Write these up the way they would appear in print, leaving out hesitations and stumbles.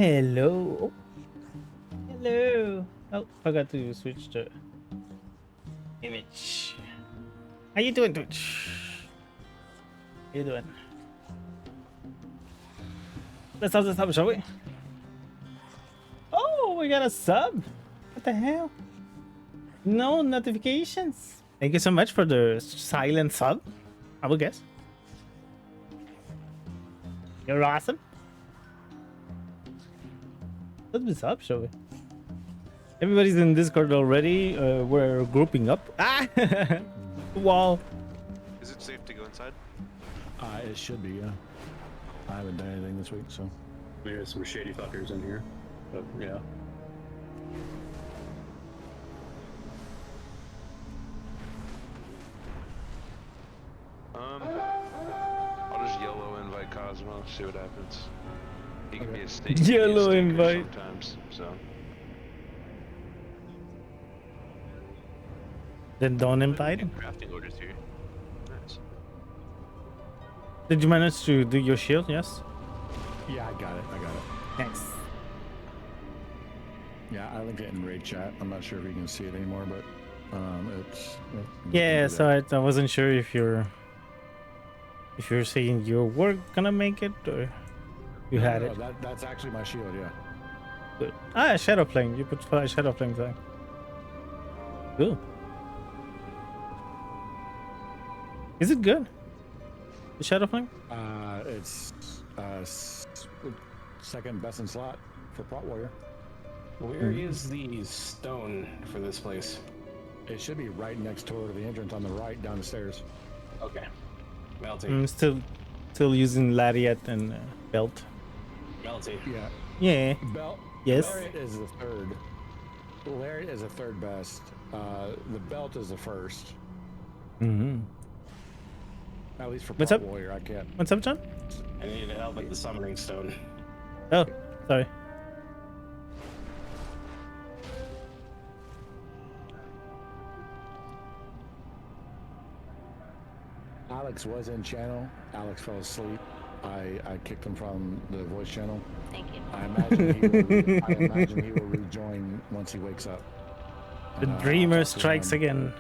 Hello. Oh, hello. Oh, forgot to switch the image. How you doing, Twitch? How you doing? Let's have the sub, shall we? Oh, we got a sub. What the hell? No notifications. Thank you so much for the silent sub. I will guess. You're awesome. Let's up, shall we? Everybody's in Discord already. We're grouping up. Ah! Wall. Is it safe to go inside? It should be, yeah. I haven't done anything this week, so. There's some shady fuckers in here, but yeah. I'll just yellow invite Cosmo, see what happens. He can be a state. Yellow invite. Sometimes, so. Then don't invite him. Crafting orders here. Nice. Did you manage to do your shield? Yes. Yeah, I got it. Thanks. Yeah, I linked it in raid chat. I'm not sure if you can see it anymore, but it's. Yeah, so I wasn't sure if you're saying you were gonna make it or you had it. That's actually my shield, yeah. Good. Ah, shadow plane. You put shadow plane thing. Cool. Is it good? The shadow plane? It's second best in slot for Prot Warrior. Where is the stone for this place? It should be right next door to the entrance on the right down the stairs. Okay. Melty. I'm still using lariat and belt. Melty. Yeah. Yeah. Belt. Yes. Lariat is the third. Lariat is the third best. The belt is the first. Mm-hmm. At least for What's Prot up? Warrior, I can't. What's up, John? I need help with the summoning stone. Oh, sorry. Alex was in channel. Alex fell asleep. I kicked him from the voice channel. Thank you. I imagine he will rejoin once he wakes up. The And, dreamer I'll talk to strikes him. again.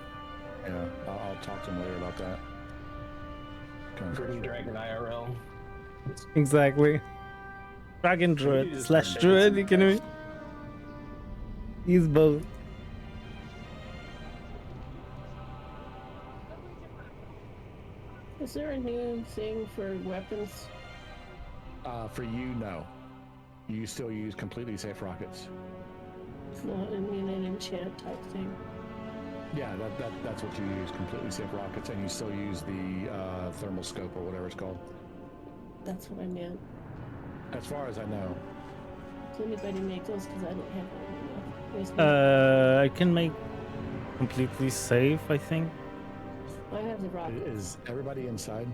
Yeah, I'll talk to him later about that. Green Dragon IRL. Exactly. Dragon druid slash druid, you can. He's both. Is there a new thing for weapons? For you, no. You still use completely safe rockets. It's not, I mean, an enchant type thing. Yeah, that's what you use, completely safe rockets, and you still use the thermal scope or whatever it's called. That's what I meant. As far as I know. Does anybody make those? Because I don't have one enough. I can make completely safe, I think. I have the rocket. Is everybody inside?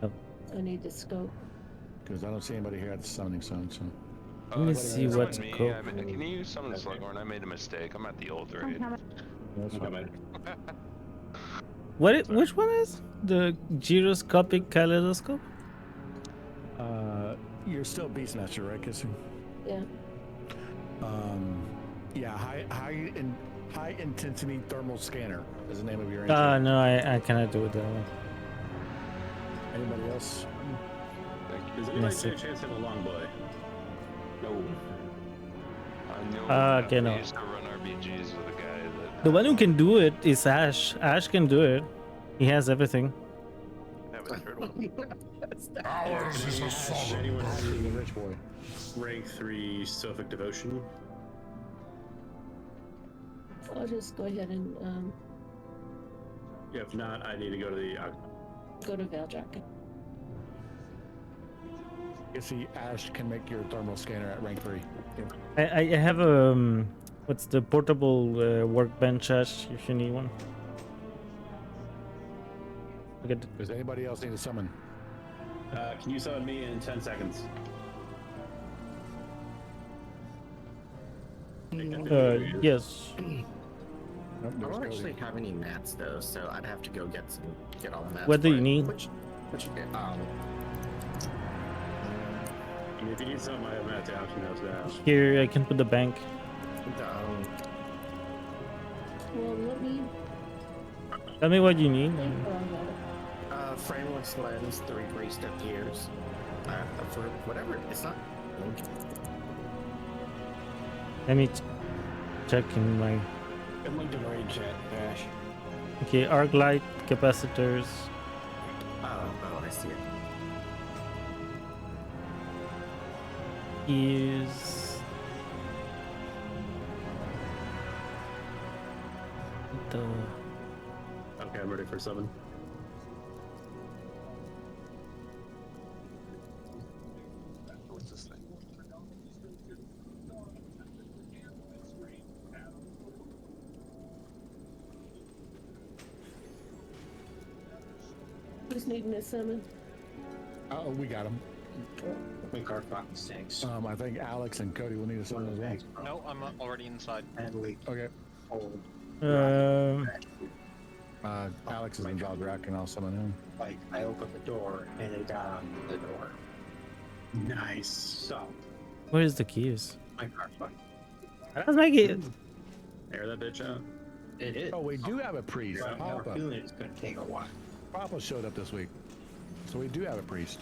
I need the scope. Because I don't see anybody here at the summoning zone, so. Let me see summon what's me. cool. Can you summon Slughorn? I made a mistake. I'm at the old raid. That's I'm fine. coming. Which one is the gyroscopic kaleidoscope? You're still Beastmaster, right, Kissing? Yeah. Yeah, high intensity thermal scanner is the name of your No, I cannot do it that way. Anybody else? Does anybody by chance have a long boy? No. I know. Okay, no. I used to run RBGs with a guy that. The one who can do it is Ash. Ash can do it. He has everything. Haven't heard one. Ours is a solid Anyone Being a have rich boy. rank 3 Sophic Devotion? I'll just go ahead and If not, I need to go to the. go to Valjack. You see, Ash can make your thermal scanner at rank 3. I have what's the portable workbench, Ash? If you need one. Look at Does anybody else need to summon? Can you summon me in 10 seconds? yes. Nope, I there's don't Cody. actually have any mats though, so I'd have to go get all the mats. What do for you it. need? What you get? If you need something, I have at the auction house now. Here, I can put the bank. Well, let me. Tell me what you need. Frameless lens, 3 priest of gears. For whatever, it's not. Let me check in my. I'm linked in the raid chat, Dash. Okay, arc light, capacitors. Oh, I see it. Is the Okay, I'm ready for summon. What's this thing? Just needing a summon. Oh, we got him. Make our fucking stinks. I think Alex and Cody will need a summon as well. No, I'm already inside. Badly Okay. old. Alex is in Valdrack and I'll summon him. Like, I opened the door and it got on the door. Nice. So, where's the keys? my car fucking. Let's make it. Air that bitch out. It is. Oh, we do have a priest. I have a Papa. feeling it's gonna take a while. Papa showed up this week. So we do have a priest.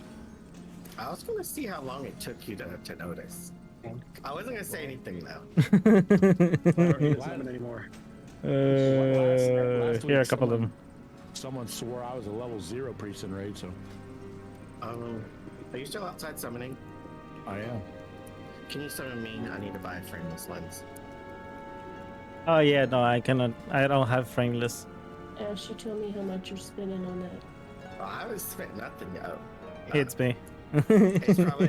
I was gonna see how long it took you to notice. I wasn't gonna say anything though. I don't need to summon anymore. Last Here are a week couple of them. Someone swore I was a level 0 priest in raid, so Are you still outside summoning? I am. Can you summon me? I need to buy a frameless lens. Oh yeah, no, I cannot. I don't have frameless. Ash, you told me how much you're spending on that. Oh, I was spent nothing, yo. It's me. It's probably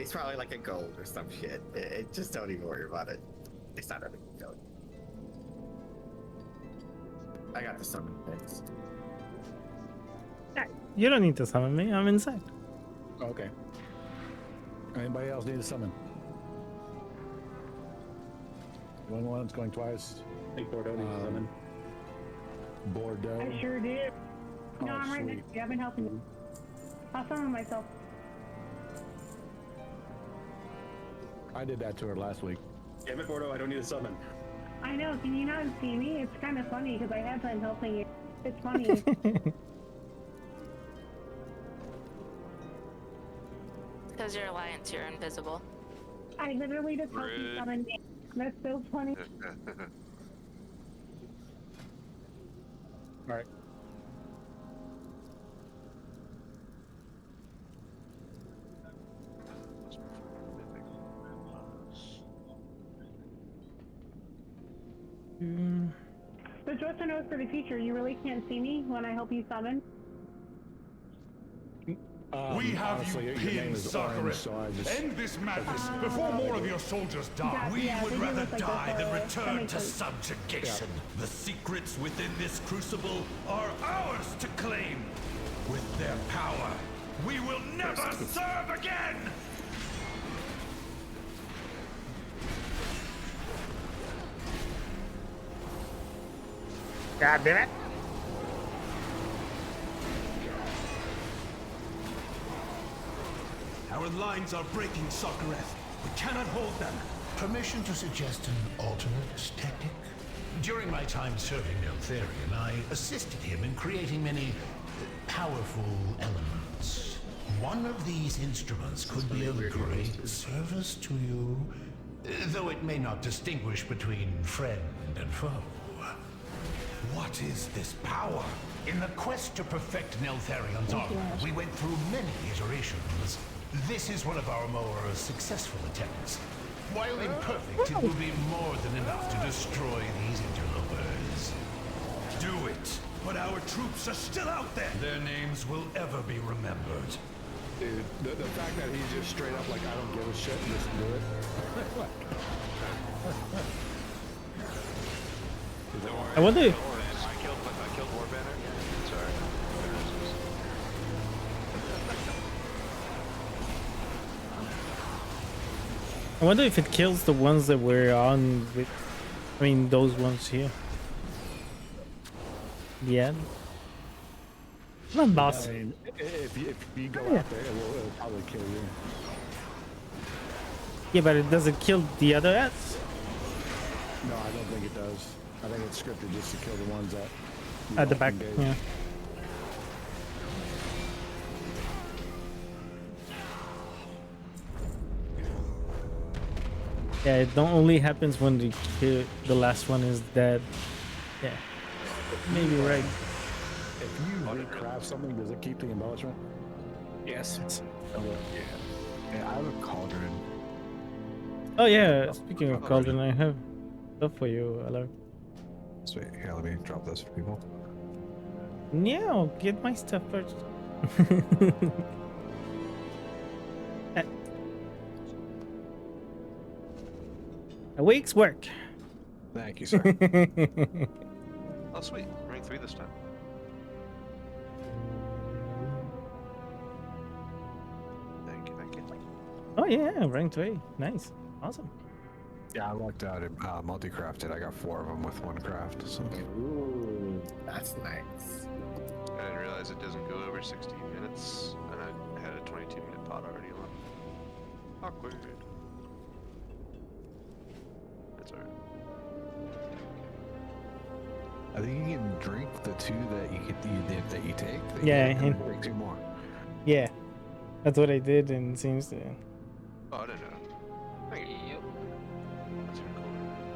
it's probably like a gold or some shit. Just don't even worry about it. It's not a big deal. I got the summon things. You don't need to summon me. I'm inside. Okay. Anybody else need a summon? Going once, going twice. I think Bordeaux needs to summon. Bordeaux. I sure did. No, Oh, I'm right sweet. next to you. I've been helping you. I'll summon myself. I did that to her last week. Damn it, Bordeaux, I don't need a summon. I know. Can you not see me? It's kind of funny because I have time helping you. It's funny. Because you're Alliance, you're invisible. I literally just helped you summon me. That's so funny. All right. But just to know for the future, you really can't see me when I help you summon. We have honestly, you your name pinned, is Orange, Sargeras. so I just... End this madness before more of your soldiers die. We We would do rather look like die this, than that return makes to sense. subjugation. The secrets within this crucible are ours to claim. With their power, we will never serve again! God damn it. Our lines are breaking, Sargeras. We cannot hold them. Permission to suggest an alternate tactic? During my time serving Neltharion, I assisted him in creating many powerful elements. One of these instruments could be of great service to you. Though it may not distinguish between friend and foe. What is this power? In the quest to perfect Neltharion's armor, we went through many iterations. This is one of our more successful attempts. While imperfect, it will be more than enough to destroy these interlopers. Do it, but our troops are still out there. Their names will ever be remembered. Dude, the fact that he's just straight up like, I don't give a shit, just do it. I wonder if I killed Warbanner. Sorry. I wonder if it kills the ones that we're on with. I mean, those ones here. Yeah. Come on, boss. I mean, if you go Yeah. out there, it'll probably kill you. Yeah, but it doesn't kill the other ads No, I don't think it does. I think it's scripted just to kill the ones that you at the don't back. engage. Yeah. Yeah, it don't only happens when the last one is dead. Yeah, maybe right. If you recraft something, does it keep the embellishment? Yes. Yeah, I have a cauldron. Oh yeah, speaking of cauldron, I have stuff for you, Alar. Sweet. Here, let me drop this for people. Yeah, I'll get my stuff first. A week's work. Thank you, sir. Oh, sweet. Rank 3 this time. Thank you, thank you. Oh yeah, rank 3. Nice. Awesome. Yeah, I lucked out in multi-crafted. I got 4 of them with 1 craft. So. Ooh, that's nice. I didn't realize it doesn't go over 60 minutes, and I had a 22-minute pot already on. Awkward. That's alright. I think you can drink the 2 that you take. Yeah, and and- drink 2 more. Yeah, that's what I did, and it seems to. Oh, I didn't know. Thank you. That's really cool.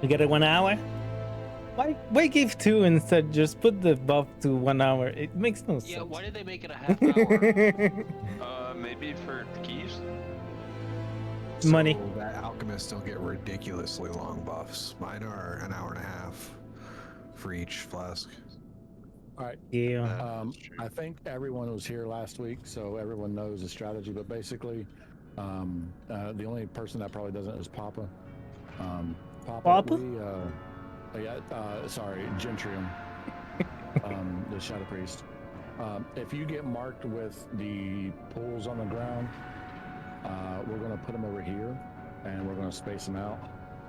You get it 1 hour. Why give 2 instead? Just put the buff to 1 hour. It makes no sense. Yeah, why did they make it a half hour? Maybe for keys? Money. So that alchemists don't get ridiculously long buffs. Mine are an hour and a half for each flask. All right. Yeah. I think everyone was here last week, so everyone knows the strategy. But basically, the only person that probably doesn't is Papa. Papa? Sorry, Gentrium, the Shadow Priest. If you get marked with the pools on the ground, we're going to put them over here, and we're going to space them out.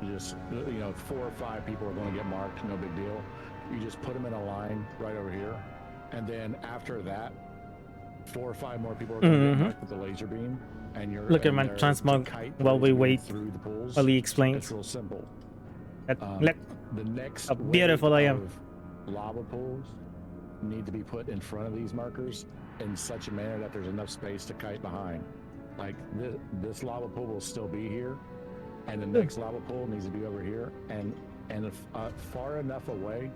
Just 4 or 5 people are going to get marked, no big deal. You just put them in a line right over here, and then after that, 4 or 5 more people are going to get marked with the laser beam, and you're Look at and my they're to transmog kite the while we laser beam wait through the pools. while he explains. It's real simple. Look The next how beautiful I am. of lava pools need to be put in front of these markers in such a manner that there's enough space to kite behind. Like this lava pool will still be here, and the next lava pool needs to be over here, and far enough away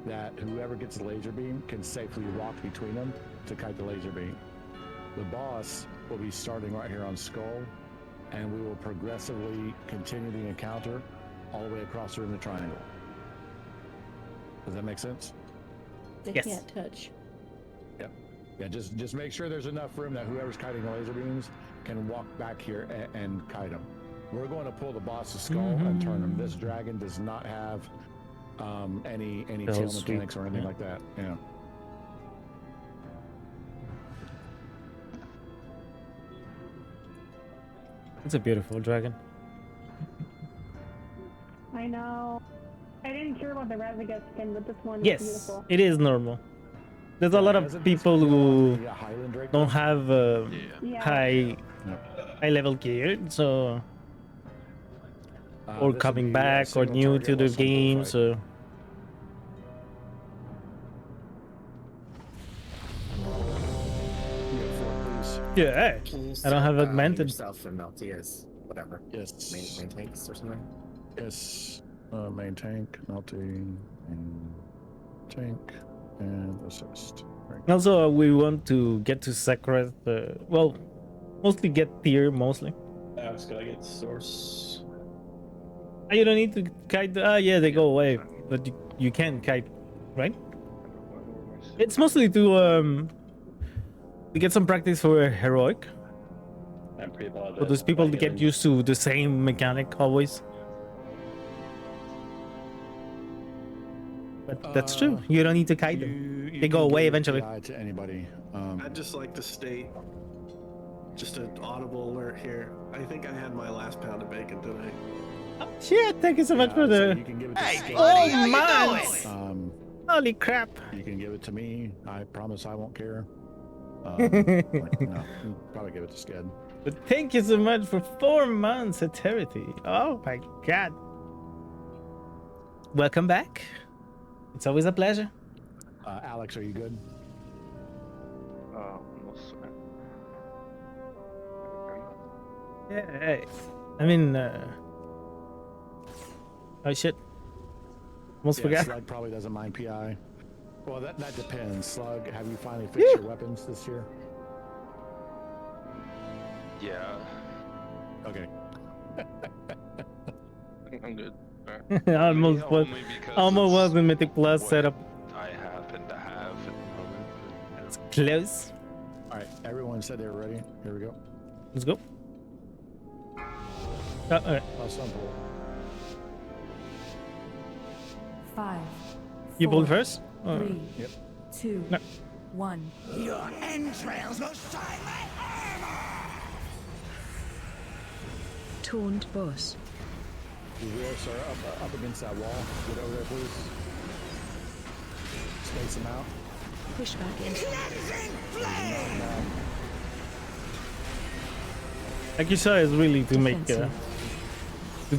that whoever gets the laser beam can safely walk between them to kite the laser beam. The boss will be starting right here on Skull, and we will progressively continue the encounter all the way across the room to Triangle. Does that make sense? They Yes. can't touch. Yep. Yeah, just make sure there's enough room that whoever's kiting the laser beams can walk back here and kite them. We're going to pull the boss's skull and turn him. This dragon does not have any tail sweet. mechanics or anything like that. Yeah. It's a beautiful dragon. I know. I didn't care about the Razagat skin, but this one is Yes, beautiful. it is normal. There's a lot of people who don't have Yeah. high level gear, so or This coming would be, back or single new target to the with simple game, fight. so You got 4, please. yeah. Can you I don't have set, augmented. yourself and Melty as whatever. Yes. Main tanks or something. Yes. Main tank, melting, and tank, and assist. Right. Also, we want to get to Sacred. Well, mostly get tier, mostly. I was gonna get source. You don't need to kite. Yeah, they go away, but you can kite, right? It's mostly to get some practice for heroic. I'm pretty bad. For those people to get used to the same mechanic always. But that's true. You don't need to kite them. They go can away give eventually. AI to anybody. I'd just like to state, just an audible alert here. I think I had my last pound of bacon today. Oh, shit! Thank you so much for So the. you can give it to Skate. Oh man! Holy crap! You can give it to me. I promise I won't care. No, probably give it to Sked. But thank you so much for 4 months eternity. Oh my god. Welcome back. It's always a pleasure. Alex, are you good? No, sir. Yeah, hey. I mean, oh shit. Almost forgot. Slug probably doesn't mind PI. Well, that depends. Slug, have you finally fixed your weapons this year? Yeah, Okay. I'm good. almost was, Only because almost it's was the Mythic Plus what setup. I happen to have at the moment. It's close. All right, everyone said they were ready. Here we go. Let's go. Okay. Oh, simple. 5. You 4, pulled first? 3, Yep. 2, No. 1. Your entrails will shine my armor! Taunt boss. The rears are up against that wall. Get over there, please. Space them out. Push back in. Like you saw, is really to make to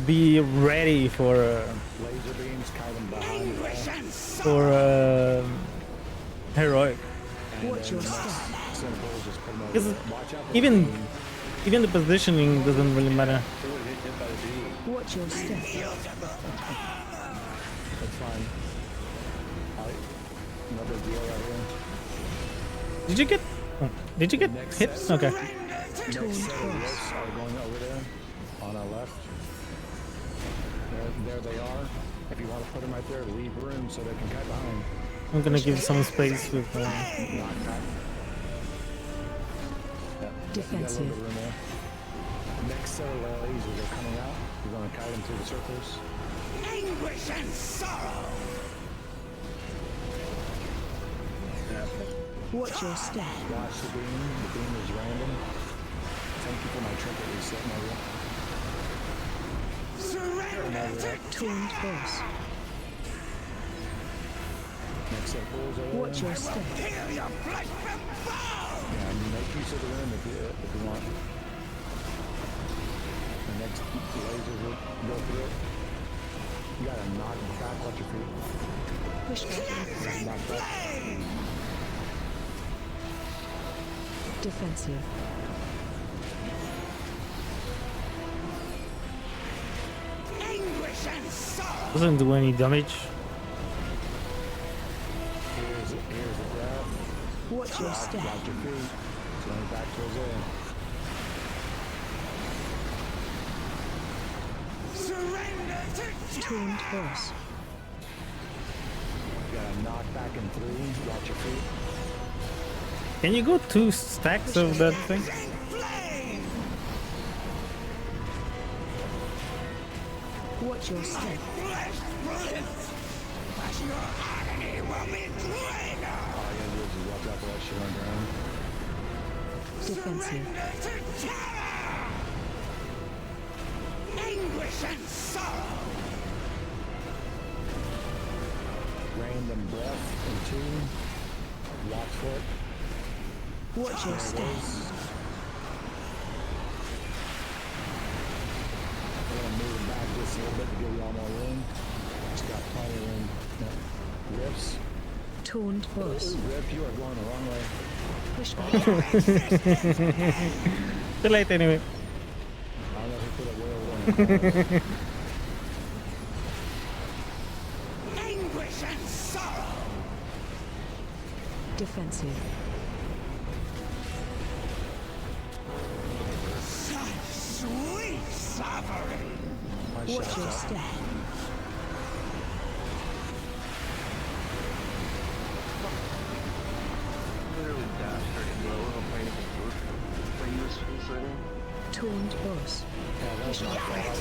be ready for Laser beams, kite them behind the wall. for heroic. Watch your step. Simple, just put them over Because there. Watch out for even the beam. even the positioning doesn't really matter. They would hit by the beam. Watch your step. That's fine. All right. No big deal right here. Did you get Next hit? set. Okay. Next set of rifts are going over there on our left. There they are. If you want to put them right there, leave room so they can cut behind. I'm gonna give some space with. Knock back. Yeah, Defensive. you got a little bit of room there. Next set of lasers are coming out. We're going to kite them through the circles. Anguish and sorrow! Watch your step. Watch the beam. The beam is random. Thank you for my trinket reset, Maria. Surrender to Taunt boss. Next set pulls over. Watch your step. Heal your flesh and bone! Yeah, make use of the room if you want. The next lasers will go through it. You gotta knock back, watch your feet. Push back in. Knock back. Defensive. Anguish and sorrow! Doesn't do any damage. Here's the grab. Watch your step. Watch your feet. Going back towards there. Surrender to Taunt boss. You gotta knock back in 3. Watch your feet. Can you go 2 stacks of that thing? Watch your step. Your agony will be greater! All you gotta do is watch out for that shit on ground. Defensive. Surrender to terror! Anguish and sorrow! Random breath in 2. Watch for it. Watch your step. We're gonna move it back just a little bit to give you all more room. It's got plenty of room. Yeah. Rips. Taunt boss. Rip, you are going the wrong way. Push back. Too late anyway. I don't know who put it way over there. Anguish and sorrow! Defensive. Such sweet suffering! Watch your step. Literally dashed pretty low. I'm playing this for a second. Taunt boss. Yeah, that's not bad.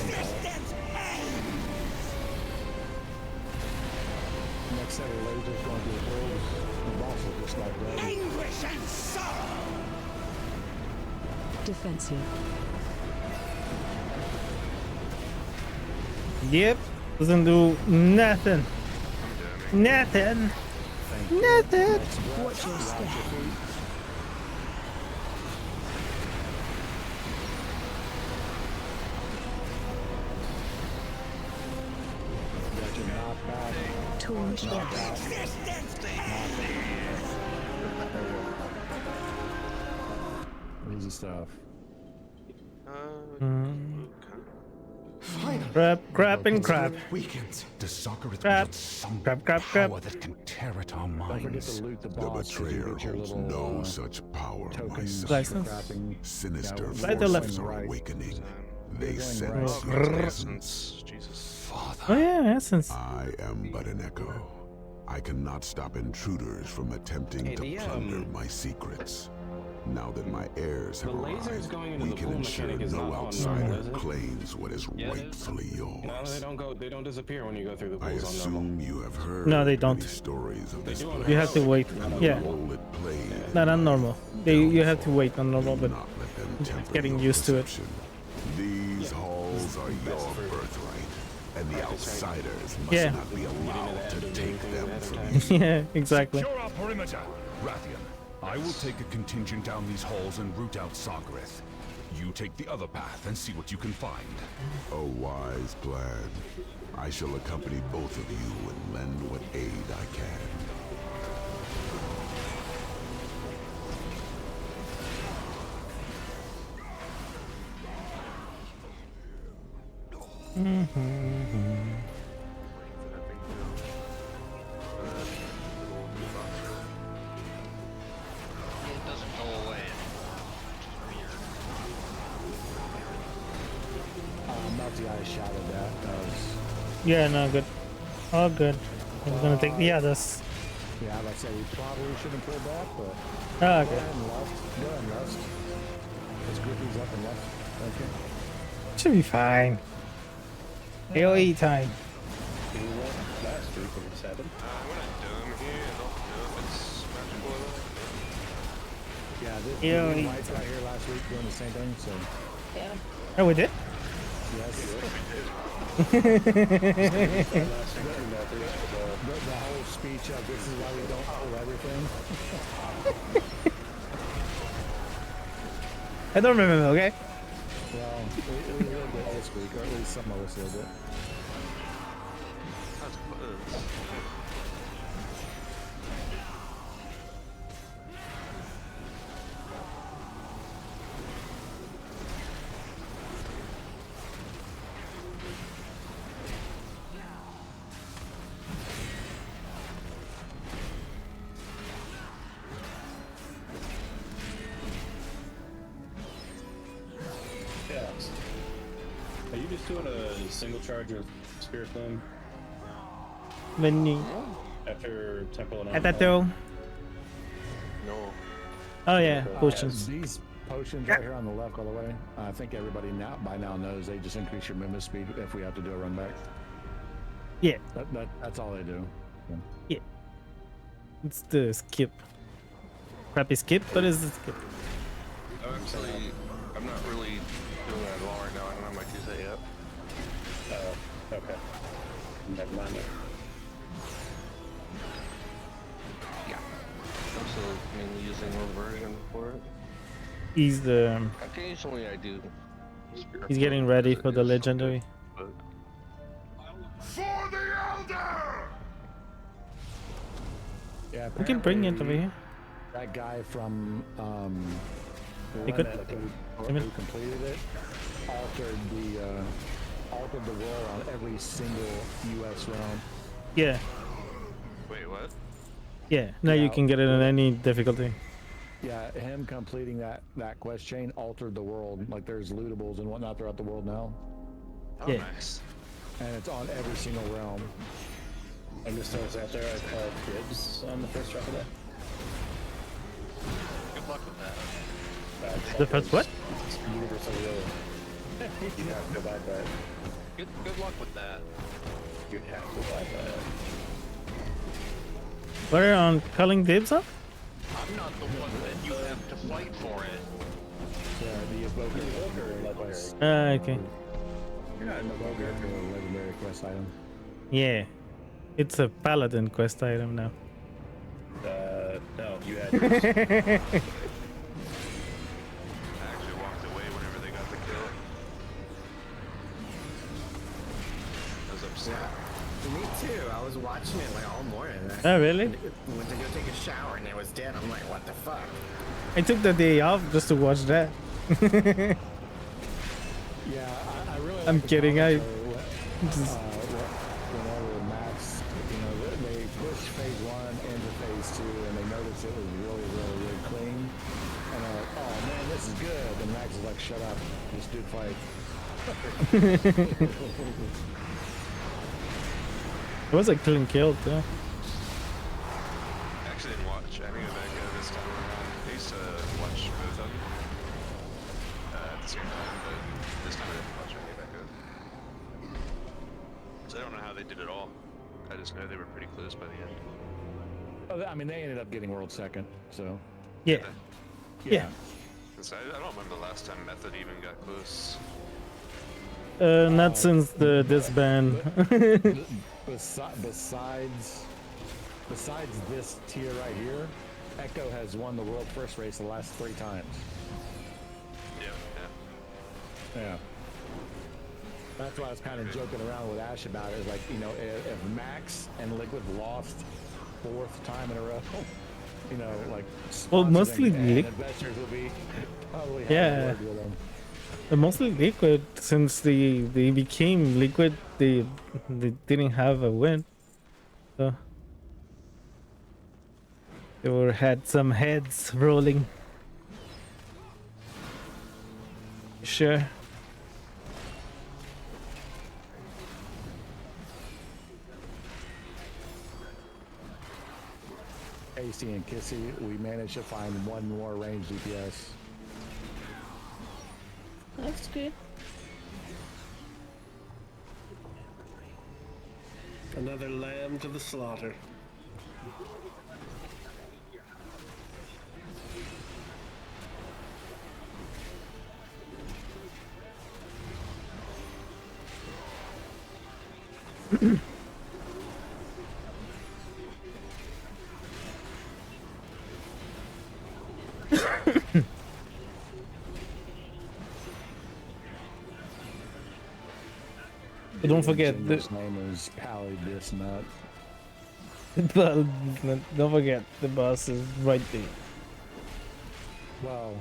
Next set of lasers going through the holes. The boss will just like that. Anguish and sorrow! Defensive. Yep. Doesn't do nothing. Nothing. Nothing. Watch your step. Taunt boss. Easy stuff. Finally, Crap and crap. weekends. Does Zokareth Crap. wield some Crap, crap, power crap. that can tear at our Don't forget minds? to loot the The boss. 'cause you betrayer get your holds little, no such power, my tokens son. for License? crafting. Sinister Right or left? forces are awakening. They You're going sense right. your presence. Jesus. Oh yeah, essence. I am but an echo. I cannot stop intruders from attempting Hey, to the, plunder my secrets. Now that my heirs have the lasers arrived, going into we the can pool ensure mechanic is no not on outsider normal, is it? claims what is Yeah, it is. rightfully yours. No, they don't disappear when you go through the I pools on normal. assume you have heard No, they don't. many stories of this do on place You have to wait. and the Yeah. role it played. Not on normal. You have to wait on normal, but Not let them temper getting your used to it. perception. These halls are your birthright, and the outsiders must Yeah. not be allowed to take them from you. yeah, exactly. Secure our perimeter. Rathian, I will take a contingent down these halls and root out Zokareth. You take the other path and see what you can find. A wise plan. I shall accompany both of you and lend what aid I can. It doesn't go away. Not the ice shadow that does. Yeah, no, good. All good. I'm gonna take the others. Yeah, like I say, we probably shouldn't pull back, but Oh, go okay. ahead and left. Go ahead and rest. Let's group these up and left. Okay. Should be fine. AOE time. We went last week in 7. I'm gonna dome here. I don't know if it's magical or not. Yeah, this Yeah, we we- lights out here last week doing the same thing, so Yeah. Oh, we did? yes. Last week in batteries, The whole speech of this is why we don't pull everything. I don't remember, okay? Well, we did a little bit this week, or at least some of us did it. That's close. yeah. Are you just doing a single charge of Spirit Flame When you... after Temple and At that though. No. Oh yeah, Yeah, potions. these potions right here on the left, by the way, I think everybody by now knows they just increase your movement speed if we have to do a run back. Yeah, That's all they do. yeah. It's the skip. Crappy skip, but it's the skip. Actually, I'm not really doing that long right now. I don't have my 2 set yet. Okay. Never mind. Yeah. I'm still mainly using reversion for it. He's the... Occasionally I do. Spirit He's getting Flame, ready but for the it's legendary. but For the Elder! Yeah, We can bring it over apparently here. That guy from You the could- one I mean- who completed it altered the world on every single U.S. realm. Yeah, wait, what? yeah. Now you Yeah. can get it in any difficulty. Yeah, him completing that quest chain altered the world. Like there's lootables and whatnot throughout the world now, Oh, Yeah. nice. and it's on every single realm. I'm just throwing this out there. I called dibs on the first drop of that. Good luck with that. The first what? It's universal will. You have to abide by it. Good luck with that. You have to abide by it. We're on calling dibs up? I'm not the one that you have to fight for it. The evoker Likewise. Okay. You're not an evoker for a legendary quest item. Yeah. It's a paladin quest item now. No, you had I actually walked away whenever they got the kill. I was upset. Me too. I was watching it like all morning. Oh, really? Went to go take a shower and it was dead. I'm like, what the fuck? I took the day off just to watch that. Yeah, I really. I'm like the kidding. Whenever Max, they pushed phase 1 into phase 2, and they noticed it was really, really, really clean. And they're like, "Oh man, this is good." And Max is like, "Shut up, this dude fight." It was a clean kill, too. I actually didn't watch any of that go this time around. I used to watch both of them at the same time, but this time I didn't watch any of that go. So I don't know how they did it all. I just know they were pretty close by the end. Oh, I mean, they ended up getting world second, so. Yeah. Yeah. So I don't remember the last time Method even got close. Not since the disband. Besides this tier right here, Echo has won the world first race the last 3 times. Yeah. That's why I was kind of joking around with Ash about it. It's like, if Max and Liquid lost 4th time in a row, like. Well, mostly investors will be probably having a word with them. Mostly Liquid, since they became Liquid, they didn't have a win, so they had some heads rolling. Sure. AC and Kissy, we managed to find 1 more range DPS. That's good. Another lamb to the slaughter. But don't forget His name is Pally this nut. Don't forget the boss is right there. Well,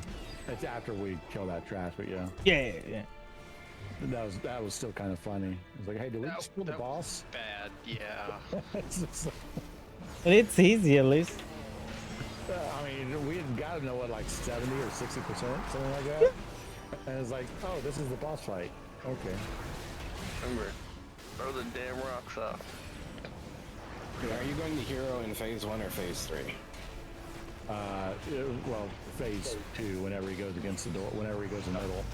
it's after we kill that trash, but yeah. Yeah. That was still kind of funny. It's like, hey, did we just kill the boss? Bad, yeah. But it's easy at least. I mean, we had got to know what, like 70 or 60%, something like that. And it's like, oh, this is the boss fight. Okay. Remember, throw the damn rocks off. Are you going to hero in phase 1 or phase 3? Well, phase 2, whenever he goes against the door, whenever he goes in the middle.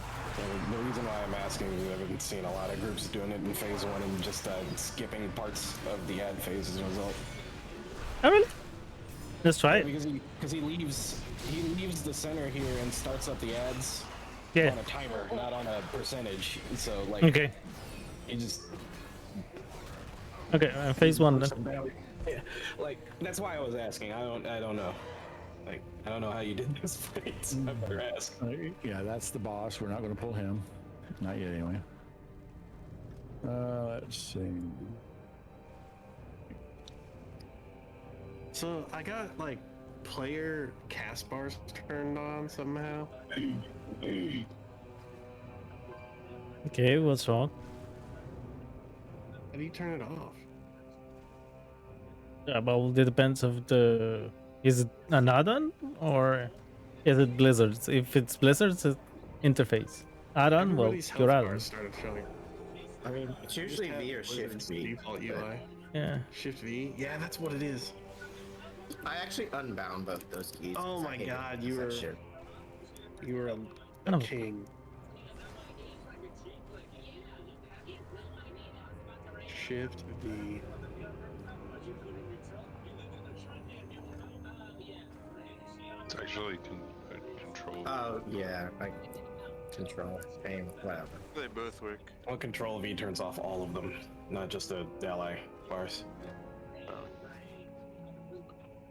The reason why I'm asking is I haven't seen a lot of groups doing it in phase 1 and just skipping parts of the ad phase as a result. Oh, really? Let's try it. Because he leaves the center here and starts up the ads on a timer, not on a percentage. So like, okay. He just phase 1 then. Yeah, like that's why I was asking. I don't know. Like I don't know how you did this fight. So I better ask. Yeah, that's the boss. We're not going to pull him. Not yet, anyway. Let's see. So I got like player cast bars turned on somehow. Okay, what's wrong? How do you turn it off? Yeah, well, it depends of the. Is it an add-on or is it Blizzard's? If it's Blizzard's, it's interface. Add-on, well, your add-on. Started showing. I mean, it's usually V or Shift V. Default UI. Yeah. Shift V. Yeah, that's what it is. I actually unbound both those keys. Oh my god, you were a king. Shift V. It's actually control. Oh yeah, like control, aim, whatever. They both work. Well, control V turns off all of them, not just the ally bars.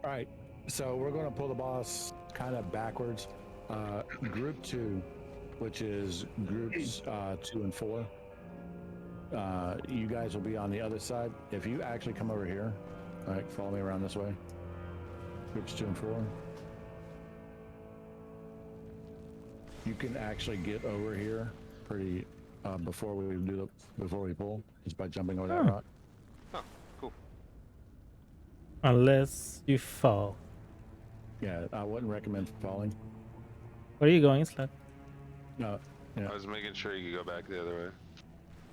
All right, so we're going to pull the boss kind of backwards. Group 2, which is groups 2 and 4. You guys will be on the other side. If you actually come over here, all right, follow me around this way. Groups 2 and 4. You can actually get over here pretty before we pull, just by jumping over that rock. Oh, cool. Unless you fall. Yeah, I wouldn't recommend falling. Where are you going, Slug? No. Yeah. I was making sure you could go back the other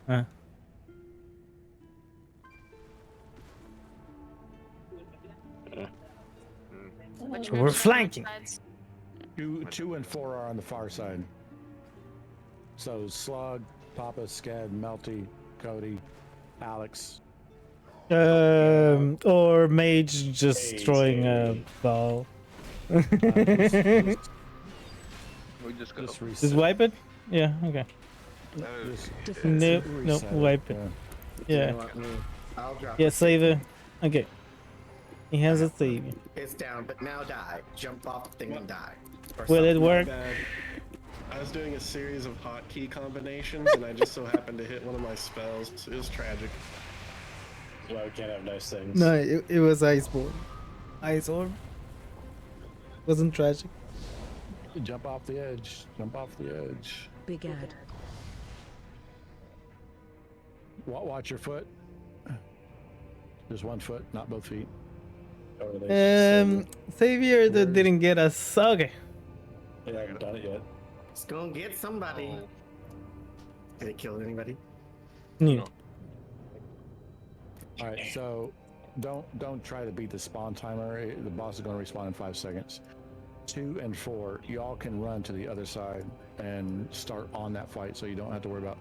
way. Which We're groups are on flanking. sides? 2 and 4 are on the far side. So Slug, Papa, Scad, Melty, Cody, Alex. Or Mage just throwing a ball. We just go. Just wipe it? Yeah, okay. No, wipe it. Yeah. I'll drop Yeah, it. save it. Okay. He has a save. It's down, but now die. Jump off the thing and die. Or Will it something. work? Bad. I was doing a series of hotkey combinations, and I just so happened to hit one of my spells. It was tragic. Why we can't have nice things. No, it was Ice Orb. Ice Orb. Wasn't tragic. Jump off the edge. Jump off the edge. Big ad. Watch your foot. Just one foot, not both feet. Savior that didn't get us. Okay. Yeah, I haven't done it yet. It's gonna get somebody. Did it kill anybody? No. All right, so don't try to beat the spawn timer. The boss is going to respawn in 5 seconds. 2 and 4, y'all can run to the other side and start on that fight, so you don't have to worry about.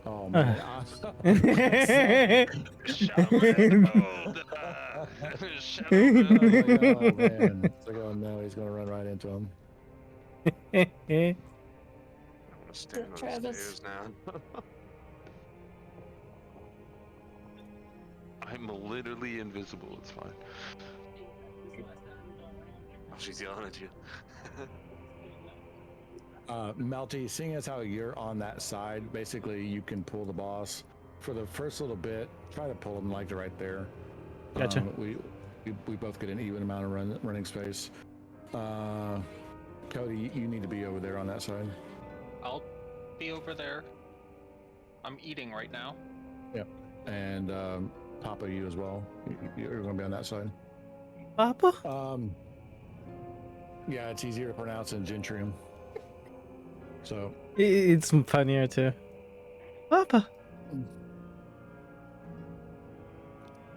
Oh man! Shut up, man. It's like, oh no, he's going to run right into him. I'm gonna stand on the Travis. stairs now. I'm literally invisible. It's fine. Oh, she's yelling at you. Melty, seeing as how you're on that side, basically you can pull the boss for the first little bit. Try to pull him like right there. Gotcha. We both get an even amount of running space. Cody, you need to be over there on that side. I'll be over there. I'm eating right now. Yep. And Papa, you as well. You're going to be on that side. Papa? Yeah, it's easier to pronounce than Gentrium. So It's funnier too. Papa.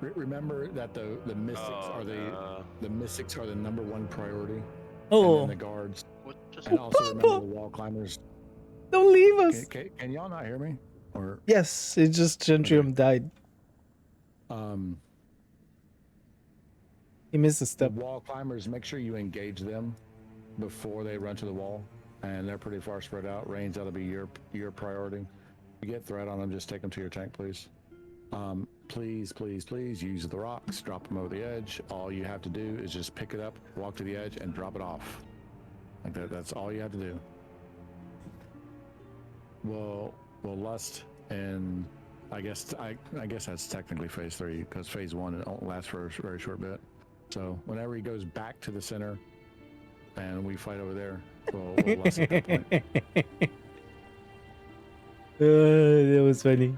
Remember that the mystics are the mystics are the #1 priority. Oh. And then the guards. And also remember the wall climbers. Don't leave us. Can y'all not hear me? Or Yes, it just Gentrium died. He missed a step. The wall climbers, make sure you engage them before they run to the wall, and they're pretty far spread out. Range that'll be your priority. If you get threat on them, just take them to your tank, please. Please use the rocks. Drop them over the edge. All you have to do is just pick it up, walk to the edge, and drop it off. Like that. That's all you have to do. We'll lust, and I guess that's technically phase 3 because phase 1 it won't last for a very short bit. So whenever he goes back to the center, and we fight over there, we'll lust at that point. That was funny.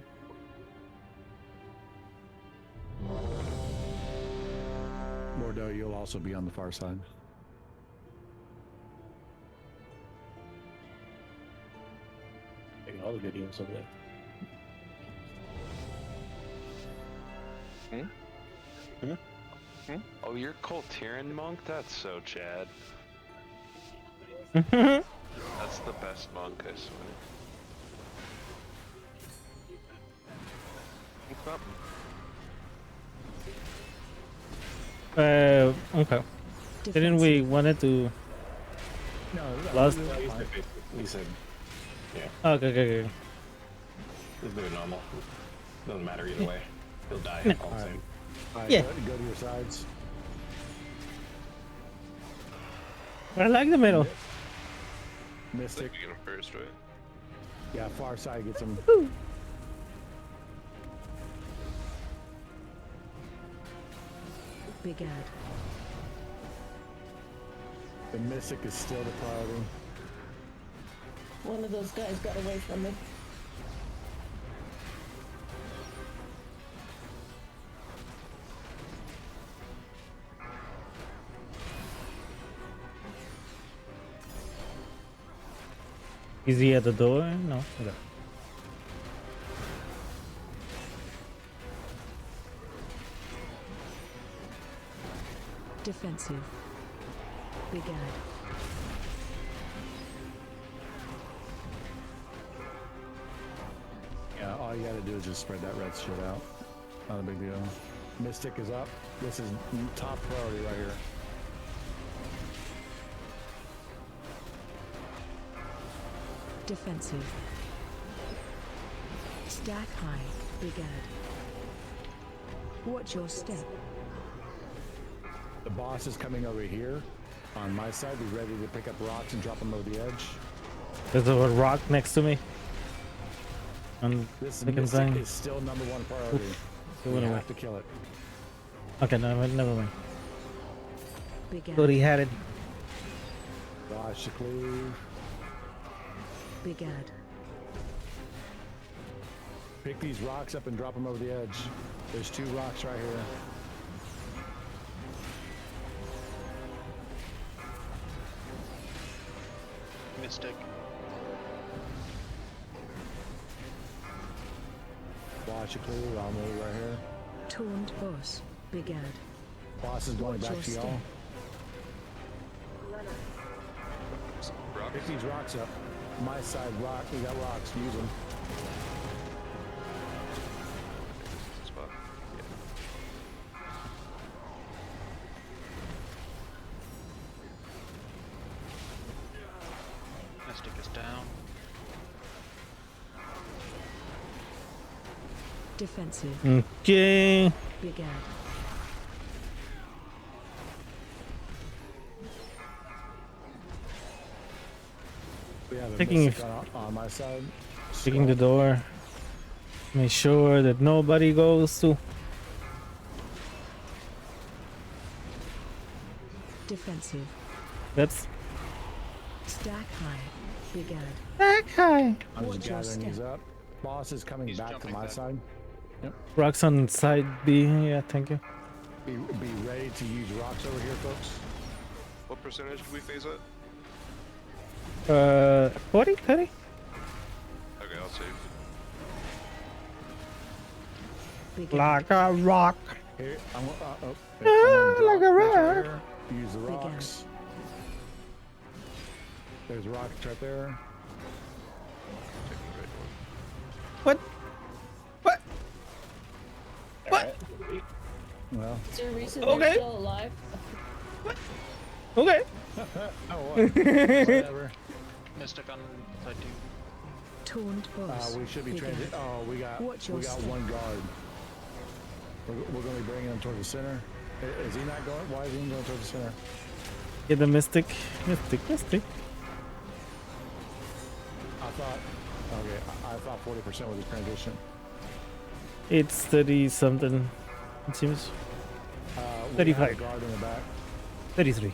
Bordeaux, you'll also be on the far side. Taking all the videos over there. Oh, you're Tauren monk? That's so Chad. Mm-hmm. That's the best monk, I swear. Okay. Didn't we wanted to last? He said, yeah. Okay. Let's do it normal. Doesn't matter either way. He'll die No. all the same. All right, Yeah. go to your sides. I like the middle. Mystic. You get him first, right? Yeah, far side gets him. Big Ad. The Mystic is still the priority. One of those guys got away from me. Is he at the door? No. Okay. Defensive. Big Ad. Yeah, all you gotta do is just spread that red shit out. Not a big deal. Mystic is up. This is top priority right here. Defensive. Stack high. Big Ad. Watch your step. The boss is coming over here. On my side, be ready to pick up rocks and drop them over the edge. There's a rock next to me. On This the Mystic thing. is still number one priority. It We went away. have to kill it. Okay, no, never mind. Big Ad. Thought he had it. Dodge to cleave. Big Ad. Pick these rocks up and drop them over the edge. There's 2 rocks right here. Mystic. Watch your cleave. I'll move right here. Taunt boss. Big Ad. Boss is going Watch back your to y'all. step. Rock. Pick these rocks up. My side rock. We got rocks. Use them. Spot. Mystic is down. Defensive. Okay. Big Ad. We have a Taking Mystic on my side. Checking the door. Make sure that nobody goes to. Defensive. That's Stack high. Big Ad. that guy. I'm Watch just your gathering step. these up. Boss is coming back to jumping my back. side. Rocks on side B. Yeah, thank you. Be ready to use rocks over here, folks. What percentage did we phase at? 40, 30? Okay, I'll save. Big Ad. Like a rock. Here, I'm, like a rock. right here. Use the Big Ad. rocks. There's rocks right there. Taking the right one. What? What? What? Well, Is there a reason Okay. they're still alive? Okay. oh what? Whatever. Mystic on side 2. Taunt boss. We should be Big transit. Ad. Oh, we got Watch your step. one guard. We're going to be bringing him towards the center. Is he not going? Why is he going towards the center? Get the mystic. Mystic. I thought. Okay, I thought 40% was his transition. It's 30 something. It seems. We have a 35. guard in the back. 33.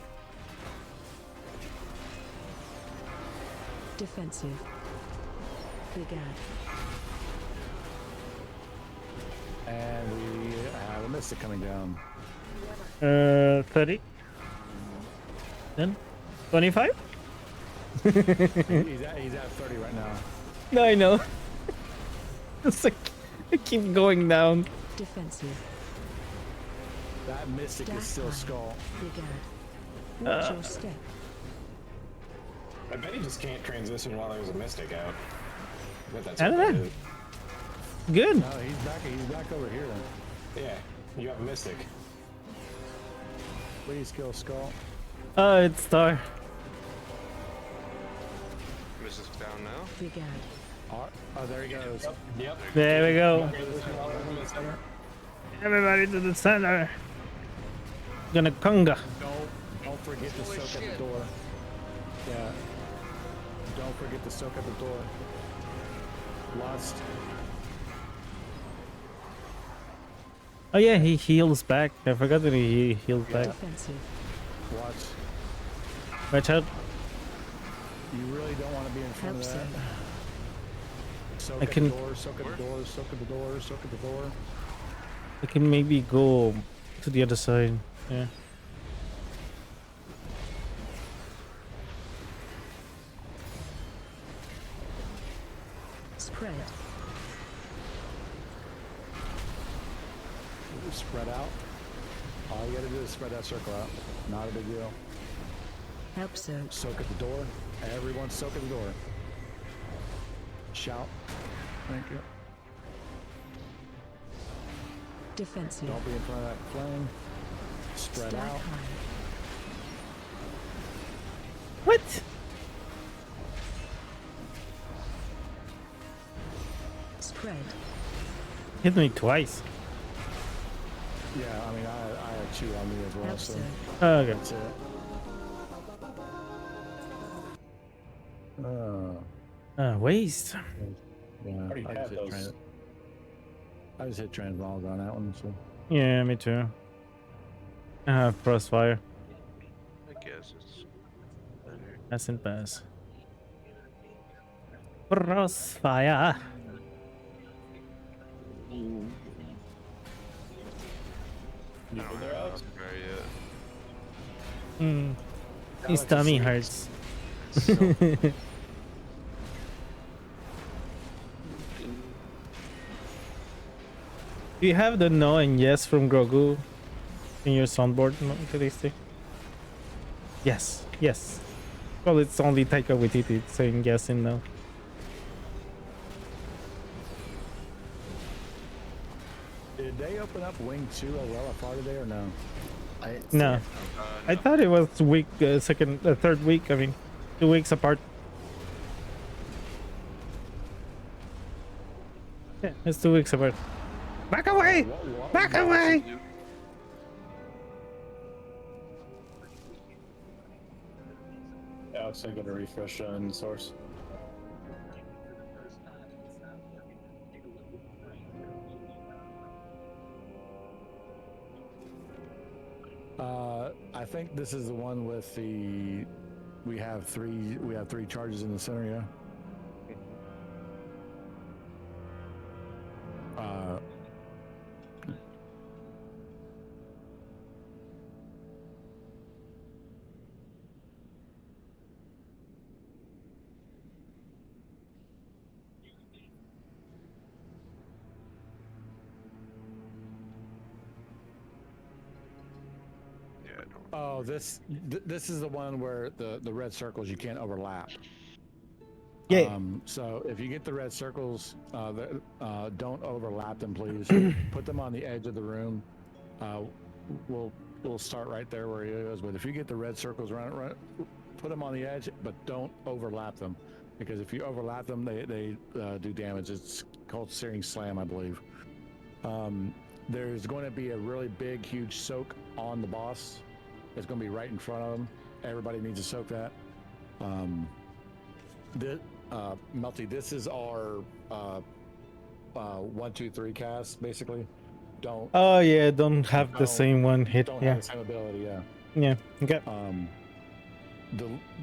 Defensive. Big Ad. And we have a Mystic coming down. 30. Then 25. He's at 30 right now. No, I know. It's like I keep going down. Defensive. That Mystic Stack is still high. Skull. Big Ad. Watch your step. I bet he just can't transition while there's a Mystic out. I bet that's I don't what know. that is. Good. No, he's back over here then. Yeah, you have a Mystic. Please kill Skull. It's Star. Mrs. down now. Big Ad. Oh, there he goes. Yep. There we go. Transition while there's a center. Everybody to the center. Gonna conga. Don't forget to soak at the door. Yeah. Don't forget to soak at the door. Lust. Oh yeah, he heals back. I forgot that he heals back. Defensive. Watch. Watch out. You really don't want to be in front of that. Soak I at can- the door, soak at the door, soak at the door, soak at the door. I can maybe go to the other side. Yeah. Spread. Spread out. All you gotta do is spread that circle out. Not a big deal. Help soak. Soak at the door. Everyone soak at the door. Shout. Thank you. Defensive. Don't be in front of that flame. Spread Stack out. high. What? Spread. Hit me twice. Yeah, I mean, I had chew on me as well, Help so soak. Oh, okay. that's it. Waste. Yeah, Already I had just, hit those. I just hit transmog on that one, so. Yeah, me too. I have crossfire. I guess it's better. Pass and pass. Crossfire. I don't know how very yet. Hmm. His tummy hurts. Do you have the no and yes from Grogu in your soundboard, Kaliste? Yes, yes. Well, it's only Taika Waititi saying yes and no. Did they open up Wing 2 LFR today or no? No, I thought it was week third week. I mean, 2 weeks apart. Yeah, it's 2 weeks apart. Back away! Back away! Alex, I got a refresh on source. I think this is the one with the we have three charges in the center, yeah. Oh, this is the one where the red circles you can't overlap. Yeah. So if you get the red circles, don't overlap them, please. Put them on the edge of the room. We'll start right there where he is. But if you get the red circles, put them on the edge, but don't overlap them, because if you overlap them, they do damage. It's called Searing Slam, I believe. There's going to be a really big, huge soak on the boss. It's going to be right in front of them. Everybody needs to soak that. Melty, this is our 1, 2, 3 cast, basically. Don't. Oh yeah, don't have the same one hit. Don't Yeah. have the same ability, yeah. Yeah. Okay.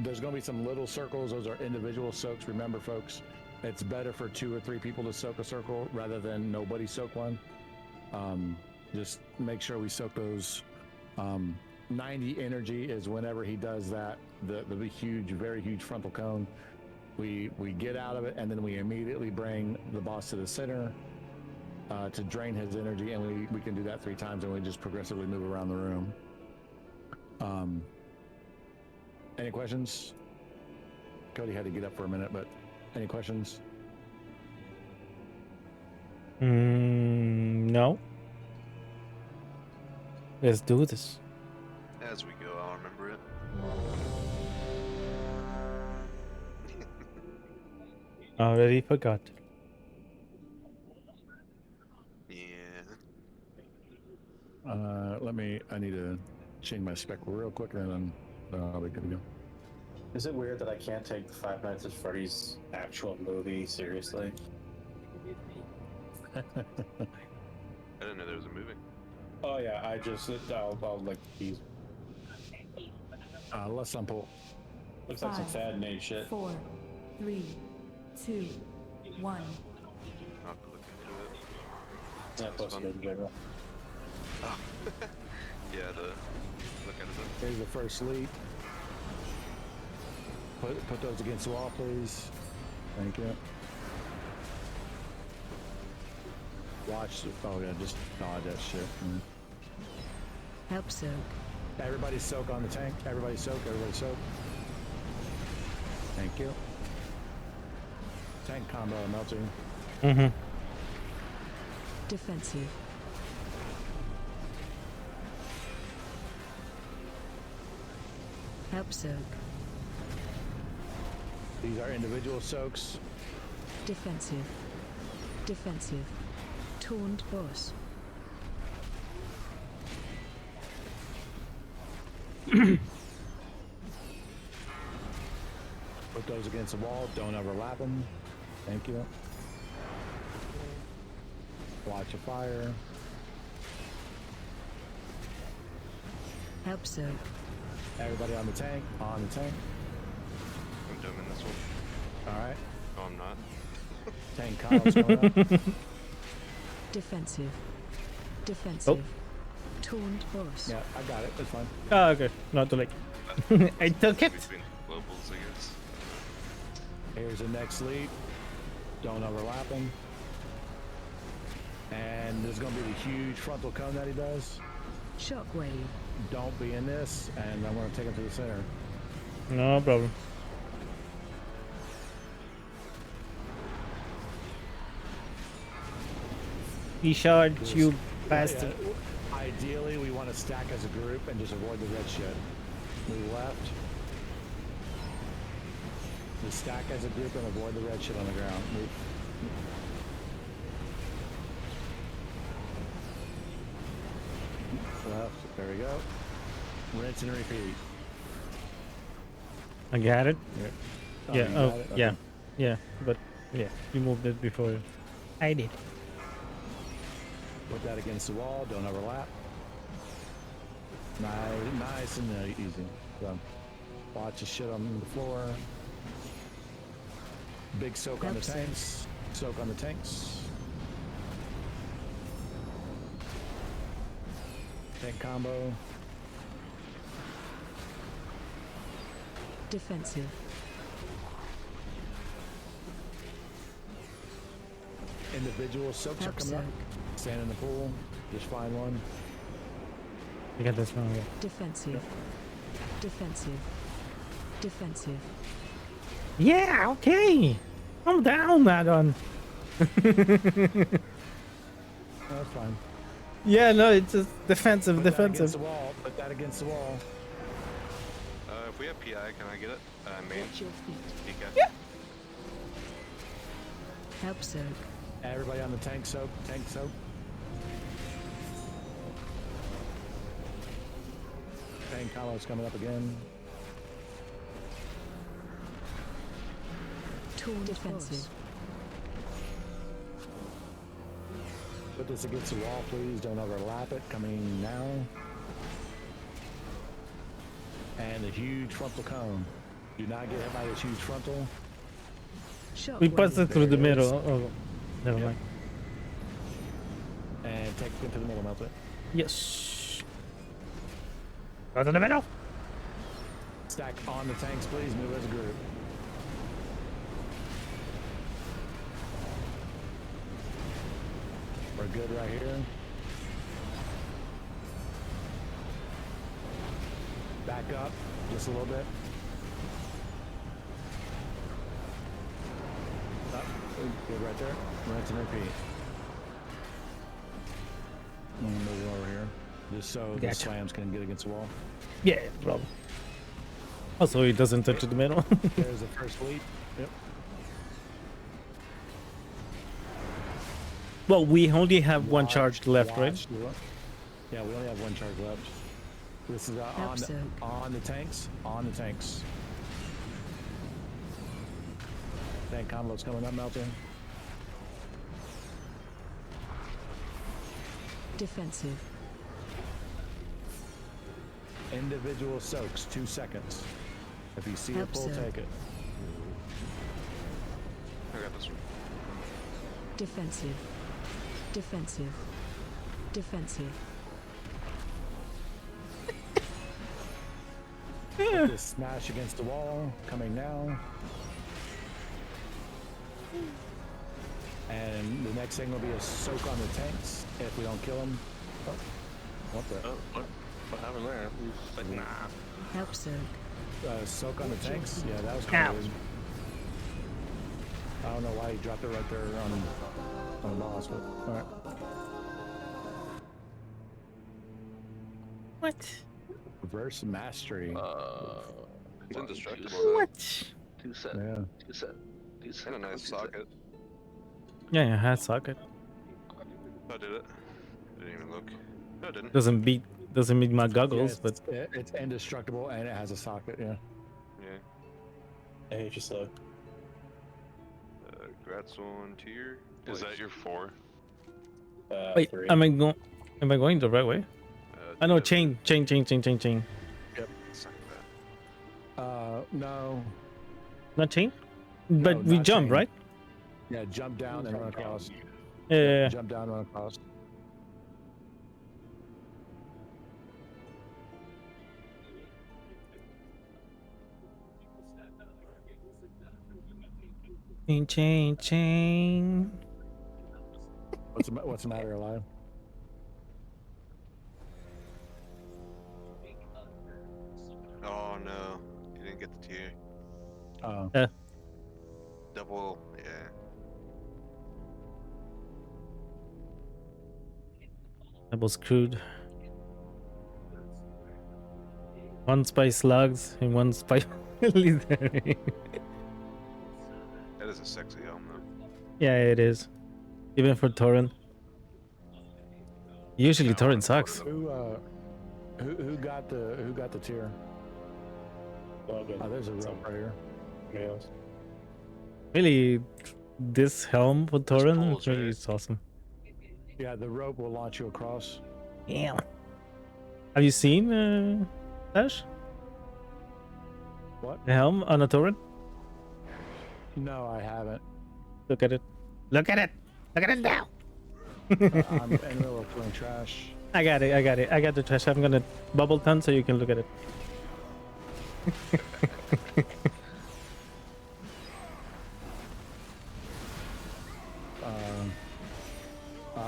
There's going to be some little circles. Those are individual soaks. Remember, folks, it's better for 2 or 3 people to soak a circle rather than nobody soak one. Just make sure we soak those. 90 energy is whenever he does that, the huge, very huge frontal cone. We get out of it, and then we immediately bring the boss to the center to drain his energy, and we can do that 3 times, and we just progressively move around the room. Any questions? Cody had to get up for a minute, but any questions? No. Let's do this. As we go, I'll remember it. Already forgot. Yeah. I need to change my spec real quick, and then I'll be good to go. Is it weird that I can't take the Five Nights at Freddy's actual movie seriously? I didn't know there was a movie. Oh yeah, I'll like these. Let's unpull. Looks like some 5, fad name shit. 4, 3, 2, 1. I'll have to look into it. Yeah, plus good in general. Oh. Yeah, the look at it. Here's the first lead. Put those against the wall, please. Thank you. Watch. Oh yeah, just dodge that shit. Help soak. Everybody soak on the tank. Everybody soak. Everybody soak. Thank you. Tank combo melting. Mm-hmm. Defensive. Help soak. These are individual soaks. Defensive. Defensive. Taunt boss. Put those against the wall. Don't overlap them. Thank you. Watch a fire. Help soak. Everybody on the tank. On the tank. I'm doing this one. All right. No, I'm not. Tank columns coming up. Defensive. Defensive. Taunt boss. Yeah, I got it. That's fine. Oh, okay. Not too late. I took it. Between globals, I guess. Here's the next lead. Don't overlap them. And there's going to be the huge frontal cone that he does. Shockwave. Don't be in this, and I'm going to take him to the center. No problem. He charged you bastard. Yeah, ideally, we want to stack as a group and just avoid the red shit. Move left. We stack as a group and avoid the red shit on the ground. Move. Left. There we go. Rinse and repeat. I got it. Yeah. Yeah. You Oh, got it? Okay. yeah. Yeah. But yeah, you moved it before I did. Put that against the wall. Don't overlap. Nice and easy. So, watch the shit on the floor. Big soak on the tanks. Soak on the tanks. Tank combo. Defensive. Individual soaks are coming up. Stand in the pool. Just find one. You got this one. Yeah. Defensive. Defensive. Defensive. Yeah. Okay. I'm down, Madon. That's fine. Yeah. No, it's just defensive. Put that against defensive. the wall. Put that against the wall. If we have PI, can I get it? Main. Watch your feet. PK. Yeah. Help soak. Everybody on the tank soak. Tank soak. Tank combo's coming up again. Taunt defensive. Put this against the wall, please. Don't overlap it. Coming now. And a huge frontal cone. Do not get hit by this huge frontal. We passed it through the middle. Oh, never mind. And take it to the middle, melt it. Yes. Go to the middle. Stack on the tanks, please. Move as a group. We're good right here. Back up just a little bit. Up. Good right there. Rinse and repeat. Move over here. Just so the Gotcha. slams can get against the wall. Yeah, problem. Also, it doesn't touch the middle. There's the first lead. Yep. Well, we only have one charge left, right? Yeah, we only have one charge left. This is on the tanks. On the tanks. Tank combo's coming up, melting. Defensive. Individual soaks, 2 seconds. If you see a pull, Absurd. take it. I got this one. Defensive. Defensive. Defensive. Just smash against the wall. Coming now. And the next thing will be a soak on the tanks if we don't kill them. Oh, what the? What happened there? He's like, nah. Help soak. Soak on the tanks? Yeah, that was kind of weird. I don't know why he dropped it right there on the boss, but alright. What? Reverse mastery. It's indestructible. What? 2 set. Yeah. 2 set. 2 set. And a nice socket. Yeah, it has socket. I did it. Didn't even look. No, I didn't. Doesn't meet my goggles, Yeah, but it's indestructible and it has a socket. Yeah. Yeah. Hey, just look. Grats on tier. Is that your 4? wait, 3. am I going the right way? I know chain. Yep. Suck No. Not chain, but No, we not jump, chain. right? Yeah, jump down and run across. Yeah. Jump down, run across. Chain. What's the matter, Alive? Oh no, you didn't get the tier. Oh. Yeah. Double, yeah. Double screwed. One by slugs and one by lizard. That is a sexy helm though. Yeah, it is. Even for Tauren. Usually Tauren sucks. Who got the tier? Oh, there's a rope right here. Nails. Really, this helm for Tauren poles, really right? is awesome. Yeah, the rope will launch you across. Yeah. Have you seen Ash? What? The helm on a Tauren? No, I haven't. Look at it. Look at it. Look at it now. I'm in the middle of throwing trash. I got it. I got the trash. I'm gonna bubble ton so you can look at it.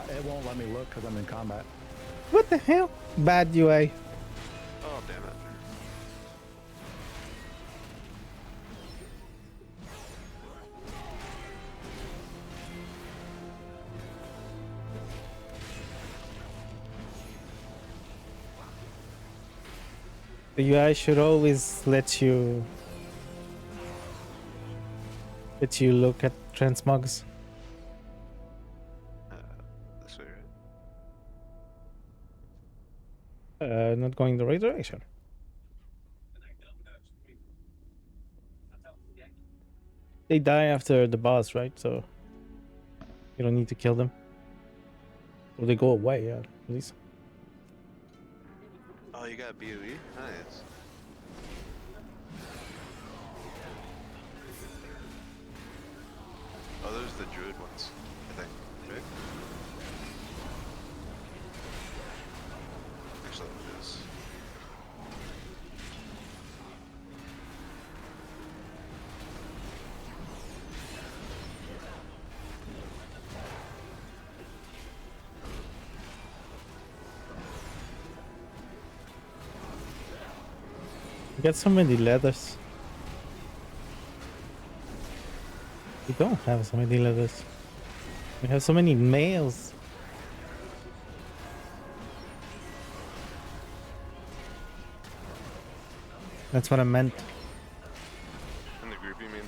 It won't let me look because I'm in combat. What the hell? Bad UI. Oh damn it. The UI should always let you look at transmogs. This way, right? Not going the right direction. They die after the boss, right? So you don't need to kill them. Or they go away, yeah, at least. Oh, you got BOE? Nice. Oh, there's the druid ones, I think, right? Actually, it is. We got so many leathers. We don't have so many leathers. We have so many males. That's what I meant. In the group, you mean?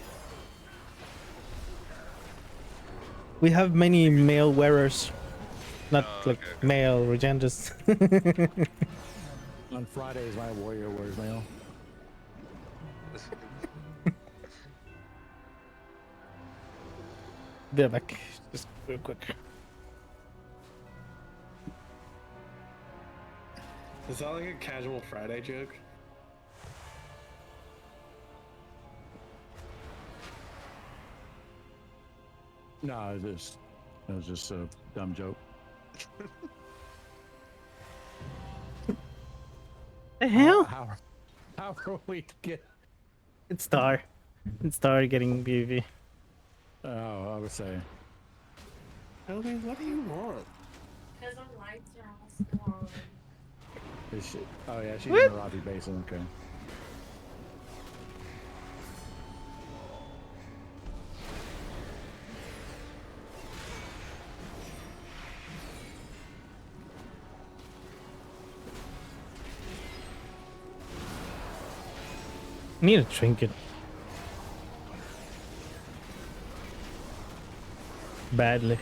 We have many male wearers. Not like okay. male regenders. On Fridays, my warrior wears mail. Be back. Just real quick. Is that like a casual Friday joke? No, it was just a dumb joke. The hell? How are we get? It's Star. It's Star getting PvP. Oh, I would say. Elby, what do you want? Because our lights are all still on. Is she, oh yeah, she's What? in the Robbie Basin. Okay. Need a trinket. Badly.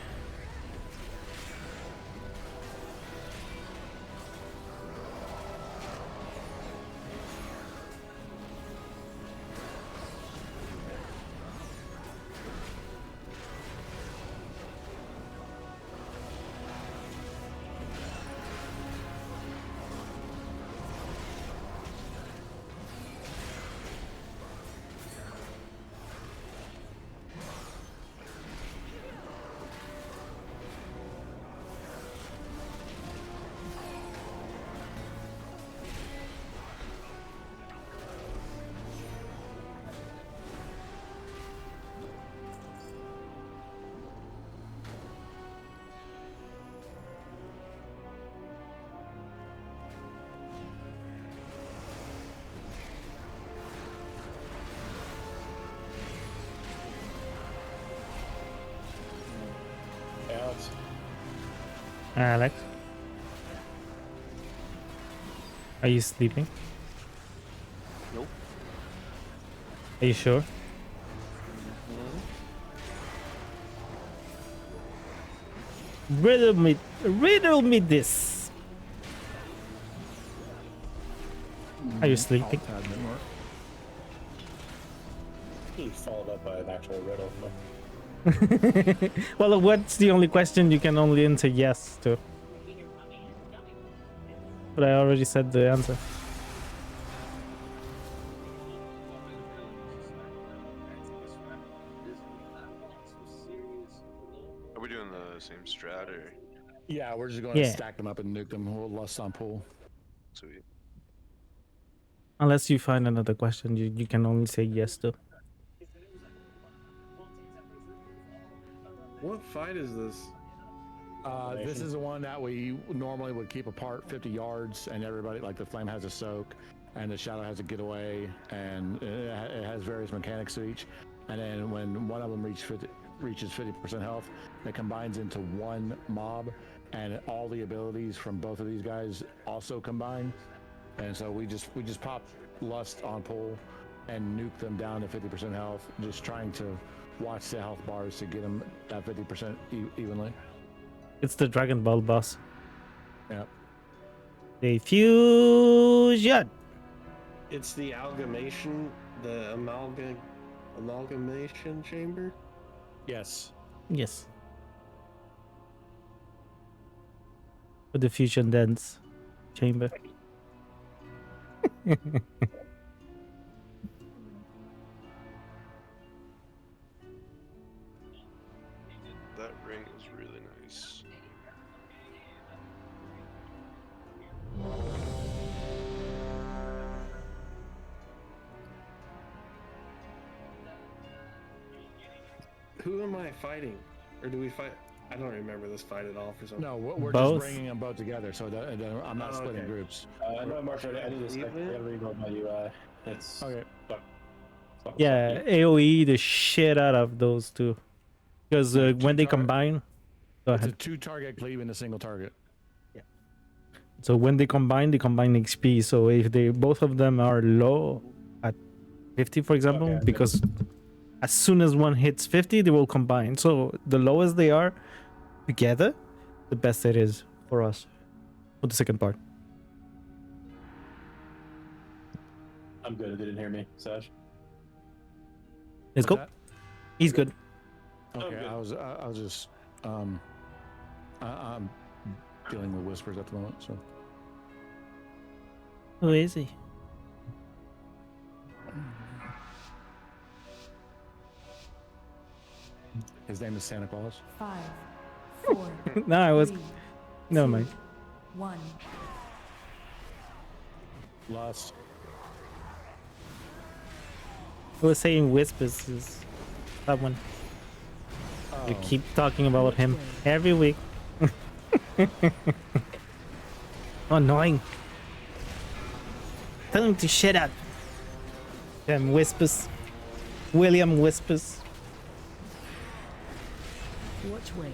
Alex, are you sleeping? Nope. Are you sure? Riddle me this. Are you sleeping? He followed up by an actual riddle. Well, what's the only question you can only answer yes to? But I already said the answer. Are we doing the same strat or? Yeah, we're just going to stack them up and nuke them. We'll lust on pool. Sweet. Unless you find another question you can only say yes to. What fight is this? This is the one that we normally would keep apart 50 yards, and everybody, like the flame has a soak, and the shadow has a getaway, and it has various mechanics to each. And then when one of them reaches 50% health, it combines into one mob, and all the abilities from both of these guys also combine. And so we just pop lust on pull and nuke them down to 50% health, just trying to watch the health bars to get them at 50% evenly. It's the Dragon Ball boss. Yep. The fusion. It's the amalgamation chamber? Yes. Yes. With the fusion dance chamber. That ring is really nice. Who am I fighting? Or do we fight? I don't remember this fight at all for some. No, we're Both. just bringing them both together, so that I'm not splitting groups. No, Marshall, I need to reload my UI. It's okay. Yeah, AoE the shit out of those two. Because when they combine... Go It's ahead. a 2-target cleave in a single target. So when they combine XP. So if they both of them are low at 50, for example, because as soon as one hits 50, they will combine. So the lowest they are together, the best it is for us. For the second part. I'm good. It didn't hear me, Sash. Let's go. that? He's good. Okay, I was just I'm dealing with whispers at the moment, so. Who is he? His name is Santa Claus. 5, 4. No, I was. 3, Never 2, mind. 1. Lust. I was saying whispers is that one. You keep talking about him every week. Annoying. Tell him to shut up. Damn whispers. William whispers. Watch way.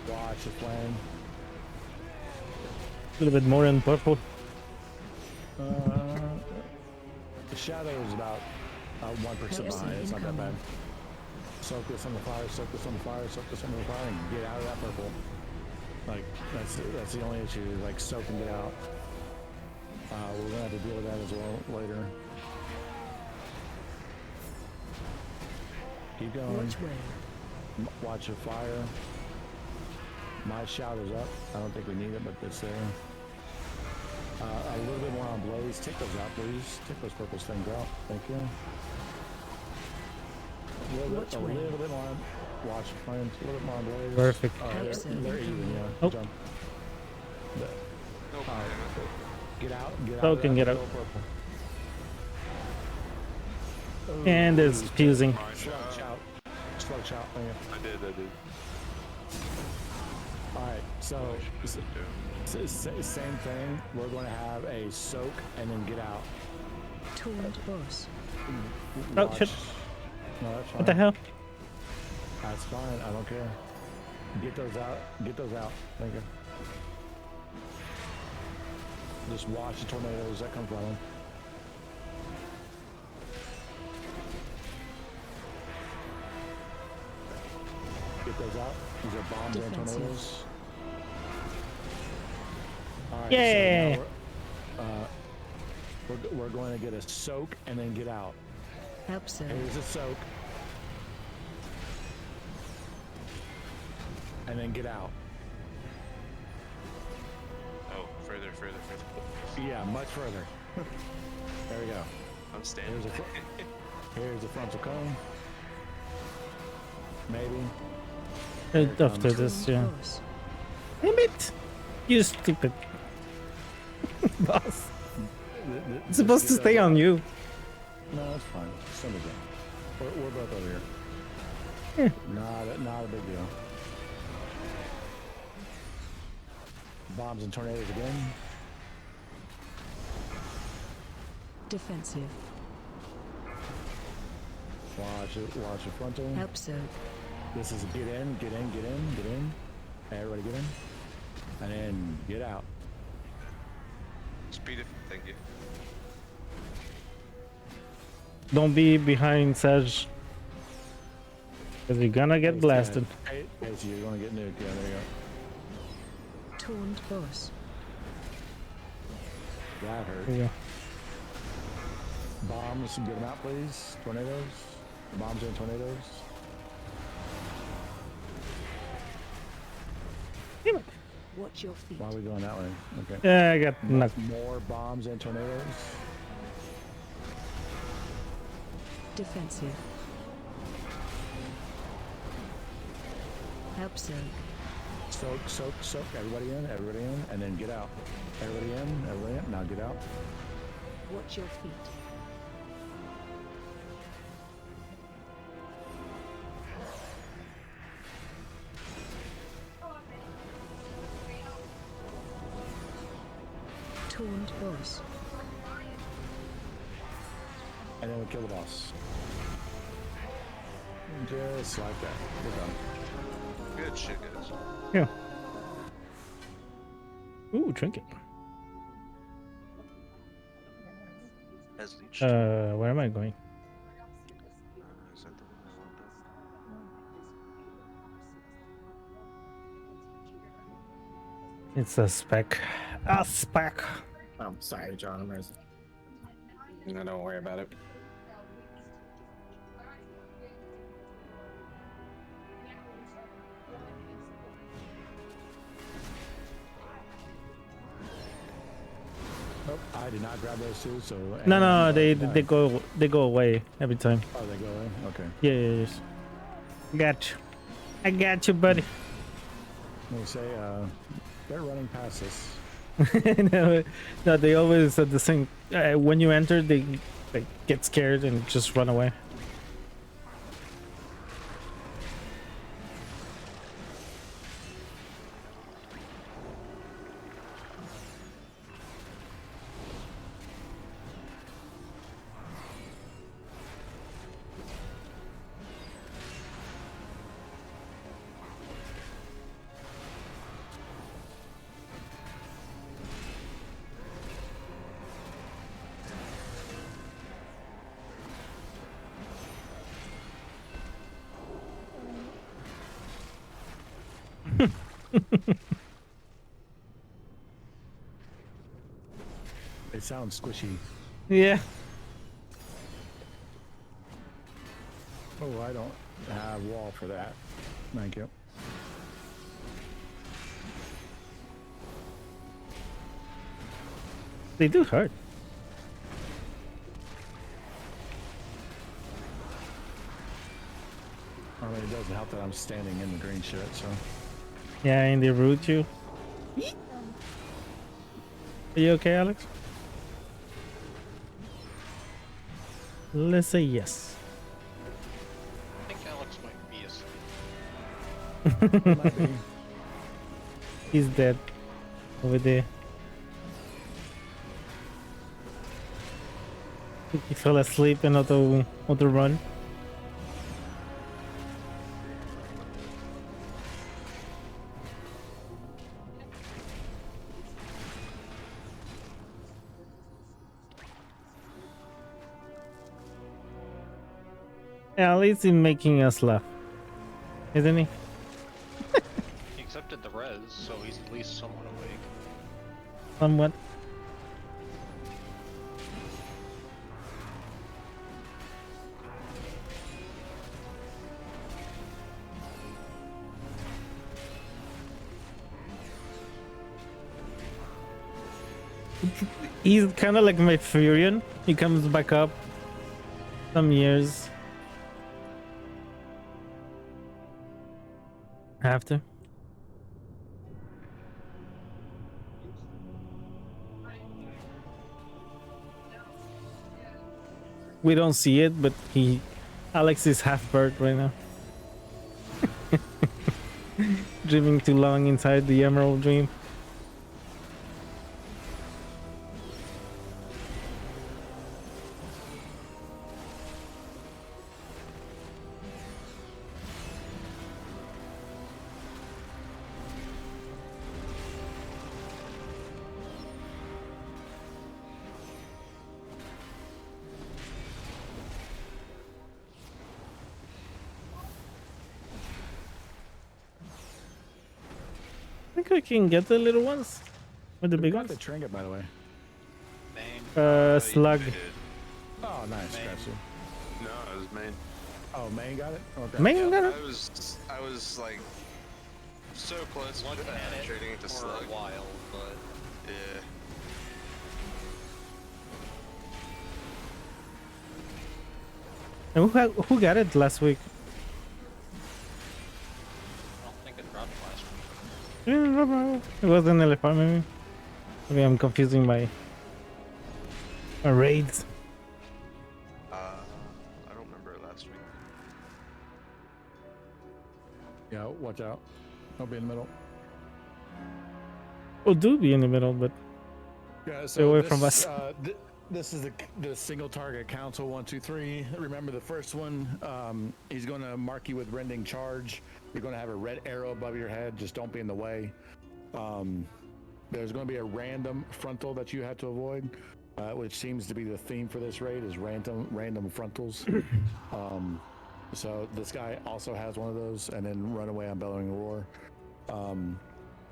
Watch the flame. A little bit more in purple. The shadow is about 1% behind. It's not that bad. Soak this on the fire, soak this on the fire, soak this on the fire, and get out of that purple. Like, that's the only issue, is like soak and get out. We're gonna have to deal with that as well later. Keep going. Watch way. Watch the fire. My shout is up. I don't think we need it, but it's there. A little bit more on blaze. Take those out, please. Take those purple things out. Thank you. A little bit more. Watch flames. A little bit more on blaze. Perfect. They're even, yeah. Oh. Jump. Get out. Get out. So can get out. And it's fusing. Slug shout. Slug shout. I did. Alright, so same thing. We're going to have a soak and then get out. Taunt boss. Oh shit. No, that's fine. What the hell? That's fine. I don't care. Get those out. Get those out. Thank you. Just watch the tornadoes that come running. Get those out. These are bombs and tornadoes. Alright, yeah. So now we're going to get a soak and then get out. Help so. Here's a soak. And then get out. Oh, further. Yeah, much further. There we go. I'm standing. Here's the frontal cone. Maybe. After this, yeah. Damn it! You stupid boss. It's supposed to stay on you. No, it's fine. Send it down. We're both over here. Not a big deal. Bombs and tornadoes again. Defensive. Watch the frontal. Help so. This is a get in. Everybody get in. And then get out. Speed it. Thank you. Don't be behind Saj. Because you're gonna get blasted. Hey, so you're gonna get nuked. Yeah, there you go. Taunt boss. That hurt. There you go. Bombs, get them out, please. Tornadoes. Bombs and tornadoes. Watch your feet. Why are we going that way? Okay. Yeah, I got knocked. More bombs and tornadoes. Defensive. Help so. Soak. Everybody in, and then get out. Everybody in. Now get out. Watch your feet. Taunt boss. And then we kill the boss. Just like that. We're done. Good shit, guys. Yeah. Ooh, trinket. Where am I going? It's a spec. A spec. Oh, sorry, John. I'm racing. No, don't worry about it. Nope, I did not grab those two. So No, they go away every time. Oh, they go away. Okay. Yeah. Got you. I got you, buddy. They say they're running past us. no, they always at the same. When you enter, they get scared and just run away. They sound squishy. Yeah. Oh, I don't have wall for that. Thank you. They do hurt. I mean, it doesn't help that I'm standing in the green shit, so. Yeah, and they root you. Are you okay, Alex? Let's say yes. I think Alex might be asleep. Might be. He's dead over there. He fell asleep and auto run. Yeah, at least he's making us laugh, isn't he? He accepted the res, so he's at least somewhat awake. Somewhat. He's kind of like my Furion. He comes back up some years after. We don't see it, but Alex is half bird right now. Dreaming too long inside the Emerald Dream. I think I can get the little ones with the big ones. The trinket, by the way. Slug. Oh, nice. Got you. No, it was main. Oh, Main got it? Okay. Main got it? I was like so close to trading it to for slug. a while, but Yeah. And who got it last week? I don't think it dropped last week. It was an elephant, maybe. Maybe I'm confusing my raids. I don't remember it last week. Yeah, watch out. Don't be in the middle. Oh, do be in the middle, but Yeah, stay away from us. This is the single target council 1, 2, 3. Remember the first one, he's going to mark you with rending charge. You're going to have a red arrow above your head. Just don't be in the way. There's going to be a random frontal that you have to avoid, which seems to be the theme for this raid is random frontals. So this guy also has one of those, and then run away on Bellowing Roar.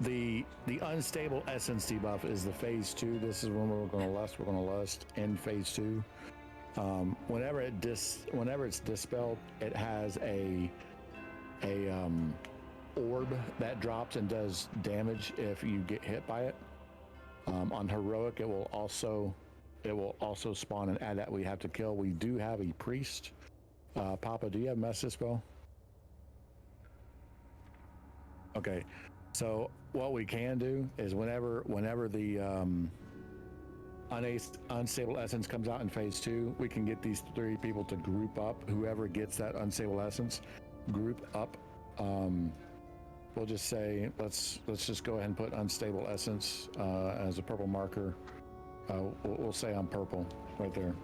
The unstable essence debuff is the phase 2. This is when we're going to lust. We're going to lust in phase 2. Whenever it's dispelled, it has a orb that drops and does damage if you get hit by it. On heroic, it will also spawn an adept we have to kill. We do have a priest. Papa, do you have Mass Dispel? Okay, so what we can do is whenever the unstable essence comes out in phase 2, we can get these 3 people to group up. Whoever gets that unstable essence, group up. We'll just say let's just go ahead and put unstable essence as a purple marker. We'll say I'm purple right there,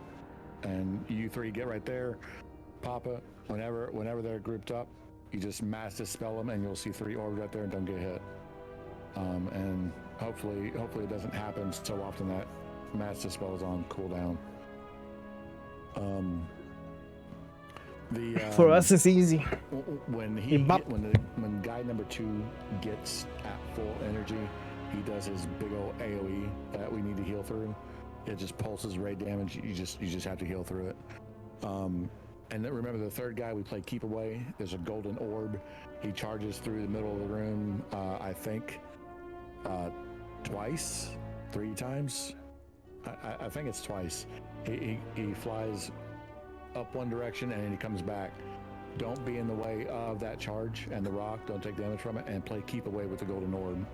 and you 3 get right there. Papa, whenever they're grouped up, you just mass dispel them, and you'll see 3 orbs right there and don't get hit. And hopefully it doesn't happen so often that mass dispel is on cooldown. For us, it's easy. When guy number 2 gets at full energy, he does his big old AOE that we need to heal through. It just pulses ray damage. You just have to heal through it. And then remember, the 3rd guy we play keep away. There's a golden orb. He charges through the middle of the room. I think twice, 3 times. I think it's twice. He flies up one direction and then he comes back. Don't be in the way of that charge and the rock. Don't take damage from it, and play keep away with the golden orb.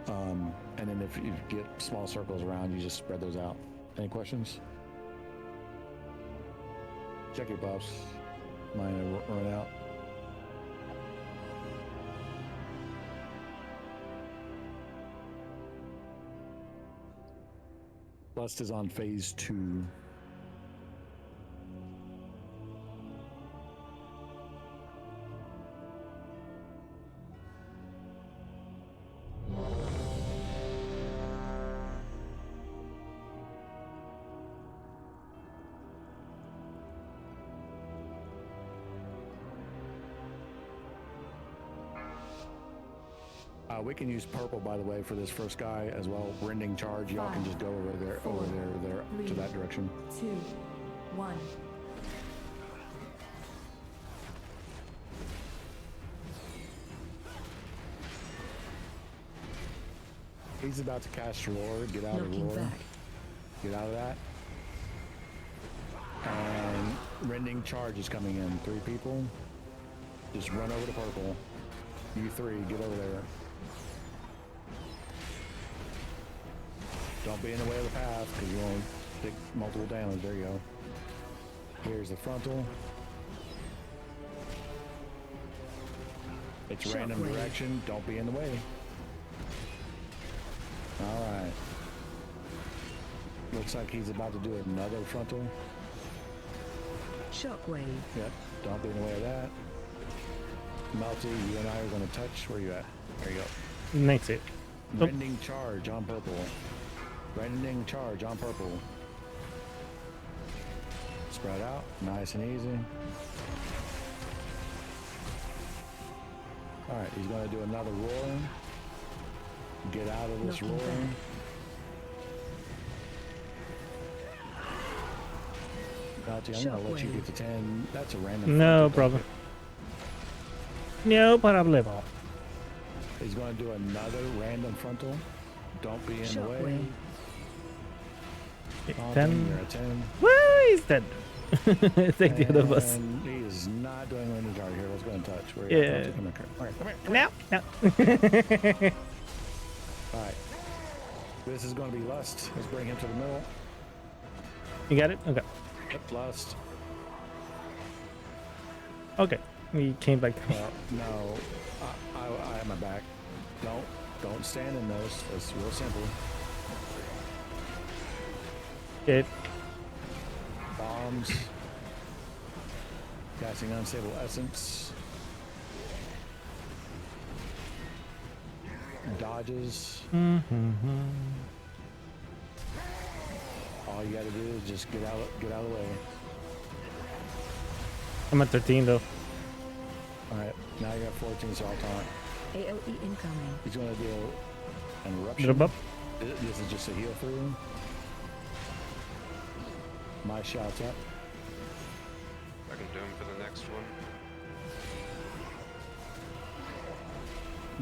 And then if you get small circles around, you just spread those out. Any questions? Check your buffs. Mine run out. Lust is on phase 2. We can use purple, by the way, for this first guy as well. Rending charge. Y'all can just go over there, to that direction. 2, 1. He's about to cast roar. Get out of roar. Get out of that. And rending charge is coming in. 3 people. Just run over to purple. You 3, get over there. Don't be in the way of the path, because you won't take multiple damage. There you go. Here's the frontal. It's random direction. Don't be in the way. Alright. Looks like he's about to do another frontal. Shockwave. Yep. Don't be in the way of that. Melty, you and I are going to touch. Where are you at? There you go. Makes it. Rending charge on purple. Rending charge on purple. Spread out. Nice and easy. Alright, he's going to do another roaring. Get out of this roaring. Melty, I'm going to let you get to 10. That's a random. No problem. No problemo. He's going to do another random frontal. Don't be in the way. 10. You're at 10. Woo, he's dead. Take the other bus. He is not doing any guard here. Let's go and touch. Where yeah. Come here. Now. Alright. This is going to be Lust. Let's bring him to the middle. You got it? Okay. Yep, Lust. Okay. We came back. No. I have my back. Don't stand in those. It's real simple. Okay. Bombs. Casting unstable essence. Dodges. All you gotta do is just get out of the way. I'm at 13 though. Alright, now you're at 14, so I'll taunt. AOE incoming. He's gonna do an eruption. Little bump. This is just a heal through. My shot's up. I can do him for the next one.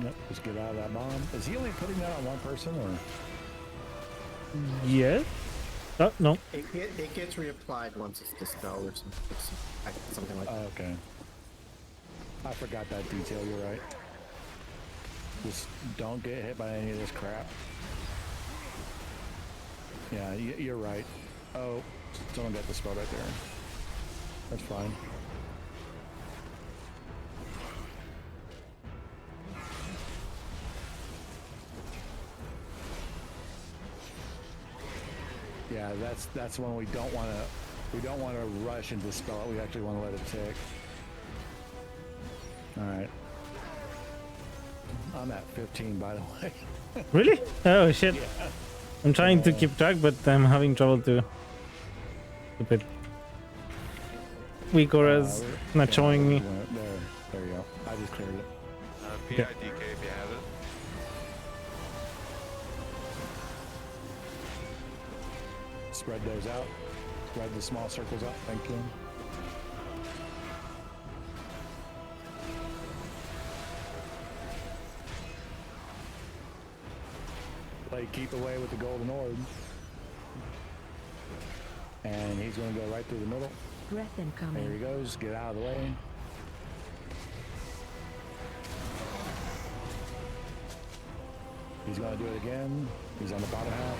Yep, just get out of that bomb. Is he only putting that on one person, or? Yes. Oh no. It gets reapplied once it's dispelled or something like that. Oh, okay. I forgot that detail. You're right. Just don't get hit by any of this crap. Yeah, you're right. Oh, someone got the spell right there. That's fine. Yeah, that's when we don't want to rush and dispel it. We actually want to let it tick. All right. I'm at 15, by the way. Really? Oh shit. Yeah. I'm trying to keep track, but I'm having trouble to keep it. Weak auras not showing me. There you go. I just cleared it. PIDK if you have it. Spread those out. Spread the small circles out. Thank you. Play keep away with the golden orb. And he's going to go right through the middle. Breath incoming. There he goes. Get out of the way. He's going to do it again. He's on the bottom half.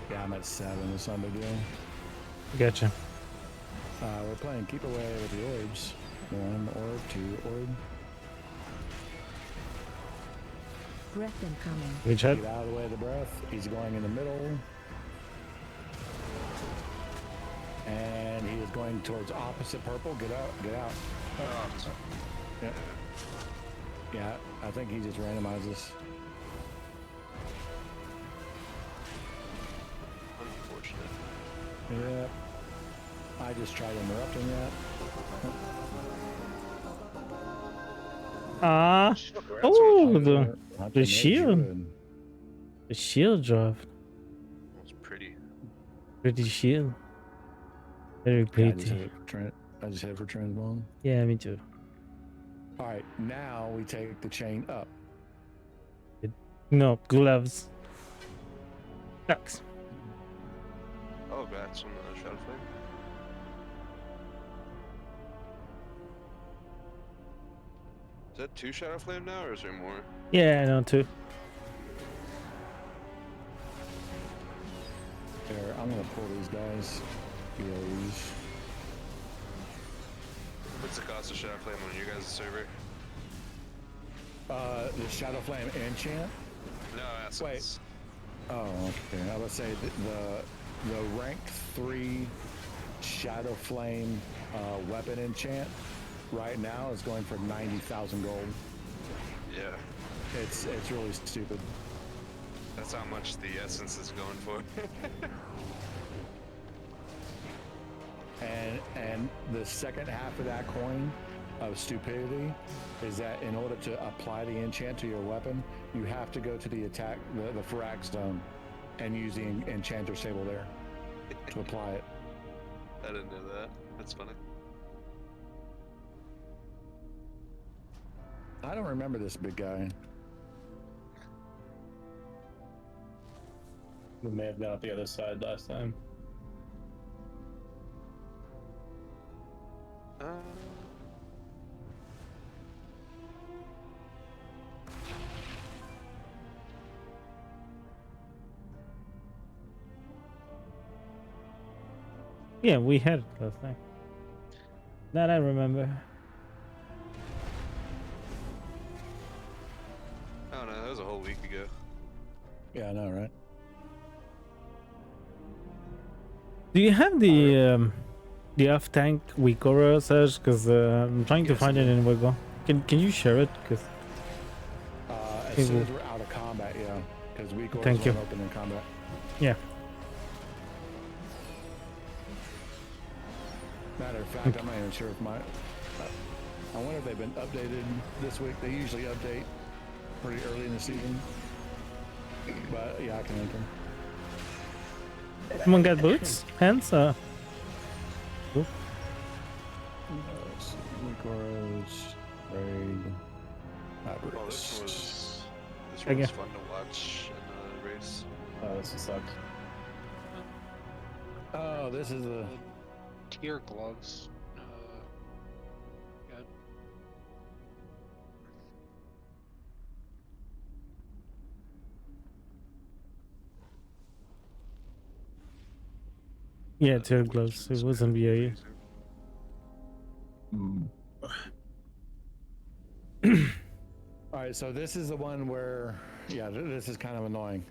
Yeah, I'm at 7. It's not a big deal. Gotcha. We're playing keep away with the orbs. 1 orb, 2 orb. Breath incoming. Which head? Get out of the way of the breath. He's going in the middle. And he is going towards opposite purple. Get out, get out. Oh. Yep. Yeah, I think he just randomizes. Unfortunate. Yep. I just tried interrupting that. Ah. Oh, the shield. The shield drop. It's pretty. Pretty shield. Very pretty. I just hit for transbone. Yeah, me too. All right, now we take the chain up. No, gloves. Ducks. Oh, that's from the Shadow Flame. Is that 2 Shadow Flame now, or is there more? Yeah, I know too. There, I'm gonna pull these guys. POEs. What's the cost of Shadow Flame on your guys' server? The Shadow Flame enchant? No, essence. Wait. Oh, okay. I would say the rank 3 Shadow Flame weapon enchant right now is going for 90,000 gold. Yeah. It's really stupid. That's how much the essence is going for. And the second half of that coin of stupidity is that in order to apply the enchant to your weapon, you have to go to the attack, the frag zone, and use the enchanter table there to apply it. I didn't know that. That's funny. I don't remember this big guy. We may have been on the other side last time. Yeah, we had it last time. That I remember. Oh no, that was a whole week ago. Yeah, I know, right? Do you have the off tank Wikora search? Because I'm trying to find it in Wiggle. Can you share it? Because as soon as we're out of combat, yeah, because Wikora Thank you. open in combat. Yeah. Matter of fact, I'm not even sure if my I wonder if they've been updated this week. They usually update pretty early in the season. But yeah, I can link them. Someone got boots? Hands? Cool. Nicoros, Raid, Oh, this was Okay. fun to watch in the race. Oh, this sucks. Oh, this is a Tier gloves. Good. Yeah, tier gloves. It wasn't VAE. All right, so this is the one where, yeah, this is kind of annoying.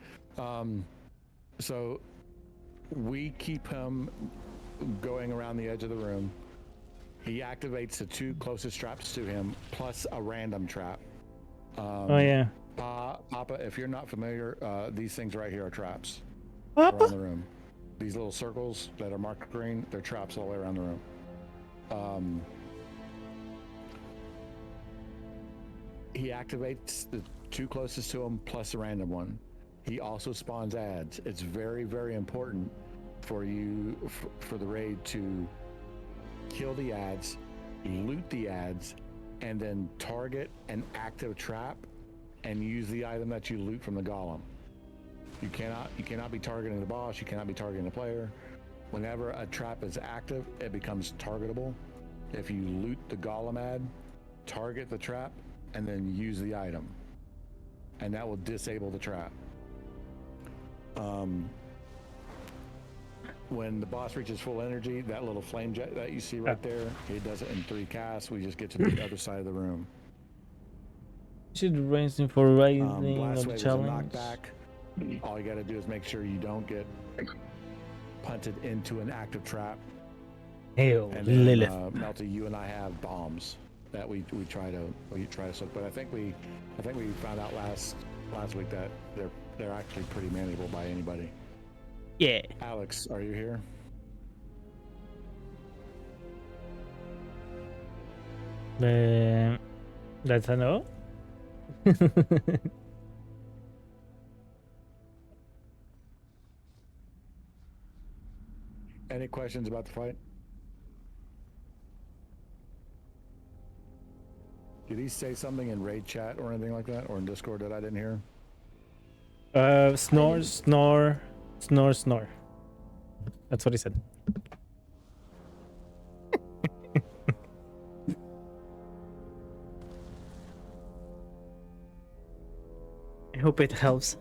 So we keep him going around the edge of the room. He activates the 2 closest traps to him, plus a random trap. Oh yeah. Papa, if you're not familiar, these things right here are traps Papa? around the room. These little circles that are marked green, they're traps all the way around the room. He activates the 2 closest to him plus a random one. He also spawns ads. It's very, very important for you, for the raid to kill the ads, loot the ads, and then target an active trap and use the item that you loot from the golem. You cannot be targeting the boss. You cannot be targeting the player. Whenever a trap is active, it becomes targetable. If you loot the golem ad, target the trap, and then use the item, and that will disable the trap. When the boss reaches full energy, that little flame jet that you see right there, he does it in 3 casts. We just get to the other side of the room. Should raise him for raising Blast of the wave is a challenge. knockback. All you got to do is make sure you don't get punted into an active trap. Hail And then, Lilith. Melty, you and I have bombs that we try to soak. But I think we found out last week that they're actually pretty manageable by anybody. Yeah. Alex, are you here? That's a no. Any questions about the fight? Did he say something in raid chat or anything like that, or in Discord that I didn't hear? Snore, snore, snore, snore. That's what he said. I hope it helps.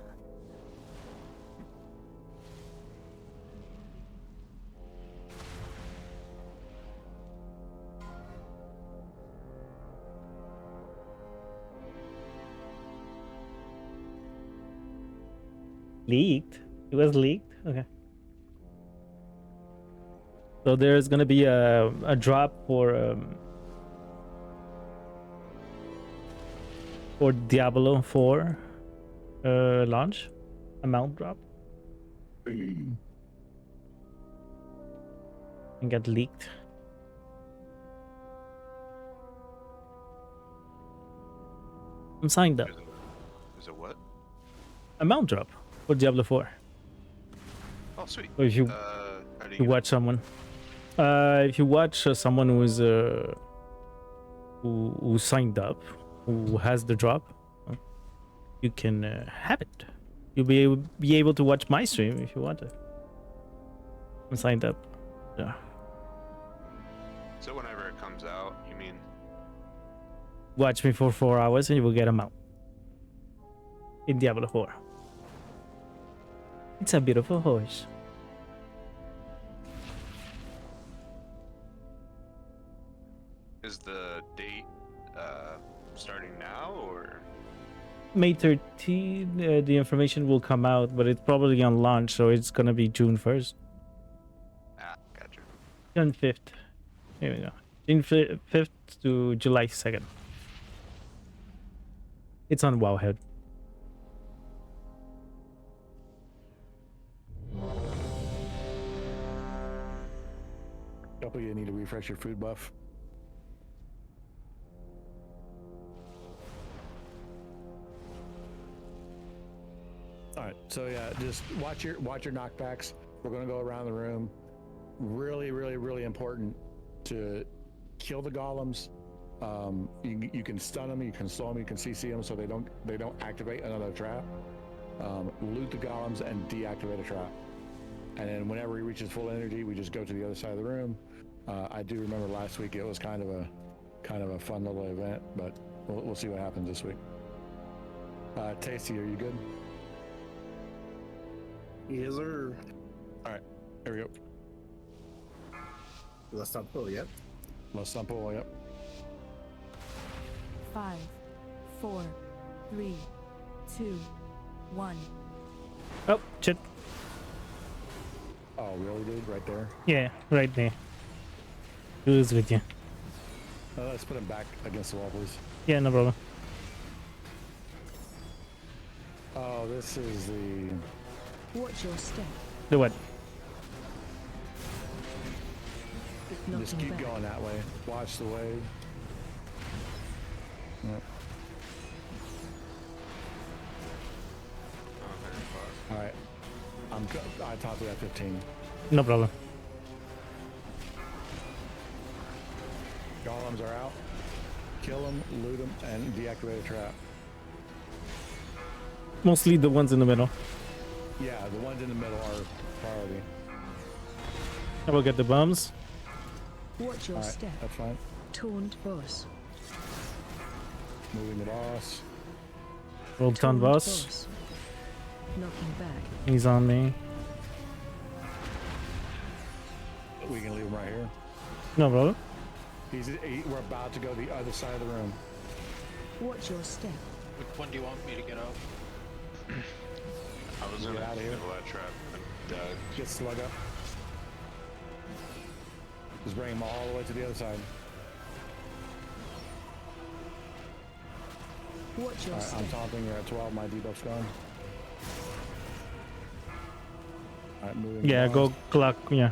Leaked? It was leaked? Okay. So there's gonna be a drop for Diablo 4 launch, a mount drop, and get leaked. I'm signed up. Is it what? A mount drop for Diablo 4. Oh, sweet. So if you, how do you watch someone, if you watch someone who is who signed up, who has the drop, you can have it. You'll be able to watch my stream if you want to. I'm signed up. Yeah. So whenever it comes out, you mean? Watch me for 4 hours and you will get a mount in Diablo 4. It's a beautiful horse. Is the date starting now or? May 13th, the information will come out, but it's probably on launch, so it's gonna be June 1st. Ah, gotcha. June 5th. Here we go. June 5th to July 2nd. It's on Wowhead. Couple, you need to refresh your food buff. right. So yeah, just watch your knockbacks. We're gonna go around the room. Really, really, really important to kill the golems. You can stun them, you can slow them, you can CC them so they don't activate another trap. Loot the golems and deactivate a trap. And then whenever he reaches full energy, we just go to the other side of the room. I do remember last week it was kind of a fun little event, but we'll see what happens this week. Tasty, are you good? Yes, sir. All right, here we go. Let's not pull yet. Let's not pull, yep. 5, 4, 3, 2, 1. Oh, shit. Oh, really, dude? Right there? Yeah, right there. Who's with you? Let's put him back against the wall, please. Yeah, no problem. Oh, this is the... Watch your step. The what? Just keep going that way. Watch the wave. Yep. All right. I topped it at 15. No problem. Golems are out. Kill them, loot them, and deactivate a trap. Mostly the ones in the middle. Yeah, the ones in the middle are priority. I will get the bombs. Watch your All right, step. that's fine. Taunt boss. Moving the boss. Roll ton boss. Boss. Knocking back. He's on me. We can leave him right here. No problem. We're about to go to the other side of the room. Watch your step. Which one do you want me to get out? I was Get gonna out of here. kill that trap and Get slug up. Just bring him all the way to the other side. Watch your All right, step. I'm taunting. You're at 12. My debuff's gone. All right, moving. Yeah, on. go clock. Yeah.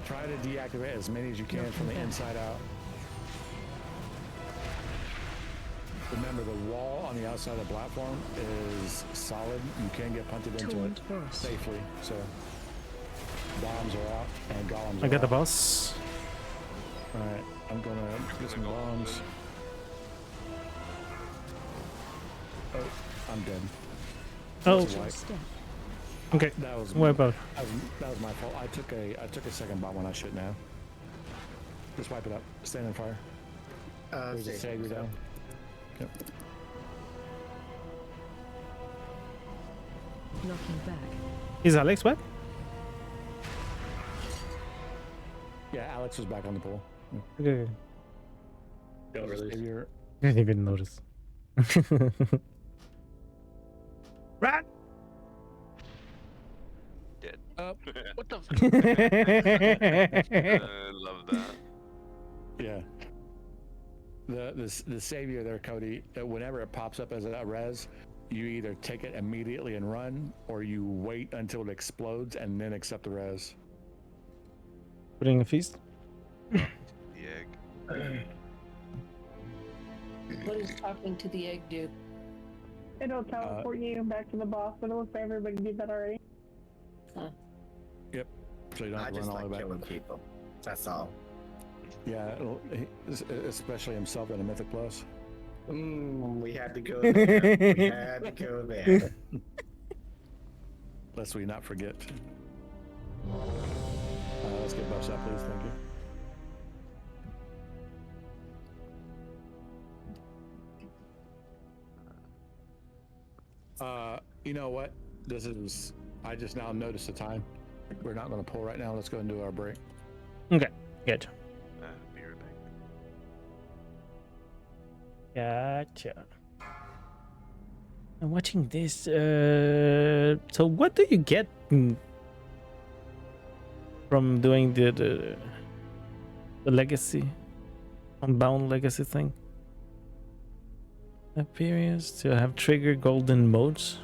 Try to deactivate as many as you can from the inside out. Remember, the wall on the outside of the platform is solid. You can get punted into it safely. So bombs are out and golems. I got the out. boss. All right, I'm gonna get some bombs. Oh, I'm dead. Oh. That's a wipe. Okay. That was What about? That was my fault. I took a second bomb when I shouldn't have. Just wipe it up. Stand in fire. There's a savior down. Yep. Knocking back. Is Alex back? Yeah, Alex was back on the pool. Okay. Savior. I didn't even notice. Rat. dead. What the? I love that. Yeah. The savior there, Cody. Whenever it pops up as a res, you either take it immediately and run, or you wait until it explodes and then accept the res. Putting a feast. The egg. What does talking to the egg do? It'll teleport you back to the boss, but it looks like everybody did that already. Huh. Yep. So you don't I have to just run all like the way killing back. people. That's all. Yeah, especially himself in a Mythic Plus. We had to go there. We had to go there. Lest we not forget. Let's get buffs up, please. Thank you. You know what? I just now noticed the time. We're not going to pull right now. Let's go and do our break. Okay. Good. Be right back. Gotcha. I'm watching this. So what do you get from doing the legacy, unbound legacy thing? Appearance to have trigger golden modes.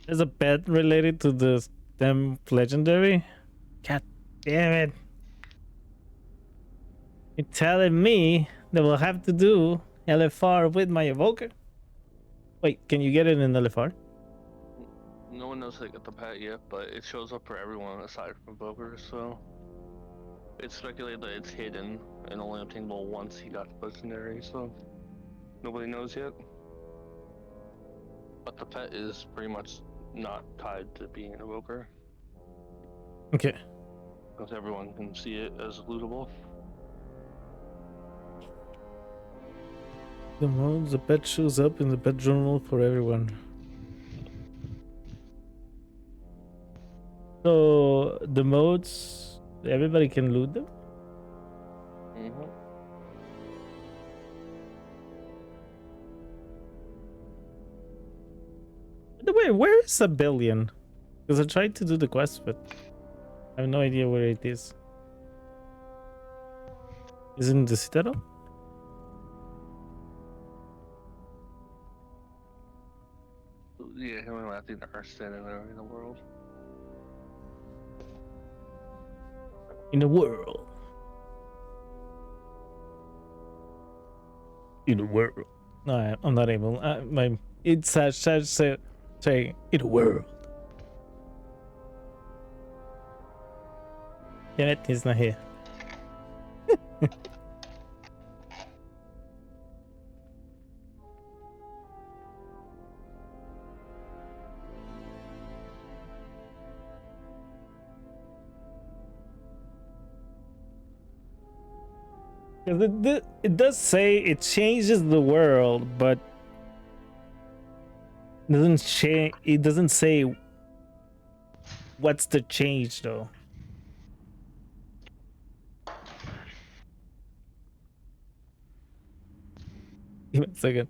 There's a pet related to the damn legendary. God damn it! You're telling me that we'll have to do LFR with my evoker? Wait, can you get it in LFR? No one knows how to get the pet yet, but it shows up for everyone aside from Boger, so it's speculated that it's hidden and only obtainable once he got the legendary, so nobody knows yet. But the pet is pretty much not tied to being an evoker. Okay. Because everyone can see it as lootable. The moment the pet shows up in the pet journal for everyone. So the modes, everybody can loot them? Mm-hmm. By the way, where is Abelian? Because I tried to do the quest, but I have no idea where it is. Is it in the Citadel? Yeah, him and Matthew are standing there in the world. In the world. In the world. No, I'm not able. It's such say in the world. Damn it, he's not here. Because it does say it changes the world, but it doesn't say what's the change though. Give me a second.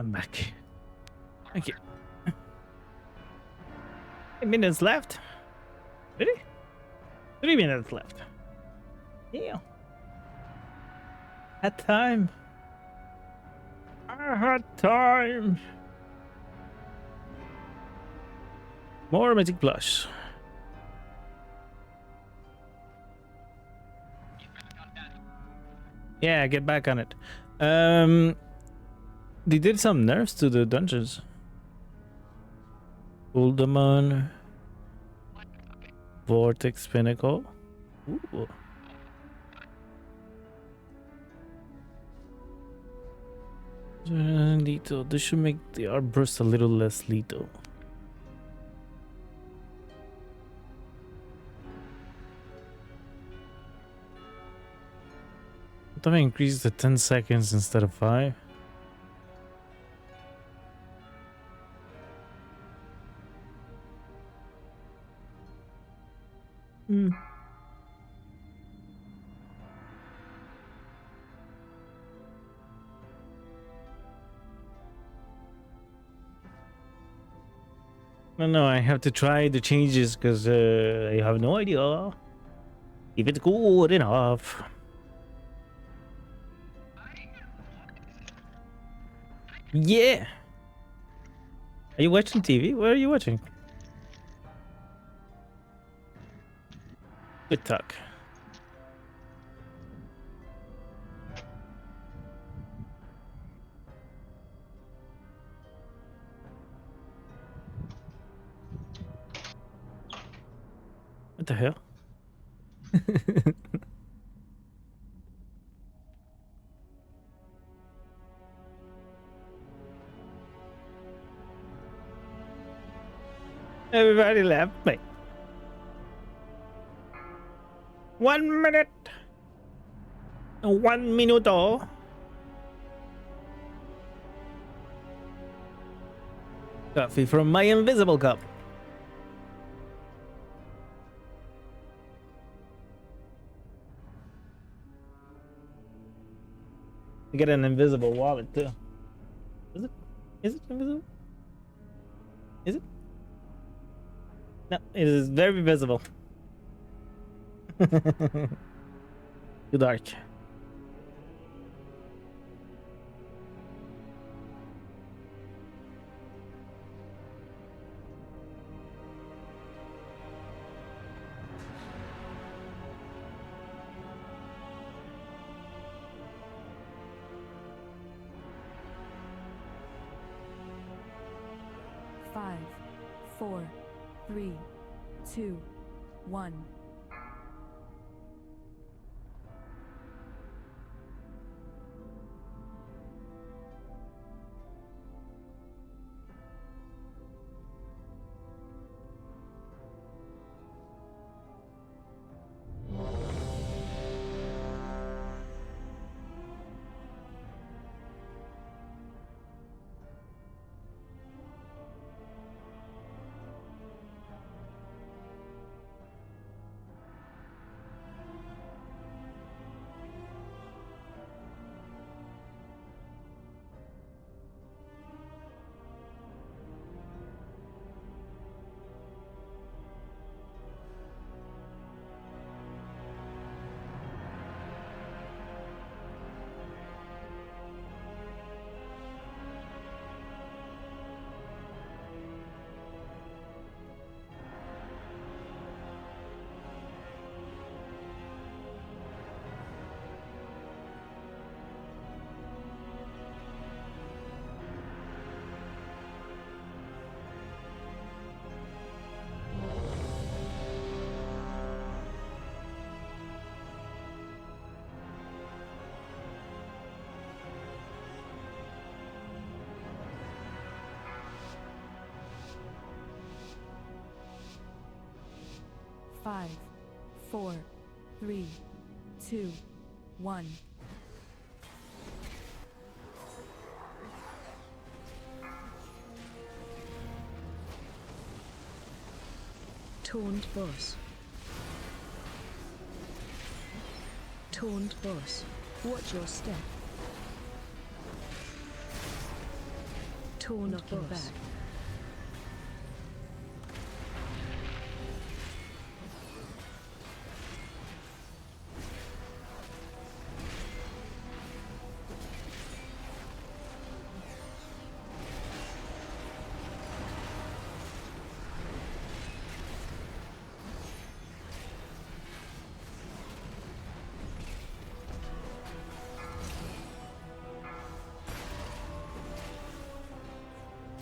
I'm back. Thank you. 8 minutes left. Really? 3 minutes left. Yeah. Had time. I had time. More magic blush. Yeah, get back on it. They did some nerfs to the dungeons. Uldamon. Vortex Pinnacle. Ooh. Lethal. This should make the Arburst a little less lethal. I thought I increased to 10 seconds instead of 5. Hmm. No, I have to try the changes because I have no idea if it's good enough. Yeah. Are you watching TV? Where are you watching? Good talk. What the hell? Everybody left me. 1 minute. 1 minuto. Coffee from my invisible cup. You get an invisible wallet too. Is it? Is it invisible? Is it? No, it is very visible. Too dark. Five, 4, 3, 2, 1. Five, 4, 3, 2, 1. Taunt boss. Taunt boss. Watch your step. Torn knocking back.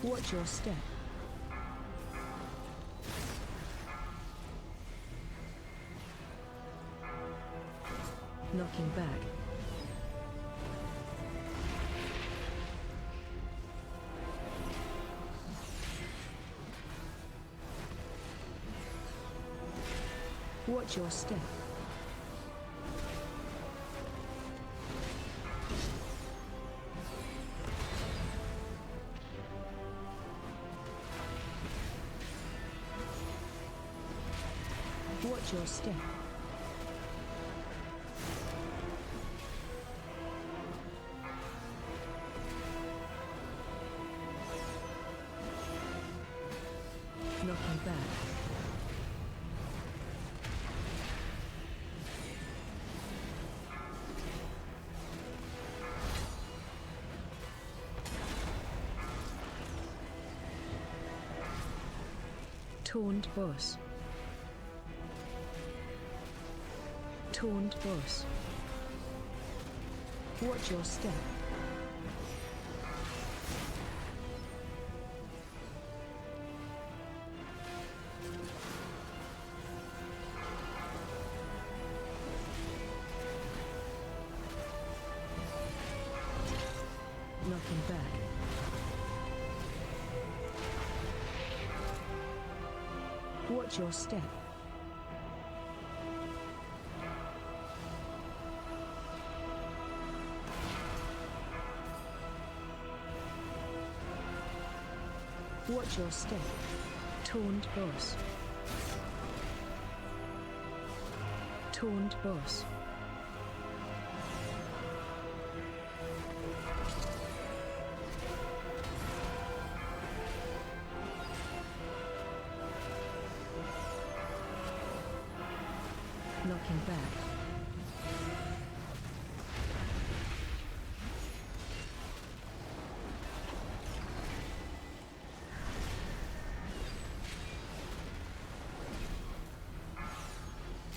Watch your step. Knocking back. Watch your step. Watch your step. Knocking back. Taunt boss. Taunt boss. Watch your step. Knocking back. Watch your step. Watch your step. Taunt boss. Taunt boss. Knocking back.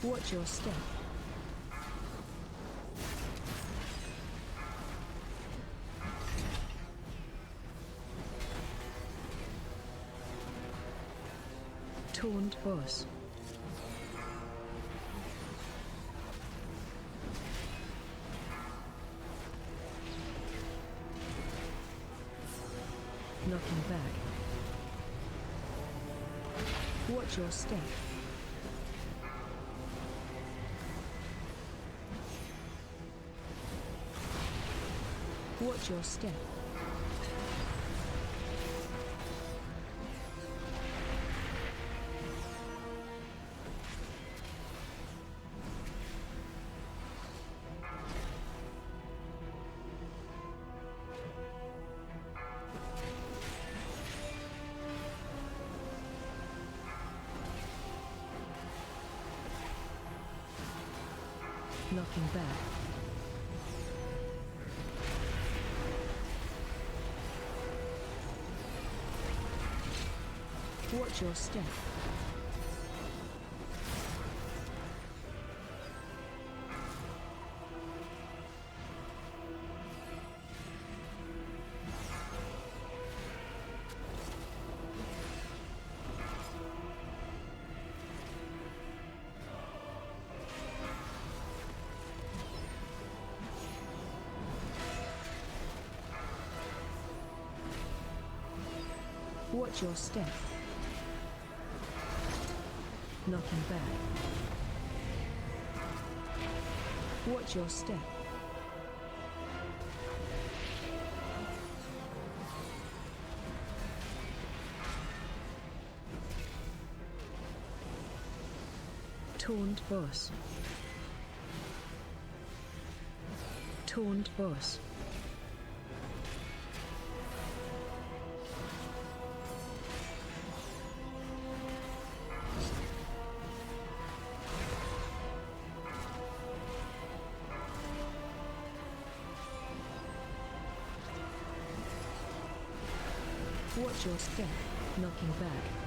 Watch your step. Taunt boss. Knocking back. Watch your step. Watch your step. Knocking back. Watch your step. Watch your step. Knocking back. Watch your step. Taunt boss. Taunt boss. Watch your step, knocking back.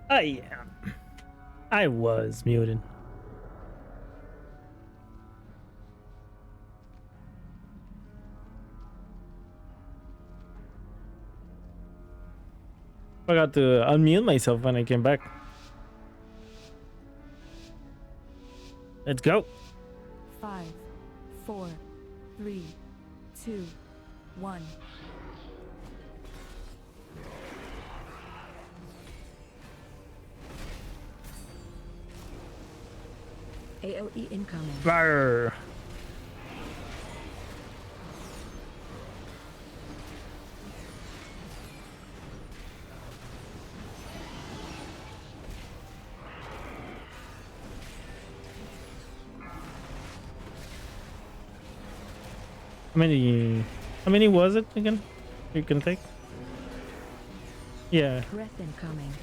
I am. I was muted. Forgot to unmute myself when I came back. Let's go. 5, 4, 3, 2, 1. AOE incoming. Fire. How many was it again? You can take? Yeah. Breath incoming.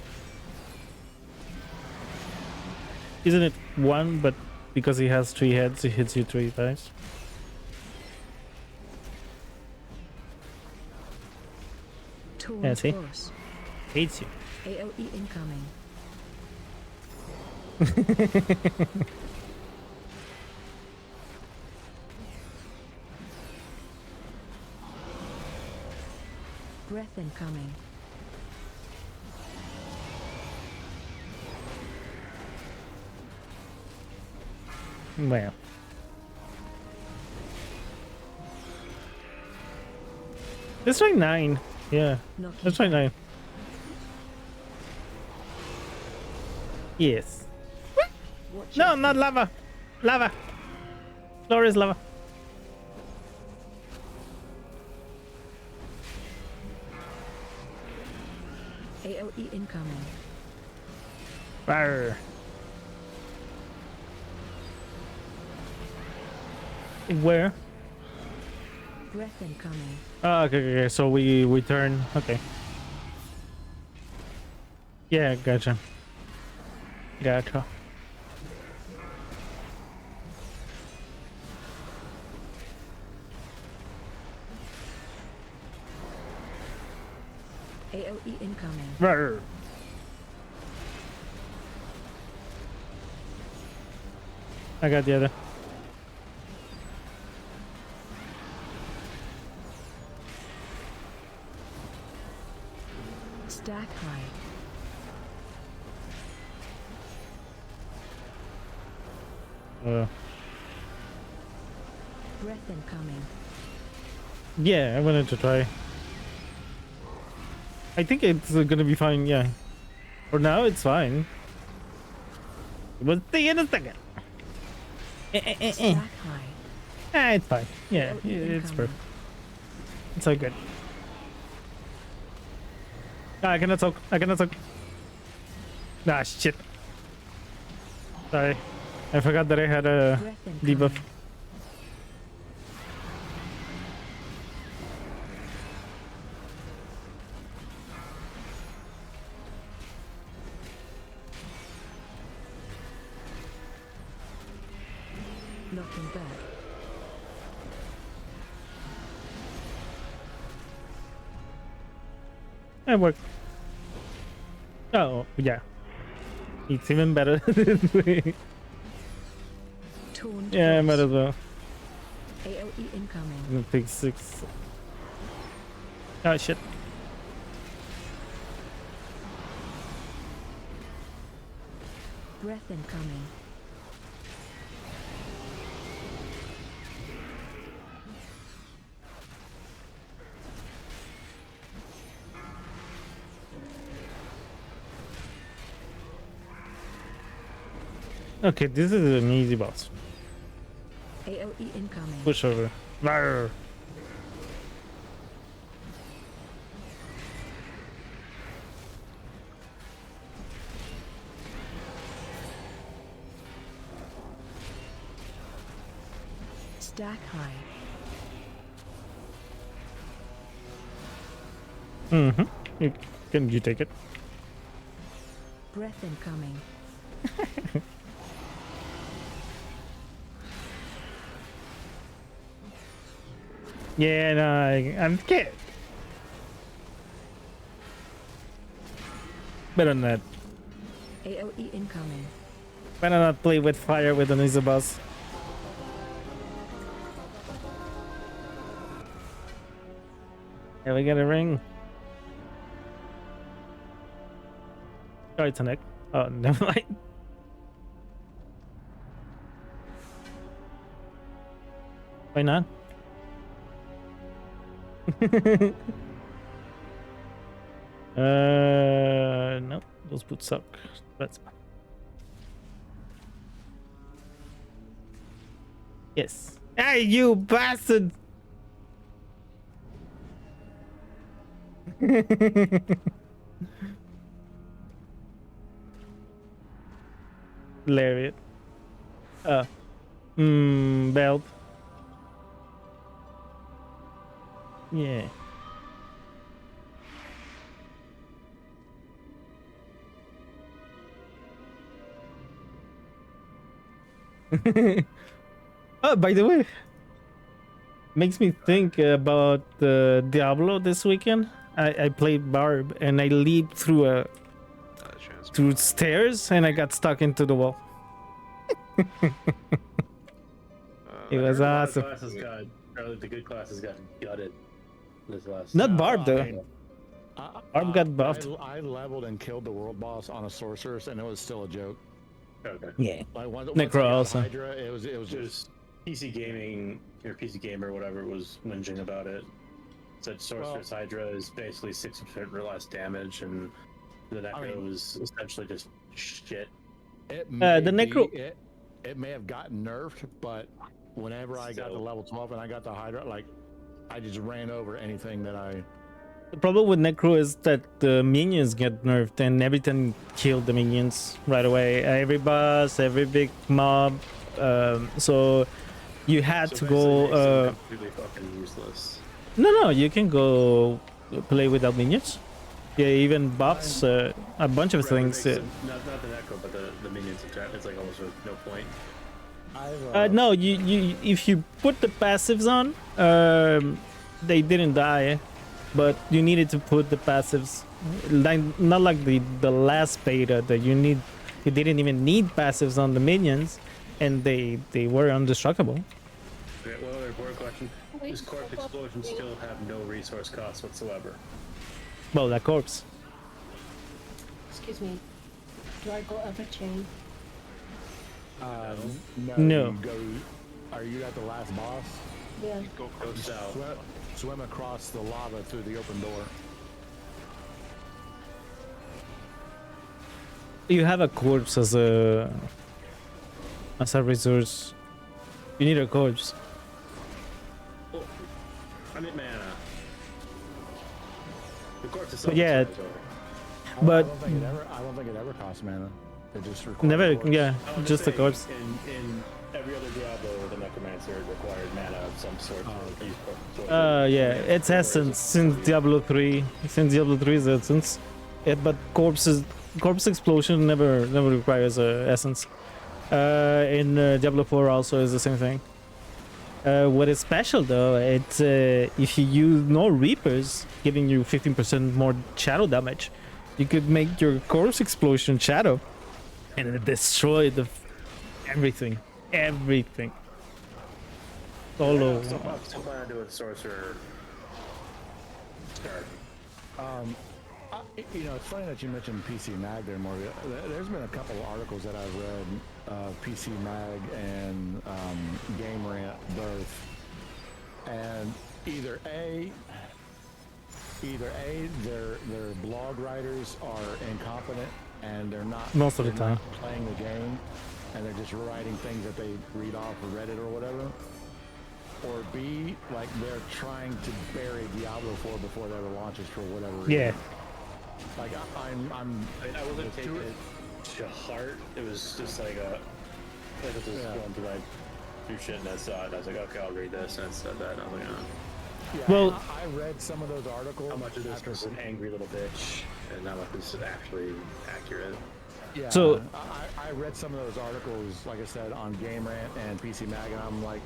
Isn't it one, but because he has 3 heads, he hits you 3 times? Yeah, see? Hates you. AOE incoming. Breath incoming. Well. Let's try 9. Yeah. Let's try 9. Yes. No, not lava. Lava. Floor is lava. AOE incoming. Fire. Where? Breath incoming. Oh, okay. So we turn. Okay. Yeah, gotcha. Gotcha. AOE incoming. Rawr. I got the other. Stack high. Breath incoming. Yeah, I wanted to try. I think it's gonna be fine, yeah. For now, it's fine. We'll see in a second. Stack high. It's fine. Yeah, it's perfect. It's all good. Ah, I cannot talk. I cannot talk. Ah, shit. Sorry. I forgot that I had a debuff. Knocking back. It worked. Oh, yeah. It's even better this way. Yeah, I might as well. AOE incoming. I'm gonna take 6. Oh, shit. Breath incoming. Okay, this is an easy boss. AOE incoming. Push over. Rawr. Stack high. Mm-hmm. Can you take it? Breath incoming. Yeah, no, I'm scared. Better than that. AOE incoming. Why not play with fire with an easy boss? Yeah, we got a ring. Oh, it's an egg. Oh, never mind. Why not? No, those boots suck. That's fine. Yes. Hey, you bastard! Lariat. Belt. Yeah. Oh, by the way, makes me think about Diablo this weekend. I played Barb and I leaped through stairs and I got stuck into the wall. It was awesome. The good classes got gutted this last. Not Barb though. Barb got buffed. I leveled and killed the world boss on a sorceress, and it was still a joke. Okay. Yeah. Like once Necro I got also. Hydra, it was just PC gaming or PC gamer, whatever, was whinging about it. Said sorceress Hydra is basically 60% or less damage, and the Necro was essentially just shit. It the Necro. It may have gotten nerfed, but whenever I got to level 12 and I got the Hydra, like I just ran over anything that I. The problem with Necro is that the minions get nerfed and everything killed the minions right away. Every boss, every big mob. So you had to go. Completely fucking useless. No, you can go play without minions. Yeah, even buffs, a bunch of things. Not the Necro, but the minions. It's like almost no point. No, you if you put the passives on, they didn't die. But you needed to put the passives, not like the last beta that you didn't even need passives on the minions, and they were indestructible. Okay, well, important question: does corpse explosion still have no resource costs whatsoever? Well, that corpse. Excuse me. Do I go up a chain? No. Are you at the last boss? Yeah. Go south. Swim across the lava through the open door. You have a corpse as a resource. You need a corpse. Oh, I need mana. The corpse is Yeah, but I don't think it ever costs mana. It just requires never. corpse. Yeah, just a corpse. In every other Diablo, the Necromancer required mana of some sort. Yeah, it's essence since Diablo 3. Since Diablo 3 is essence, but corpse explosion never requires essence. In Diablo 4 also is the same thing. What is special though, it's if you use no Reapers, giving you 15% more shadow damage, you could make your corpse explosion shadow, and it destroy everything. All over. So what's the plan to do with sorcerer? It's funny that you mentioned PC Mag there, Morgan. There's been a couple of articles that I've read, PC Mag and Game Rant both, and either A, their blog writers are incompetent and they're not most of the time playing the game, and they're just writing things that they read off of Reddit or whatever. Or B, like they're trying to bury Diablo 4 before it ever launches for whatever reason. Yeah. Like I wasn't taking it to heart. It was just like I was just going through my shit and I saw it. I was like, okay, I'll read this, and it said that. And I was like, Yeah, well, I read some of those articles. How much of this was an angry little bitch, and how much is actually accurate? Yeah, so I read some of those articles, like I said, on Game Rant and PC Mag, and I'm like,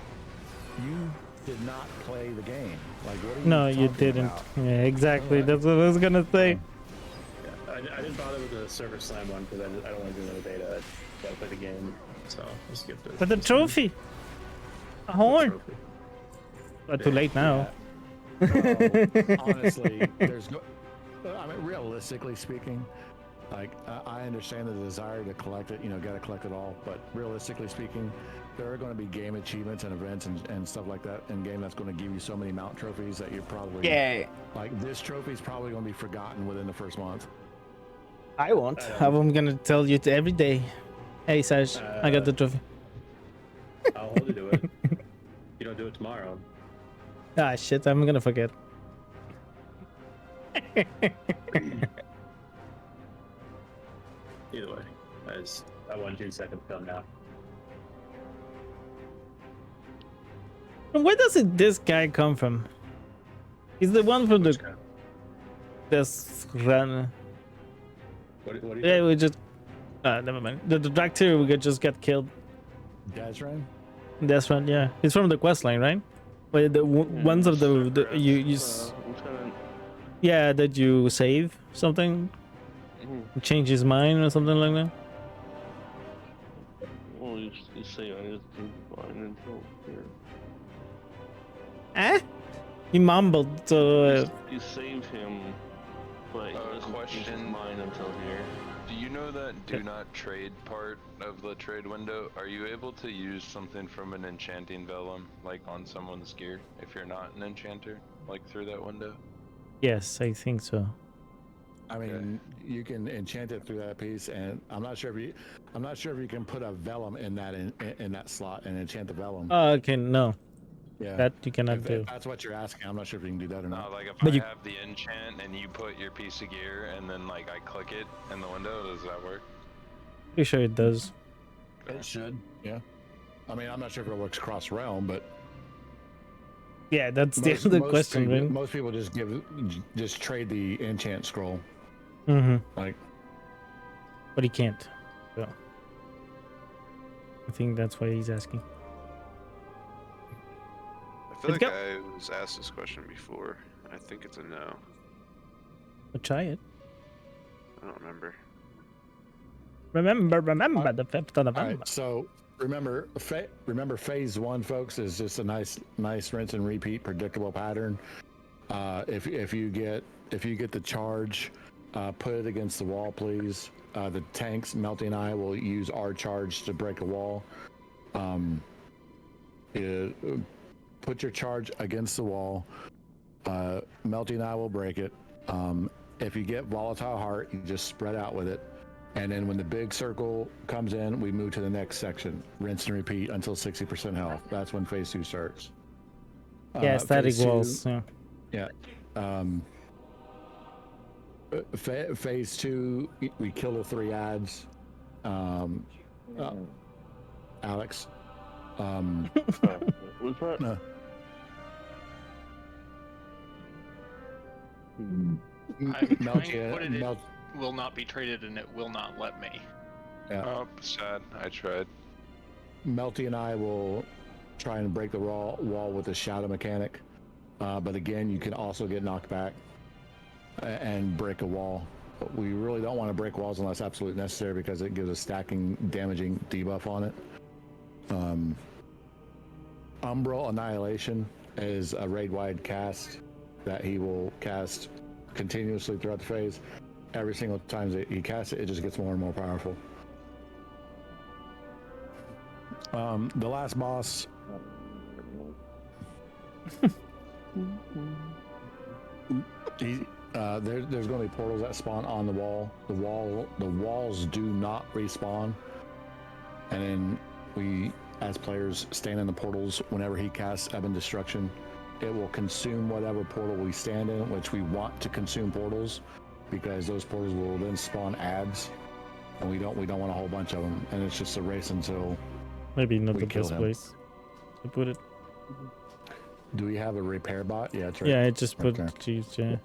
you did not play the game. Like, what are you no, you didn't. about? Yeah, exactly. That's what I was gonna say. I I didn't bother with the server slam one because I don't want to do another beta. I gotta play the game, so I skipped it. But the trophy, a horn. But too late now. Well, honestly, there's no. I mean, realistically speaking, like I understand the desire to collect it. You know, got to collect it all. But realistically speaking, there are going to be game achievements and events and stuff like that in game that's going to give you so many mount trophies that you're probably like this trophy is probably going to be forgotten within the first month. I won't. I'm gonna tell you every day. Hey, Sash, I got the trophy. I'll hold you to it. You don't do it tomorrow. Ah, shit! I'm gonna forget. Either way, I want June 2nd to come now. And where does this guy come from? He's the one from this run. What do you Yeah, we just. Never mind. The Dractyr we could just get killed. Dazran? Dazran, yeah. He's from the quest line, right? But the ones of the you yeah, that you save something, change his mind or something like that. Well, you say I just didn't find until here. Eh? He mumbled. So You saved him, but he doesn't change his mind until here. Do you know that do not trade part of the trade window? Are you able to use something from an enchanting vellum, like on someone's gear, if you're not an enchanter, like through that window? yes, I think so. I mean, you can enchant it through that piece, and I'm not sure if you can put a vellum in that slot and enchant the vellum. Oh, okay, no. Yeah, that you cannot do. If that's what you're asking, I'm not sure if you can do that or not. No, like if But I you- have the enchant and you put your piece of gear and then like I click it in the window, does that work? Pretty sure it does. It should. Yeah. I mean, I'm not sure if it works cross realm, but Yeah, that's the other question, people, right? most people just trade the enchant scroll. Mm-hmm. Like, but he can't. So I think that's why he's asking. I feel Let's like go. I was asked this question before. I think it's a no. We'll try it. I don't remember. Remember the 5th of November. all right, so remember phase 1, folks, is just a nice rinse and repeat, predictable pattern. If you get the charge, put it against the wall, please. The tanks, Melting Eye, will use our charge to break a wall. Put your charge against the wall. Melting Eye will break it. If you get Volatile Heart, you just spread out with it. And then when the big circle comes in, we move to the next section. Rinse and repeat until 60% health. That's when phase 2 starts. Yeah, static phase 2 walls. Yeah. Phase 2, we kill the 3 ads. Alex. What's that? No. I'm trying to put it in, will not be traded and it will not let me. Yeah. Oh, sad. I tried. Melty and I will try and break the wall with the shadow mechanic. But again, you can also get knocked back and break a wall. But we really don't want to break walls unless absolutely necessary because it gives a stacking, damaging debuff on it. Umbral Annihilation is a raid-wide cast that he will cast continuously throughout the phase. Every single time that he casts it, it just gets more and more powerful. The last boss. There's going to be portals that spawn on the wall. The walls do not respawn, and then we, as players, stand in the portals. Whenever he casts Ebon Destruction, it will consume whatever portal we stand in, which we want to consume portals, because those portals will then spawn ads, and we don't want a whole bunch of them. And it's just a race until maybe not we the kill best him. place to put it. Do we have a repair bot? Yeah, that's right. Yeah, I just put Okay. Jeeves. Yeah.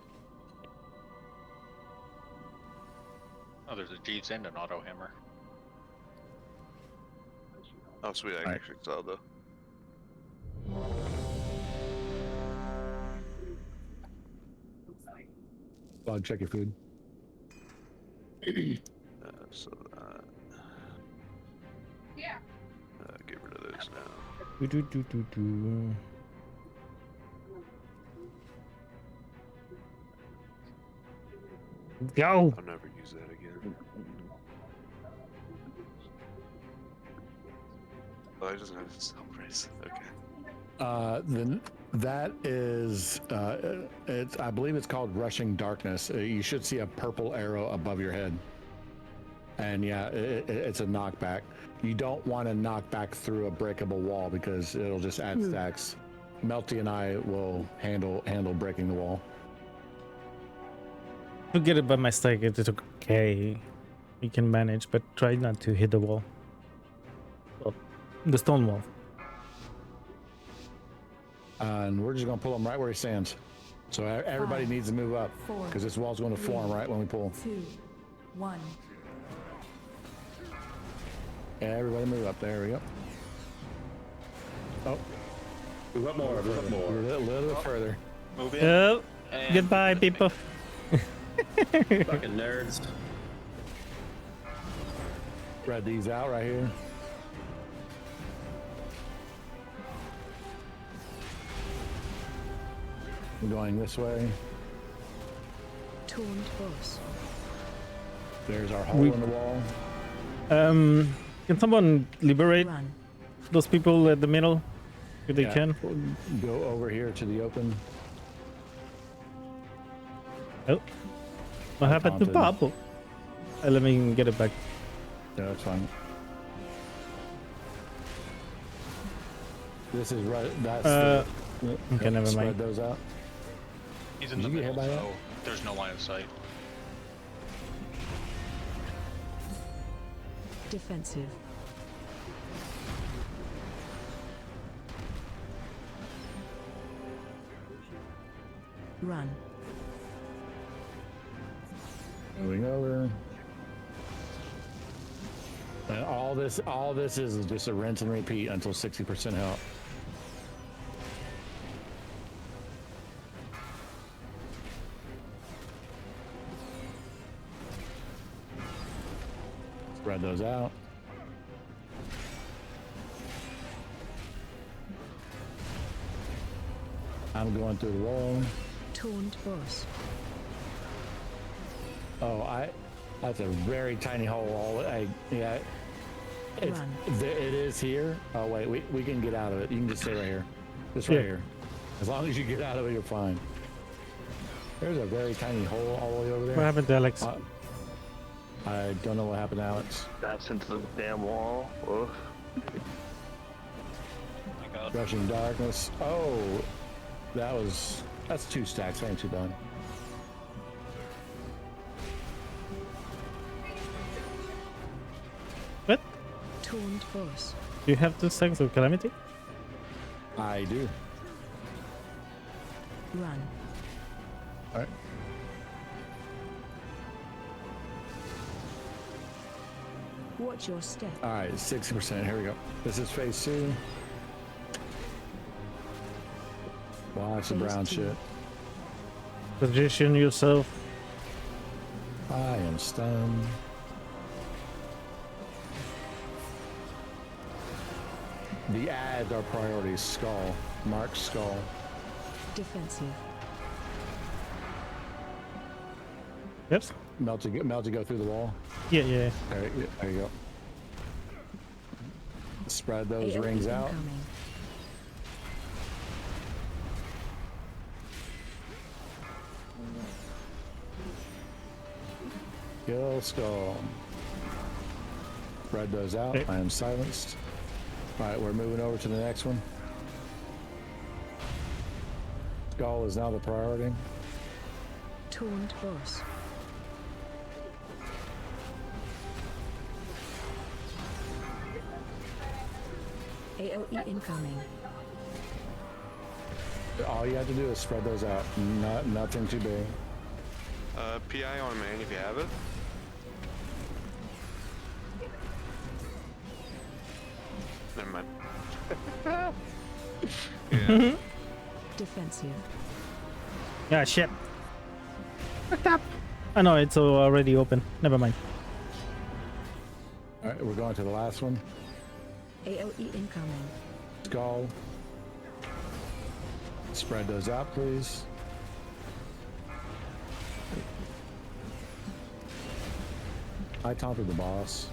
Oh, there's a Jeeves and an auto hammer. Oh, sweet. I actually saw though. Bug, check your food. So get rid of those now. Go. I'll never use that again. Oh, it doesn't have a sell price. Okay. Then that is, I believe it's called Rushing Darkness. You should see a purple arrow above your head. And yeah, it's a knockback. You don't want to knock back through a breakable wall because it'll just add stacks. Melty and I will handle breaking the wall. Forget about my stack. It's okay. You can manage, but try not to hit the wall. Well, the stone wall. And we're just gonna pull him right where he stands. So everybody needs to move up because this wall's going to form right when we pull. 2, 1. Everybody move up. There we go. Oh. Move up more, move up more. A little bit further. Move in. Oh, And goodbye, people. Fucking nerds. Spread these out right here. We're going this way. Taunt boss. There's our hole in the wall. Can someone liberate those people at the middle if they can? Go over here to the open. Oh, what happened to Pablo? Let me get it back. Yeah, that's fine. This is right. That's okay, never spread mind. those out. He's in the middle, so there's no line of sight. Defensive. Run. Moving over. And all this is just a rinse and repeat until 60% health. Spread those out. I'm going through the wall. Taunt boss. Oh, that's a very tiny hole. Yeah, it is here. Oh wait, we can get out of it. You can just stay right here. Just right here. As long as you get out of it, you're fine. There's a very tiny hole all the way over there. What happened to Alex? I don't know what happened to Alex. That's into the damn wall. Ugh. Rushing Darkness. Oh, that's 2 stacks. I ain't too bad. What? Taunt boss. Do you have 2 stacks of Calamity? I do. Run. All right. Watch your step. All right, 60%. Here we go. This is phase 2. Watch the brown shit. Position yourself. I am stunned. The ads are priorities. Skull. Mark skull. Defensive. Yep. Melt to go through the wall. Yeah. There you go. Spread those rings out. Kill skull. Spread those out. I am silenced. All right, we're moving over to the next one. Skull is now the priority. Taunt boss. AOE incoming. All you have to do is spread those out. Nothing too big. PI on main if you have it. Never mind. Yeah. Defensive. Yeah, shit. Fucked up. I know it's already open. Never mind. All right, we're going to the last one. AOE incoming. Skull. Spread those out, please. I taunted the boss.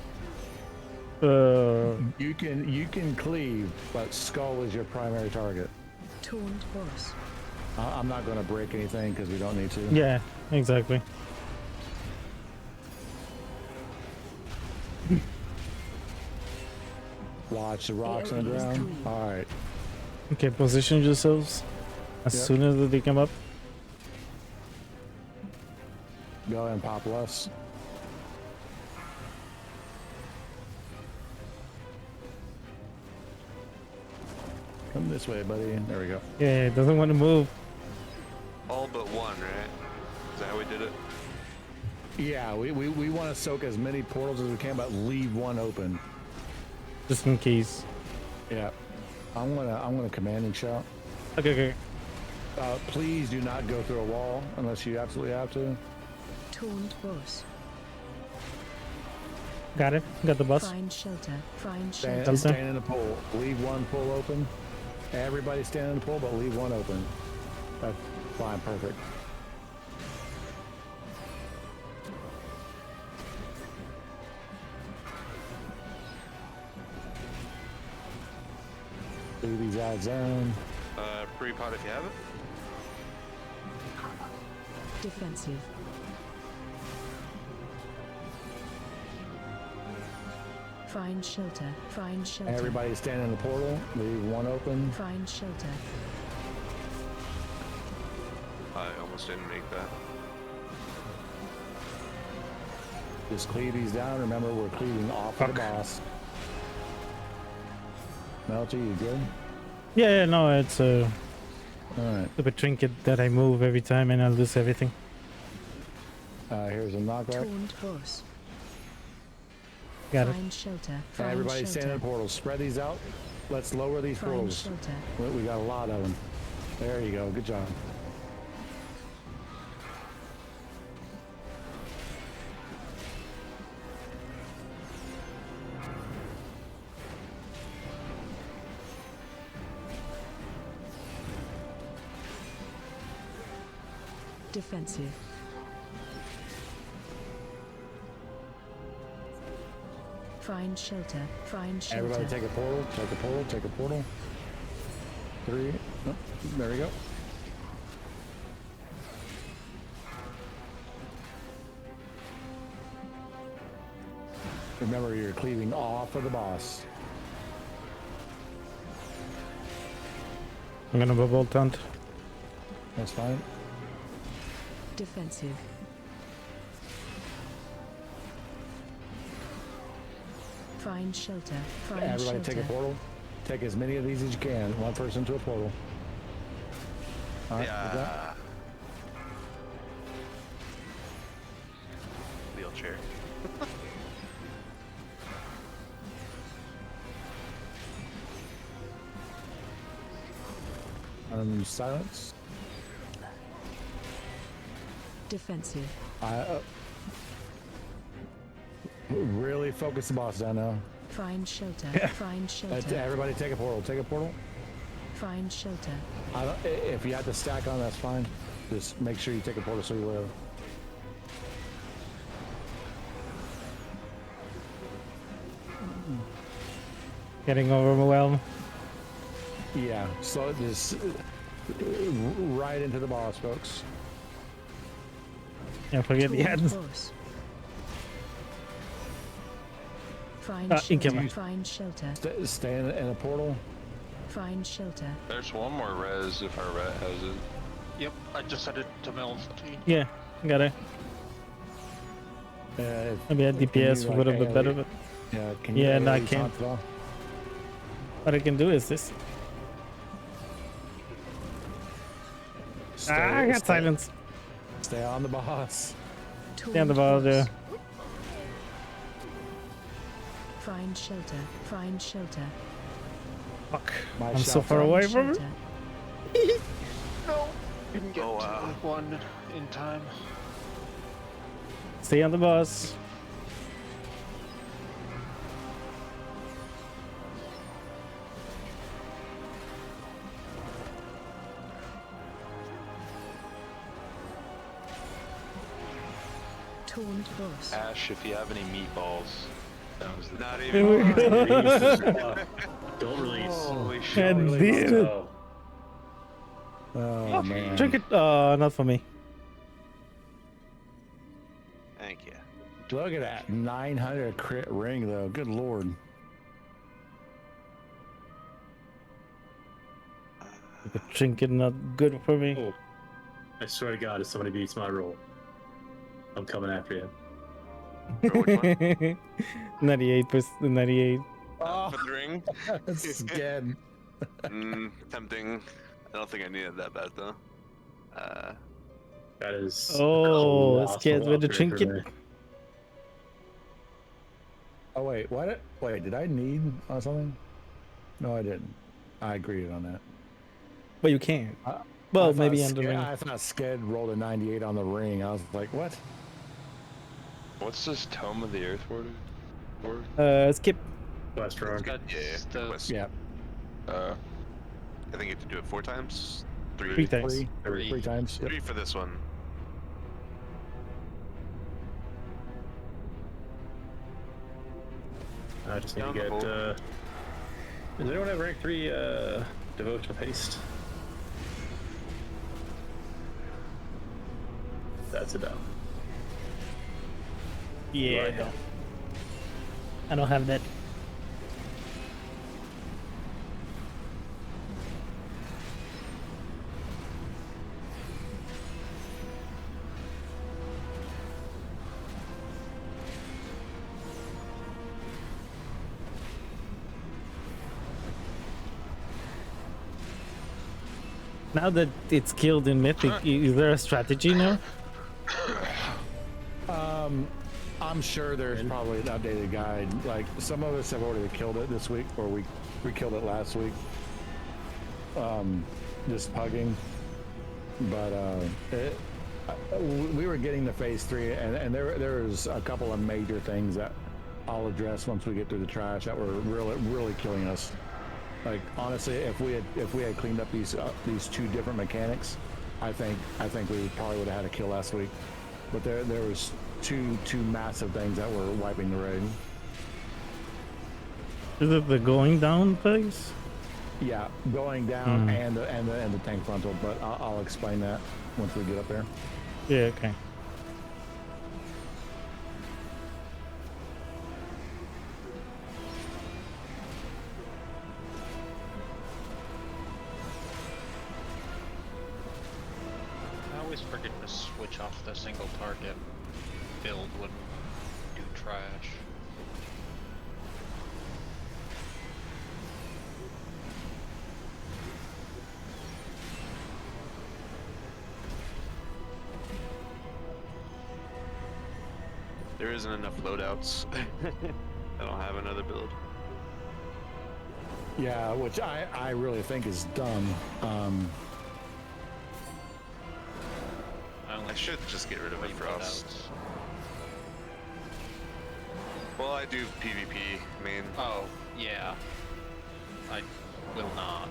You can cleave, but skull is your primary target. Taunt boss. I'm not going to break anything because we don't need to. Yeah, exactly. Watch the rocks on the ground. All right. Okay, position yourselves as soon as they come up. Go and pop less. Come this way, buddy. There we go. Yeah, it doesn't want to move. All but one, right? Is that how we did it? Yeah, we want to soak as many portals as we can, but leave one open. Just in case. Yeah. I'm gonna command and shout. Okay. Please do not go through a wall unless you absolutely have to. Taunt boss. Got it. Got the bus. Find shelter. Find shelter. Stand in the pool. Leave one pool open. Everybody stand in the pool, but leave one open. That's fine. Perfect. Leave these ads down. Pre-pot if you have it. Defensive. Find shelter. Find shelter. Everybody stand in the portal. Leave one open. Find shelter. I almost didn't make that. Just cleave these down. Remember, we're cleaving off of the boss. Melty, you good? Yeah, no, it's a Alright. trinket that I move every time and I lose everything. Here's a knockout. Taunt boss. Got it. Find shelter. Find Everybody shelter. stand in the portals. Spread these out. Let's lower these Find portals. shelter. We got a lot of them. There you go. Good job. Defensive. Find shelter. Find shelter. Everybody take a portal. Take a portal. Take a portal. 3. Oh, there we go. Remember, you're cleaving off of the boss. I'm gonna bubble taunt. That's fine. Defensive. Find shelter. Find Everybody shelter. take a portal. Take as many of these as you can. One person to a portal. All right. Yeah. Wheelchair. Silence. Defensive. Really focus the boss down now. Find shelter. Find shelter. Everybody take a portal. Take a portal. Find shelter. If you have to stack on, that's fine. Just make sure you take a portal so you live. Getting overwhelmed. Yeah, so just right into the boss, folks. Yeah, forget the ads. Find shelter. Find shelter. Stay in a portal. Find shelter. There's one more res if our rat has it. Yep, I just set it to Mills. Yeah, got it. Maybe at DPS would have been better, but Yeah, no, I can't. What I can do is this. I got silence. Stay on the boss. Stay on the boss, yeah. Find shelter. Find shelter. Fuck. I'm so far away from it. No. Didn't get to one in time. Stay on the bus. Taunt boss. Ash, if you have any meatballs. That was the Not Here we go. Don't release. Holy shit. And Don't did release. it. Oh. Oh man. Drink it. Not for me. Thank you. Look at that 900 crit ring though. Good lord. The trinket not good for me. Oh. I swear to God, if somebody beats my roll, I'm coming after you. 98%. 98. Oh, For the ring? scared. Tempting. I don't think I needed that bad though. That is. Oh, scared with the trinket. Oh wait, what? Wait, did I need something? No, I didn't. I agreed on that. But you can't. I Well, thought maybe on the Sked- ring. I thought Sked rolled a 98 on the ring. I was like, what? What's this Tome of the Earth Ward? Skip. West Road. Yeah. West. Yeah. I think you have to do it 4 times. 3 times. Three times. Yep. 3 for this one. I just need to get. Does anyone have rank 3 devotional haste? That's enough. Yeah, Right. I don't have that. Now that it's killed in Mythic, is there a strategy now? I'm sure there's probably an updated guide. Like some of us have already killed it this week, or we killed it last week. Just pugging, but we were getting to phase 3, and there's a couple of major things that I'll address once we get through the trash that were really killing us. Like honestly, if we had cleaned up these 2 different mechanics, I think we probably would have had a kill last week. But there was two massive things that were wiping the raid. Is it the going down phase? Yeah, going down and the tank frontal. But I'll explain that once we get up there. Yeah. Okay. I always forget to switch off the single target build when we do trash. There isn't enough loadouts. I don't have another build. Yeah, which I really think is dumb. I should just get rid of it Frost. Well, I do PvP, I mean. Oh, yeah. I will not.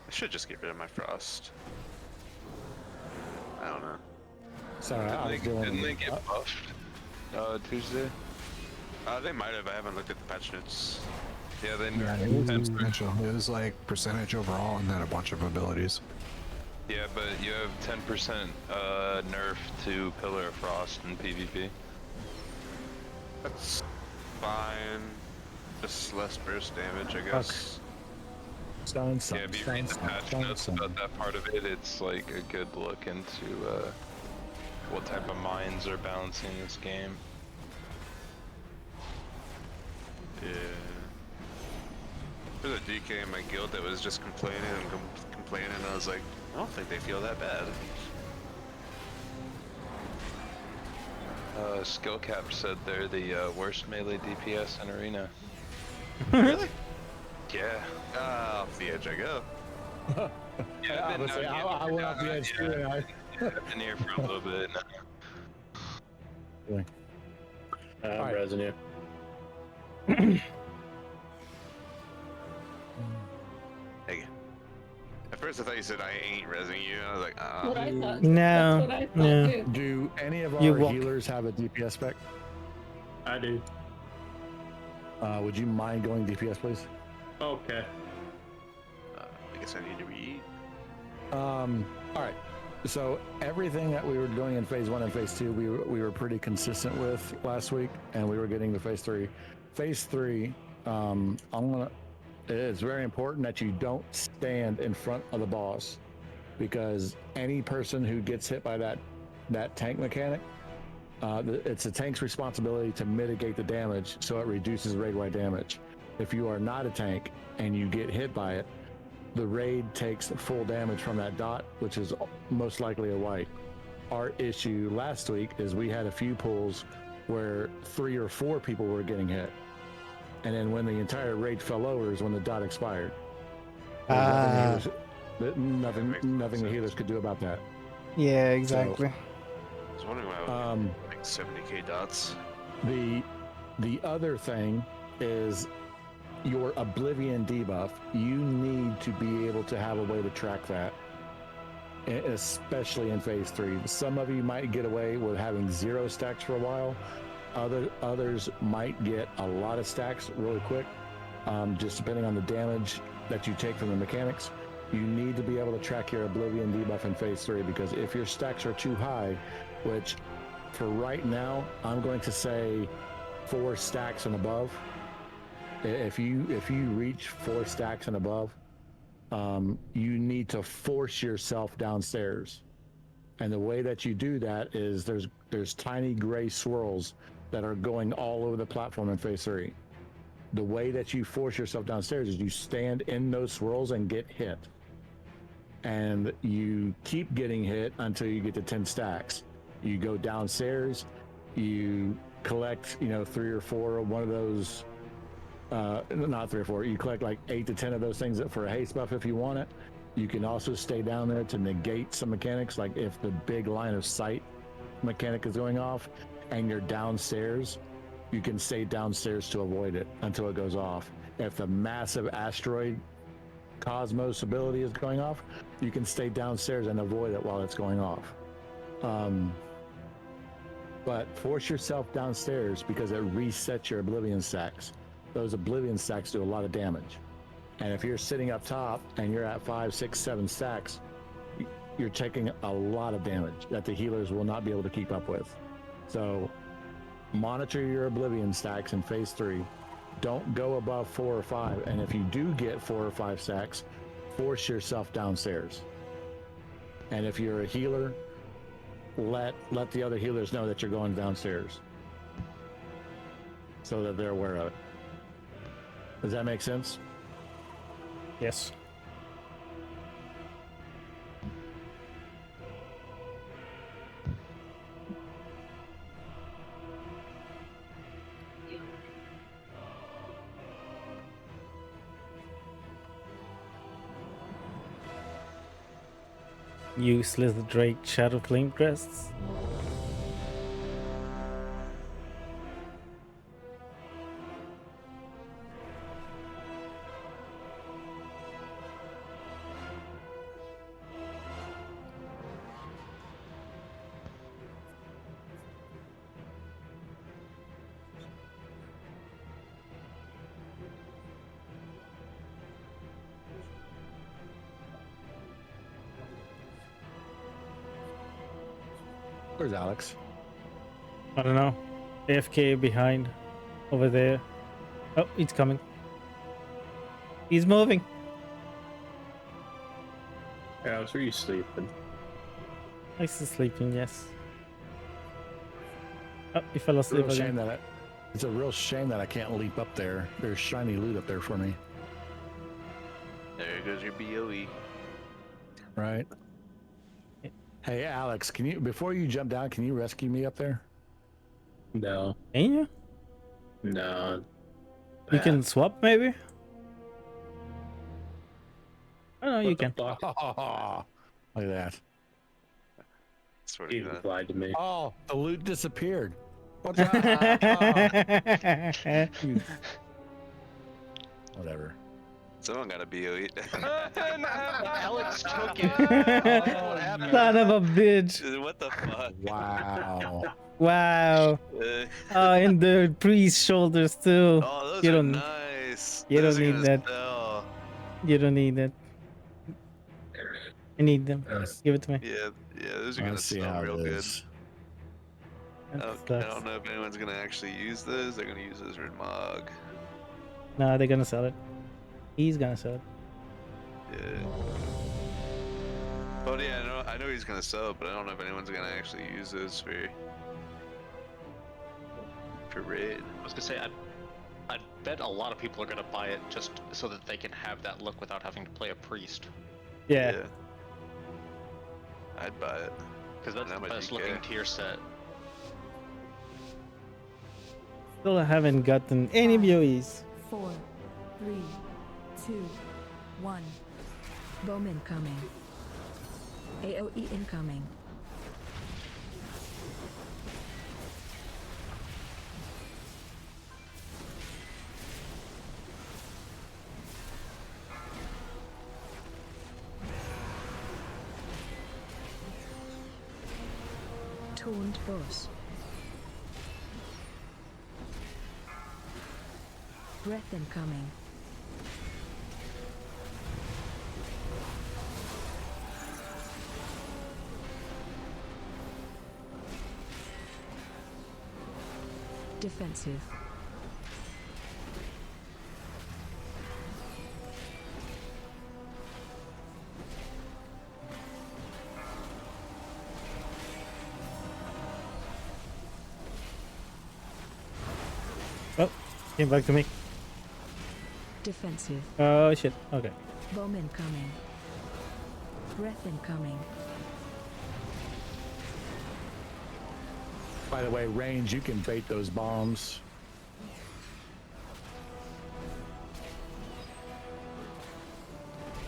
I should just get rid of my Frost. I don't know. Sorry, Didn't they get buffed Tuesday? They might have. I haven't looked at the patch notes. Yeah, they Yeah, it was exponential. It was like percentage overall and then a bunch of abilities. Yeah, but you have 10% nerf to Pillar of Frost in PvP. That's fine. Just less burst damage, I guess. Yeah, if you read the patch notes about that part of it, it's like a good look into what type of mines are balancing this game. Yeah. There's a DK in my guild that was just complaining and complaining, and I was like, I don't think they feel that bad. Skill Cap said they're the worst melee DPS in Arena. Really? yeah. Off the edge I go. Yeah, I've been obviously, known you- I went off the edge too, and I. I've been here for a little bit now. I'm resing you. Hey, at first I thought you said I ain't resing you. I was like, ah. What I thought. No, That's what I thought no. too. Do any of You our walk. healers have a DPS spec? I do. Would you mind going DPS, please? Okay. I guess I need to re-eat. All right. So everything that we were doing in phase 1 and phase 2, we were pretty consistent with last week, and we were getting to phase 3. Phase 3, it's very important that you don't stand in front of the boss, because any person who gets hit by that tank mechanic, it's the tank's responsibility to mitigate the damage, so it reduces raid-wide damage. If you are not a tank and you get hit by it, the raid takes full damage from that dot, which is most likely a wipe. Our issue last week is we had a few pulls where 3 or 4 people were getting hit. And then when the entire raid fell over is when the dot expired. Nothing the healers could do about that. Yeah, exactly. I was wondering why I was like 70k dots. The other thing is your Oblivion debuff. You need to be able to have a way to track that, especially in phase 3. Some of you might get away with having 0 stacks for a while. Others might get a lot of stacks really quick, just depending on the damage that you take from the mechanics. You need to be able to track your Oblivion debuff in phase 3, because if your stacks are too high, which for right now I'm going to say 4 stacks and above. If you reach 4 stacks and above, you need to force yourself downstairs. And the way that you do that is there's tiny gray swirls that are going all over the platform in phase 3. The way that you force yourself downstairs is you stand in those swirls and get hit. And you keep getting hit until you get to 10 stacks. You go downstairs, you collect, 3 or 4 of one of those, not 3 or 4, you collect like 8 to 10 of those things for a haste buff if you want it. You can also stay down there to negate some mechanics, like if the big line of sight mechanic is going off and you're downstairs, you can stay downstairs to avoid it until it goes off. If the massive asteroid Cosmos ability is going off, you can stay downstairs and avoid it while it's going off. But force yourself downstairs because it resets your Oblivion stacks. Those Oblivion stacks do a lot of damage. And if you're sitting up top and you're at 5, 6, 7 stacks, you're taking a lot of damage that the healers will not be able to keep up with. So monitor your Oblivion stacks in phase 3. Don't go above 4 or 5. And if you do get 4 or 5 stacks, force yourself downstairs. And if you're a healer, let the other healers know that you're going downstairs so that they're aware of it. Does that make sense? Yes. Useless Drake Shadow Flame Crests. Where's Alex? I don't know. AFK behind. Over there. Oh, he's coming. He's moving. Alex, were you sleeping? He's sleeping, yes. Oh, he fell asleep again. It's a real shame that I can't leap up there. There's shiny loot up there for me. There goes your BOE. Right. Hey, Alex, can you, before you jump down, can you rescue me up there? No. Can you? No. You can swap, maybe? Oh, no, you can. Look at that. Swear He to God. lied to me. Oh, the loot disappeared. What's Whatever. Someone got a BO8. Alex took it. What happened? Son of a bitch. What the fuck? Wow. Wow. And the priest shoulders too. Oh, those You are don't. nice. You Those don't are need gonna that. sell. You don't need that. I need them. Give it to me. Yeah, those are I gonna see sell how real it good. is. I That don't sucks. know if anyone's gonna actually use those. They're gonna use those for Mog. No, they're gonna sell it. He's gonna sell it. Yeah. But yeah, I know he's gonna sell it, but I don't know if anyone's gonna actually use those for raid. I was gonna say, I bet a lot of people are gonna buy it just so that they can have that look without having to play a priest. Yeah. I'd buy it. Because that's the best looking tier set. Still haven't gotten any BOEs. 4, 3, 2, 1. Bomb incoming. AOE incoming. Taunt boss. Breath incoming. Defensive. Oh, came back to me. Defensive. Oh shit. Okay. Bomb incoming. Breath incoming. By the way, range, you can bait those bombs.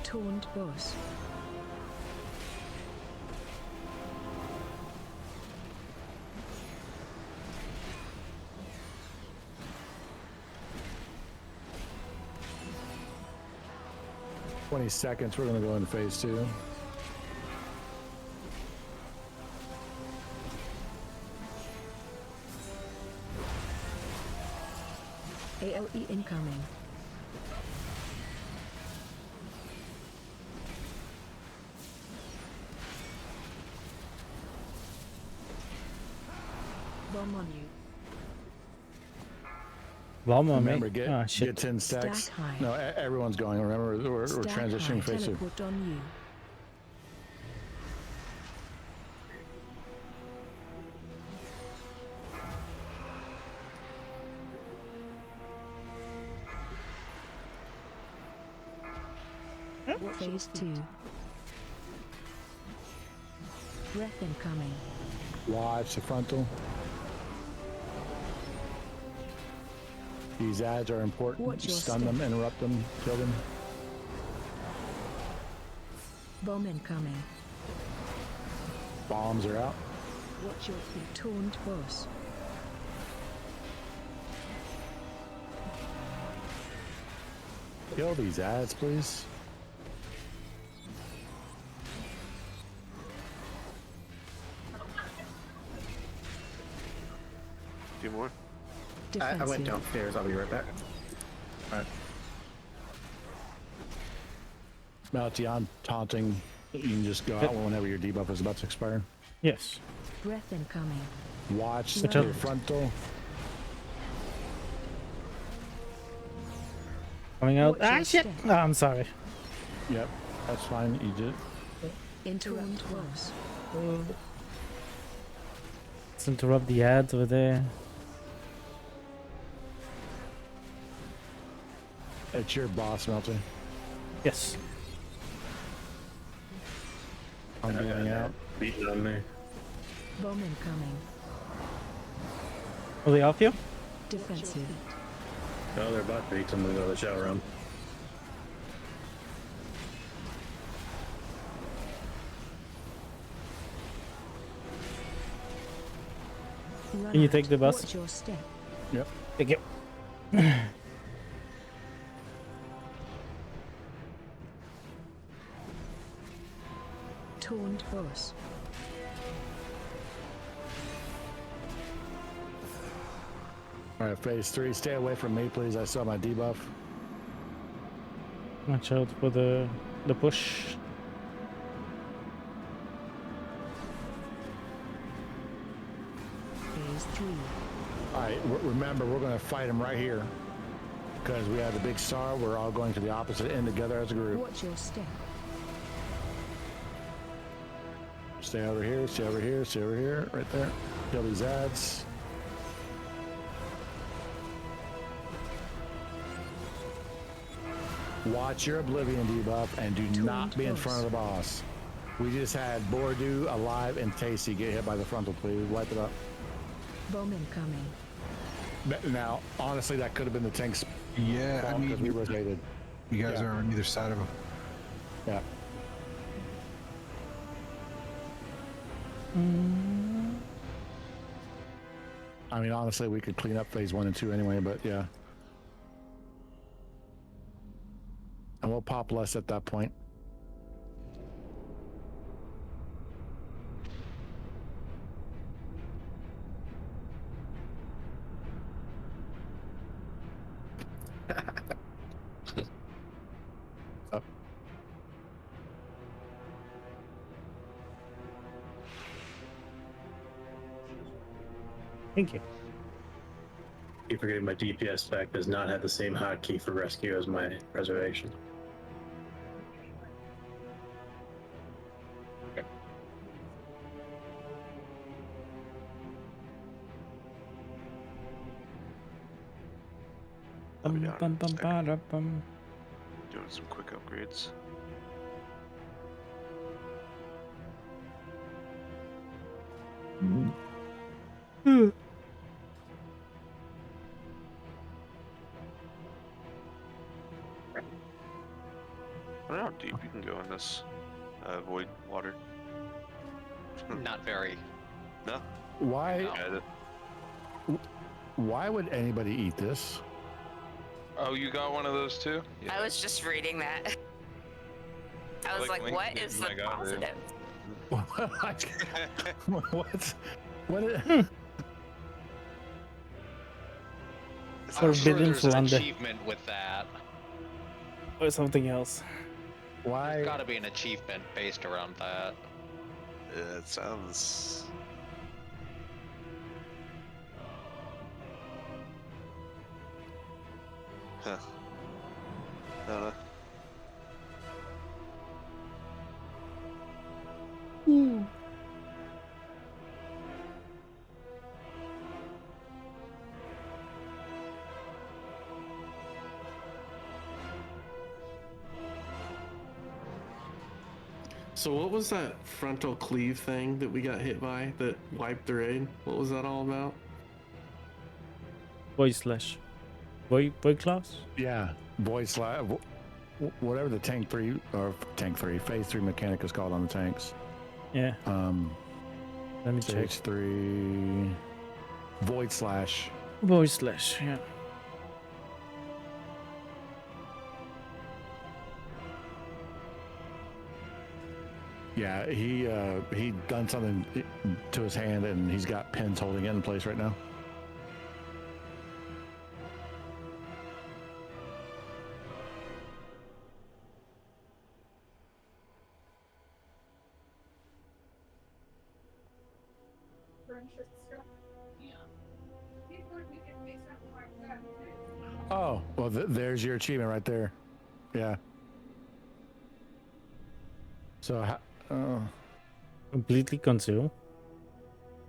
Taunt boss. Seconds. We're gonna go into phase 2. AOE incoming. Bomb on you. Bomb on Remember, me. get, Oh shit. get 10 stacks. Stack high. No, everyone's going. Remember, we're transitioning phase 2. Teleport on you. Phase 2. Breath incoming. Watch the frontal. These ads are important. Watch your Stun step. them, interrupt them, kill them. Bomb incoming. Bombs are out. Watch your feet. Taunt boss. Kill these ads, please. A few more. I went downstairs. I'll be right back. All right. Maltion taunting. You can just go out whenever your debuff is about to expire. Yes. Breath incoming. Watch Watch your out. frontal. Coming out. Watch Ah your shit. step. Oh, I'm sorry. Yep, that's fine. You did. Interrupt boss. Let's interrupt the ads over there. It's your boss, Melty. Yes. I'm going out. Beating on me. Bomb incoming. Are they off you? Defensive. No, they're about to beat. I'm gonna go to the shower room. Can you take the bus? Watch your step. Yep. Thank you. Taunt boss. All right, phase 3. Stay away from me, please. I saw my debuff. Watch out for the push. Phase 3. All right, remember, we're going to fight him right here. Because we have the big star. We're all going to the opposite end together as a group. Watch your step. Stay over here, stay over here, stay over here. Right there. Kill these ads. Watch your Oblivion debuff and do not be in front of the boss. We just had Bordeaux, Alive, and Tasty get hit by the frontal, please. Wipe it up. Bowman coming. Now, honestly, that could have been the tank's Yeah, fault I mean, because we rotated. You guys Yeah. are on either side of him. Yeah. I mean, honestly, we could clean up phase 1 and 2 anyway, but yeah. And we'll pop less at that point. Up. Thank you. Keep forgetting my DPS spec does not have the same hotkey for rescue as my preservation. Doing some quick upgrades. I don't know how deep you can go in this void water. Not very. No. Why? No. Why would anybody eat this? Oh, you got one of those too? I was just reading that. I was like, what Lincoln is when the I got it. positive? What? What? I'm sure Forbidden there's an Flounder. achievement with that. Or something else. Why? There's got to be an achievement based around that. Yeah, it sounds. Huh. I don't know. So what was that frontal cleave thing that we got hit by that wiped the raid? What was that all about? Void slash. Void class? Yeah, void slash. Whatever the tank 3 or tank 3 phase 3 mechanic is called on the tanks. Yeah. Let me check. Phase 3 void slash. Void slash, yeah. Yeah, he done something to his hand and he's got pins holding it in place right now. Oh, well, there's your achievement right there. Yeah. So, completely consume.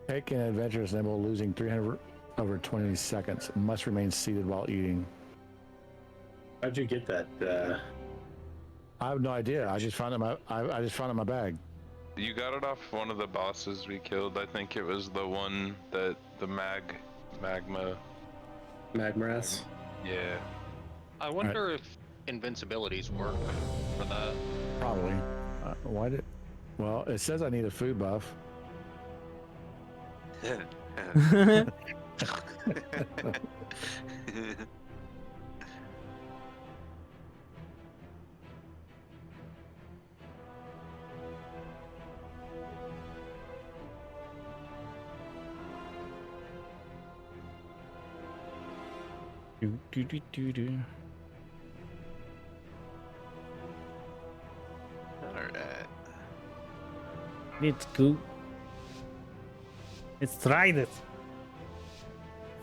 Taking adventures enable losing 300 over 20 seconds. Must remain seated while eating. How'd you get that? I have no idea. I just found it. I just found it in my bag. You got it off one of the bosses we killed. I think it was the one that the magma. Magmaras? Yeah. I wonder if invincibilities work for that. Probably. Why did? Well, it says I need a food buff. Do. Alright. Let's go. Let's try it.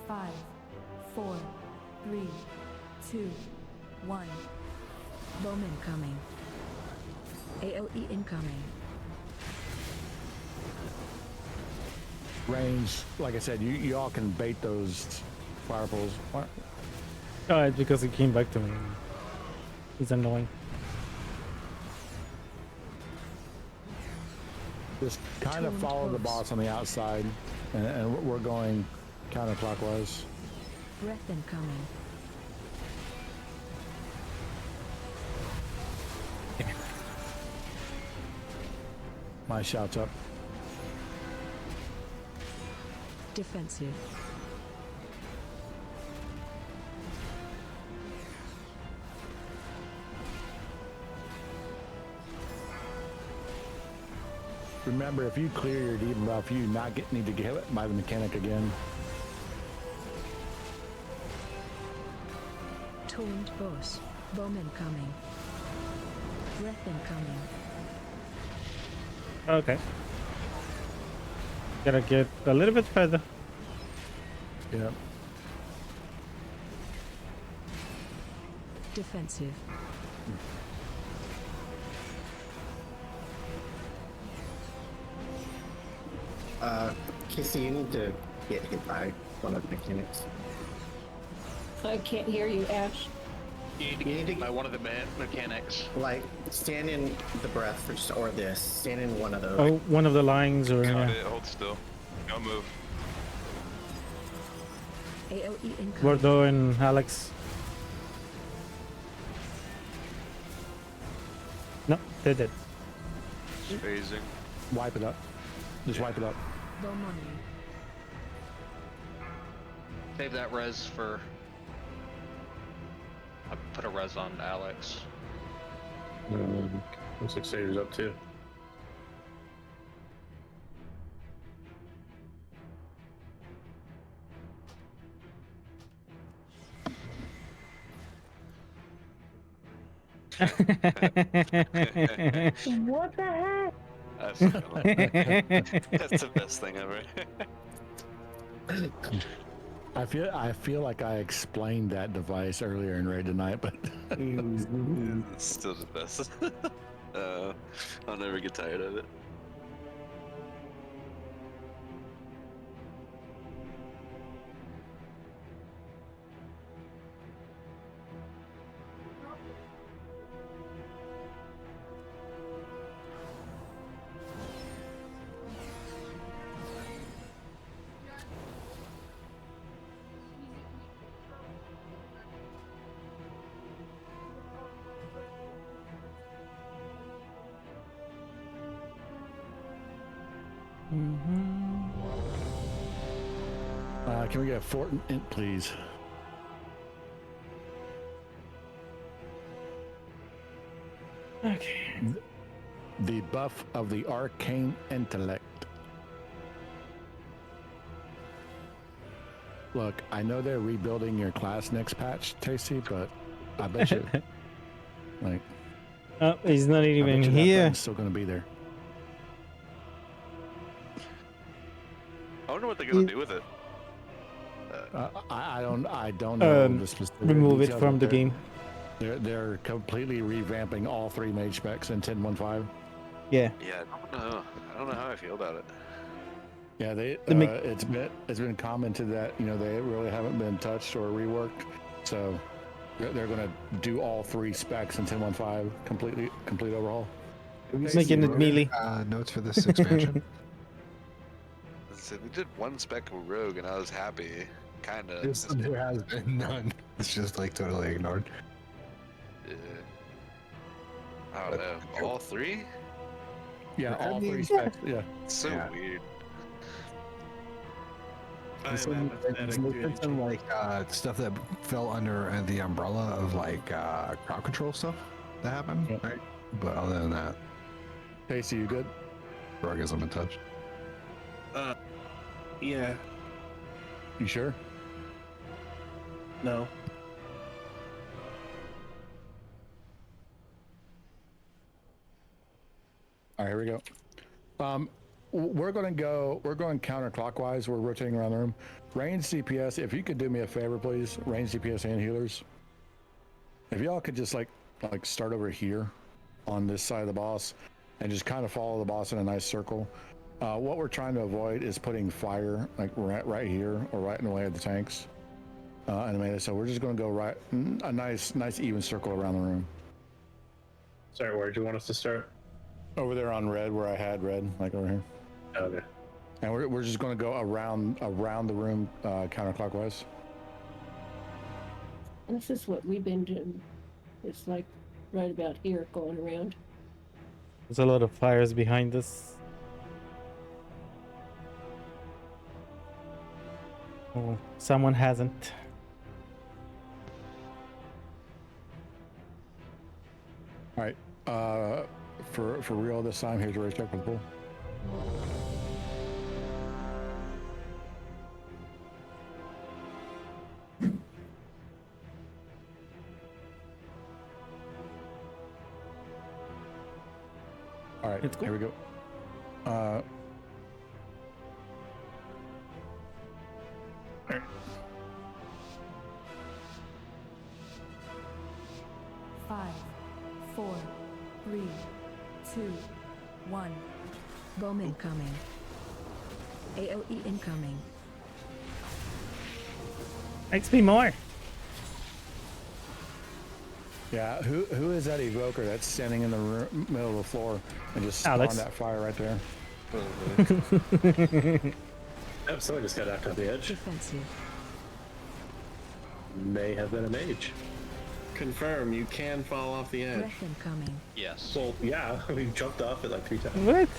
5, 4, 3, 2, 1. Bowman coming. AOE incoming. Range, like I said, you all can bait those fireballs. What? Oh, it's because it came back to me. It's annoying. Just kind of follow the boss on the outside, and we're going counterclockwise. Breath incoming. My shout's up. Defensive. Remember, if you clear your demon buff, you need to get hit by the mechanic again. Tauren boss. Bowman coming. Breath incoming. Okay. Gotta get a little bit further. Yeah. Defensive. Kissy, you need to get hit by one of the mechanics. I can't hear you, Ash. You need to get hit by one of the mechanics. Like, stand in the breath, or this. Stand in one of those. Oh, one of the lines, or Got it. Hold still. Don't move. AOE incoming. Gordo and Alex. No, they did. Phasing. Wipe it up. Just wipe it up. Bowman. Save that res for. I put a res on Alex. Looks like Sager's up too. What the heck? That's the best thing ever. I feel like I explained that device earlier in raid tonight, but It's still the best. I'll never get tired of it. can we get a fort int, please? Okay. The buff of the arcane intellect. Look, I know they're rebuilding your class next patch, Tasty, but I bet you, like, oh, he's not even that here. button's still going to be there. I wonder what they're gonna do with it. I don't know the specific remove it details, from the but game. They're completely revamping all 3 mage specs in 10.1.5. Yeah. Yeah, I don't know how I feel about it. Yeah, it's been commented that they really haven't been touched or reworked, so they're going to do all 3 specs in 10.1.5 complete overhaul. Making it melee. Notes for this expansion. So we did 1 spec with Rogue and I was happy. Kinda. There has been none. It's just like totally ignored. Yeah. I don't know. All 3? Yeah, all 3 specs. Yeah. So weird. I It's am some- apathetic, dude. it's some, like stuff that fell under the umbrella of like crowd control stuff that happened, right? But other than that, Casey, you good? drug hasn't been touched. Yeah. You sure? No. All right, here we go. We're going counterclockwise. We're rotating around the room. Range CPS, if you could do me a favor, please. Range CPS and healers. If y'all could just like start over here on this side of the boss and just kind of follow the boss in a nice circle. What we're trying to avoid is putting fire like right here or right in the way of the tanks. So we're just going to go right, a nice even circle around the room. Sorry, where do you want us to start? Over there on red, where I had red, like over here. Okay. And we're just going to go around the room counterclockwise. This is what we've been doing. It's like right about here going around. There's a lot of fires behind us. Oh, someone hasn't. All right. For real this time, here's your race check for the pool. All right, here we go. All right. Five, 4, 3, 2, 1. Bomb incoming. AOE incoming. XP more. Yeah, who is that evoker that's standing in the middle of the floor and just spawned Alex. that fire right there? Oh, someone just got knocked off the edge. Defensive. May have been a mage. Confirm, you can fall off the edge. Breath incoming. Yes. Well, yeah, we jumped off it like 3 times. What?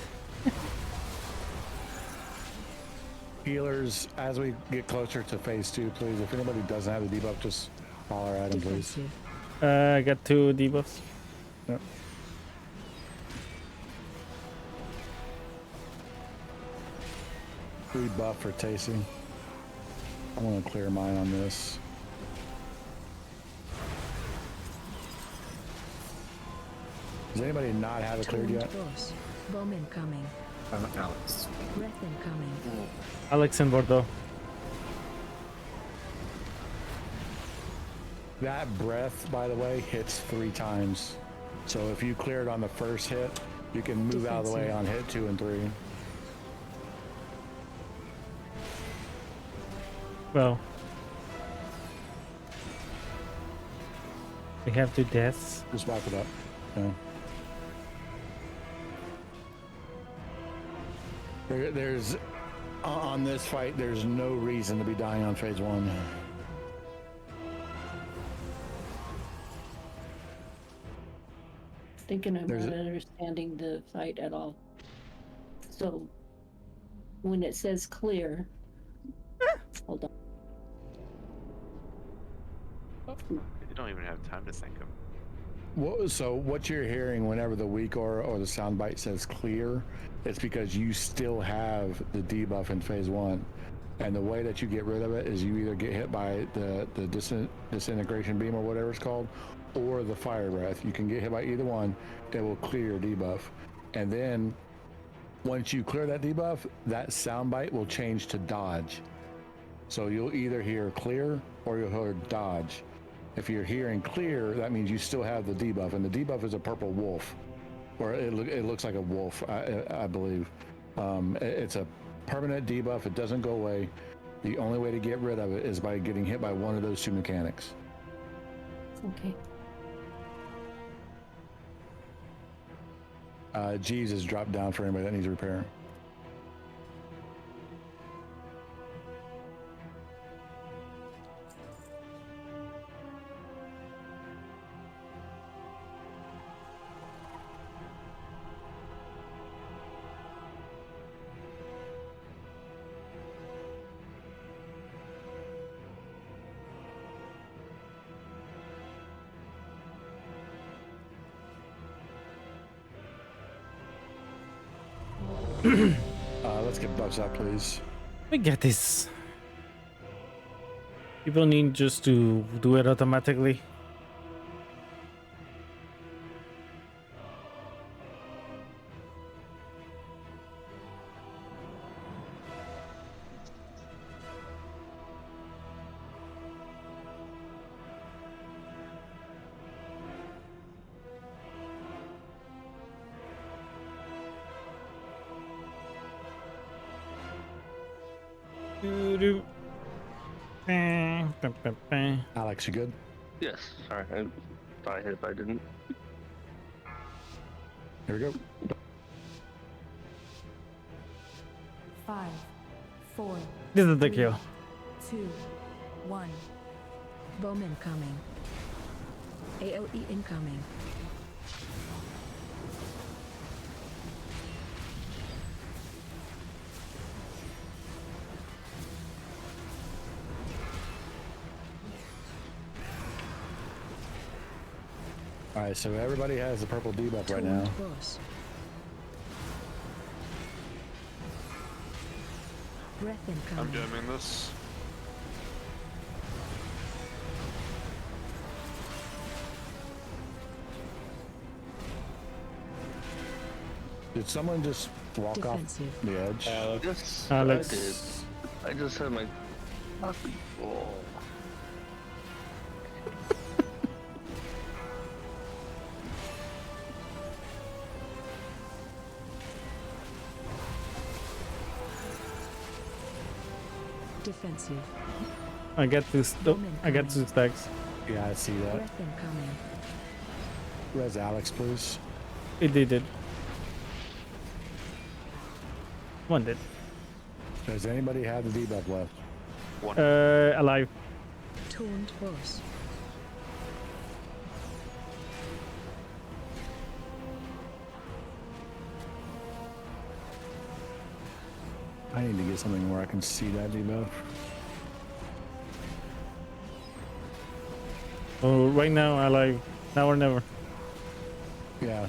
Healers, as we get closer to phase 2, please. If anybody doesn't have the debuff, just holler at him, please. Defensive. I got 2 debuffs. Yep. Free buff for Tacey. I want to clear mine on this. Does anybody not have it cleared yet? Boss. Bomb incoming. Alex. Breath incoming. Alex and Bordeaux. That breath, by the way, hits 3 times. So if you clear it on the first hit, you can move out of the way on hit 2 and 3. Well, we have 2 deaths. Just wipe it up. Yeah. There's on this fight, there's no reason to be dying on phase 1. Thinking I'm not understanding the fight at all. So when it says clear, hold on. You don't even have time to think of. So what you're hearing whenever the weak aura or the soundbite says clear, it's because you still have the debuff in phase 1. And the way that you get rid of it is you either get hit by the disintegration beam or whatever it's called, or the fire breath. You can get hit by either one. It will clear your debuff. And then once you clear that debuff, that soundbite will change to dodge. So you'll either hear clear or you'll hear dodge. If you're hearing clear, that means you still have the debuff, and the debuff is a purple wolf, or it looks like a wolf, I believe. It's a permanent debuff. It doesn't go away. The only way to get rid of it is by getting hit by one of those 2 mechanics. Okay. G's is dropped down for anybody that needs repair. Let's get buffs out, please. We get this. People need just to do it automatically. Alex, you good? Yes. Sorry, I thought I hit it, but I didn't. Here we go. 5, 4. This is the kill. 2, 1. Bowman coming. AOE incoming. Alright, so everybody has the purple debuff right now. Boss. Breath incoming. I'm jamming this. Did someone just walk Defensive. off the edge? Yes, Alex. I did. I just had my. Oh. Defensive. I got two. I got 2 stacks. Yeah, I see that. Breath incoming. Res Alex, please. It did. One did. Does anybody have the debuff left? One. Alive. Taunt boss. I need to get something where I can see that debuff. Oh, right now, alive. Now or never. Yeah.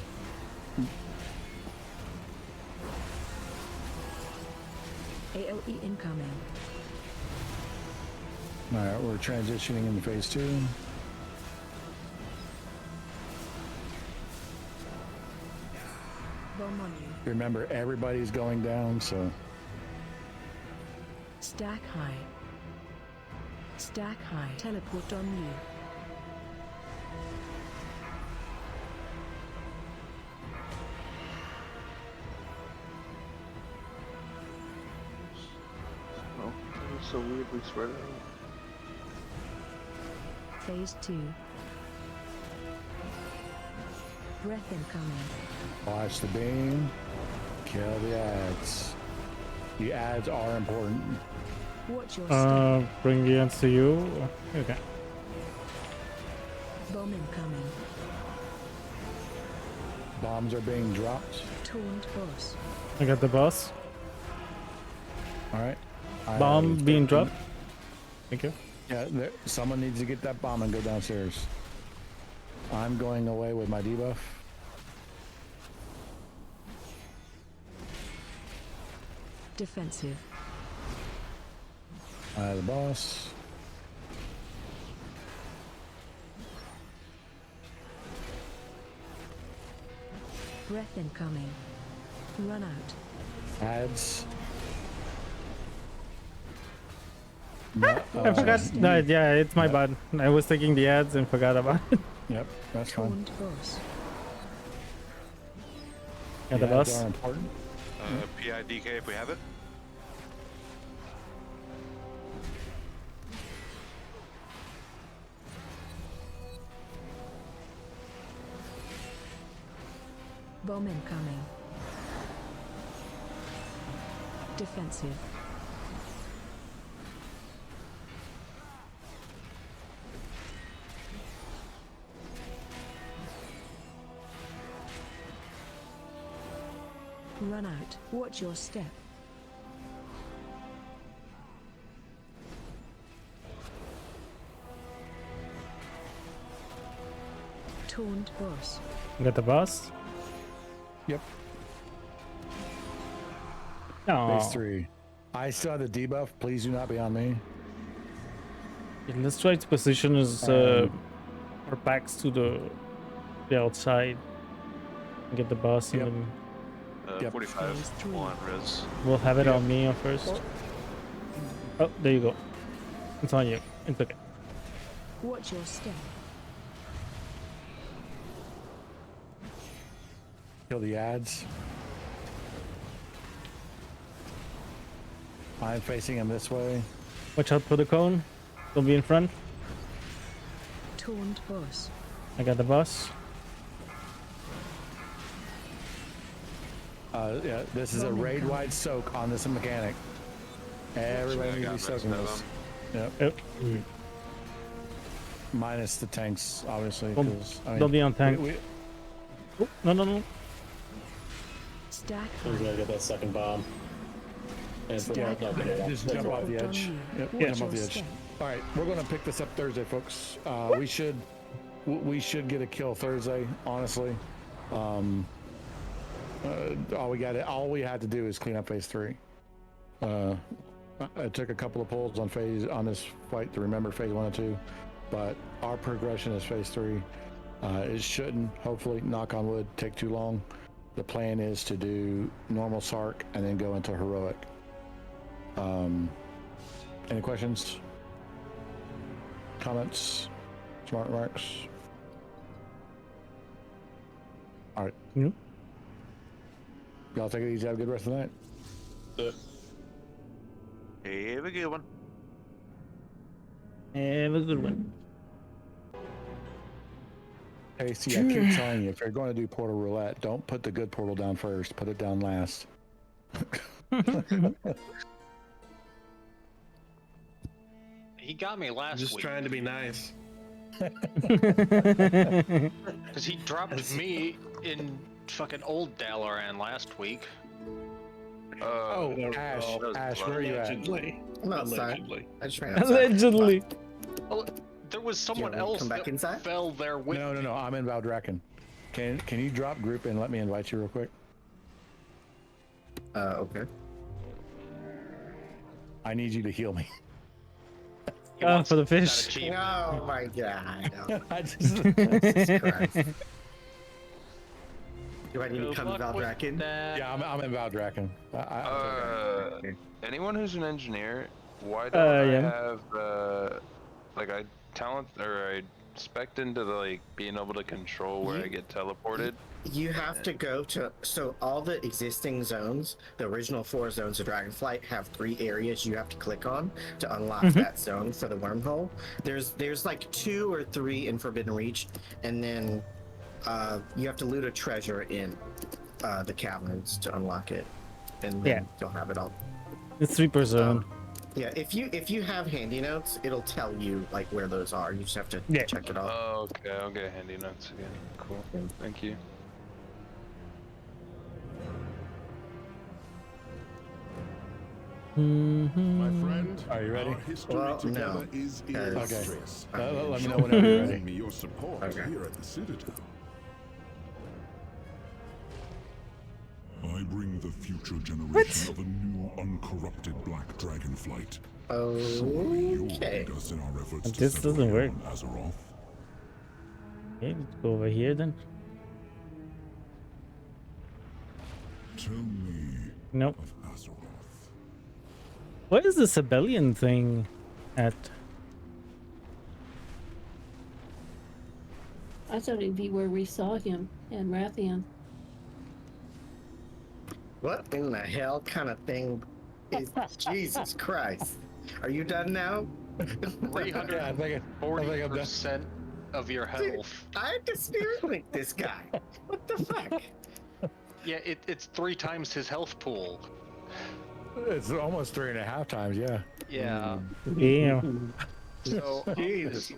AOE incoming. Alright, we're transitioning into phase 2. Bomb on you. Remember, everybody's going down, so... Stack high. Stack high. Teleport on you. Oh, it's so weirdly spread out. Phase 2. Breath incoming. Watch the beam. Kill the ads. The ads are important. Watch your step. Bring the ants to you. Okay. Bomb incoming. Bombs are being dropped. Taunt boss. I got the boss. Alright. Bomb being dropped. Thank you. Yeah, someone needs to get that bomb and go downstairs. I'm going away with my debuff. Defensive. The boss. Breath incoming. Run out. Ads. I forgot. No, yeah, it's my bad. I was taking the ads and forgot about it. Yep, that's fine. Taunt boss. Got the ads boss. are important. PIDK if we have it. Bomb incoming. Defensive. Run out. Watch your step. Taunt boss. Got the boss. Yep. No. Phase 3. I still have the debuff. Please do not be on me. Yeah, let's try to position us our backs to the outside. And get the boss and then 45 on res. we'll have it on me first. Oh, there you go. It's on you. It's okay. Watch your step. Kill the ads. I'm facing him this way. Watch out for the cone. Don't be in front. Taunt boss. I got the boss. Yeah, this is a raid-wide soak on this mechanic. Everybody needs to be soaking this. Yep. Minus the tanks, obviously. Don't be on tank. Oh, no. Stack. Who's gonna get that second bomb? And Just jump off the edge. Yep, jump off the edge. All right, we're gonna pick this up Thursday, folks. We should get a kill Thursday. Honestly, all we had to do is clean up phase 3. I took a couple of pulls on this fight to remember phase 1 and 2, but our progression is phase 3. It shouldn't, hopefully, knock on wood, take too long. The plan is to do normal Sark and then go into heroic. Any questions? Comments? Smart remarks? All right. Y'all take it easy. Have a good rest of the night. Have a good one. Have a good one. Hey, see, I keep telling you, if you're going to do portal roulette, don't put the good portal down first. Put it down last. He got me last Just week. trying to be nice. Because he dropped me in fucking old Dalaran last week. Ash, where are you at? I'm outside. I just ran outside. Allegedly. Oh, there was someone else come back that inside? fell there with me. No. I'm in Valdraken. Can you drop group and let me invite you real quick? Okay. I need you to heal me. For the fish. Oh my god. No. I just... Jesus Christ. Do I need to come to Valdraken? Yeah, I'm in Valdraken. Anyone who's an engineer, why don't I have I talent or I spec'd into being able to control where I get teleported? You have to go to, so all the existing zones, the original 4 zones of Dragonflight have 3 areas you have to click on to unlock that zone for the wormhole. There's like 2 or 3 in Forbidden Reach, and then you have to loot a treasure in the caverns to unlock it, and then you'll have it all. It's 3 per zone. Yeah, if you have handy notes, it'll tell you where those are. You just have to check it off. Oh, okay, I'll get handy notes again. Cool. Thank you. My friend, are you ready? Our history together is illustrious. Let me know whenever you're ready. Me your support here at the Citadel. I bring the future generation of a new uncorrupted black dragonflight. Okay. This doesn't work. Okay, let's go over here then. Tell me Nope. of Azeroth. What is the Sibelian thing at? I thought it'd be where we saw him and Rathian. What in the hell kind of thing is Jesus Christ? Are you done now? 340% of your health. Dude, I had to spirit link this guy. What the fuck? Yeah, it's 3 times his health pool. It's almost 3.5 times, yeah. Yeah. Damn. So Jesus.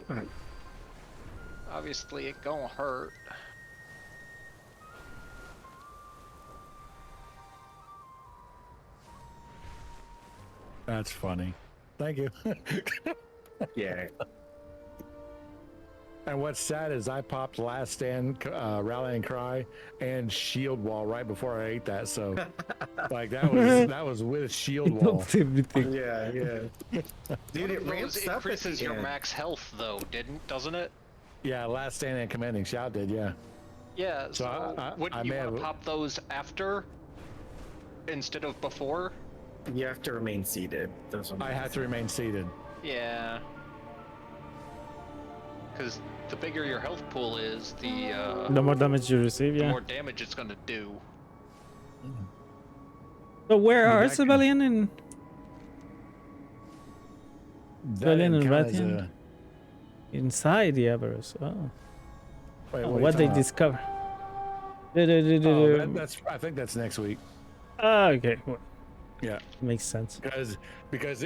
obviously it gonna hurt. That's funny. Thank you. Yeah. And what's sad is I popped Last Stand, Rallying Cry, and Shield Wall right before I ate that. So, like that was with Shield Wall. Everything. Yeah, yeah. Dude, it Those ramps up at increases the your end. max health though, doesn't it? Yeah, Last Stand and Commanding Shout did, yeah. Yeah, so I wouldn't you may want to have- pop those after instead of before? You have to remain seated. I have to remain seated. Yeah. Because the bigger your health pool is, The more damage you receive, the yeah. more damage it's gonna do. So where are That can- Civilian and Civilian and count as Rathian? Inside the Avarice. Oh. Wait, Oh, what are you what they talking about? discover. That's I think that's next week. Okay. Well, Yeah, makes sense. because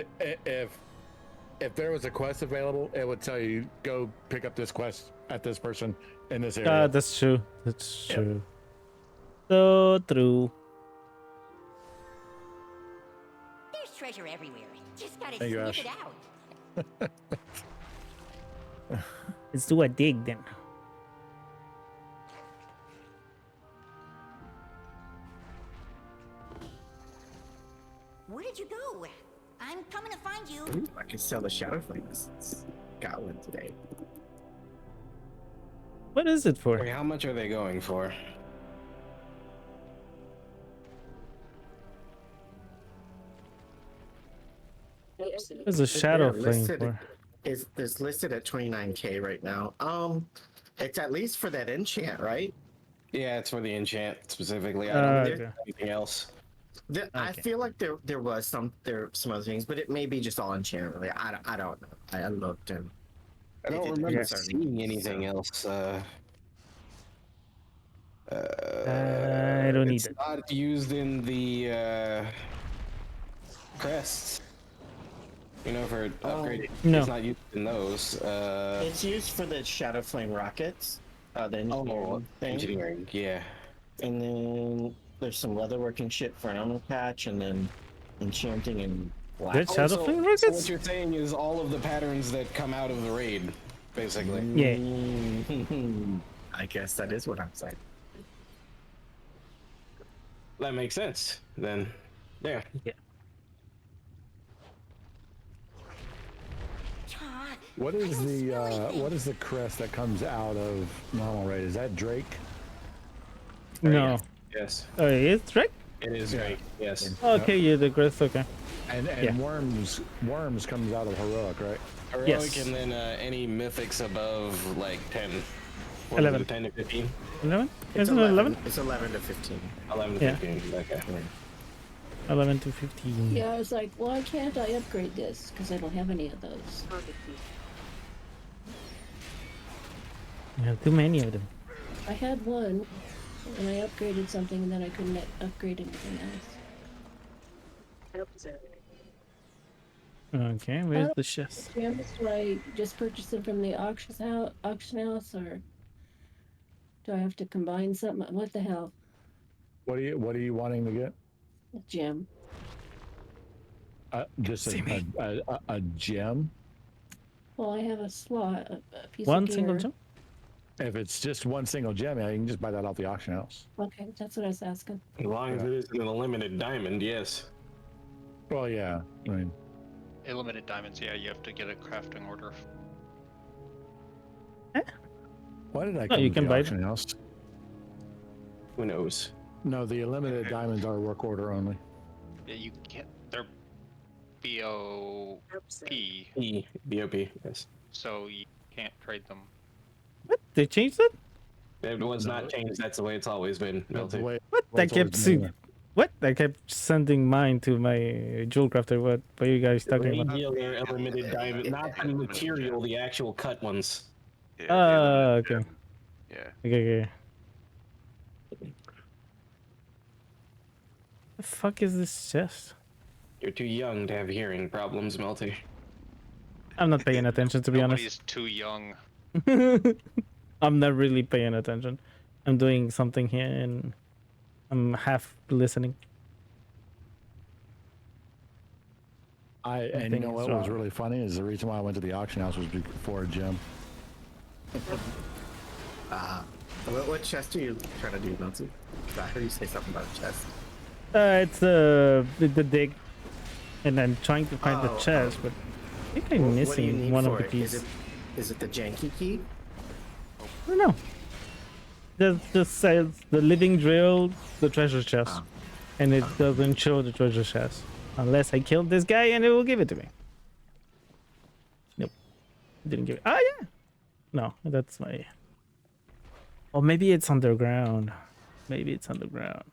if there was a quest available, it would tell you go pick up this quest at this person in this area. That's true. That's Yep. true. So true. There's treasure everywhere. Just gotta Thank you, sniff Ash. it out. Let's do a dig then. Where did you go? I'm coming to find you. Ooh, I can sell the Shadow Flames. Got one today. What is it for? Wait, how much are they going for? There's a Shadow They're Flame listed- for. It's listed at 29k right now. It's at least for that enchant, right? Yeah, it's for the enchant specifically. I don't think there's anything else. I feel like there was some other things, but it may be just all enchant related. I don't know. I looked and I don't it remember concerned me, seeing anything else. I don't need it's it. not used in the crests. You know, for upgrade. No. It's not used in those. it's used for the Shadow Flame rockets. The engineering thing. Engineering, yeah. And then there's some leatherworking shit for an armor patch, and then enchanting and black. There's Shadow so, Flame so rockets? what you're saying is all of the patterns that come out of the raid, basically. Yeah. I guess that is what I'm saying. That makes sense. Then, yeah. Yeah. What is the crest that comes out of normal raid? Is that Drake? No. Yes. Oh, it's right? It is Drake. Yes. Okay, yeah, the Growth, okay. And Yeah. worms comes out of heroic, right? Heroic, Yes. and then any mythics above like 10. 11. 10 to 15. 11? It's Isn't it 11? It's 11 to 15. 11 to Yeah. 15. Okay. 11 to 15. Yeah, I was like, why can't I upgrade this? Because I don't have any of those. You have too many of them. I had one, and I upgraded something, and then I couldn't upgrade anything else. Okay, where's the chest? Gems, do I just purchase them from the auction house, or do I have to combine something? What the hell? What are you wanting to get? A gem. Just a gem. Well, I have a slot, a piece One of gear. single jump? If it's just one single gem, yeah, you can just buy that off the auction house. Okay, that's what I was asking. As long as it isn't an unlimited diamond, yes. Well, yeah. I mean, Unlimited diamonds, yeah, you have to get a crafting order. why did I No, come you to can the buy auction house? Who knows? No, the unlimited diamonds are work order only. Yeah, you can't. They're BOP, BOP, yes. so you can't trade them. What? They changed it? It was not changed. That's the way it's always been. That's the way- What? way I it's kept always seeing. been. What? I kept sending mine to my jewel crafter. What are you guys talking about? Regular unlimited diamond, not the material, the actual cut ones. Okay. Yeah. Okay. The fuck is this chest? You're too young to have hearing problems, Melty. I'm not paying attention, to be Nobody's too young. honest. I'm not really paying attention. I'm doing something here and I'm half listening. And you know what was really funny is the reason why I went to the auction house was for a gem. What chest are you trying to do, Melty? I heard you say something about a chest. It's the dig, and I'm trying to find the chest, but I think I'm What do you missing need one for of the it? keys. Is it the janky key? I don't know. Just says the living drill, the treasure chest, and it doesn't show the treasure chest unless I killed this guy, and it will give it to me. Nope, didn't give it. Oh yeah, no, that's my. Or maybe it's underground. Maybe it's underground.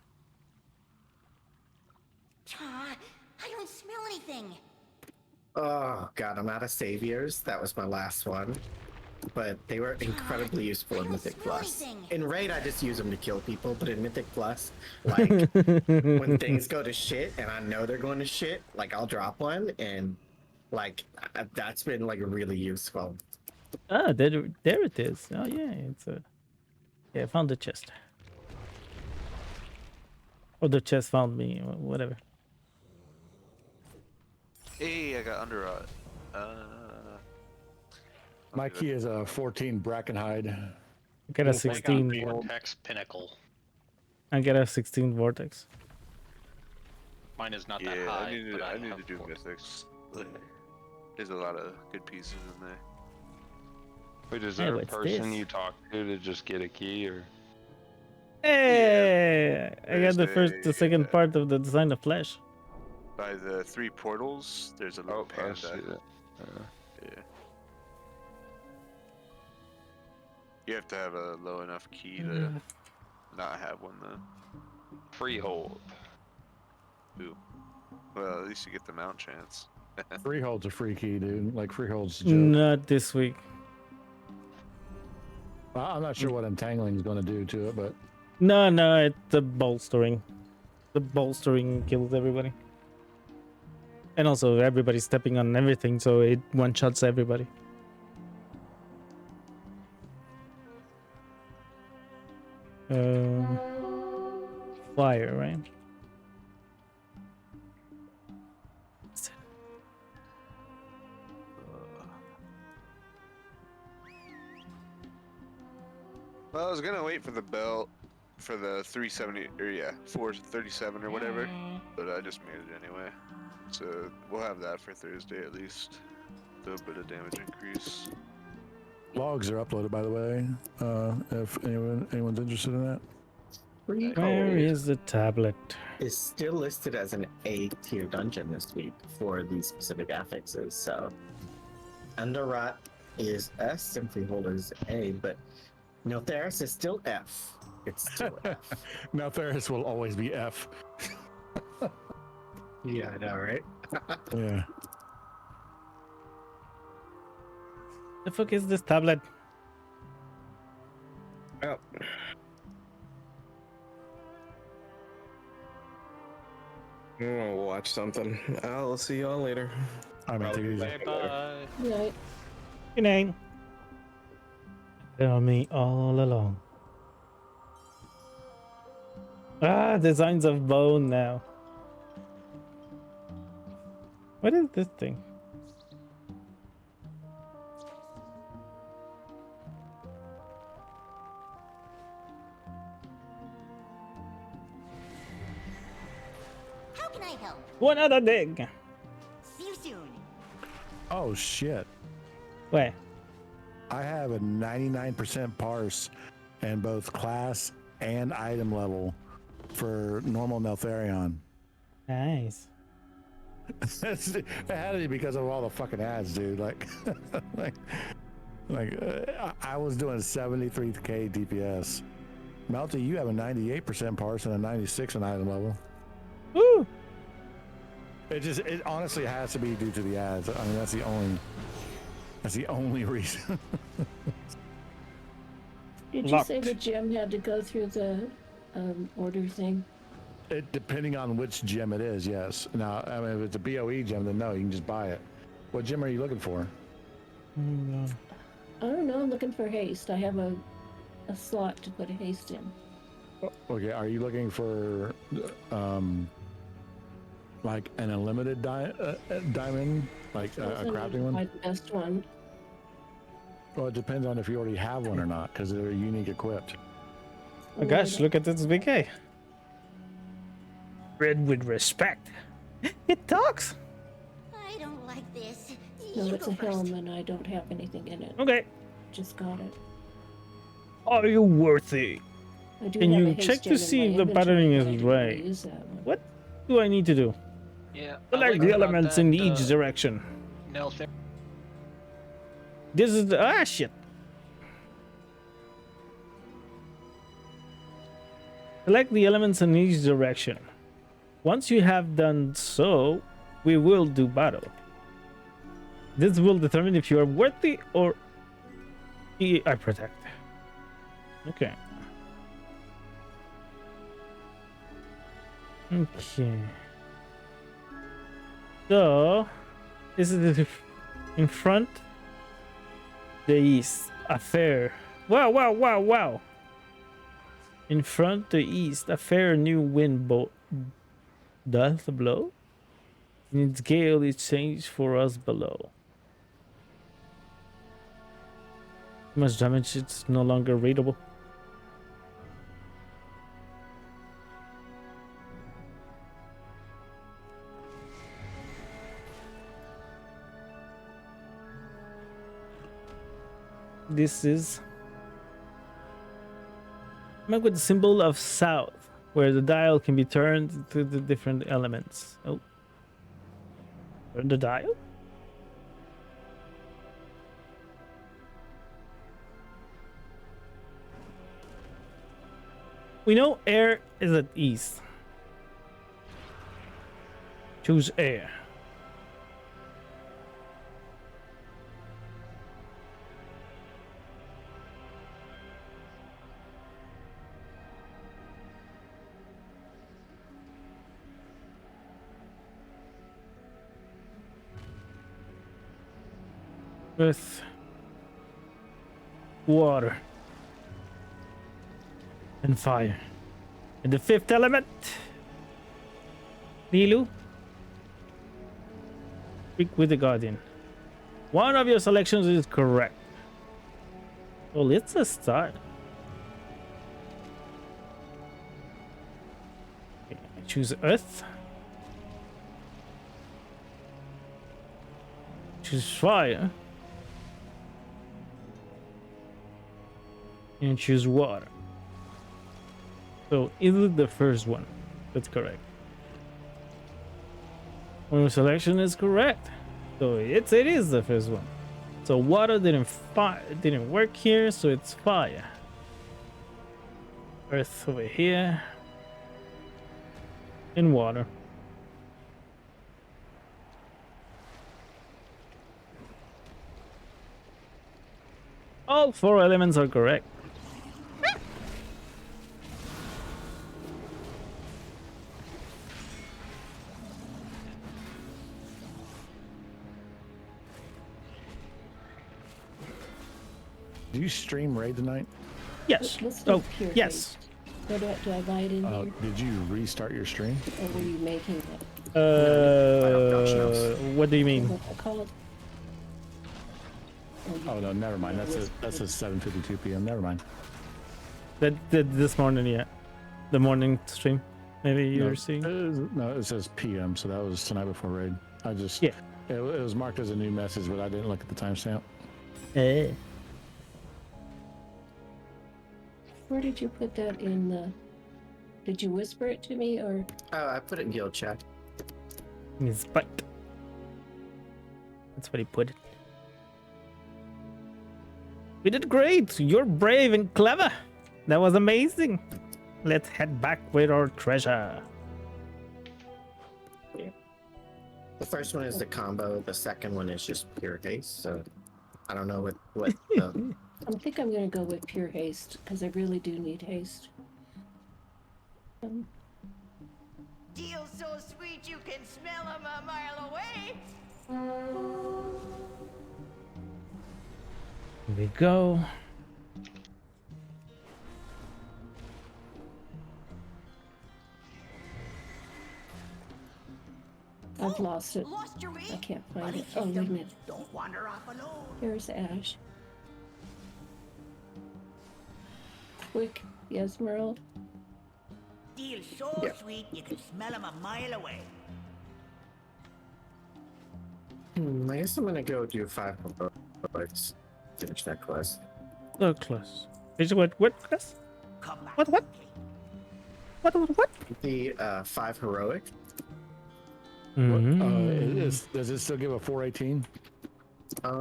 I don't smell anything. Oh god, I'm out of saviors. That was my last one. But they were incredibly useful in Mythic Plus. In Raid, I just use them to kill people, but in Mythic Plus, like, when things go to shit and I know they're going to shit, like, I'll drop one, and, like, that's been, like, really useful. Ah, there it is. Oh yeah, it's a. Yeah, I found the chest. Or the chest found me, or whatever. Hey, I got under My key is a 14 Brackenhide. I got a 16. Vortex Pinnacle. I got a 16 vortex. Mine is not yeah, that high. I need but to do mythics. There's a lot of good pieces in there. Wait, is there a person you talk to just get a key, or? Hey, I got the second part of the design of Flesh. By the 3 portals, there's a little panda. I see that. Yeah. You have to have a low enough key to not have one though. Freehold. Ooh. Well, at least you get the mount chance. Freehold's a free key, dude. Like Freehold's a joke. Not this week. I'm not sure what entangling is going to do to it, but No, it's the bolstering. The bolstering kills everybody. And also everybody's stepping on everything, so it one-shots everybody. Fire, right? Well, I was gonna wait for the belt for the 370 or 437 or whatever, but I just made it anyway. So we'll have that for Thursday at least. Do a bit of damage increase. logs are uploaded, by the way. If anyone's interested in that. Where is the tablet? Is still listed as an A tier dungeon this week for these specific affixes. So, Underrot is S, Simply Holder is A, but Niltharis is still F. It's still F. Niltharis will always be F. Yeah, I know, right? Yeah. The fuck is this tablet? Oh. I'm gonna watch something. I'll see y'all later. I'm Bye. Good night. Good night. Tell me all along. Ah, designs of bone now. What is this thing? How can I help? One other dig. See you soon. Oh shit. Where? I have a 99% parse in both class and item level for normal Neltharion. Nice. It had to be because of all the fucking ads, dude. Like, I was doing 73k DPS. Melty, you have a 98% parse and a 96 in item level. Woo! It honestly has to be due to the ads. I mean, that's the only reason. Did you say the gem had to go through the order thing? Depending on which gem it is, yes. Now, I mean, if it's a BOE gem, then no, you can just buy it. What gem are you looking for? I don't know. I'm looking for haste. I have a slot to put a haste in. Okay, are you looking for like an unlimited diamond, like a crafting one? The best one. Well, it depends on if you already have one or not, because they're unique equipped. Oh gosh, look at this big guy. Read with respect. It talks. I don't like this. No, You it's go a first. helm and I don't have anything in it. Okay. Just got it. Are you worthy? I do Can have a you haste check gem to in see my if the inventory, patterning but I is didn't really right? use that one. What do I need to do? Yeah. Select the elements in each direction. Nelson. This is the shit. Select the elements in each direction. Once you have done so, we will do battle. This will determine if you are worthy or I protect. Okay. Okay. So, this is in front. The east, a fair. Wow, wow, wow, wow. In front, the east, a fair new wind doth blow. In its gale, it changed for us below. Too much damage, it's no longer readable. This is mark with the symbol of south, where the dial can be turned to the different elements. Oh, turn the dial. We know air is at east. Choose air. Earth, water, and fire. And the fifth element, Lilu, speak with the Guardian. One of your selections is correct. Well, it's a start. Okay, I choose Earth. Choose fire. And choose water. So either the first one. That's correct. One selection is correct. So it is the first one. So water didn't work here, so it's fire. Earth over here. And water. All 4 elements are correct. Do you stream Raid tonight? Yes. Let's do Oh, pure yes. haste. Do I buy it in here? Did you restart your stream? Or were you making it? What do you mean? What's it called? Oh no, never mind. That's a 7:52 p.m. Never mind. That this morning, yeah. The morning stream. Maybe you're seeing. No, it says p.m. So that was tonight before Raid. I just It was marked as a new message, but I didn't look at the timestamp. Where did you put that in the... Did you whisper it to me, or... Oh, I put it in guild chat. In his butt. That's what he put it. We did great. You're brave and clever. That was amazing. Let's head back with our treasure. The first one is the combo. The second one is just pure haste. So I don't know what the... I think I'm gonna go with pure haste, because I really do need haste. Deal so sweet you can smell 'em a mile away. Here we go. I've lost it. I can't find it. Oh, wait a minute. Don't wander off alone. Here's Ash. quick, yes, Merle? Deal so sweet you can smell them a mile away. I guess I'm gonna go do 5 heroics. Finish that quest. Oh, close. What class? What? The 5 heroic. Does it still give a 418?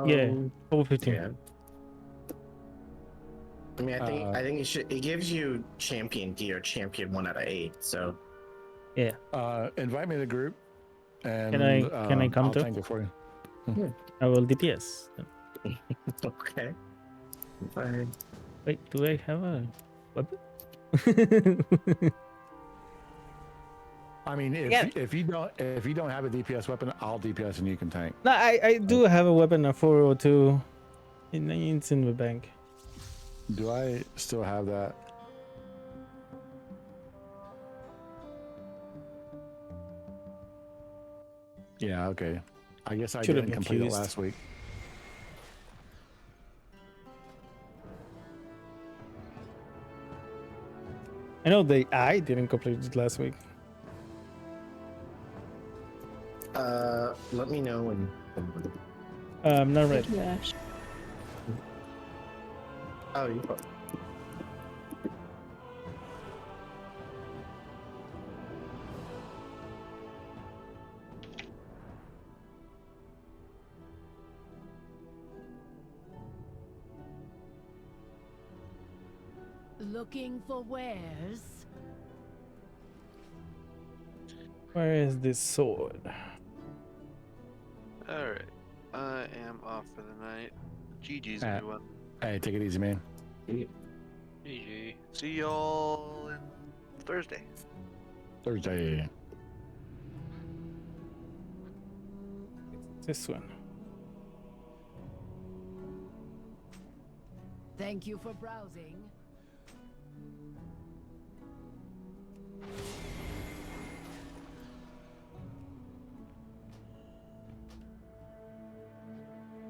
Yeah, 415. Yeah. I mean, I think it gives you champion gear, champion 1 out of 8. So. Yeah. Invite me to the group. And Can I come I'll too? tank it for you. Yeah. I will DPS. Okay. Fine. Wait, do I have a weapon? I mean, if you don't have a DPS weapon, I'll DPS and you can tank. No, I do have a weapon, a 402. It's in the bank. Do I still have that? Yeah, okay. I guess I didn't complete it last week. I know I didn't complete it last week. Let me know when. Not ready. Oh, you. Looking for wares? Where is this sword? Alright. I am off for the night. GG's everyone. Hey, take it easy, man. GG. See y'all in Thursday. This one. Thank you for browsing.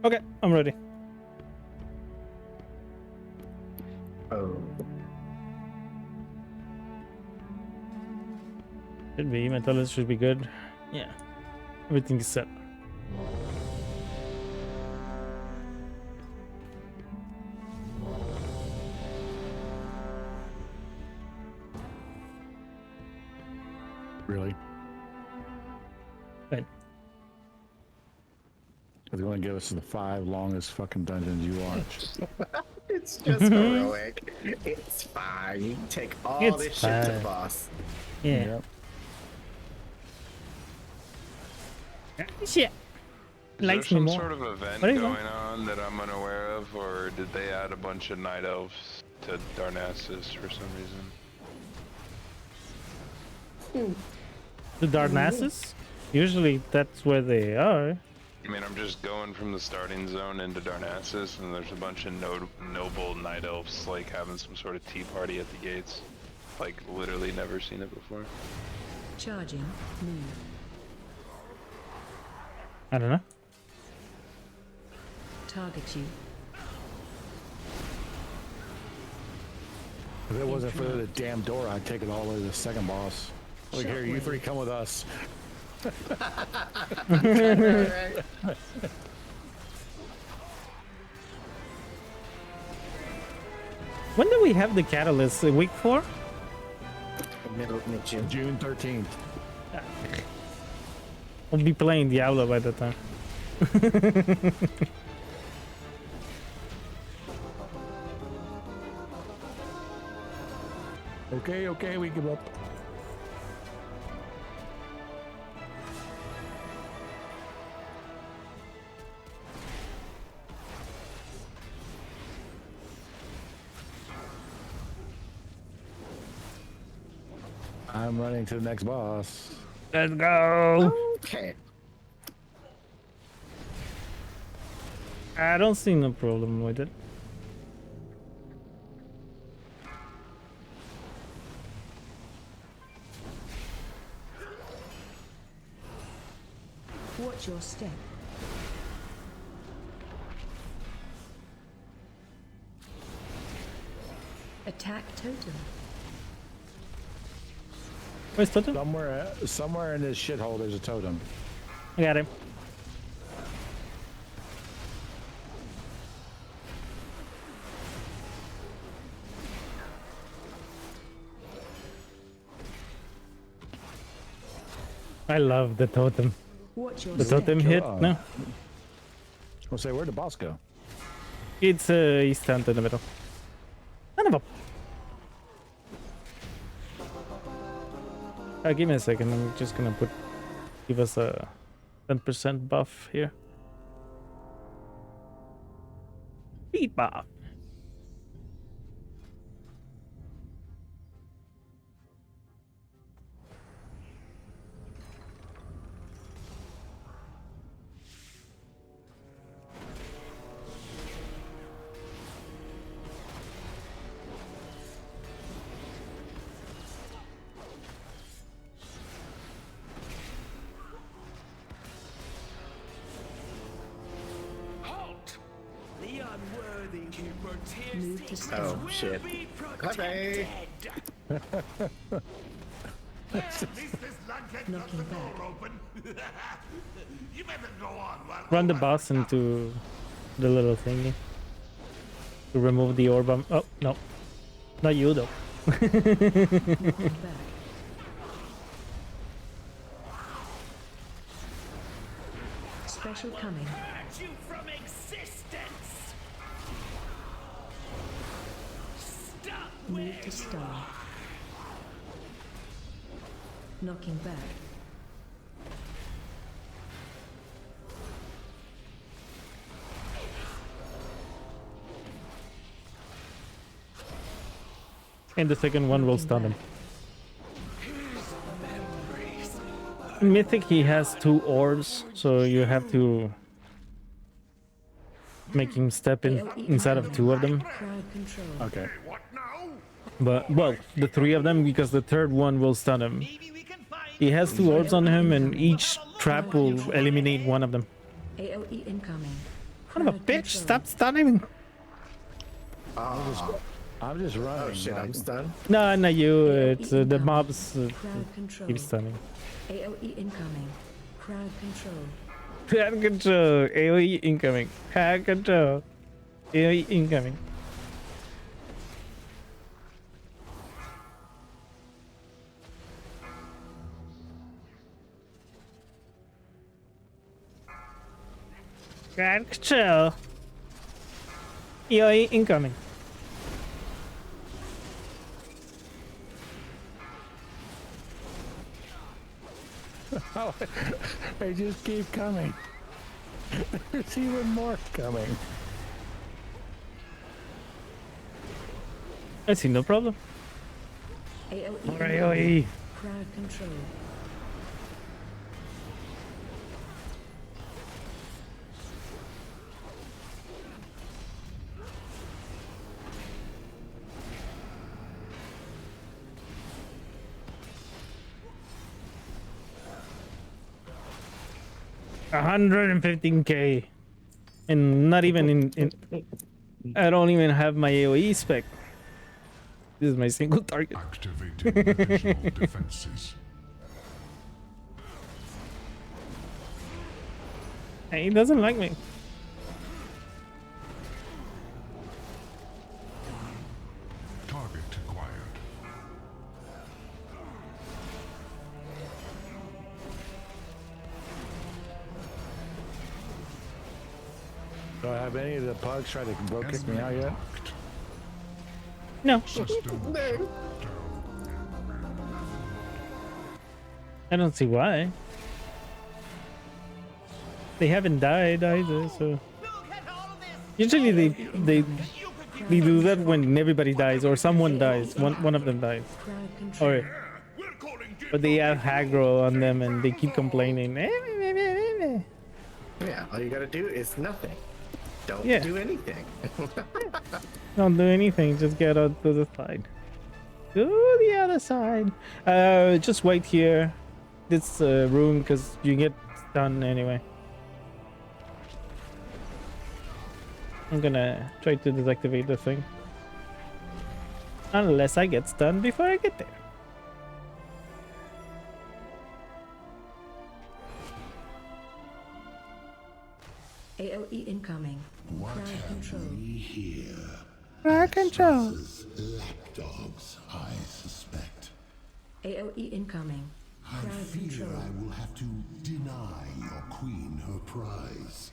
Okay, I'm ready. Oh. Should be. Metallus should be good. Yeah. Everything is set. Really? Right. They're going to give us the 5 longest fucking dungeons you watch. It's just heroic. It's fine. You can take all this shit to the boss. Yeah. Shit. Is Likes there me some more. sort of event What is going that? on that I'm unaware of, or did they add a bunch of night elves to Darnassus for some reason? The Darnassus? Usually that's where they are. I mean, I'm just going from the starting zone into Darnassus, and there's a bunch of noble night elves like having some sort of tea party at the gates. Like, literally never seen it before. Charging. Move. I don't know. Target you. If it wasn't for the damn door, I'd take it all the way to the second boss. Like, here, you 3 come with us. When do we have the catalyst? Week 4? Mid-June. June 13th. I'll be playing Diablo by that time. Okay, we give up. I'm running to the next boss. Let's go. Okay. I don't see no problem with it. Watch your step. Attack totem. Where's totem? Somewhere in this shithole, there's a totem. I got him. I love the totem. The totem hit. No. We'll say, where'd the boss go? It's he's stand in the middle. Son of a. Give me a second. I'm just gonna give us a 10% buff here. Speed buff. Move to stone. Oh shit. Okay. Knocking back. Run the boss into the little thingy to remove the orb. Oh no, not you though. Special coming. Move to stone. Knocking back. And the second one will stun him. In Mythic he has 2 orbs, so you have to make him step inside of 2 of them. Okay. But, well, the 3 of them, because the third one will stun him. He has 2 orbs on him, and each trap will eliminate one of them. AOE incoming. Son of a bitch, stop stunning! I'm just running. Oh shit, I'm stunned. No, not you, it's the mobs keep stunning. AOE incoming. Crowd control. Crowd control, AOE incoming. Crowd control, AOE incoming. Crowd control, AOE incoming. They just keep coming. There's even more coming. I see no problem. AOE. More AOE. Crowd control. $115K, and not even in I don't even have my AOE spec. This is my single target. Activating additional defenses. Hey, he doesn't like me. Target acquired. Do I have any of the pugs try to kick me out yet? No. I don't see why. They haven't died either, so usually they do that when everybody dies or someone dies. One of them dies. Or but they have aggro on them and they keep complaining. Yeah, all you gotta do is nothing. Don't do anything. Don't do anything, just get out to the side. To the other side. Just wait here. This room, because you get stunned anyway. I'm gonna try to deactivate the thing. Unless I get stunned before I get there. AOE incoming. Crowd control. Crowd control. Lapdogs, I suspect. AOE incoming. I fear I will have to deny your queen her prize.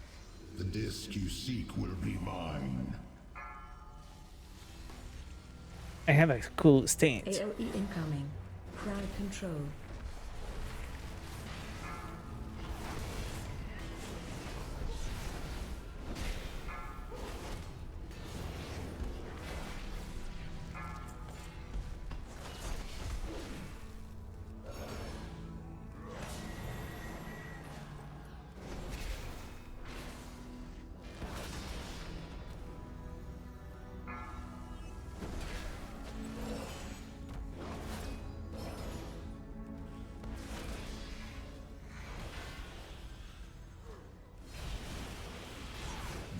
The disc you seek will be mine. I have a cool stance. AOE incoming. Crowd control.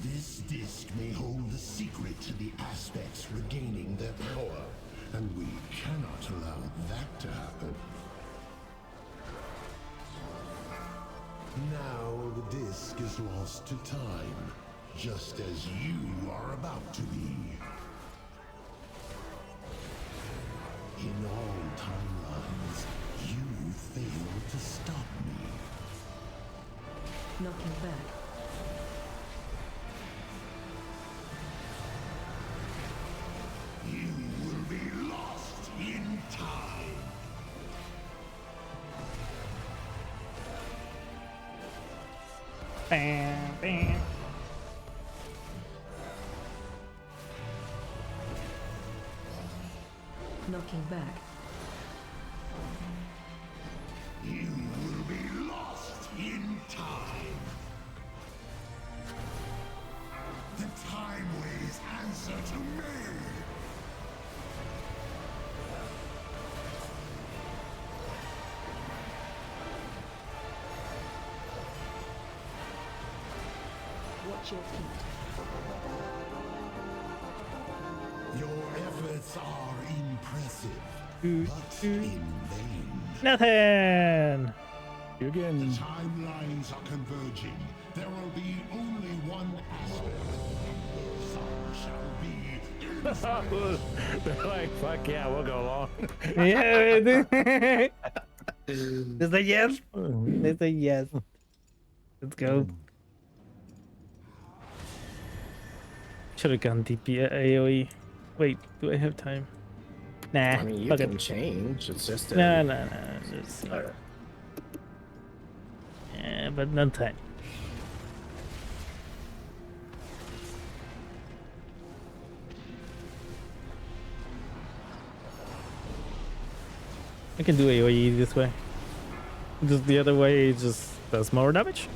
This disc may hold the secret to the aspects regaining their power, and we cannot allow that to happen. Now the disc is lost to time, just as you are about to be. In all timelines, you failed to stop me. Knocking back. You will be lost in time. Bam, bam. Knocking back. You will be lost in time. The Time Ways answer to me. Watch your feet. Your efforts are impressive, but in vain. Nothing. You again. The timelines are converging. There will be only one aspect. Some shall be. They're like, fuck yeah, we'll go along. Yeah, they say yes. They say yes. Let's go. Should have gone DP AOE. Wait, do I have time? Nah. I mean, you fuck can it. change. It's just a... No. Just, yeah, but no time. I can do AOE this way. Just the other way, it just does more damage.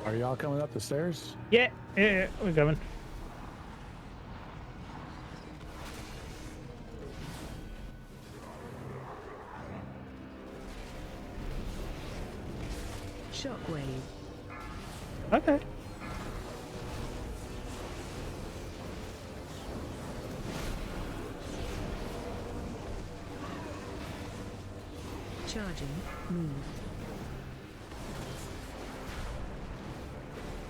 Are y'all coming up the stairs? Yeah, we're coming. Shockwave. Okay. Charging. Move.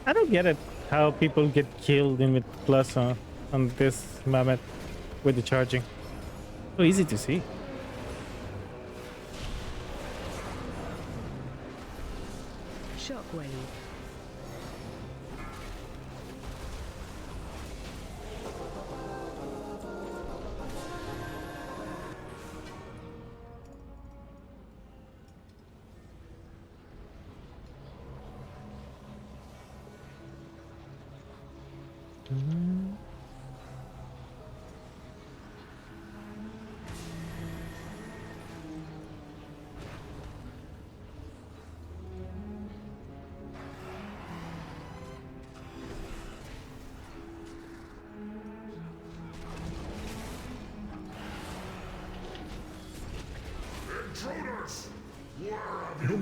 I don't get it how people get killed in with plus on this map with the charging. So easy to see. Shockwave.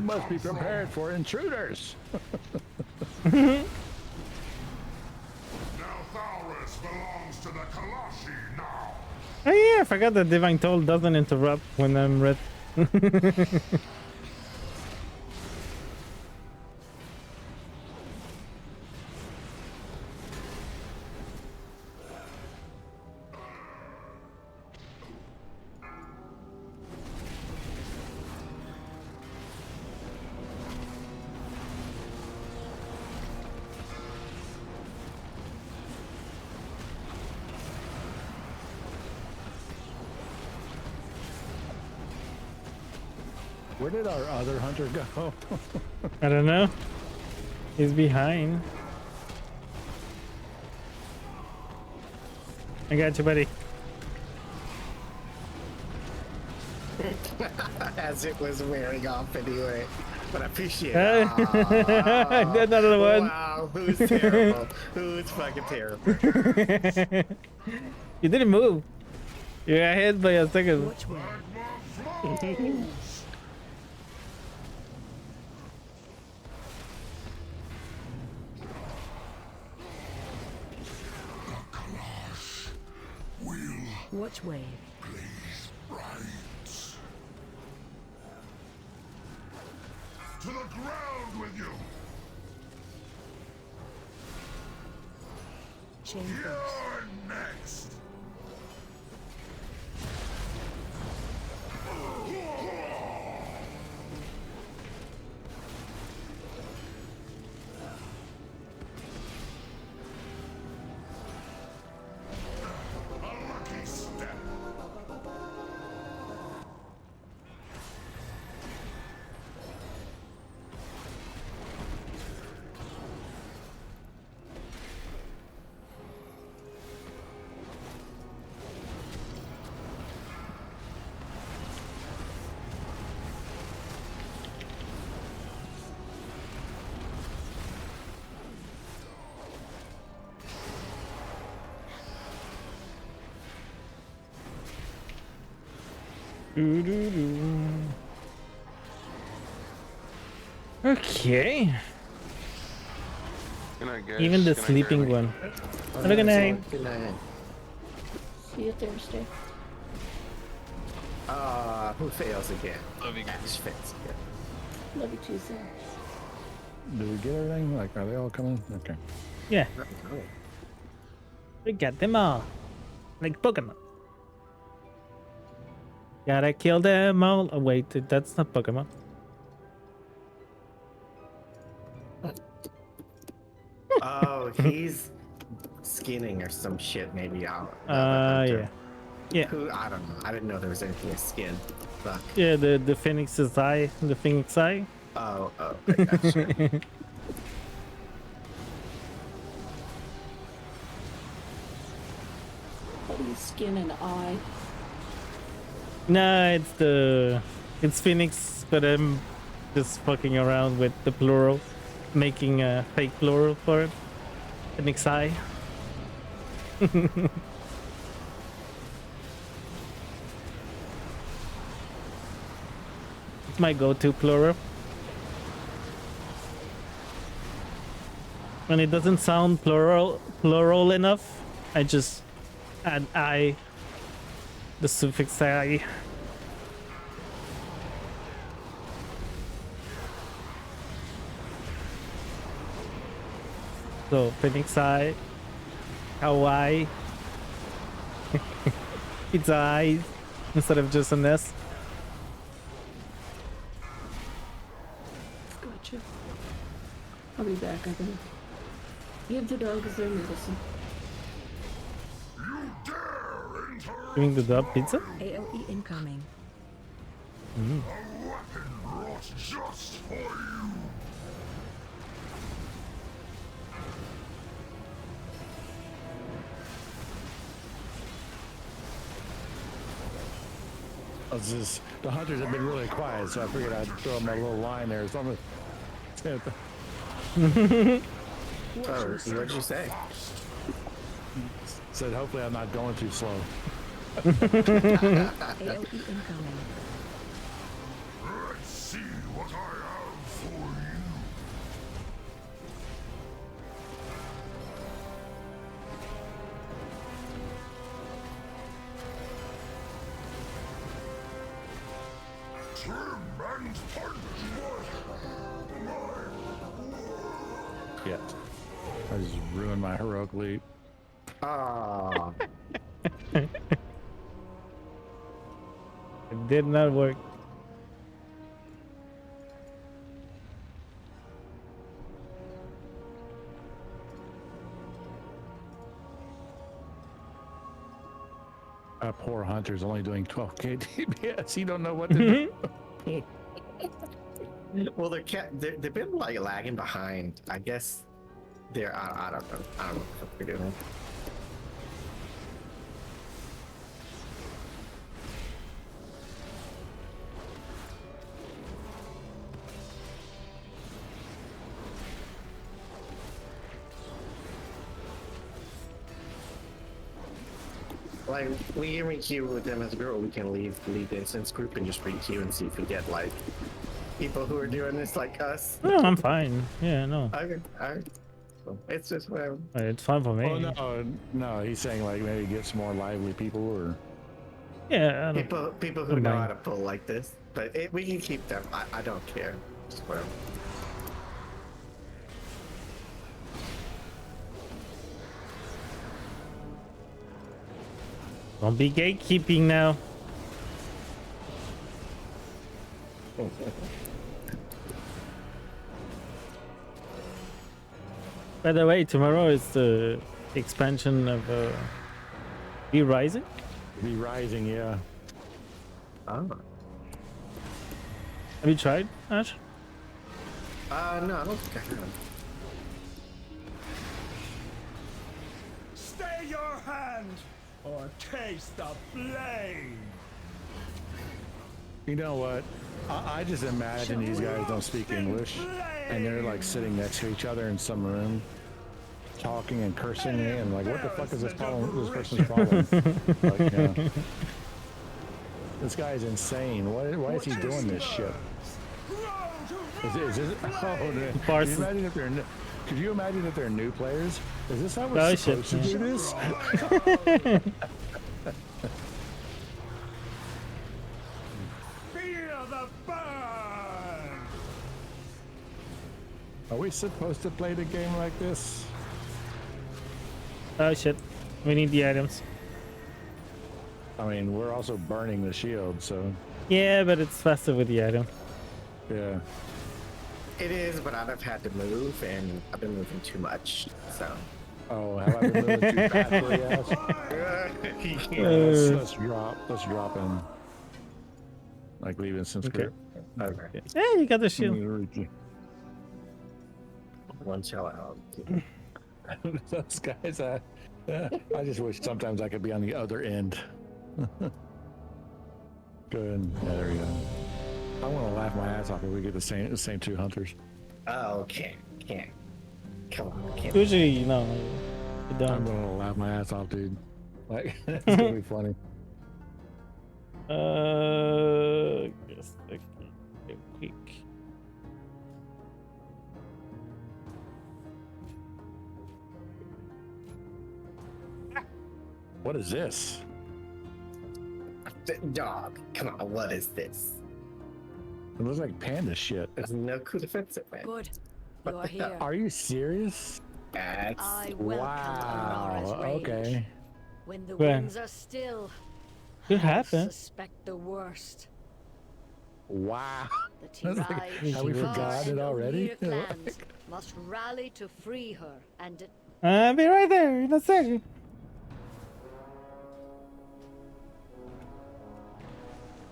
must be prepared for intruders. Now Thaurus belongs to the Kalashi now. Oh yeah, I forgot that Divine Toll doesn't interrupt when I'm red. Where did our other hunter go? I don't know. He's behind. I got you, buddy. As it was wearing off anyway. But I appreciate it. I did another one. Wow, who's terrible? Who's fucking terrible? You didn't move. You got hit by a second. Watch wave. To the ground with you! Chain You're next! Okay. Good night, guys. Even the Good night, sleeping Granny. one. Have a good night. Good night. See you Thursday. Who fails again? Love you guys. Fails again. Love you too, Sam. Do we get everything? Like, are they all coming? Okay. Yeah. We got them all. Like Pokemon. Gotta kill them all. Oh, wait, that's not Pokemon. Oh, he's skinning or some shit, maybe. Yeah. Yeah. Who, I don't know. I didn't know there was anything with skin. Fuck. Yeah, the Phoenix's eye. The Phoenix eye. Oh, okay, gotcha. Probably skin and eye. Nah, it's Phoenix, but I'm just fucking around with the plural, making a fake plural for it. Phoenix eye. It's my go-to plural. When it doesn't sound plural enough, I just add I, the suffix I. So Phoenix eye, Hawaii. It's I instead of just an S. Gotcha. I'll be back, I think. Give the dogs their medicine. Doing the dog pizza? AOE incoming. Mm. A weapon brought just for you. The hunters have been really quiet, so I figured I'd throw them a little line there or something. Oh, what'd you say? Said hopefully I'm not going too slow. AOE incoming. Let's see what I Shit. I just ruined my heroic leap. Ah. It did not work. Poor Hunter's only doing 12k DPS. He don't know what to do. Well, they've been like lagging behind. I guess they're I don't know. I don't know what they're doing. Like, we can re-queue with them as a group, or we can leave the instance group and just re-queue and see if we get, like, people who are doing this like us. No, I'm fine. Yeah, no. Okay, alright. So, it's just whatever. It's fine for me. Oh, no, he's saying, like, maybe get some more lively people, or... Yeah, I People who know how to pull like this. But we can keep them. I don't care. Just whatever. Don't be gatekeeping now. By the way, tomorrow is the expansion of Be Rising. Be Rising, yeah. Oh. Have you tried, Ash? No, I don't think I have. Stay your hand or taste the blade. You know what? I just imagine these guys don't speak English, and they're like sitting next to each other in some room, talking and cursing me, and like, what the fuck is this person's problem? Like, yeah. This guy is insane. Why is he doing this shit? Is this? Oh, could you imagine if they're new players? Is this how we're supposed to do this? Feel the burn. Are we supposed to play the game like this? Oh shit. We need the items. I mean, we're also burning the shield, so... Yeah, but it's faster with the item. Yeah. It is, but I've had to move, and I've been moving too much, so... Oh, have I been moving too fast for you guys? Let's drop in. Like, leaving some script. Okay. Yeah, you got the shield. One shell out. Those guys, I just wish sometimes I could be on the other end. Good. Yeah, there we go. I want to laugh my ass off if we get the same two hunters. Oh, okay. Can't. Come on. Can't. Usually, you know, you don't. I'm gonna laugh my ass off, dude. Like, it's gonna be funny. Just a quick. What is this? Dog, come on, what is this? It looks like panda shit. There's no cool defensive, man. Good. You are here. Are you serious? That's... I welcome Aurora's rage. Okay. When the Well, winds are still, could I happen. suspect the worst. Wow. The Like, Tirage, have we forgotten it already? clans must rally to free her and I'll be right there in a second.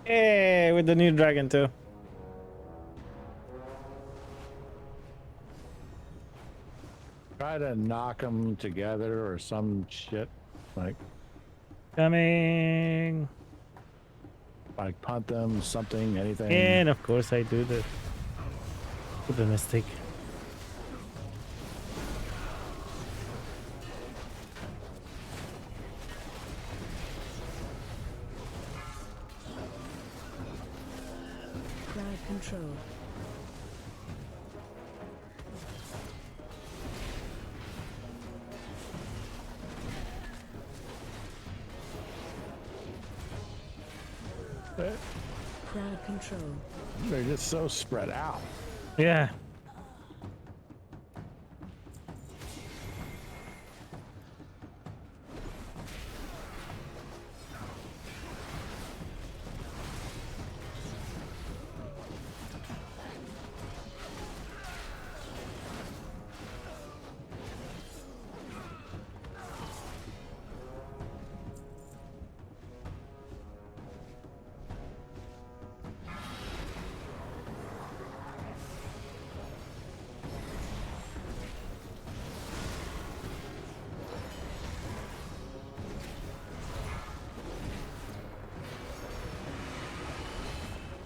Hey, with the new dragon too. Try to knock them together or some shit. Like, Coming. like punt them, something, anything. And of course I do the mistake. crowd control. Crowd control. They're just so spread out. Yeah.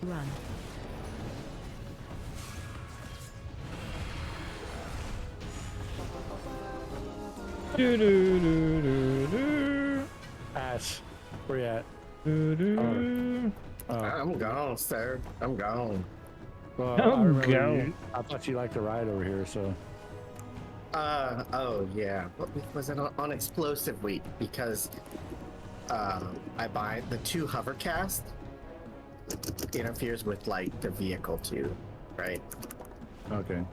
Run. Do, do, do, do, do. Ash, where you at? Do, do. I'm gone, sir. I'm gone. Well, I remember I thought you liked to ride over here, so. Oh yeah. What week was it on explosive week? Because I buy the 2 hovercast interferes with like the vehicle too, right? Okay.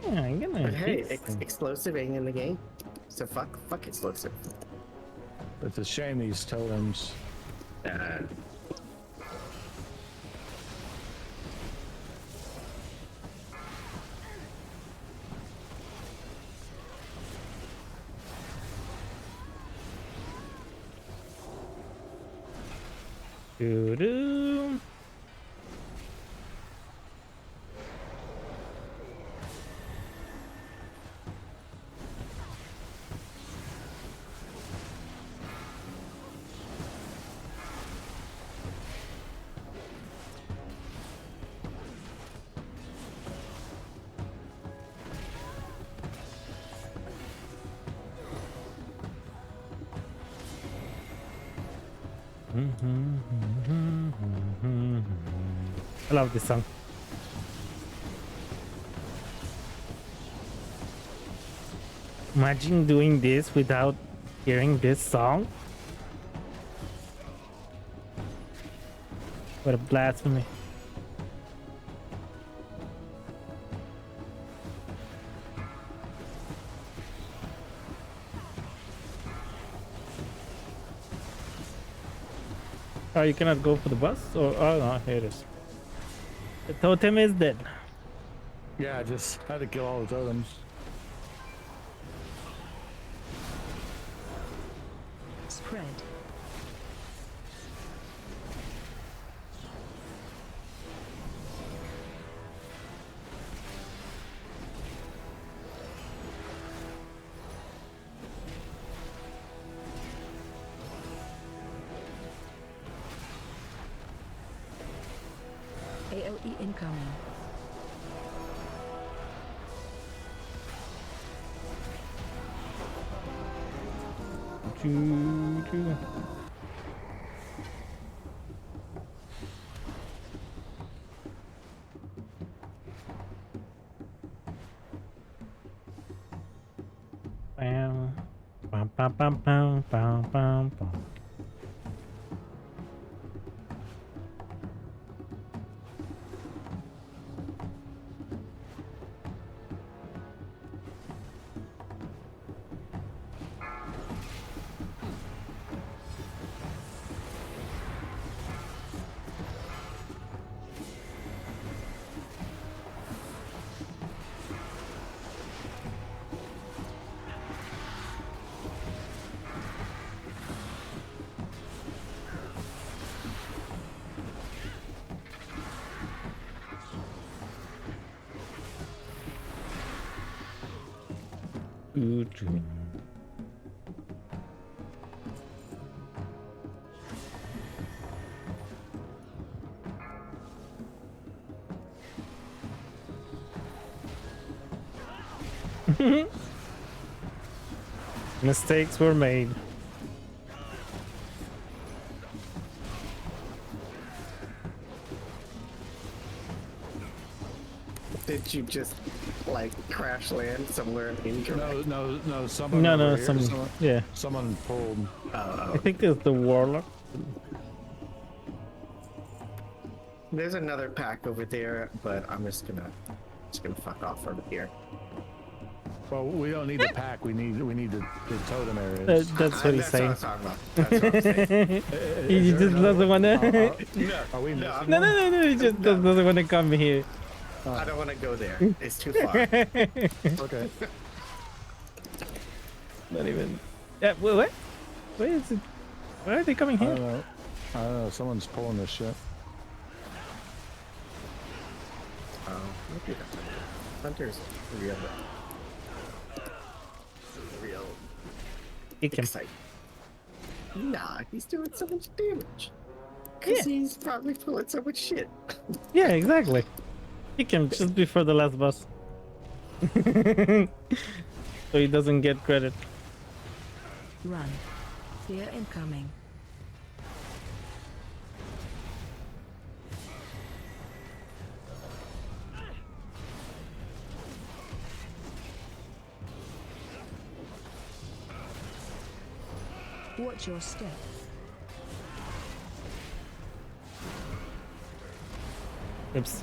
Yeah, I'm gonna But hey, explosive ain't in the game, so fuck explosive. It's a shame these totems. Do do. I love this song. Imagine doing this without hearing this song. What a blasphemy. Oh, you cannot go for the bus? Or oh no, here it is. The totem is dead. Yeah, I just had to kill all the totems. Spread. AOE incoming. Choo-choo. Bam. Bam, bam, bam, bam, bam, bam, bam. Choo-choo. Mistakes were made. Did you just like crash land somewhere incorrect? No. Someone. No, over here, yeah. Someone pulled. I think it's the warlock. There's another pack over there, but I'm just gonna fuck off over here. Well, we don't need the pack. We need the totem areas. That's what he's saying. That's what I'm talking about. That's what I'm saying. He just doesn't want to. Are we missing one? No. He just doesn't want to come here. I don't want to go there. It's too far. Okay. Not even. Yeah. What? Where is it? Why are they coming I here? don't know. Someone's pulling this shit. Look at that. Hunter's real exciting. Nah, he's doing so much damage. Because he's probably pulling so much shit. Yeah, exactly. He came just before the last boss. So he doesn't get credit. Run. Fear incoming. Watch your step. Oops.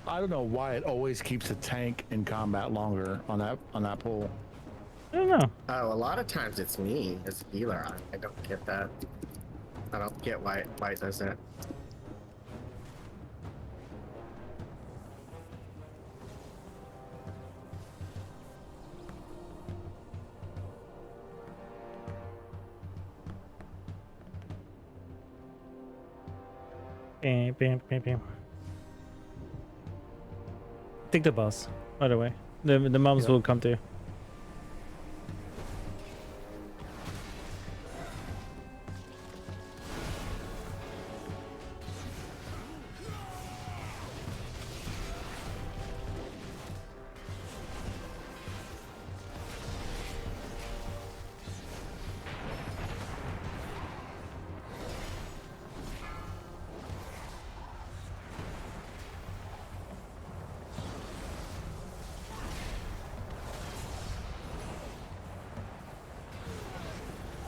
I don't know why it always keeps a tank in combat longer on that pull. I don't know. Oh, a lot of times it's me as a healer. I don't get that. I don't get why it does that. Bam. Take the boss, by the way. The moms will come to you.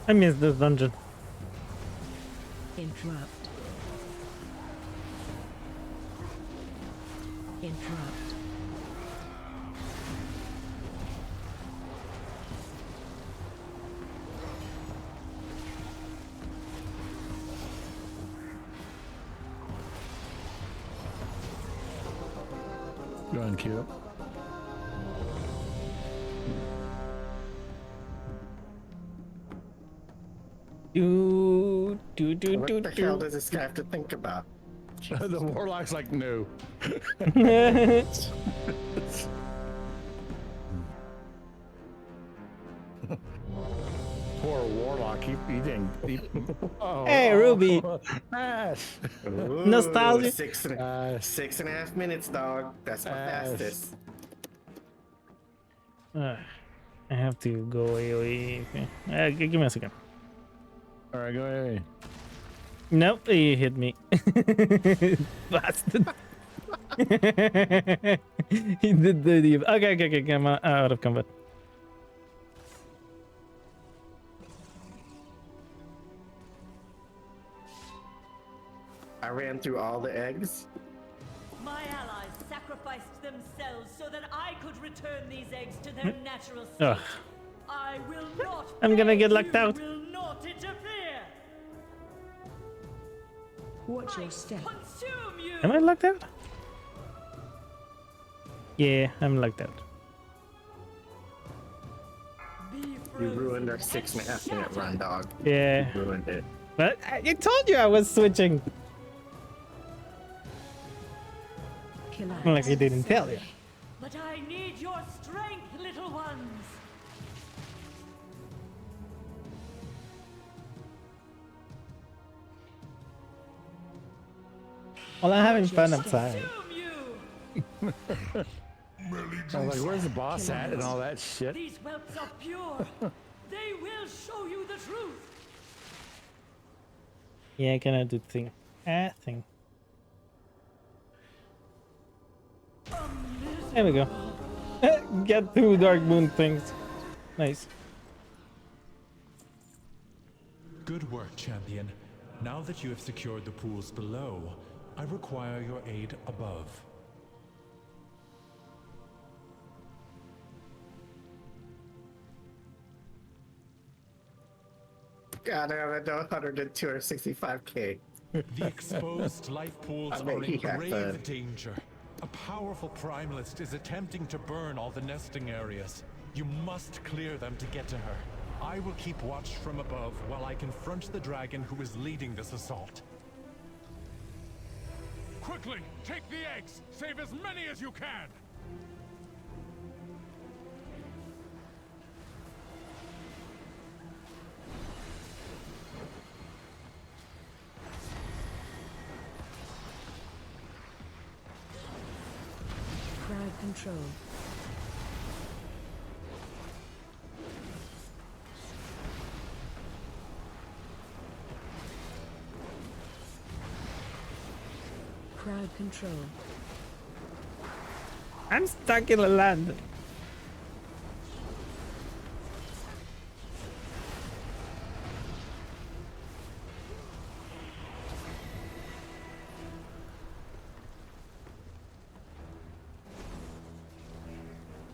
I missed this dungeon. Interrupt. Go ahead and queue up. What the hell does this guy have to think about? The warlock's like, no. Poor warlock. He didn't. Oh, Hey, Ruby. Ash. Ooh, Nostalgia. 6.5 minutes, dog. That's my fastest. I have to go AoE. Okay. Give me a second. All right, go ahead. Nope, he hit me. Bastard. He did the. Okay. I'm out of combat. I ran through all the eggs. My allies sacrificed themselves so that I could return these eggs to their natural state. Ugh. I will not. I'm gonna get fail. locked out. You will not interfere. Watch your step. Consume you. Am I locked out? Yeah, I'm locked out. You ruined our 6.5 minute run, dog. Yeah. You ruined it. But I told you I was switching. Like I didn't tell you. But I need your strength, little ones. Well, I'm having fun outside. I was like, where's the boss at and all that shit? These whelps are pure. They will show you the truth. Yeah, I cannot do thing. Thing. There we go. Get 2 dark moon things. Nice. Good work, champion. Now that you have secured the pools below, I require your aid above. God, I don't know 265k. The exposed life pools I bet are he in hacked grave that. danger. A powerful primalist is attempting to burn all the nesting areas. You must clear them to get to her. I will keep watch from above while I confront the dragon who is leading this assault. Quickly, take the eggs! Save as many as you can! Crowd control. Crowd control. I'm stuck in the land.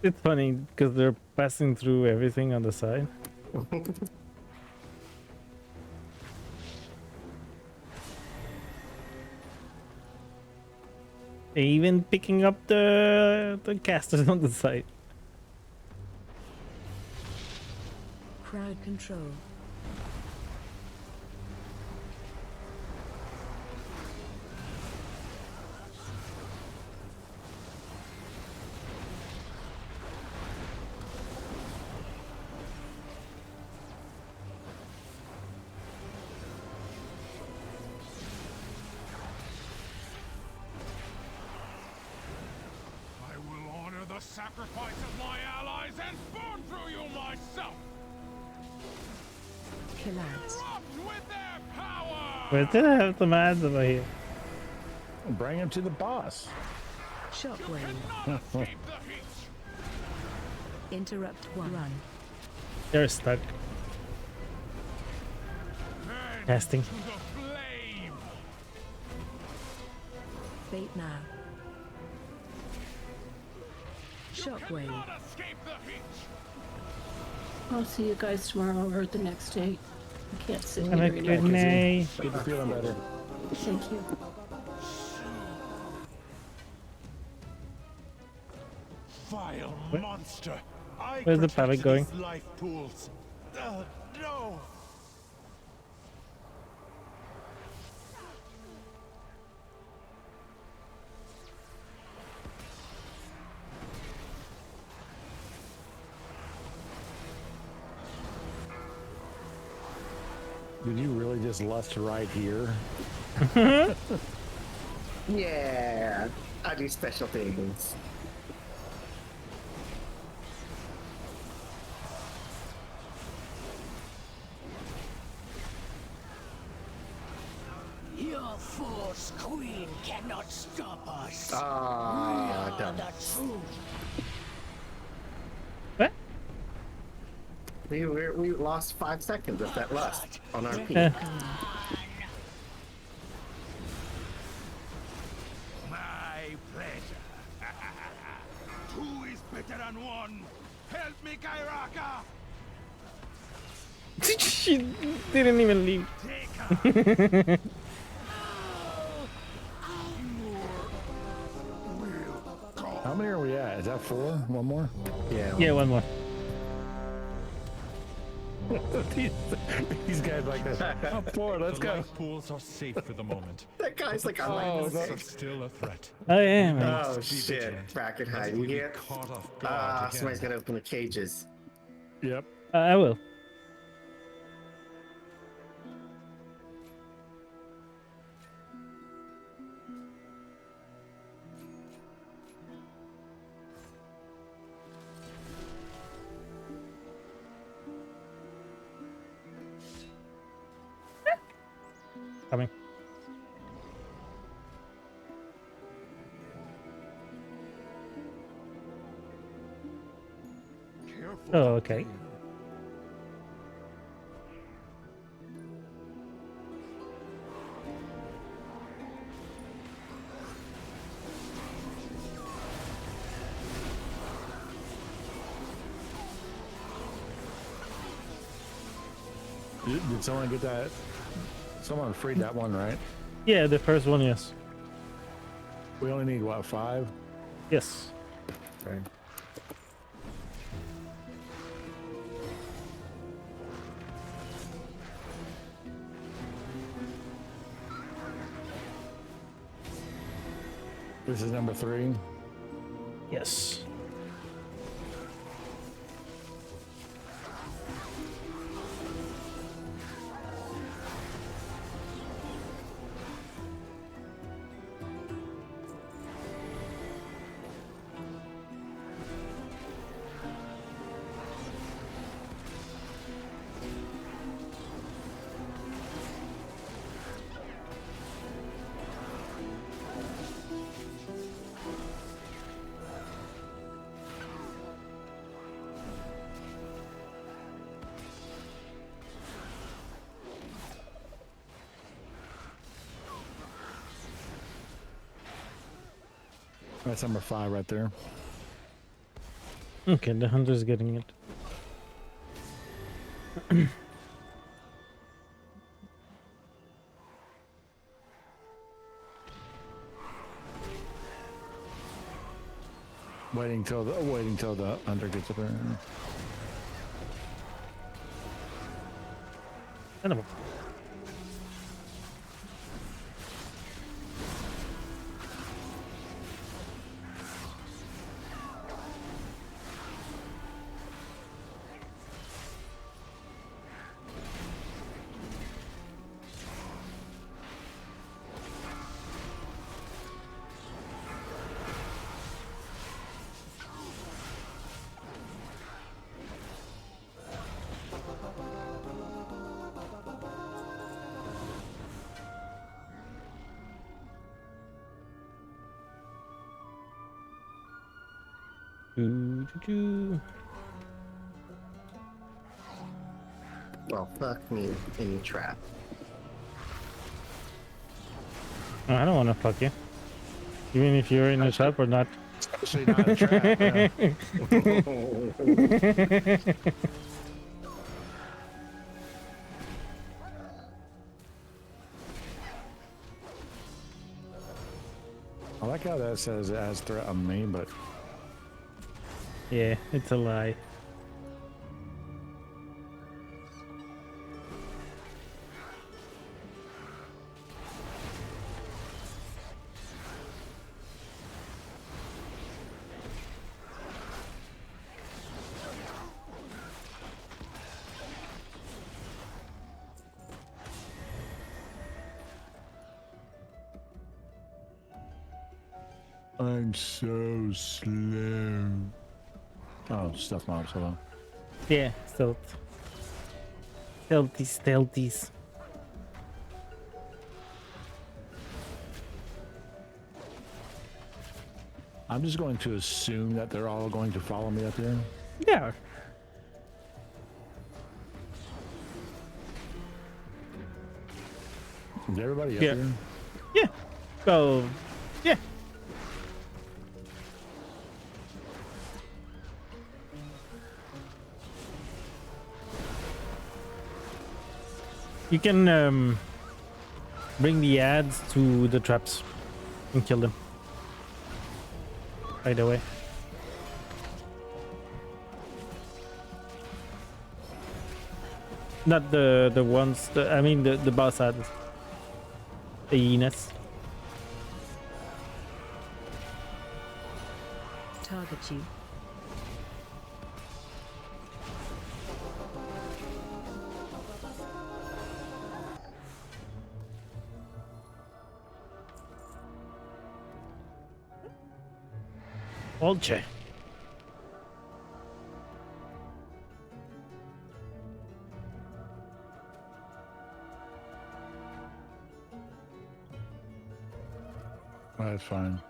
It's funny because they're passing through everything on the side. They even picking up the casters on the side. Crowd control. I will honor the sacrifice of my allies and burn through you myself! Killads. With their power! Where did I have the ads over here? Bring him to the boss. Shockwave. Interrupt one. Run. They're stuck. Casting. Fate now. Shockwave. I'll see you guys tomorrow or the next day. I can't sit Have here a anymore. good night. Good to feeling better. Thank you. Vile Where- monster! I Where's the pilot protected going? these life pools. No! Did you really just lust right here? Yeah, I do special things. Your Force Queen cannot stop us. Ah, we are done. the truth. What? We lost 5 seconds of that lust on our peak. Eh. My pleasure. Two is better than one. Help me, Kairaka. She didn't even leave. How many are we at? Is that 4? One more? Yeah, one more. These guys like this. Oh, 4, let's The go. life pools are safe for the moment. That guy's like, Oh, It's still a threat. Oh yeah, man. Oh Be shit, vigilant, bracket lest hiding we be here. caught off guard Ah, again. somebody's gonna open the cages. Yep. I will. coming. Oh, okay. Did someone get that? Someone freed that one, right? Yeah, the first one, yes. We only need, what, 5? Yes. Okay. This is number 3? Yes. That's number 5 right there. Okay, the hunter's getting it. Waiting till the hunter gets up there. Animal. Well, fuck me in your trap. I don't want to fuck you. Even if you're in a trap or not. Especially not a trap. Yeah. I like how that says it has threatened me, but Yeah, it's a lie. I'm so slow. Oh, stuff mobs, hold on. Yeah, stealth. Stealthies. I'm just going to assume that they're all going to follow me up here. Yeah. Is everybody up Yeah. here? Yeah. So, yeah. You can bring the ads to the traps and kill them. By the way. Not the ones, I mean the boss ads. The hyenas. Target you. Olche. That's fine.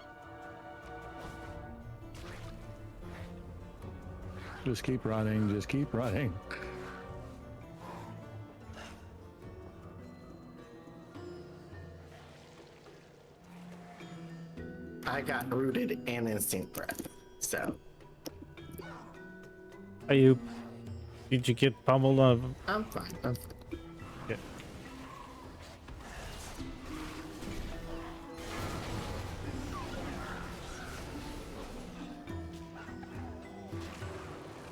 Just keep running. Just keep running. I got rooted and instinct breath, so. Are you? Did you get pummeled on? I'm fine. I'm fine. Yeah.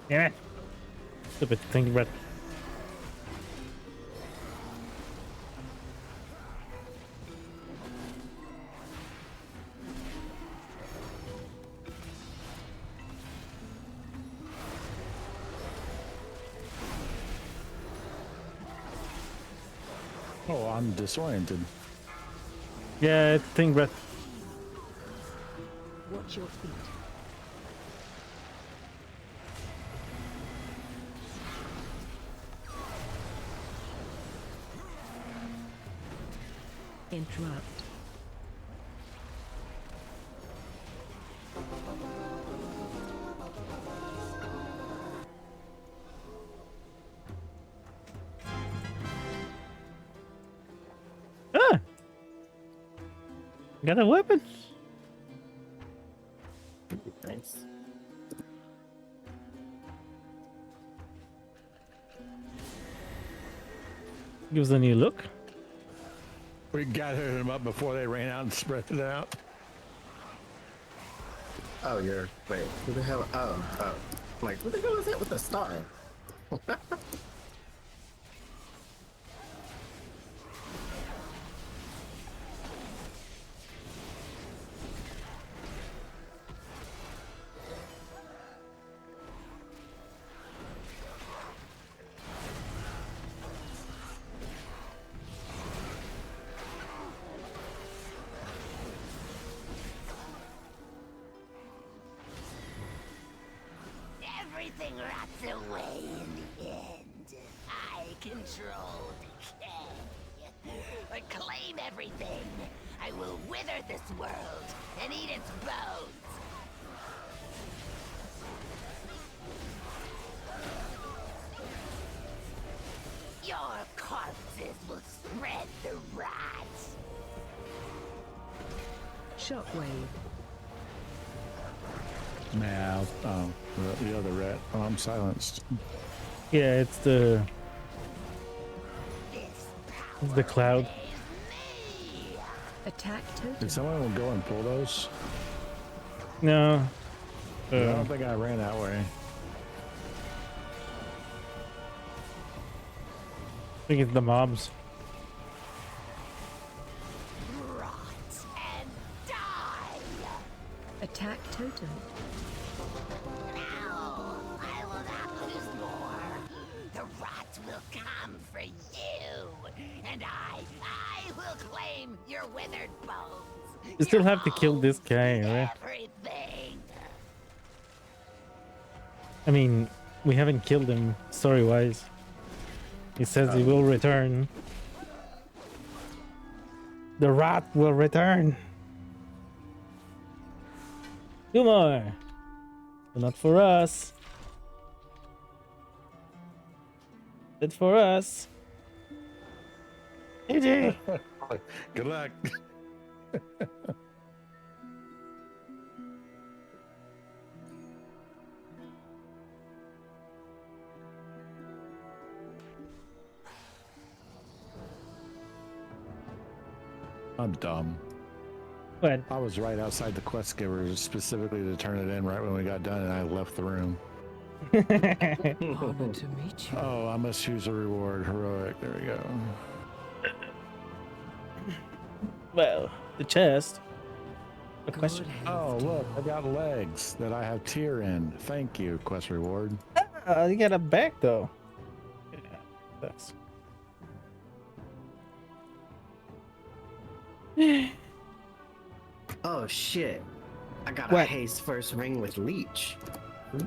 Yeah. Stupid thing, but. Oh, I'm disoriented. Yeah, thing, but. Watch your feet. Interrupt. Ah! Got a weapon. Nice. Gives a new look. We gathered them up before they ran out and spread it out. Oh, you're. Wait, who the hell? Oh. I'm like, who the hell is that with the star? Everything rots away in the end. I control decay. I claim everything. I will wither this world and eat its bones. Your corpses will spread the rot. Shockwave. Now, the other rat. Oh, I'm silenced. Yeah, it's the cloud. Attack totem. Did someone go and pull those? No. I don't think I ran that way. I think it's the mobs. Rot and die. Attack totem. No, I will not lose more. The rot will come for you, and I will claim your withered bones. You still have to kill this guy, right? Everything. I mean, we haven't killed him story-wise. He says he will return. The rat will return. 2 more. But not for us. But for us. GG. Good luck. I'm dumb. What? I was right outside the quest giver specifically to turn it in right when we got done, and I left the room. Honored to meet you. Oh, I must choose a reward. Heroic. There we go. Well, the chest. A question. Oh, look, I got legs that I have tier in. Thank you, quest reward. You got a back though. Yeah, that's. Oh shit! I got What? a haste first ring with leech.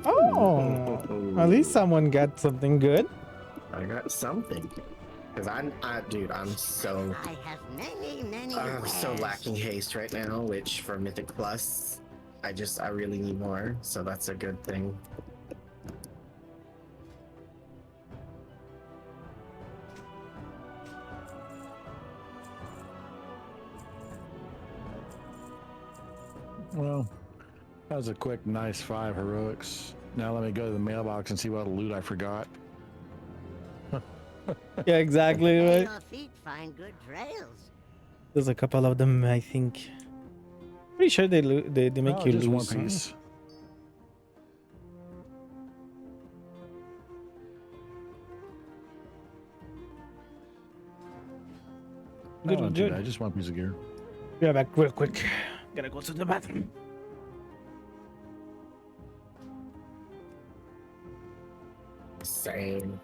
Oh, at least someone got something good. I got something. Because dude, I'm so, I have many so wares. lacking haste right now, which for Mythic Plus, I really need more, so that's a good thing. Well, that was a quick, nice 5 heroics. Now let me go to the mailbox and see what loot I forgot. Yeah, exactly, May right? your feet find good trails. There's a couple of them, I think. Pretty sure they make Oh, you just lose. one piece. Good, Not good. too bad, just one piece of gear. Yeah, back real quick. Gotta go to the bathroom. Same.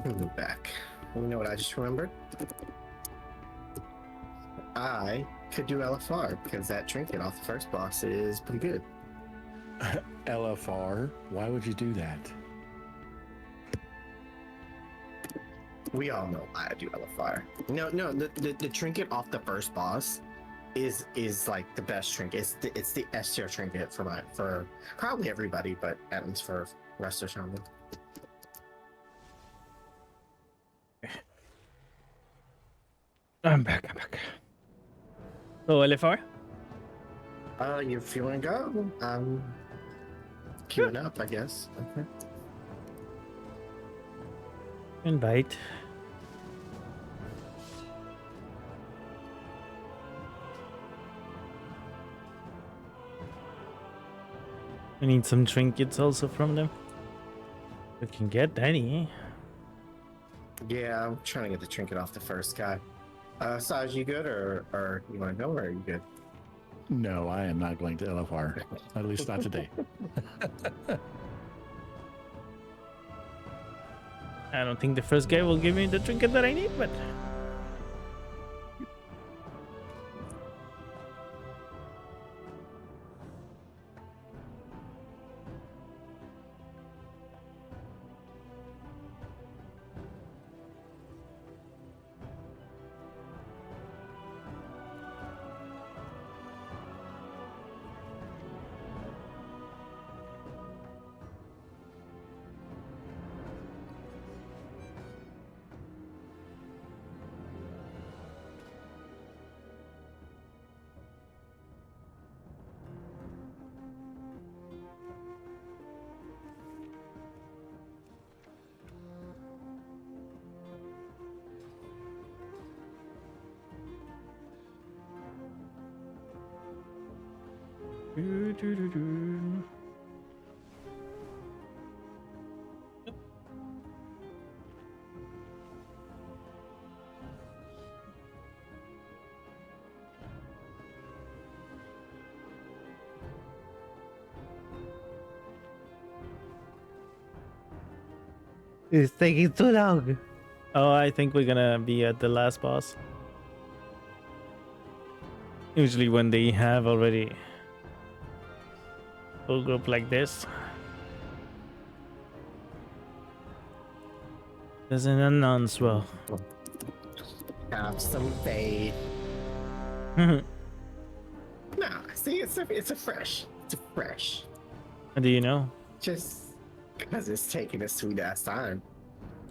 Move back. You know what I just remembered? I could do LFR because that trinket off the first boss is pretty good. LFR? Why would you do that? We all know why I do LFR. No, the trinket off the first boss is like the best trinket. It's the S tier trinket for probably everybody, but at least for Rest of Shaman. I'm back. So LFR? If you want to go, queuing up, I guess. Okay. Invite. I need some trinkets also from them. We can get any. Yeah, I'm trying to get the trinket off the first guy. Saj, you good, or you want to go, or are you good? No, I am not going to LFR. At least not today. I don't think the first guy will give me the trinket that I need, but... It's taking too long. Oh, I think we're gonna be at the last boss. Usually when they have already full group like this. Doesn't announce well. Have some faith. How Nah, see, it's a fresh. do you know? Just because it's taking a sweet ass time.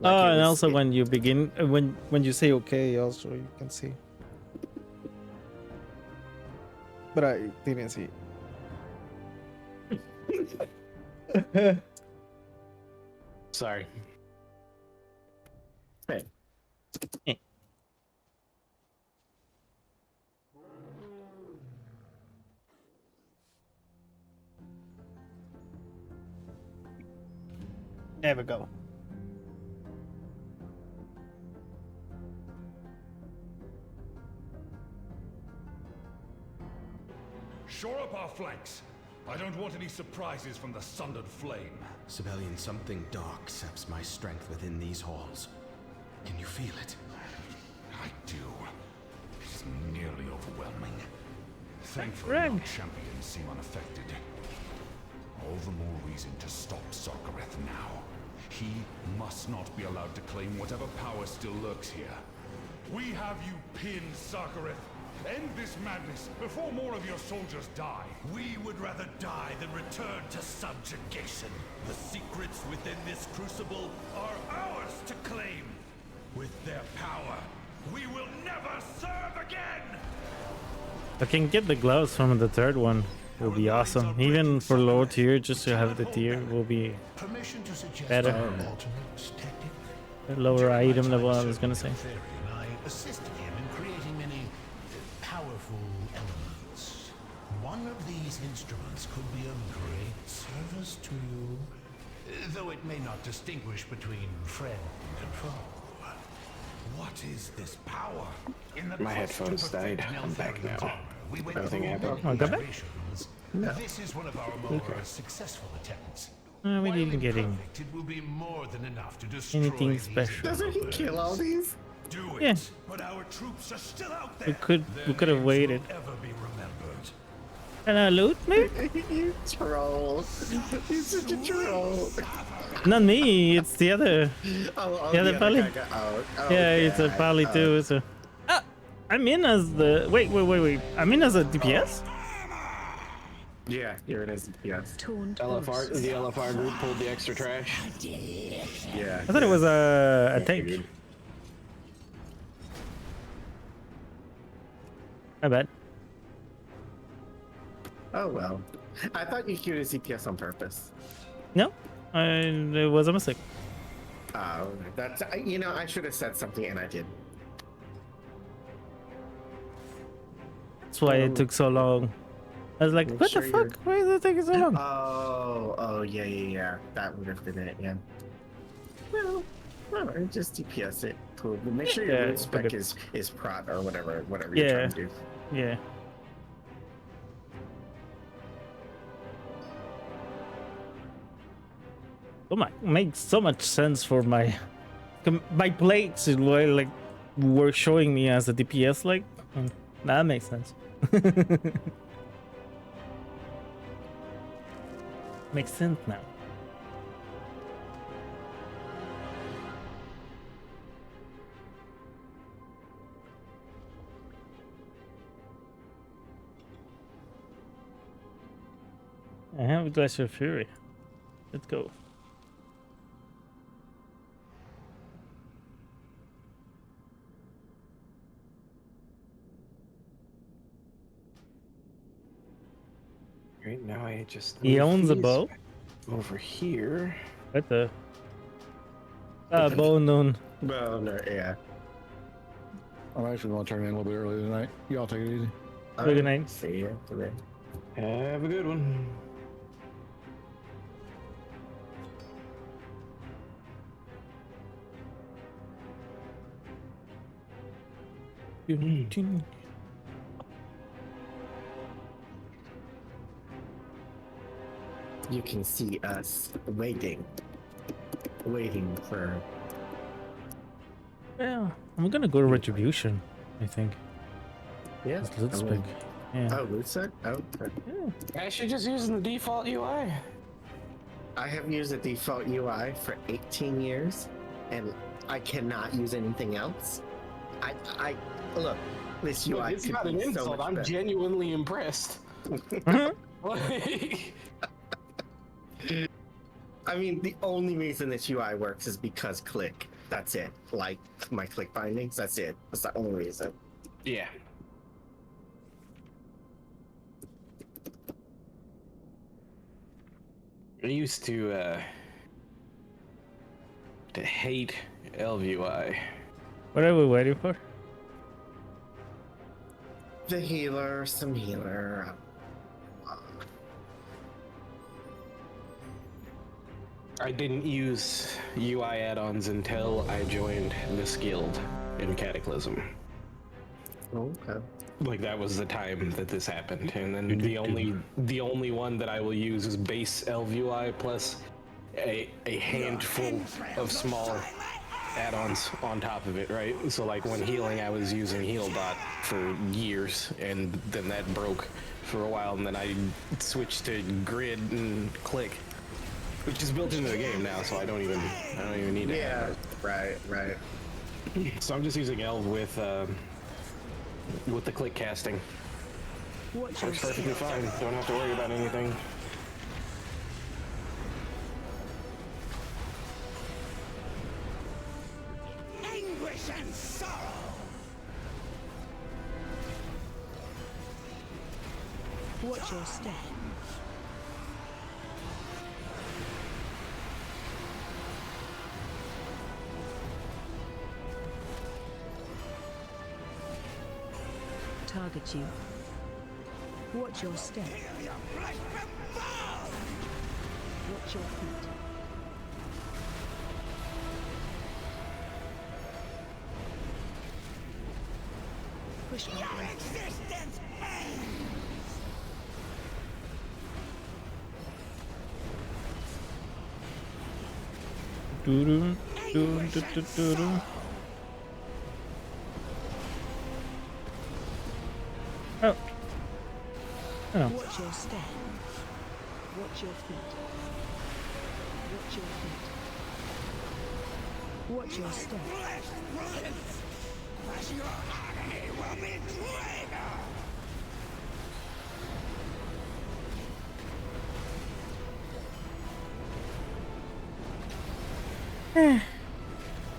Oh, and also when you begin, when you say okay, also you can see. But I didn't see. Sorry. Hey. There we go. Shore up our flanks. I don't want any surprises from the sundered flame. Sibelian, something dark saps my strength within these halls. Can you feel it? I do. It's nearly overwhelming. Thankfully, our champions seem unaffected. All the more reason to stop Sarkareth now. He must not be allowed to claim whatever power still lurks here. We have you pinned, Sarkareth. End this madness before more of your soldiers die. We would rather die than return to subjugation. The secrets within this crucible are ours to claim. With their power, we will never serve again! I can get the gloves from the third one. It will be awesome. Even for low tier, just to have the tier will be better. Lower item level, I was gonna say. I assisted him in creating many powerful elements. One of these instruments could be of great service to you, though it may not distinguish between friend and foe. What is this power? My headphones died. I'm back now. Nothing happened. Oh, go back? No. This is one of our more successful attempts. We didn't get in It will be more than enough to destroy anything these special. Doesn't he kill all these? Do it. Yeah. But our troops are still out there. We could have waited. Ever be remembered. Can I loot, maybe? You troll. You're such a troll. Not me. It's the other. Oh, the other pally. guy. Oh, Yeah, it's a God. pally too. So. I'm in as the. Wait. I'm in as a DPS. Yeah, you're in his DPS. LFR, the LFR group pulled the extra trash. Yeah. I thought it was a tank. My bad. Oh well. I thought you queued his DPS on purpose. No, it was a mistake. Oh, that's I should have said something and I didn't. That's why it took so long. I was like, what the fuck? Why is it taking so long? Oh, yeah. That would have been it, yeah. Well, alright, just DPS it. Cool. But make sure your root spec is prot or whatever you're trying to do. Yeah. Oh my, makes so much sense for my plates like were showing me as a DPS like that makes sense. Makes sense now. I have a Glacier Fury. Let's go. Right now, I just. He owns a bow. Over here. What the? Bow known. Bow no, yeah. I'm actually going to turn in a little bit early tonight. Y'all take it easy. Good night. See you today. Have a good one. You can see us waiting for. Yeah, I'm gonna go to Retribution, I think. Yeah. Loot spec. Yeah. Oh, loot spec? Oh, okay. Yeah. I should just using the default UI. I have used the default UI for 18 years, and I cannot use anything else. I look. This UI Look, it's could not be an so insult. much I'm better. genuinely impressed. I mean, the only reason this UI works is because click. That's it. Like my click bindings. That's it. That's the only reason. Yeah. I used to hate LVUI. What are we waiting for? The healer, some healer. I didn't use UI add-ons until I joined this guild in Cataclysm. Okay. Like that was the time that this happened, and then the only one that I will use is base LVUI plus a handful of small add-ons on top of it, right? So like when healing, I was using HealBot for years, and then that broke for a while, and then I switched to Grid and Click, which is built into the game now, so I don't even need it. Yeah, right. So I'm just using Elv with the click casting. Works perfectly fine. Don't have to worry about anything. Anguish and sorrow. Watch your step. Target you. Watch your step. Watch your feet. Push my way. Existence Doo-doo, doo-doo-doo-doo-doo. Oh. Watch your step. Watch your feet. Watch your feet. Watch your step.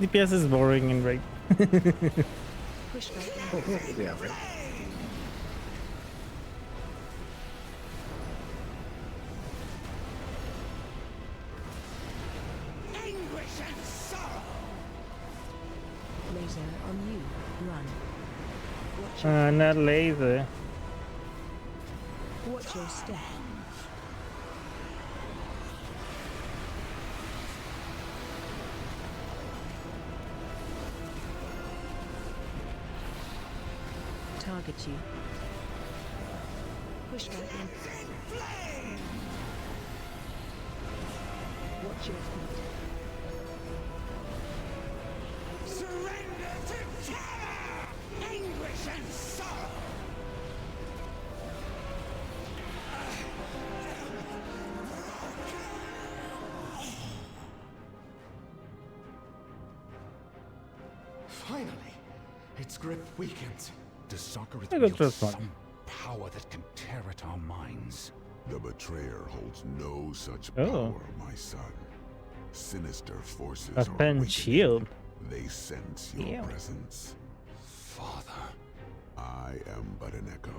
DPS is boring in raid. Push back. Yeah, right. Laser on you. Run. Watch your Not laser. Watch your step. Target you. Push back in. Watch your feet. Surrender to terror, anguish, and sorrow. Finally, its grip weakens. Does Sakura I got wield this some one. power that can tear at our minds? The Betrayer holds no such Oh. power, my son. Sinister forces A are pen awakening. shield. They sense your Yeah. presence. Father, I am but an echo.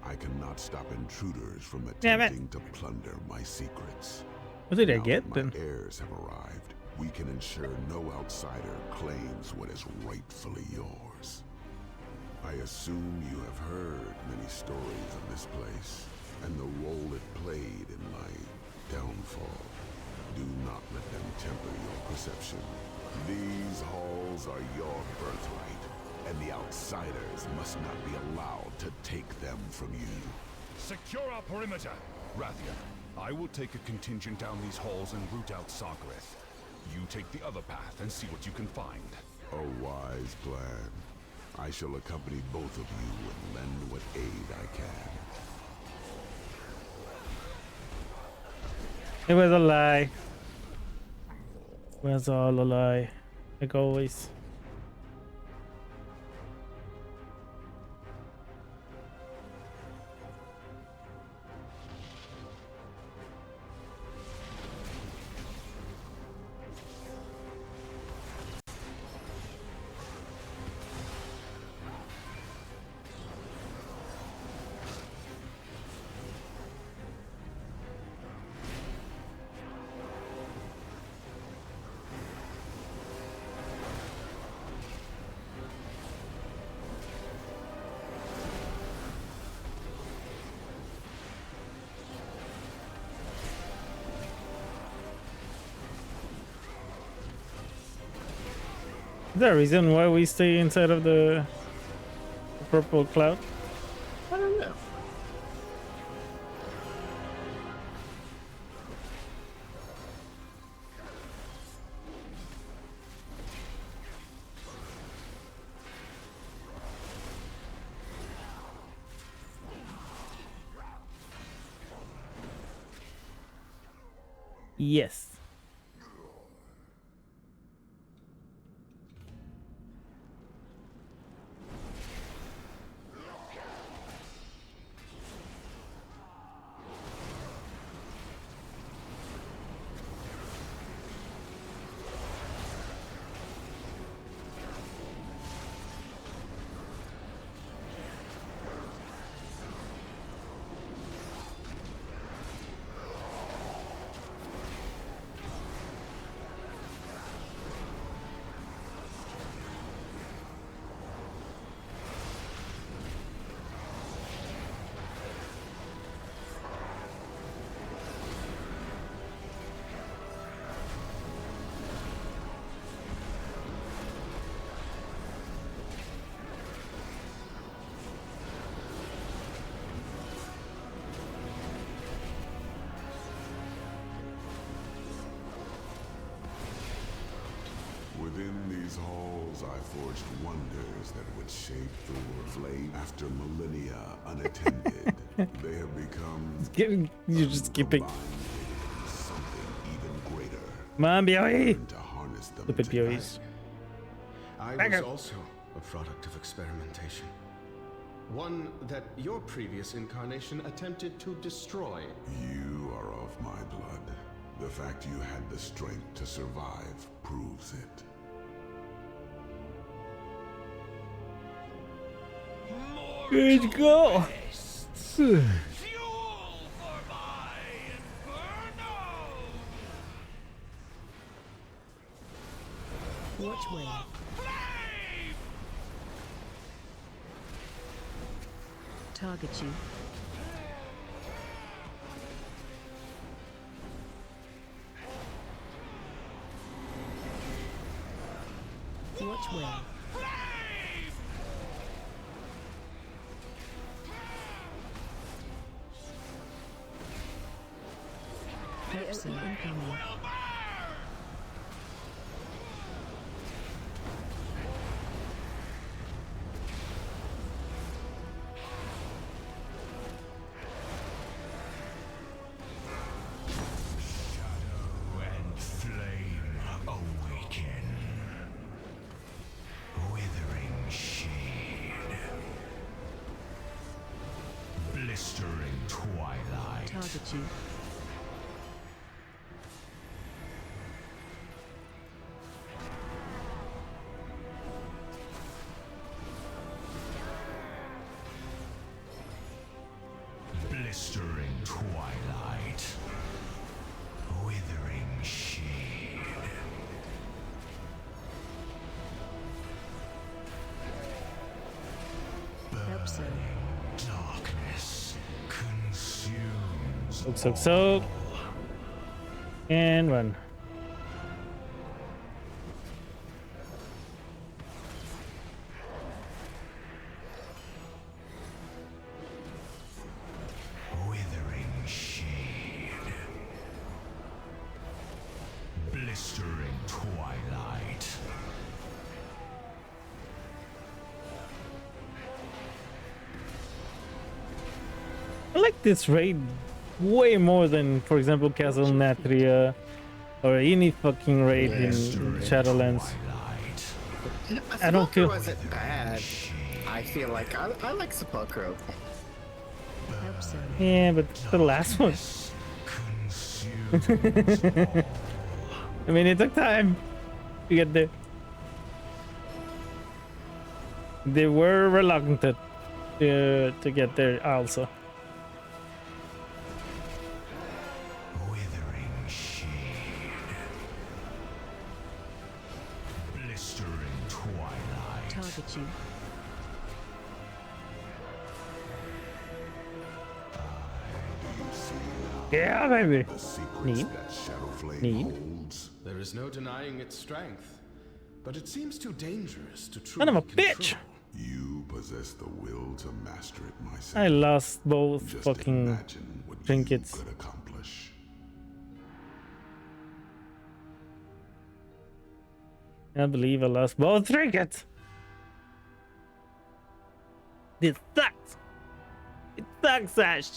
I cannot stop intruders from Damn it. attempting to plunder my secrets. What did I Now get that then? my heirs have arrived, we can ensure no outsider claims what is rightfully yours. I assume you have heard many stories of this place and the role it played in my downfall. Do not let them temper your perception. These halls are your birthright, and the outsiders must not be allowed to take them from you. Secure our perimeter! Rathia, I will take a contingent down these halls and root out Sarkareth. You take the other path and see what you can find. A wise plan. I shall accompany both of you and lend what aid I can. It was a lie. It was all a lie. Like always. Is there a reason why we stay inside of the purple cloud? I don't know. Yes. Within these halls, I forged wonders that would shape the flame after millennia unattended. They have become You're just skipping. something even greater Come on, BOE! Learn to harness them Stupid together. BOEs. I Back was up. also a product of experimentation. One that your previous incarnation attempted to destroy. You are of my blood. The fact you had the strength to survive proves it. Good go! Watch where. Target you. Watch where. Pepsi incoming. And flame awaken. Withering shade. Blistering twilight. Target you. Blistering twilight. Withering shade. Pepsi. Darkness consumes. Soak. And run. Withering shade. Blistering twilight. I like this raid way more than, for example, Castle Natria or any fucking raid in Shadowlands. I don't feel. Wasn't bad. I feel like I like Sepulchro. Yeah, but the last one. I mean, it took time to get there. They were reluctant to get there also. Withering shade. Blistering twilight. Target you. Yeah, baby. Neat. Neat. There is no denying its strength, but it seems too dangerous to Son truly of a bitch! You possess the will to master it myself. I lost both Just fucking imagine what trinkets. you could accomplish. I believe I lost both trinkets. This sucks. It sucks, Ash.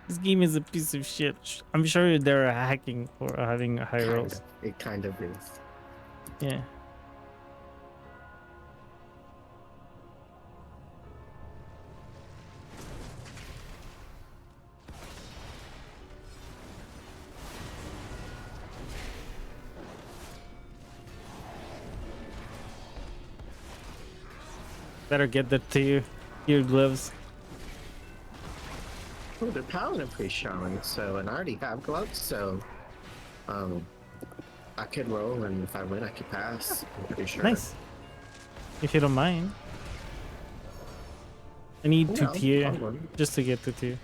This game is a piece of shit. I'm sure they're hacking for having high rolls. It kind of is. Yeah. Better get the tier gloves. Oh, the paladin priest showing, so and I already have gloves, so I could roll, and if I win, I could pass. I'm pretty sure. Nice. If you don't mind. I need Yeah, 2 tier I'll run. just to get to 2.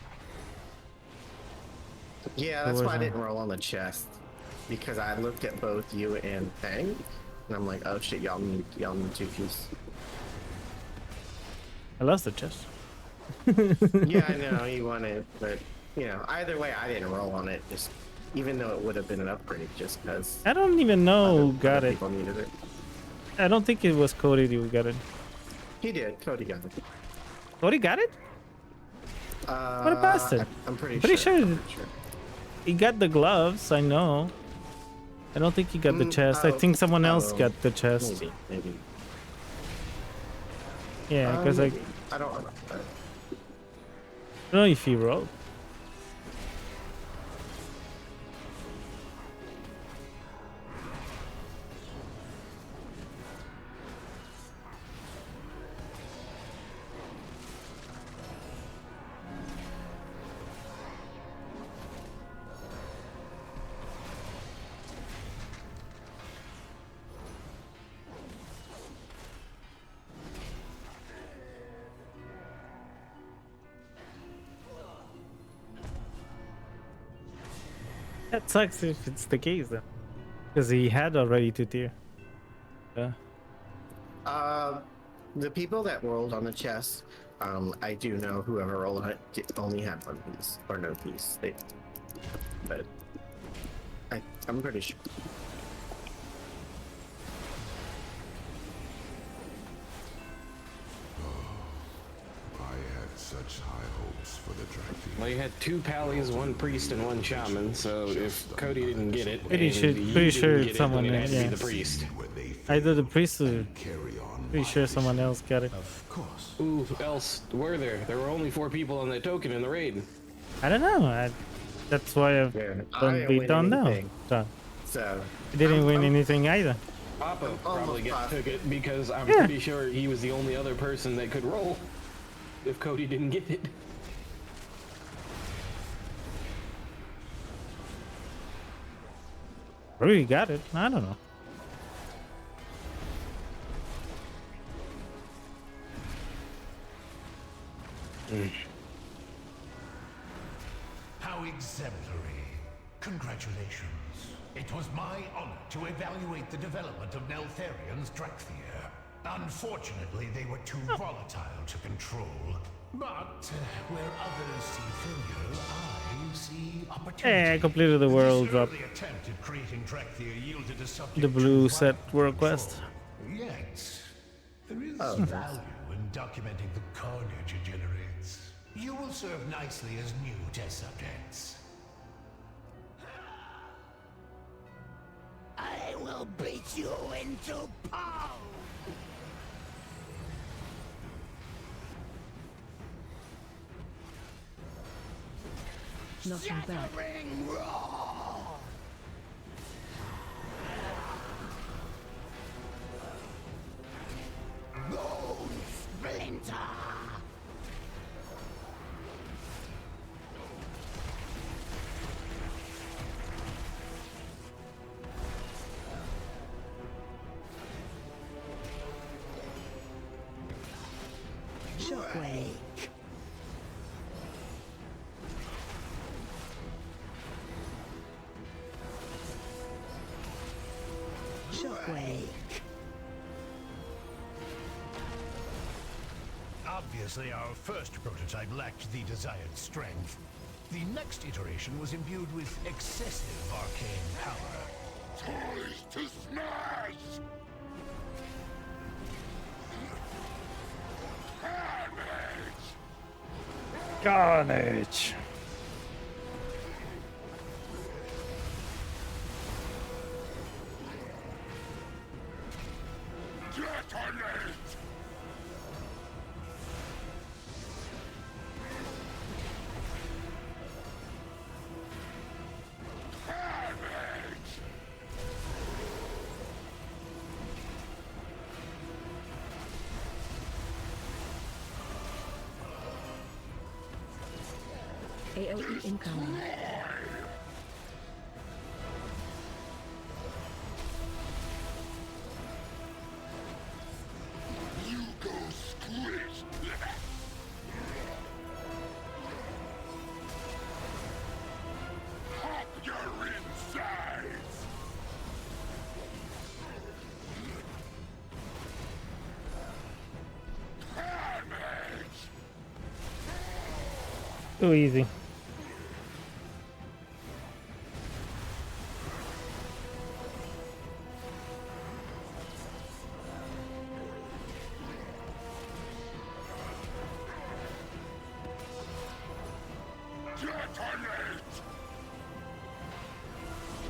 Yeah, that's why I didn't roll on the chest, because I looked at both you and Fang, and I'm like, oh shit, y'all need 2 piece. I lost the chest. Yeah, I know you want it, but you know, either way, I didn't roll on it. Just even though it would have been an upgrade, just because. I don't even know who got it. People needed it. I don't think it was Cody who got it. He did. Cody got it. Cody got it? What a bastard! I'm pretty sure. He got the gloves. I know. I don't think he got the chest. I think someone else got the chest. Maybe. Yeah, because I don't know. I don't know if he rolled. That sucks if it's the case though, because he had already 2 tier. Yeah. The people that rolled on the chest, I do know whoever rolled it only had 1 piece or no piece. But I'm pretty sure. I had such high hopes for the Drakthi. Well, you had 2 Pallies, 1 priest, and 1 shaman. So if Cody didn't get it, Pretty sure it's someone else. Yeah. The priest. Either the priest or pretty sure someone else got it. Of course. Who else were there? There were only 4 people on that token in the raid. I don't know. That's why we don't know. So he didn't win anything either. Papa probably took it because I'm pretty sure he was the only other person that could roll if Cody didn't get it. Or he got it. I don't know. How exemplary. Congratulations. It was my honor to evaluate the development of Neltharion's Drakthir. Unfortunately, they were too volatile to control. But where others see failure, I see opportunity. Hey, I completed the world drop. The attempt at creating Drakthir yielded a subject The blue to set violent world quest. control. Yet, there is value in documenting the carnage it generates. You will serve nicely as new test subjects. I will beat you into pulp! Nothing back. Shattering roar! Bone splinter! Shockwave. Shockwave. Obviously, our first prototype lacked the desired strength. The next iteration was imbued with excessive arcane power. Toys to smash! Carnage. Detonate! AOE incoming. You go squish! Hop your insides! Carnage! Too easy.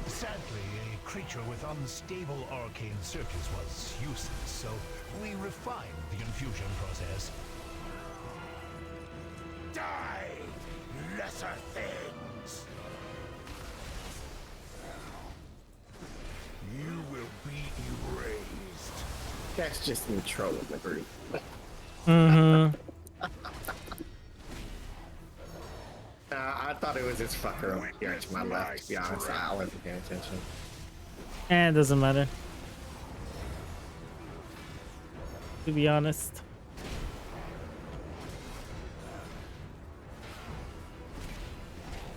Sadly, a creature with unstable arcane circuits was useless, so we refined the infusion process. Die, lesser things! You will be erased. That's just me trolling the group. Mm-hmm. I thought it was this fucker over here to my left, to be honest. I wasn't paying attention. It doesn't matter. To be honest.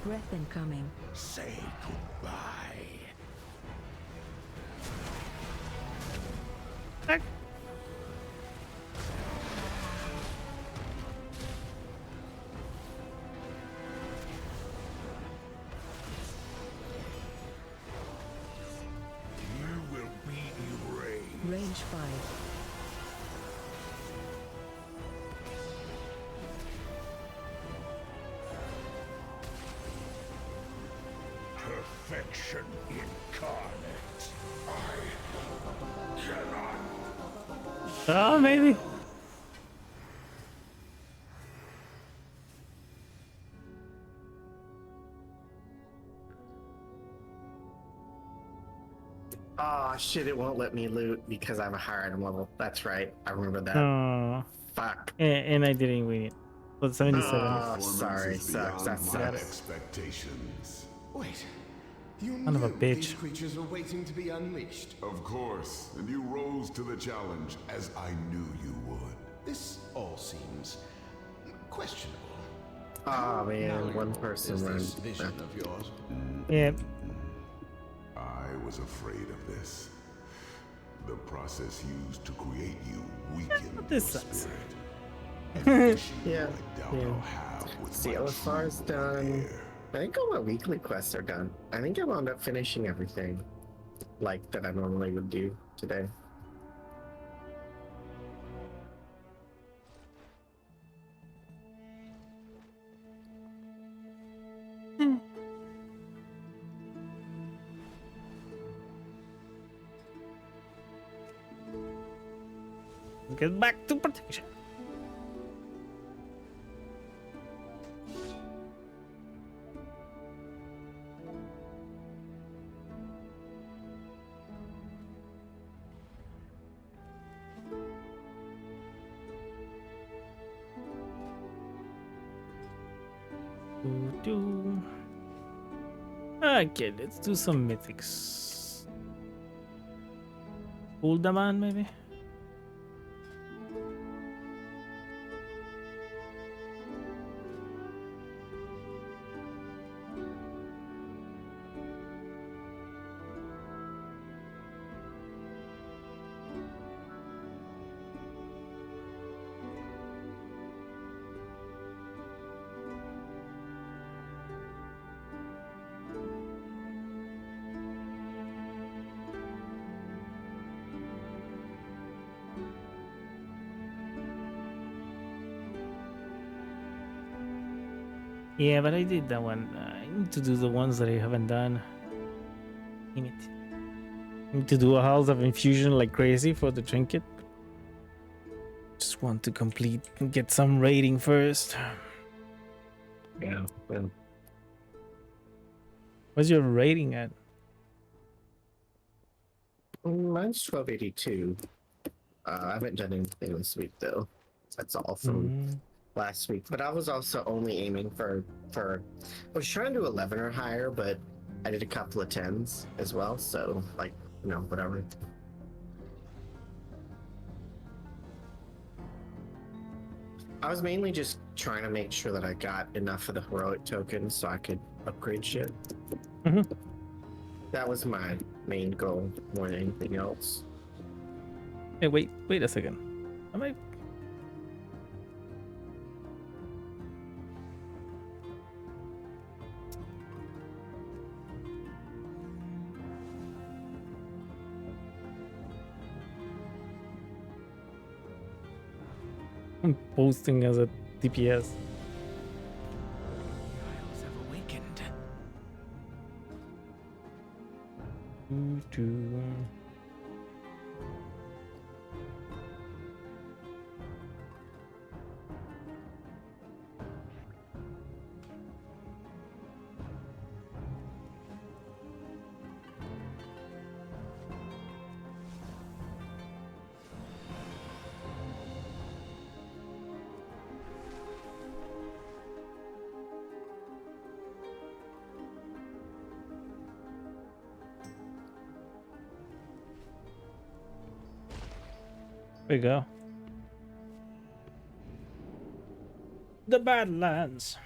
Breath incoming. Say goodbye. You will be erased. Range 5. Perfection incarnate. I cannot. Oh, maybe. Oh shit, it won't let me loot because I have a higher item level. That's right. I remember that. Oh. Fuck. And I didn't win it. But 77. Oh, sorry. Sucks. That sucks. Expectations. Wait. You Son of a knew bitch. these creatures were waiting to be unleashed. Of course, and you rose to the challenge as I knew you would. This all seems questionable. Oh Now man, one person is ran. this vision of yours. Yeah. I was afraid of this. The process used to create you weakened This your sucks. spirit. An issue Yeah. I doubt I'll have with See, my OSR's true done. heir. I think all my weekly quests are done. I think I wound up finishing everything like that I normally would do today. Get back to protection. Okay, let's do some mythics. Uldaman, maybe? Yeah, but I did that one. I need to do the ones that I haven't done. Damn it. I need to do a House of Infusion like crazy for the trinket. Just want to complete and get some rating first. Yeah. Well, What's your rating at? mine's 1282. I haven't done anything this week though. That's all from last week. But I was also only aiming for I was trying to do 11 or higher, but I did a couple of 10s as well. So like, you know, whatever. I was mainly just trying to make sure that I got enough of the heroic tokens so I could upgrade shit. That was my main goal more than anything else. Hey, wait a second. Am I? I'm posting as a DPS. Doo-doo. There we go. The Badlands.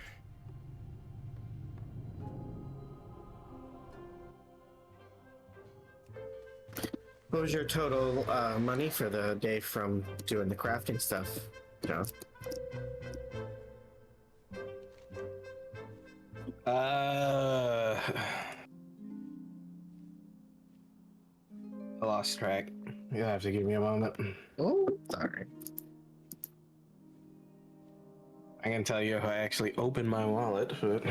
What was your total money for the day from doing the crafting stuff? No. I lost track. You'll have to give me a moment. Oh, sorry. I can tell you if I actually open my wallet, but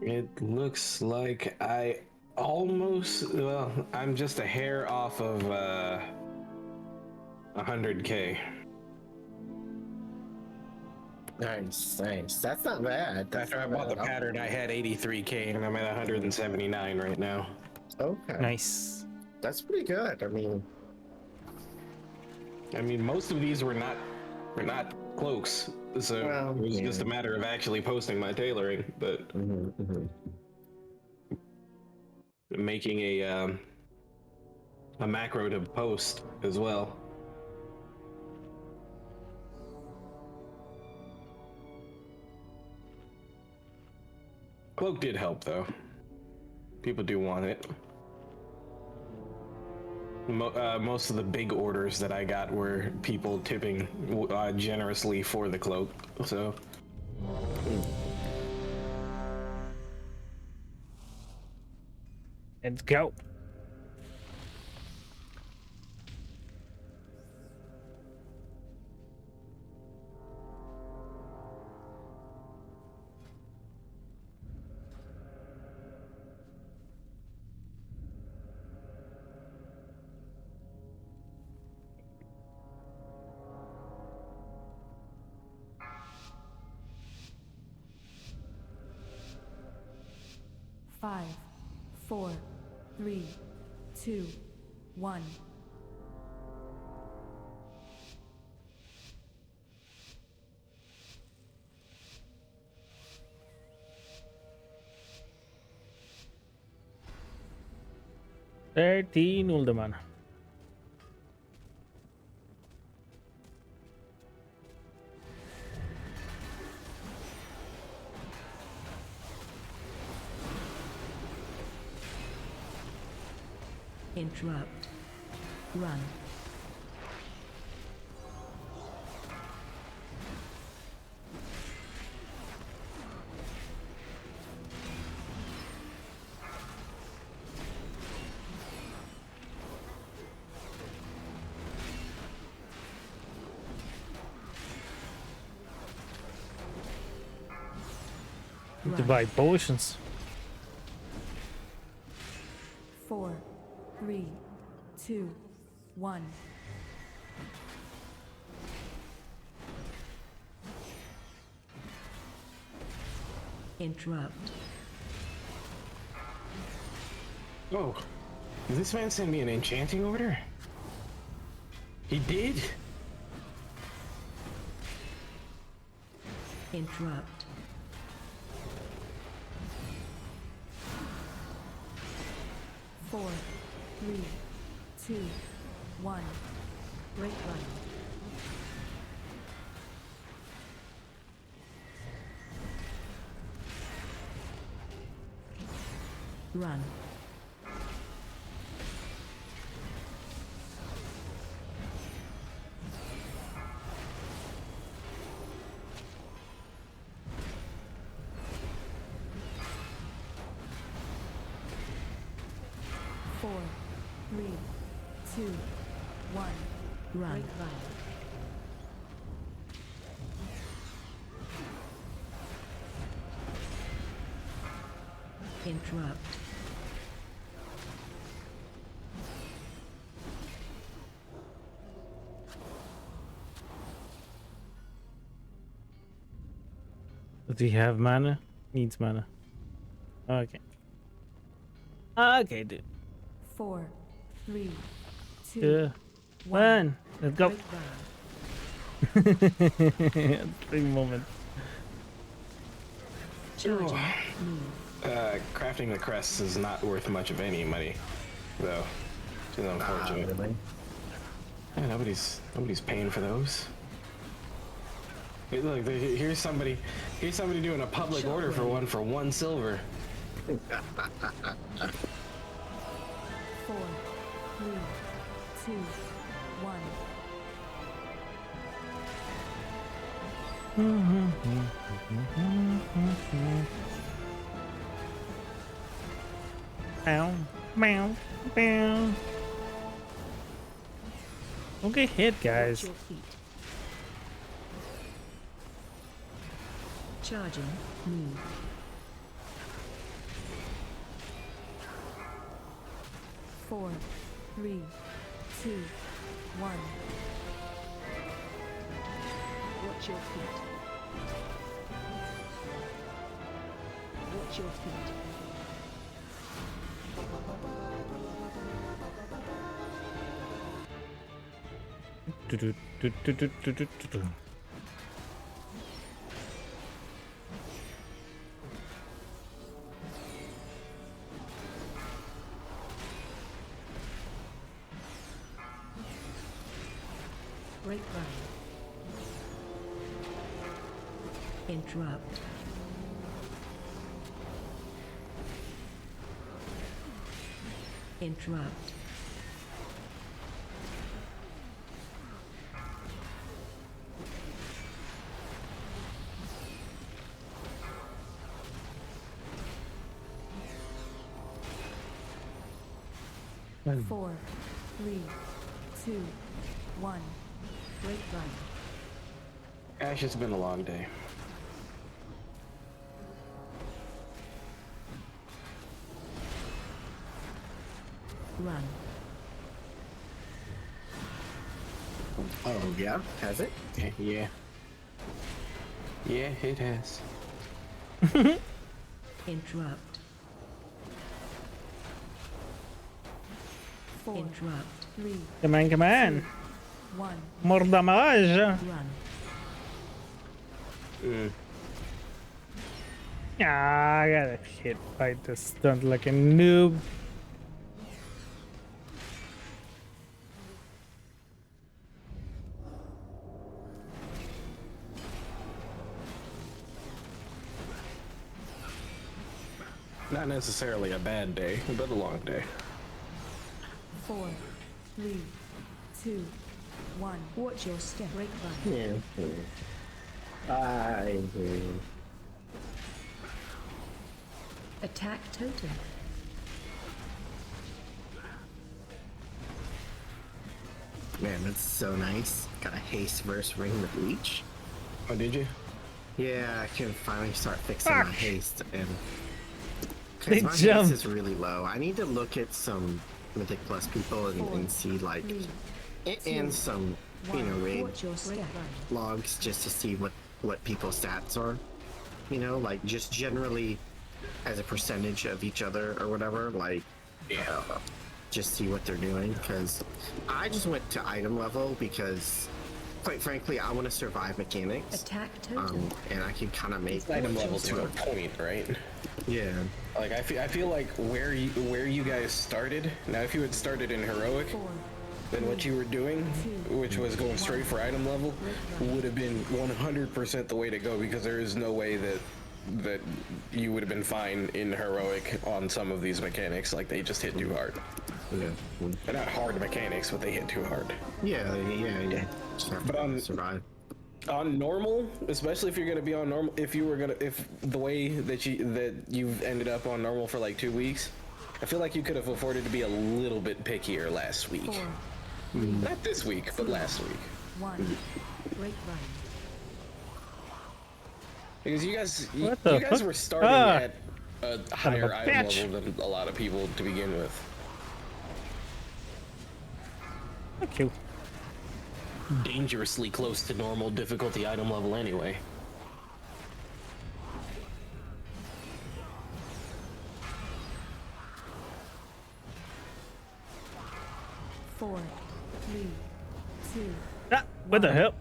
it looks like I almost, well, I'm just a hair off of 100K. Nice, nice. That's not bad. After I bought the pattern, I had 83K, and I'm at 179 right now. Okay. Nice. That's pretty good. I mean, most of these were not cloaks, so well, it was just a matter of actually posting my tailoring, but making a macro to post as well. Cloak did help, though. People do want it. Most of the big orders that I got were people tipping generously for the cloak, so. Let's go. Five, 4, 3, 2, 1. $13 Ulderman. Interrupt. Run. To buy potions. 4, 3, 2, 1. Interrupt. Oh, did this man send me an enchanting order? He did? Interrupt. Four, 3, 2, 1. Great run. Run. 4, 3, 2, 1. Run. Interrupt. Does he have mana? Needs mana. Okay. Okay, dude. 4, 3, 2, 1. Let's go. Big moment. Crafting the crests is not worth much of any money, though. Which is unfortunate. Really? Yeah, nobody's paying for those. Hey, look, here's somebody doing a public order for 1 silver. 4, 3, 2, 1. Meow, meow, meow. Don't get hit, guys. Charging. Move. 4, 3, 2, 1. Watch your feet. Watch your feet. Break line. Interrupt. Interrupt. Well. 4, 3, 2, 1. Break run. Ash, it's been a long day. Run. Oh, yeah? Has it? Yeah. Yeah, it has. Interrupt. 4, interrupt. 3, Come on, come on. 1. More damage. Run. Ah, I got hit by the stunt like a noob. Not necessarily a bad day, but a long day. 4, 3, 2, 1. Watch your step. Break run. Yeah. Attack totem. Man, that's so nice. Got a haste versus ring with leech. Oh, did you? Yeah, I can finally start fixing my haste and. They My jump. haste is really low. I need to look at some Mythic Plus people and see like, and some, you know, raid logs just to see what people's stats are. You know, like just generally as a percentage of each other or whatever. Like, just see what they're doing. Because I just went to item level because, quite frankly, I want to survive mechanics. Attack totem. And I can kind of make It's item level to a point, right? Yeah. Like I feel like where you guys started. Now, if you had started in heroic, then what you were doing, which was going straight for item level, would have been 100% the way to go, because there is no way that you would have been fine in heroic on some of these mechanics. Like, they just hit too hard. Yeah. They're not hard mechanics, but they hit too hard. Yeah. Just have to survive. On normal, especially if you're gonna be on normal, if the way that you've ended up on normal for like 2 weeks, I feel like you could have afforded to be a little bit pickier last week. 4, Not this week, but last week. 1. Break run. Because you guys fuck? were starting Ah. at a Son of higher a item bitch. level than a lot of people to begin with. Fuck you. Dangerously close to normal difficulty item level anyway. Four, 3, 2. Ah, what the hell?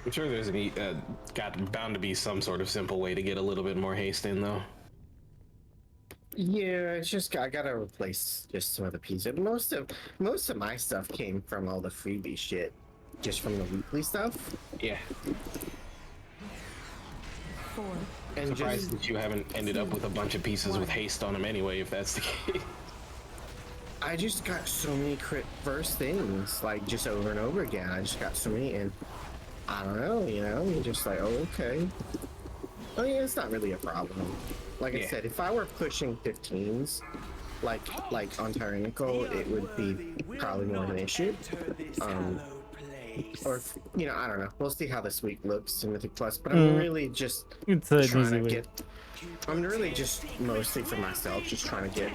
I'm sure there's bound to be some sort of simple way to get a little bit more haste in, though. Yeah, it's just I gotta replace just some of the pieces. Most of my stuff came from all the freebie shit, just from the weekly stuff. Yeah. 4. And Surprised that you haven't ended up with a bunch of pieces with haste on them anyway, if that's the case. I just got so many crit verse things, like just over and over again. I just got so many, and I don't know, you're just like, oh, okay. I mean, it's not really a problem. Like I said, if I were pushing 15s, like on Tyrannical, it would be probably more of an issue. Or, I don't know. We'll see how this week looks in Mythic Plus, but I'm really just trying to get... I'm really just mostly for myself, just trying to get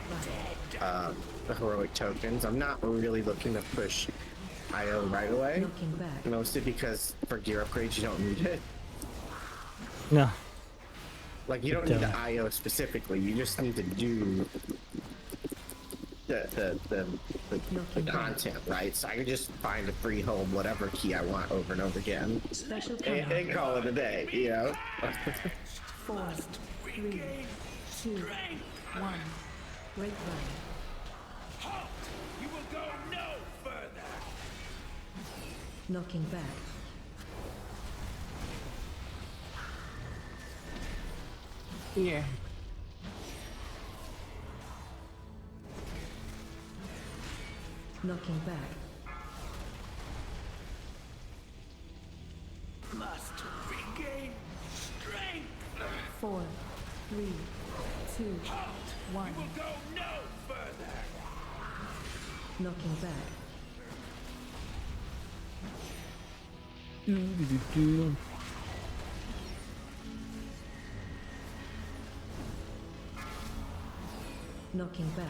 the heroic tokens. I'm not really looking to push IO right away, mostly because for gear upgrades you don't need it. No. Like, you don't need the IO specifically, you just need to do the content, right? So I can just find a freehold whatever key I want over and over again and call it a day, 4, 3, 2, 1. Break run. You will go no further. Knocking back. Yeah. Knocking back. Must regain strength. 4, 3, 2, 1. You will go no further. Knocking back. Knocking back.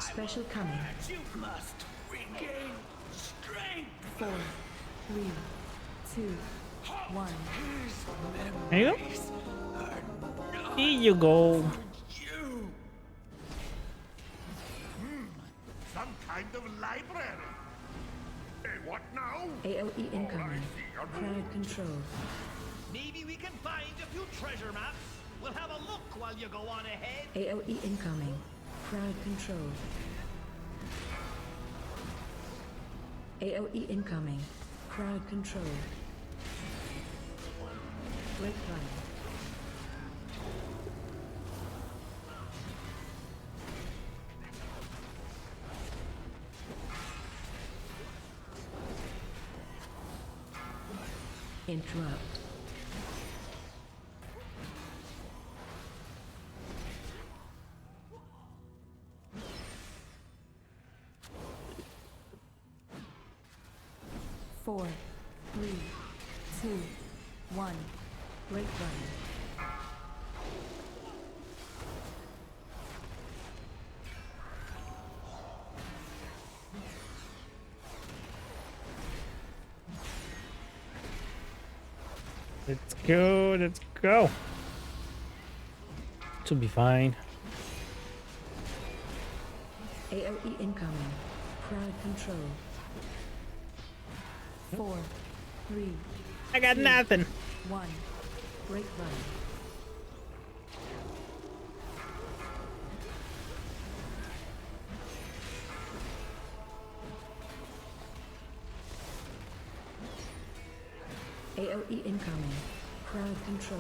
Special coming. You must regain strength. 4, 3, 2, 1. There you go. Here you go. Some kind of library. Hey, what now? AOE incoming. Crowd control. Maybe we can find a few treasure maps. We'll have a look while you go on ahead. AOE incoming. Crowd control. AOE incoming. Crowd control. Break run. Interrupt. Four, 3, 2, 1. Break run. Let's go, let's go. Should be fine. AOE incoming. Crowd control. 4, 3. I got 2, nothing. 1. Break run. AOE incoming. Crowd control.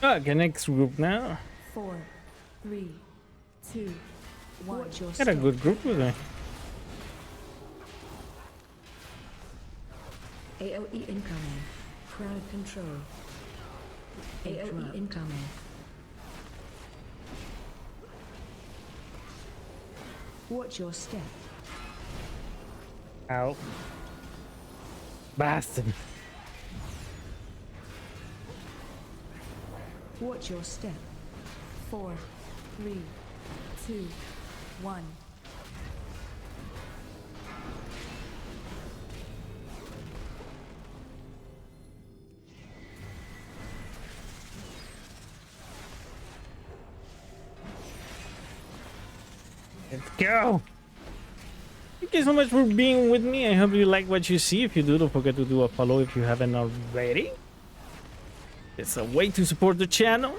Okay, next group now. 4, 3, 2, 1. Got a good group with me. AOE incoming. Crowd control. AOE incoming. Watch your step. Ow. Bastard. Watch your step. 4, 3, 2, 1. Let's go. Thank you so much for being with me. I hope you like what you see. If you do, don't forget to do a follow if you haven't already. It's a way to support the channel.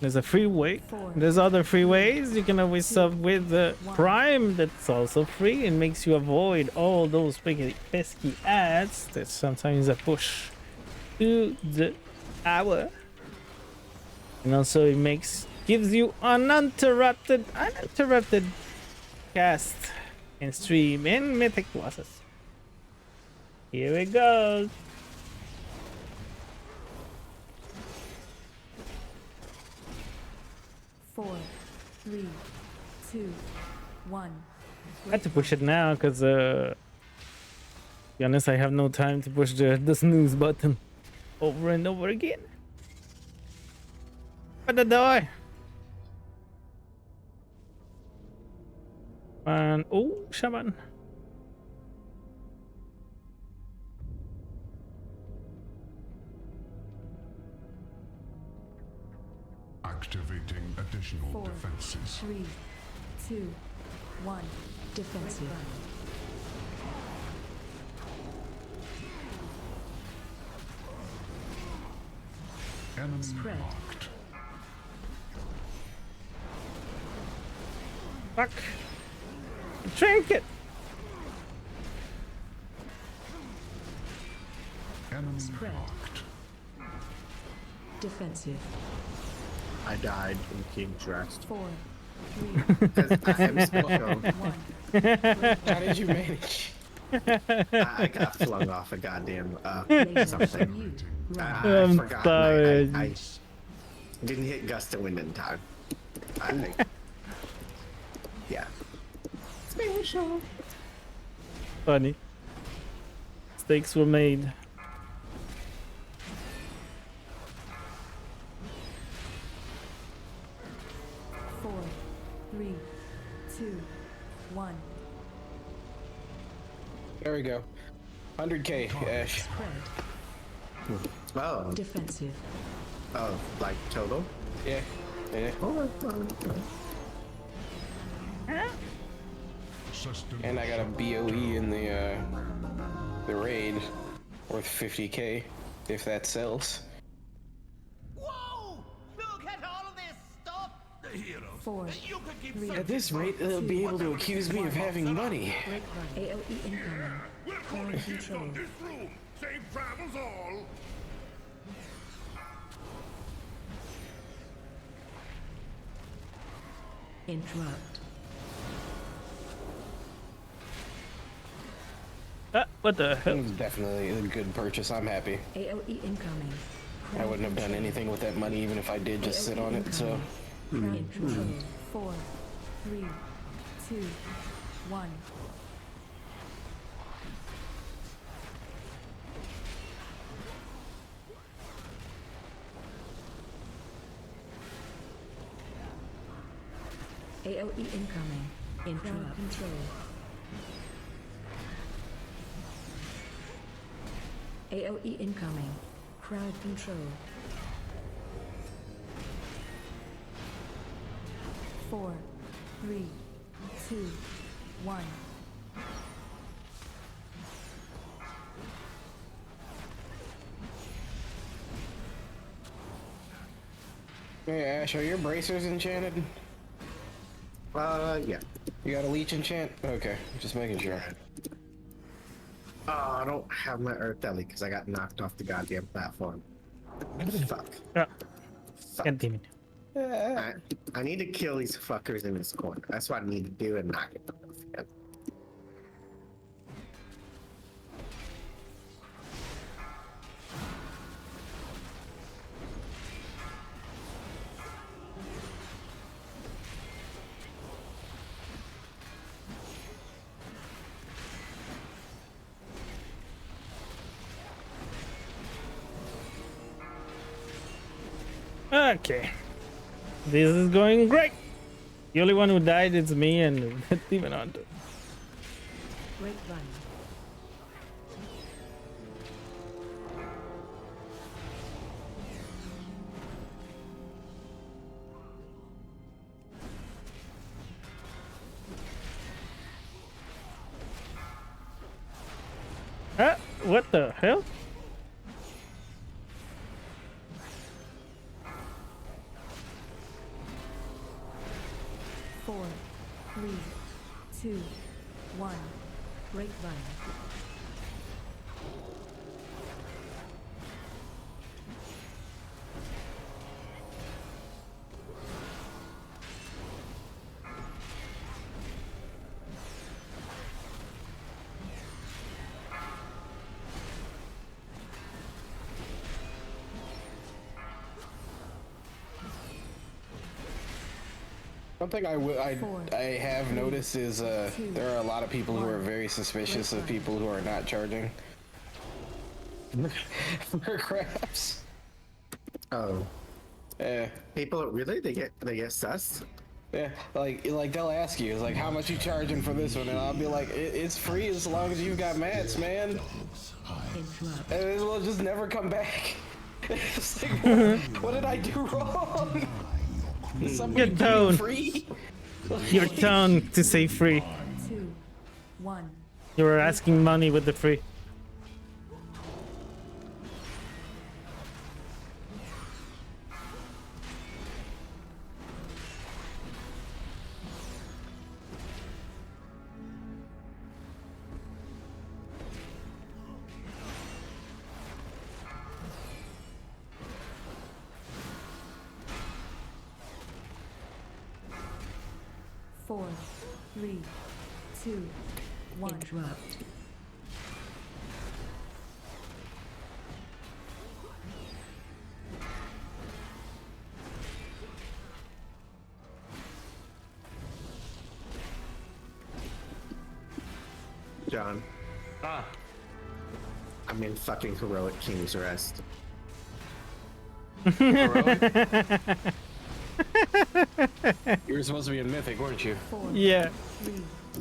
There's a free way. There's other free ways. You can always sub with the Prime. That's also free and makes you avoid all those pesky ads that sometimes I push to the hour. And also it gives you uninterrupted cast and stream and mythic bosses. Here we go. Four, 3, 2, 1. I had to push it now because, to be honest, I have no time to push the snooze button over and over again. What the die? And oh, shaman. Activating additional 4, defenses. 3, 2, 1. Defensive. Enemy Spread. locked. Fuck. Trinket. Enemy Spread. locked. Defensive. I died in King's Rest. 4, 'Cause I am special. 1. How did you manage? I got flung off a goddamn something. I I'm forgot. sorry. I didn't hit gust of wind in time. Yeah. Special. Funny. Mistakes were made. Four, 3, 2, 1. There we go. 100k, Ash. Spread. Oh. Defensive. Oh, like total? Yeah. Yeah. And I got a BOE in the raid worth 50k if that sells. Whoa! Look at all of this stuff! The hero. 4, 3. At this rate, they'll be able to accuse me of having money. AOE incoming. Crowd control. Save travels all. Interrupt. What the hell? It was definitely a good purchase. I'm happy. AOE incoming. I wouldn't have done anything with that money even if I did just sit on it, so. Crowd control. 4, 3, 2, 1. AOE incoming. Crowd control. AOE incoming. Crowd control. 4, 3, 2, 1. Hey Ash, are your bracers enchanted? Yeah. You got a leech enchant? Okay, just making sure. I don't have my Earth Ellie because I got knocked off the goddamn platform. Fuck. Yeah. God damn it. I need to kill these fuckers in this corner. That's what I need to do and not get them. Okay. This is going great. The only one who died is me and the demon hunter. Great run. What the hell? Four, 3, 2, 1. Great run. One thing I have noticed is there are a lot of people who are very suspicious of people who are not charging for crafts. Oh. Yeah. People really they get sus. Yeah, like they'll ask you, it's like, how much you charging for this one? And I'll be like, it's free as long as you've got mats, man. And we'll just never come back. It's like, what did I do wrong? Your tone. Your tone to say free. 2, 1. You were asking money with the free. Four, 3, 2, 1. Interrupt. John. I'm in fucking heroic King's Rest. You were supposed to be in Mythic, weren't you? Yeah. 3,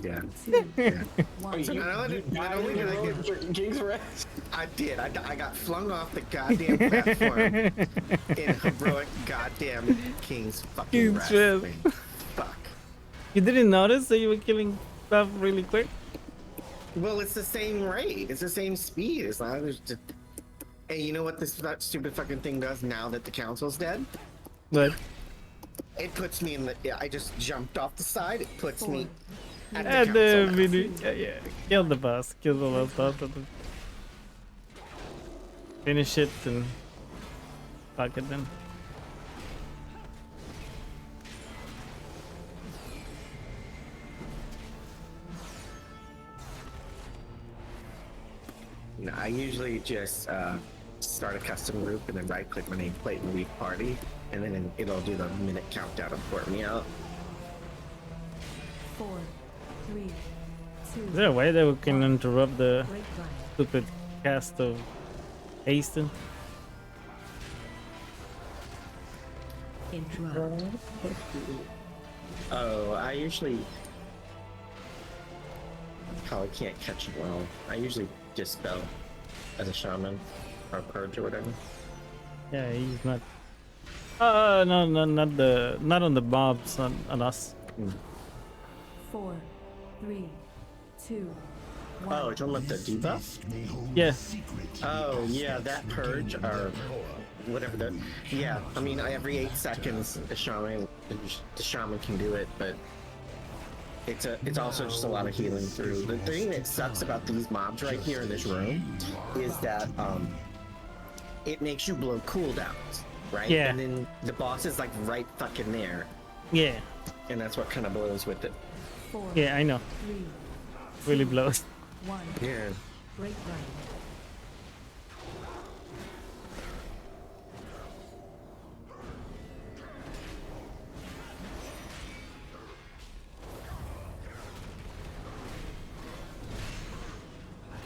Yeah. 2, Yeah. 1. So not only did I get King's Rest. I did. I got flung off the goddamn platform in heroic goddamn King's fucking Rest. Man. Fuck. You didn't notice that you were killing stuff really quick? Well, it's the same rate. It's the same speed. As long as there's just... Hey, you know what this stupid fucking thing does now that the council's dead? What? It puts me in the... Yeah, I just jumped off the side. It puts me at the At council the now. video. Yeah. Kill the boss. Kill the last boss. Finish it and fuck it then. No, I usually just start a custom group and then right-click my nameplate and leave party, and then it'll do the minute countdown and port me out. 4, 3, 2. Is there a way that we can interrupt the stupid cast of Hasten? Interrupt. Oh, I usually probably can't catch it well. I usually dispel as a shaman or purge or whatever. Yeah, he's not. No, not on the mobs, on us. 4, 3, 2, 1. Oh, you're talking about the debuff? Yeah. Oh, yeah, that purge or whatever that. Yeah, I mean, every 8 seconds, the shaman can do it, but it's also just a lot of healing through. The thing that sucks about these mobs right here in this room is that it makes you blow cooldowns. right? Yeah. And then the boss is like right fucking there. Yeah. And that's what kind of blows with it. 4, Yeah, I know. 3, Really blows. 1. Yeah. Great round.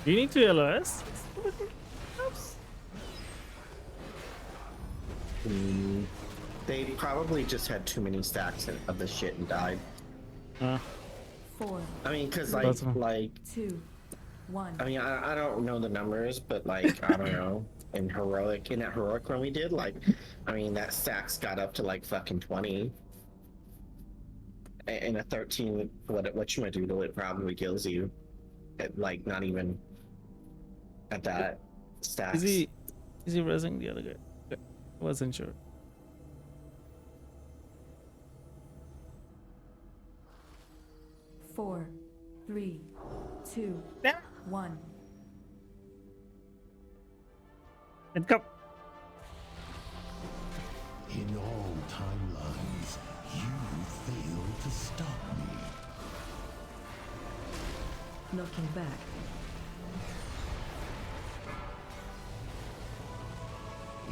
Do you need to LOS? They probably just had too many stacks of the shit and died. 4. I mean, cause That's like 2, 1. I mean, I don't know the numbers, but like I don't know. In that heroic when we did, like, I mean that stacks got up to like fucking 20. And a 13, what you might do to it probably kills you. At like not even at that stacks. Is he resing the other guy? Okay. Wasn't sure. Four, 3, 2, 1. Let's go. In all timelines, you failed to stop me. Knocking back.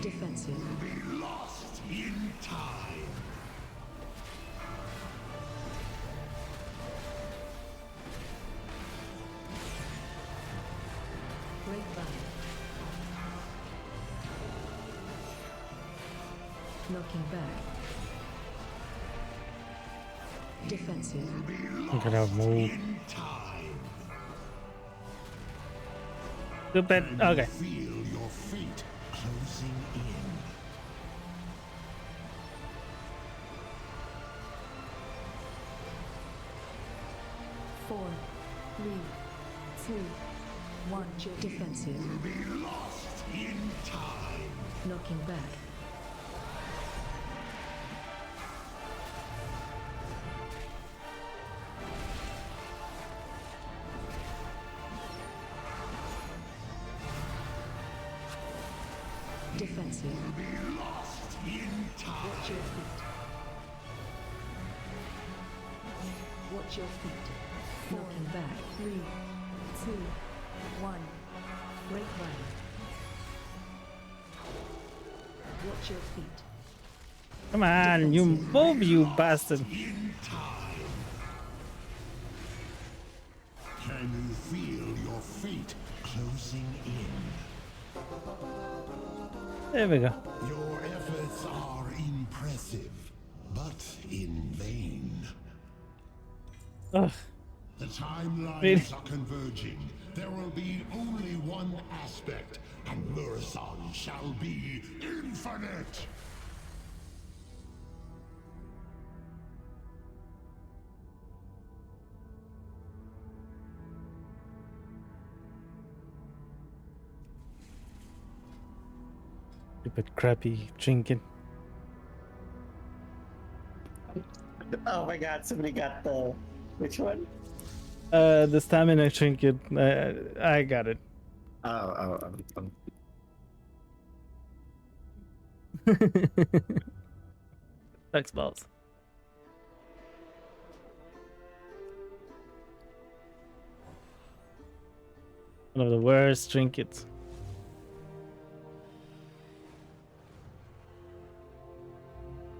Defensive. Be lost in time. Grapevine. Knocking back. Defensive. I'm gonna move. Stupid. Okay. Feel your fate closing in. Four, 3, 2, 1. Defensive. Be lost in time. Knocking back. Defensive. Be lost in time. Watch your feet. Watch your feet. Knocking back. 3, 2, 1. Break right. Watch your feet. Come on, you move, you bastard. In time. Can you feel your fate closing in? There we go. Your efforts are impressive, but in vain. Ugh. The timelines Really? are converging. There will be only one aspect, and Murison shall be infinite. Stupid crappy trinket. Oh my god, somebody got the which one? The stamina trinket. I got it. Oh. Sucks balls. One of the worst trinkets.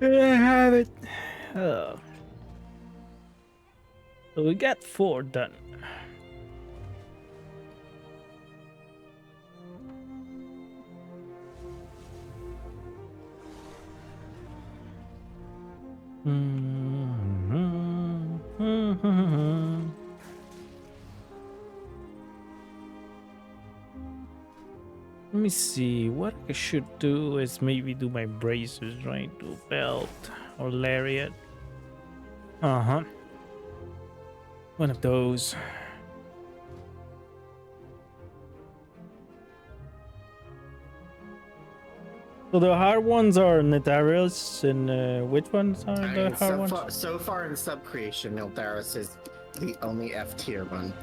I have it. Oh. So we got 4 done. Let me see, what I should do is maybe do my braces, right? Do belt or lariat. Uh-huh. One of those. So the hard ones are Netarius, and which ones are the hard ones? So far in sub creation, Niltharis is the only F tier one.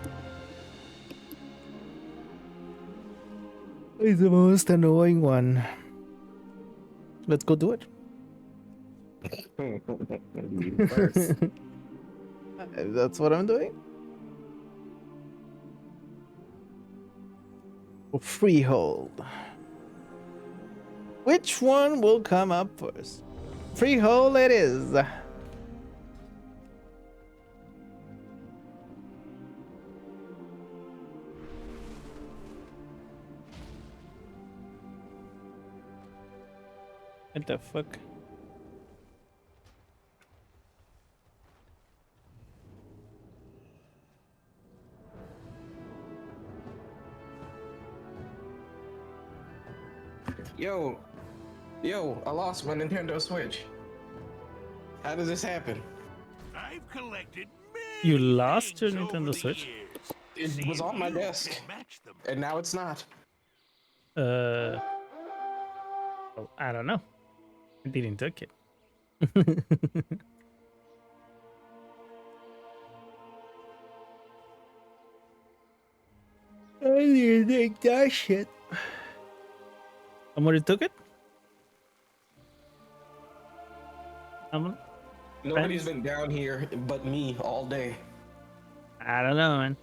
He's the most annoying one. let's go do it. First. That's what I'm doing. Freehold. Which one will come up first? Freehold it is. What the fuck? Yo, I lost my Nintendo Switch. How did this happen? I've collected You lost your Nintendo Switch? It was on my desk, and now it's not. Oh, I don't know. I didn't take it. I didn't take that shit. Somebody took it? Nobody's been down here but me all day. I don't know, man.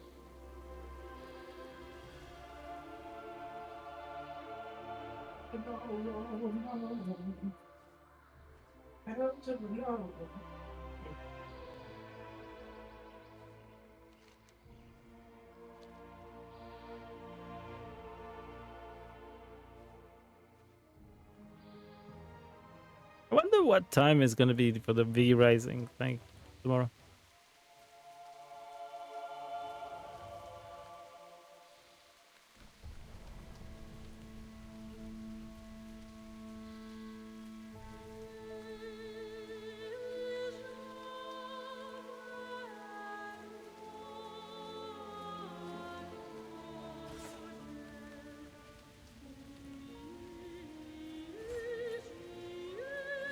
I wonder what time is gonna be for the V Rising thing tomorrow.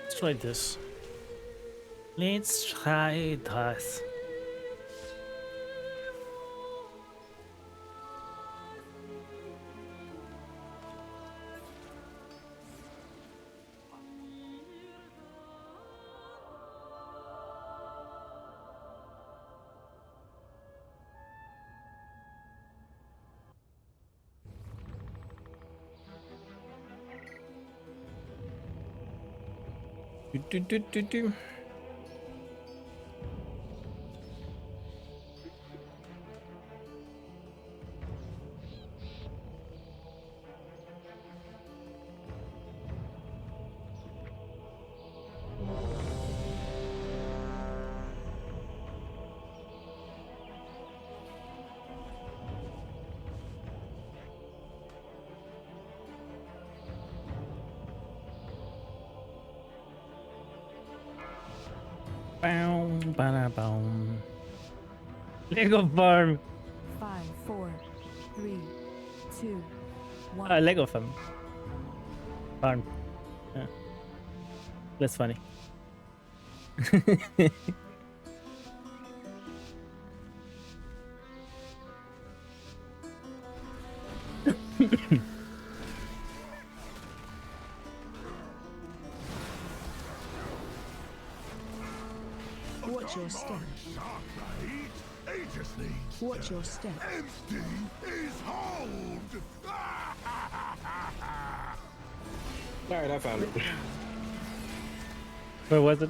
Let's try this. Let's try this. Do. Bow, bada, bow. Lego farm. 5, 4, 3, 2, 1. Lego farm. Farm. Yeah. Less funny. Watch your step. Watch your step. Empty is hold. Alright, I found it. Where was it?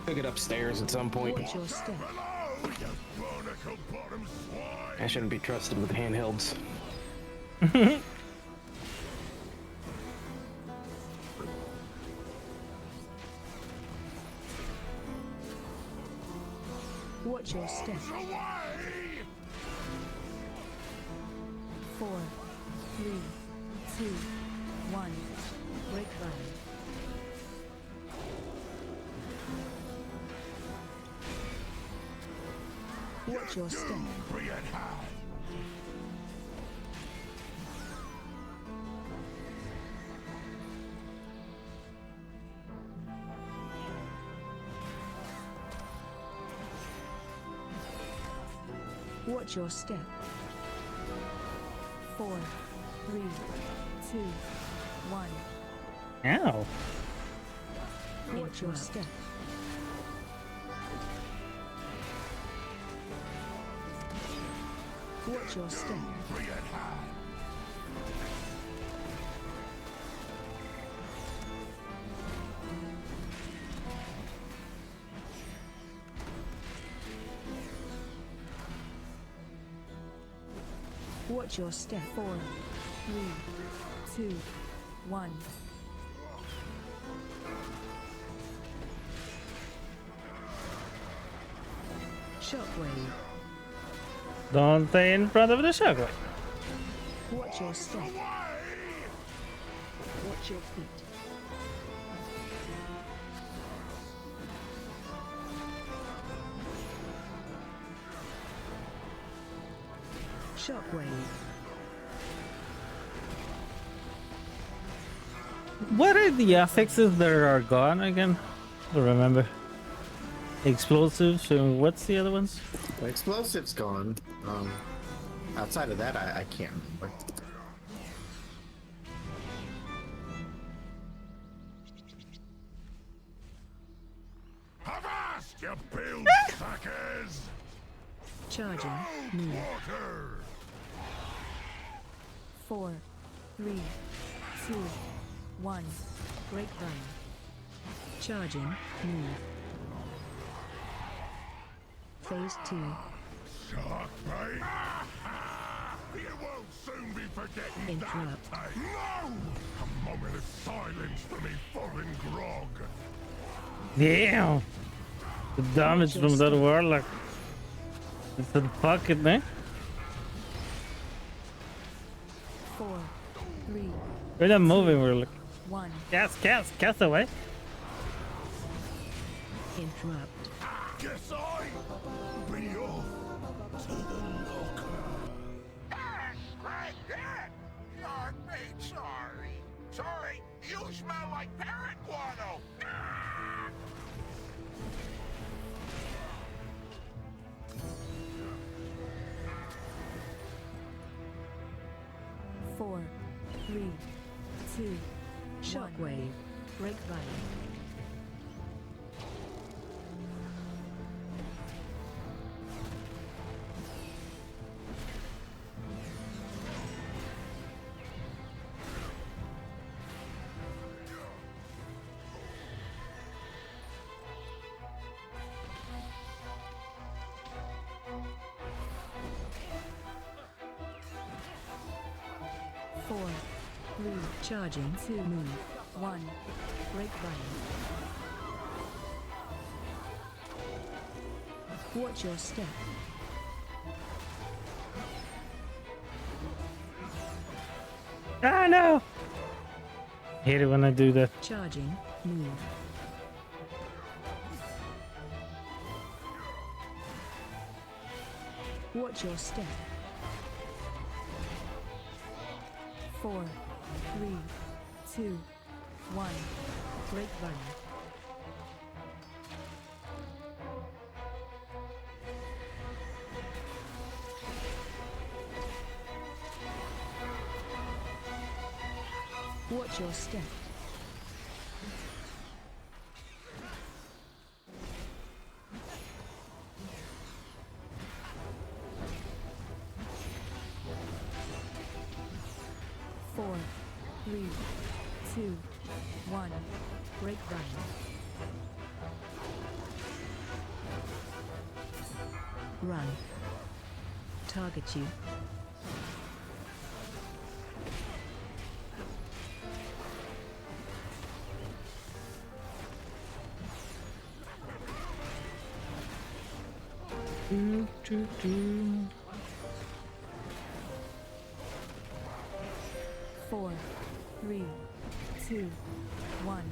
Took it upstairs at some point. Watch your step. I shouldn't be trusted with handhelds. Watch your step. 4, 3, 2, 1. Break run. Watch your step. Watch your step. 4, 3, 2, 1. Ow. Watch your step. Watch your step. Watch your step. 4, 3, 2, 1. Shockwave. Don't stay in front of the shockwave. Watch your step. Watch your feet. Shockwave. What are the affixes that are gone again? I don't remember. Explosives, and what's the other ones? The explosives gone. Outside of that, I can't remember. Avast, you build suckers! Charging. Move. 4, 3, 2, 1. Break run. Charging. Move. Phase 2. Shark bait! You won't soon be forgetting Interrupt. that. No! A moment of silence for me fallen grog. Damn! The damage from that warlock. It's a pocket, man. 4, 3, We're not moving, we're like. 1. Cast away. Interrupt. Guess I'll be off to the locker. Right there! Not me, sorry. Sorry, you smell like parrot guano. 4, 3, 2, shockwave. Break run. Charging 2 move. 1. Break run. Watch your step. Ah no! Hate it when I do that. Charging move. Watch your step. 4, 3, 2, 1. Break run. Watch your step. Four, 3, 2, 1. Break run. Run. Target you. Do, do, do. 4, 3, 2, 1.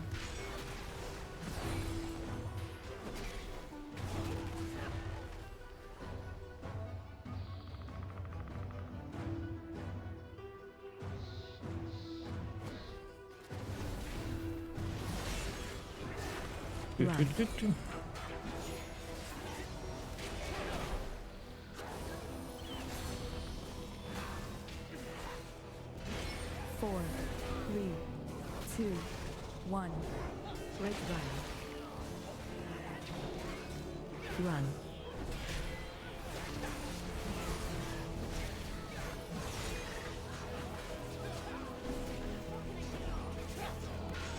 Do, do, do, do. 4, 3, 2, 1. Break run. Run.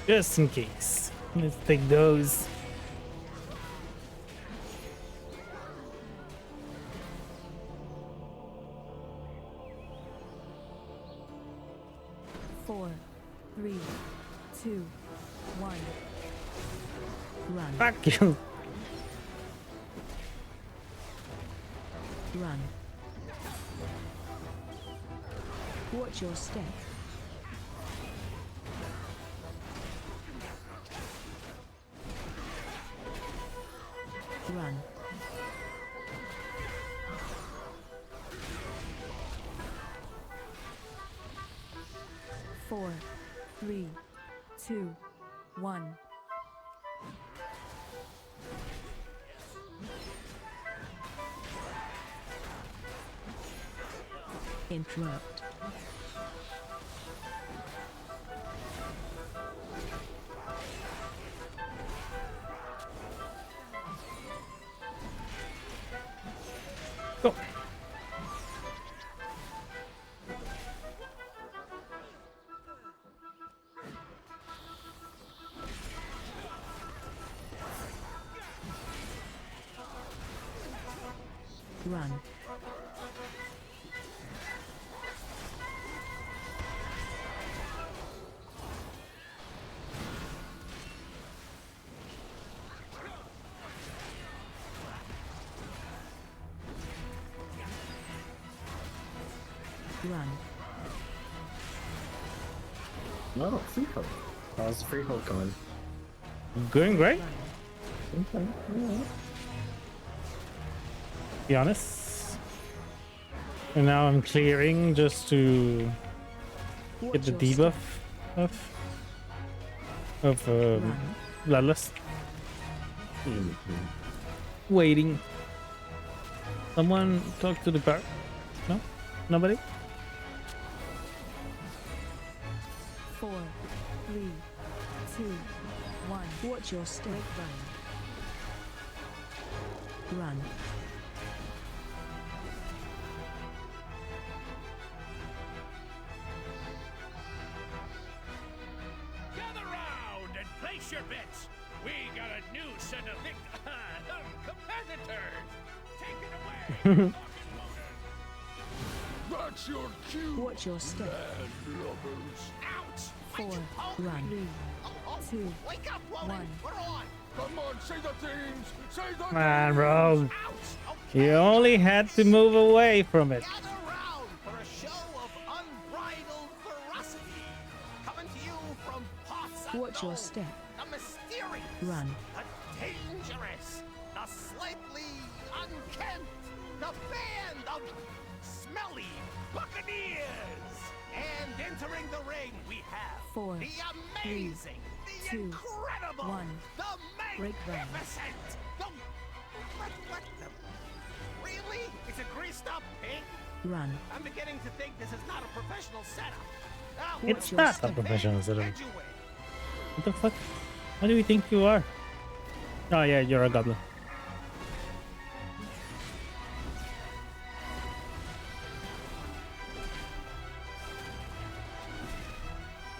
Just in case. Let's take those. Four, 3, 2, 1. Run. Fuck you. Run. Watch your step. Run. Four, 3, 2, 1. Interrupt. Go. Run. Run. No, freehold. How's the freehold going? Going great. Okay. Yeah. Be honest. And now I'm clearing just to get the debuff of Bloodlust. Waiting. Someone talk to the bar? No? Nobody? 4, 3, 2, 1. Watch your step. Run. Run. Gather round and place your bets. We got a new set of competitors. Take it away. That's your cue. Watch your step. Bad lovers. Ouch! 4, run. 3, 2, Wake up, Wally. 1. We're on. Come on, say the things. Say the Man, bro. You only had to move away from it. Gather round for a show of unbridled ferocity. Coming to you from parts Watch your unknown. step. The mysterious. Run. The dangerous. The slightly unkempt. The band of smelly buccaneers. And entering the ring, we have 4, the 3, amazing, the 2, incredible, 1. the Break run. magnificent, the what the really? It's a greased up pig? Run. I'm beginning to think this is not a professional setup. Now, It's your not a step. professional setup. head you way. What the fuck? What do you think you are? Oh yeah, you're a goblin.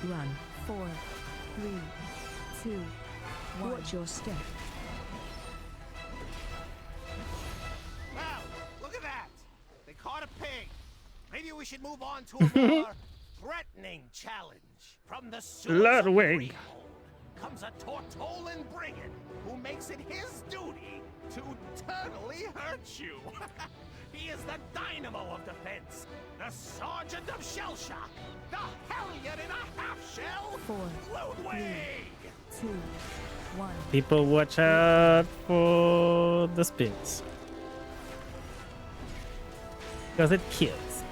Run. 4, 3, 2, 1. Watch your step. Well, look at that. They caught a pig. Maybe we should move on to a more threatening challenge. From the sewers of Ludwig. Freehold comes a Tortolan brigand who makes it his duty to eternally hurt you. He is the dynamo of defense, the sergeant of shell shock, the hellion in a half shell, 4, Ludwig. 2, 1. People watch out for the spins. Because it kills.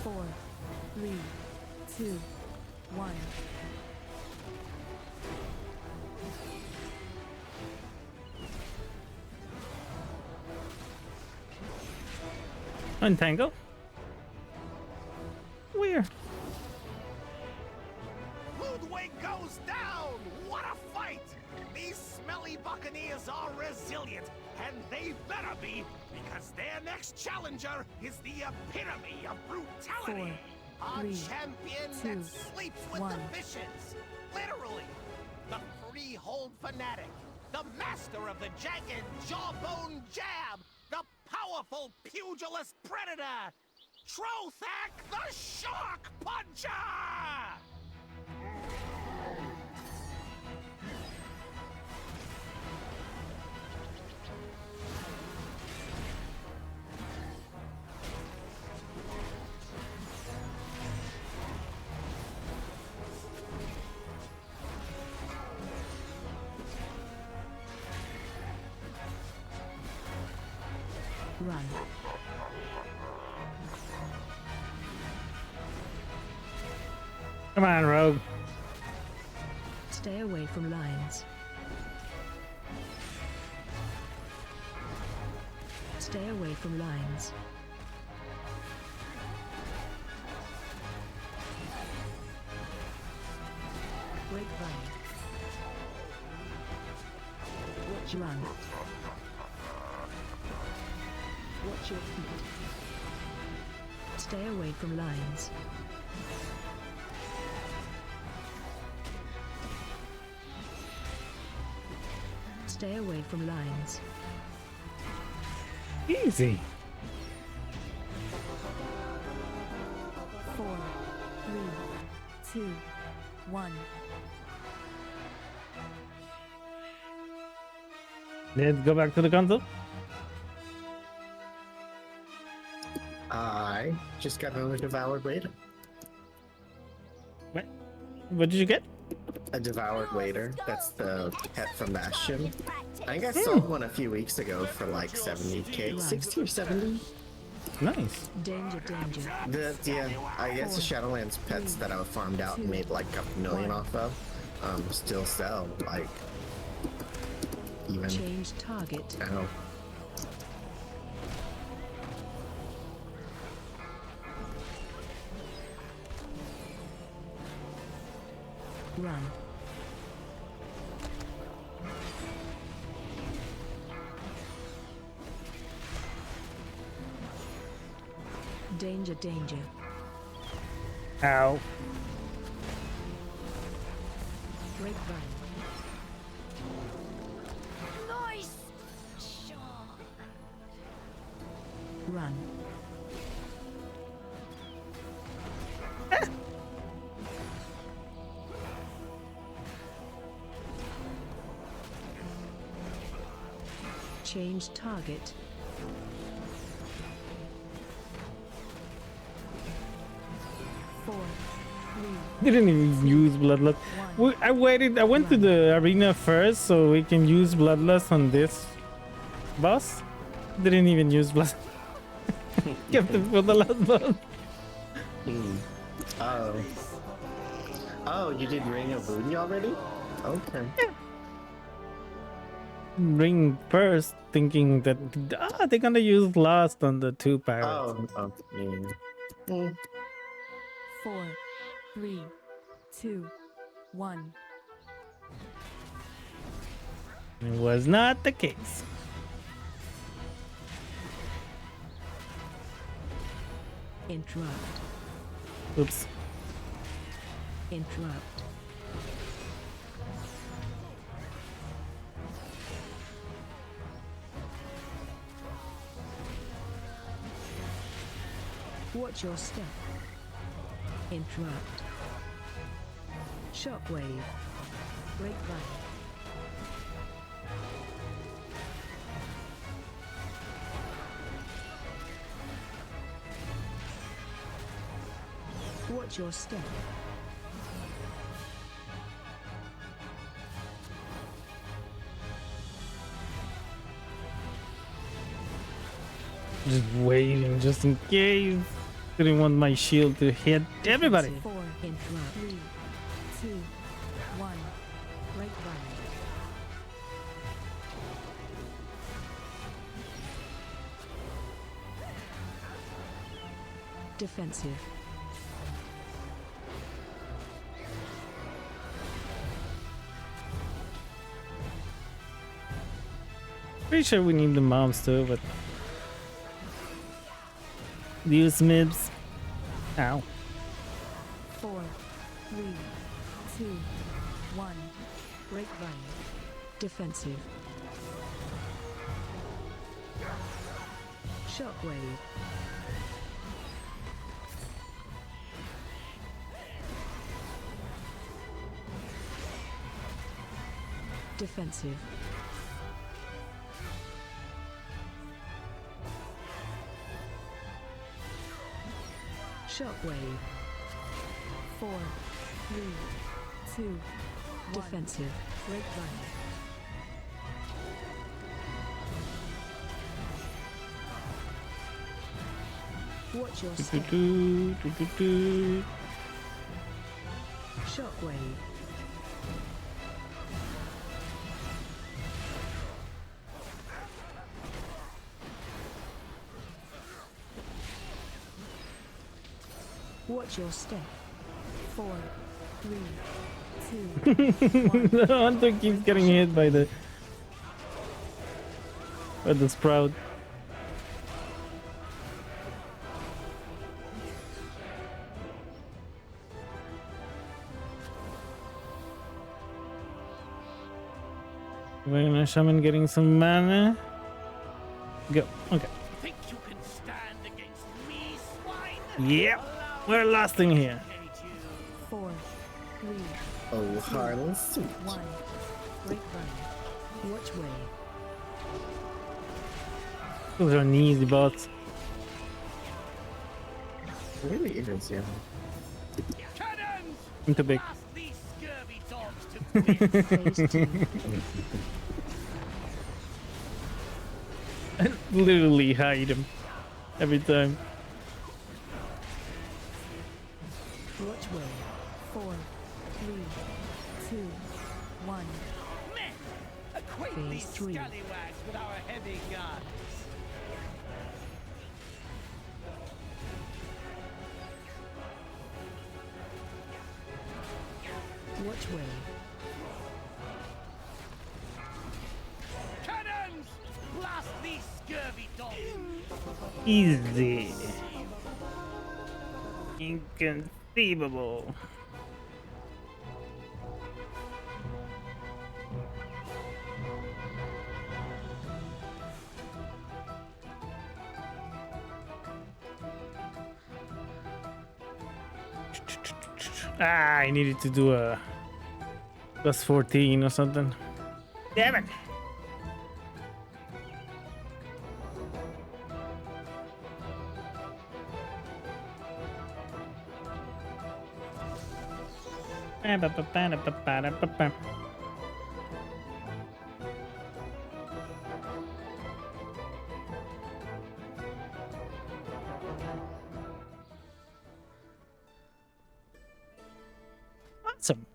Four, 3, 2, 1. Untangle. Where? Ludwig goes down! What a fight! These smelly buccaneers are resilient, and they better be, because their next challenger is the epitome of brutality. 4, A 3, champion 2, that sleeps with 1. the fishes. Literally. The freehold fanatic. The master of the jagged jawbone jab. The powerful pugilist predator. Trothak the Shark Puncher! Run. Come on, Rogue. Stay away from lines. Stay away from lines. Grapevine. Watch run. Watch your feet. Stay away from lines. Stay away from lines. Easy. 4, 3, 2, 1. Let's go back to the console. I just got another devoured waiter. What did you get? A devoured waiter. That's the pet from Bastion. I think I sold one a few weeks ago for like 70k, 60 or 70. Nice. Danger, danger. Yeah, I guess the Shadowlands pets that I farmed out and made like a million off of, still sell like even. Change target. I don't know. Run. Danger, danger. Ow. Grapevine. Nice. Run. Change target. Didn't even use Bloodlust. I waited. I went to the arena first so we can use Bloodlust on this boss. Didn't even use Bloodlust. Kept it for the last boss. Oh. Oh, you did Ring of Voodoo already? Okay. Yeah. Ring first, thinking that they're gonna use Lost on the two pirates. Oh, yeah. 4, 3, 2, 1. It was not the case. Interrupt. Oops. Interrupt. Watch your step. Interrupt. Shockwave. Grapevine. Watch your step. Just waiting, just in case. Didn't want my shield to hit everybody. Interrupt. 3, 2, 1. Break run. Defensive. Pretty sure we need the moms too, but use mibs. Ow. 4, 3, 2, 1. Break run. Defensive. Shockwave. Defensive. Shockwave. 4, 3, 2, defensive. Break run. Watch your step. Shockwave. Watch your step. 4, 3, 2, 1. The hunter keeps getting hit by the sprout. We're gonna shaman getting some mana. Go. Okay. Think you can stand against me, swine? Yep. We're lasting here. 4, 3, Oh, Harlan. 1. Break run. Watch way. Those are easy bots. It really is, yeah. I'm too big. I literally hide him every time. Watch way. 4, 3, 2, 1. Acquaint these Phase 3. scallywags with our heavy guns. Watch way. Cannons! Blast these scurvy dogs! Easy. Inconceivable. Ah, I needed to do a plus 14 or something. Damn it. Awesome.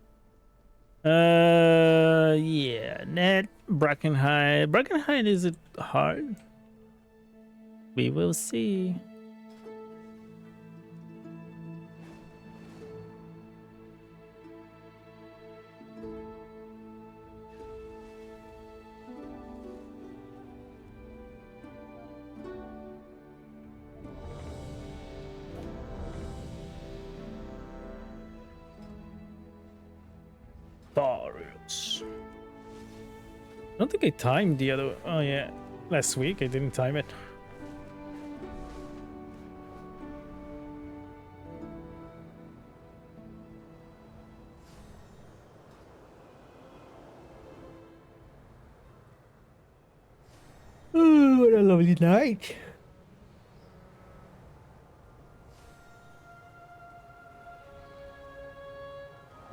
Yeah, net Brackenhide. Brackenhide, is it hard? We will see. Darius. I don't think I timed the other. Oh yeah, last week I didn't time it. Oh, what a lovely night.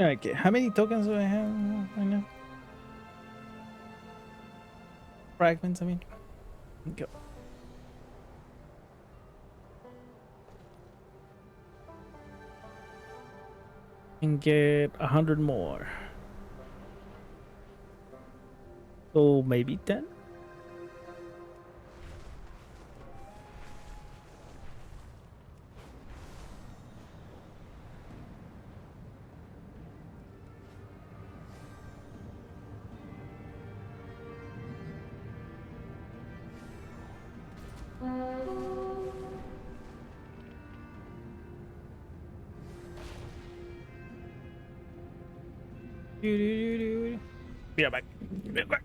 Okay, how many tokens do I have right now? Fragments, I mean. Go. And get 100 more. So maybe 10. Be right back. Be right back.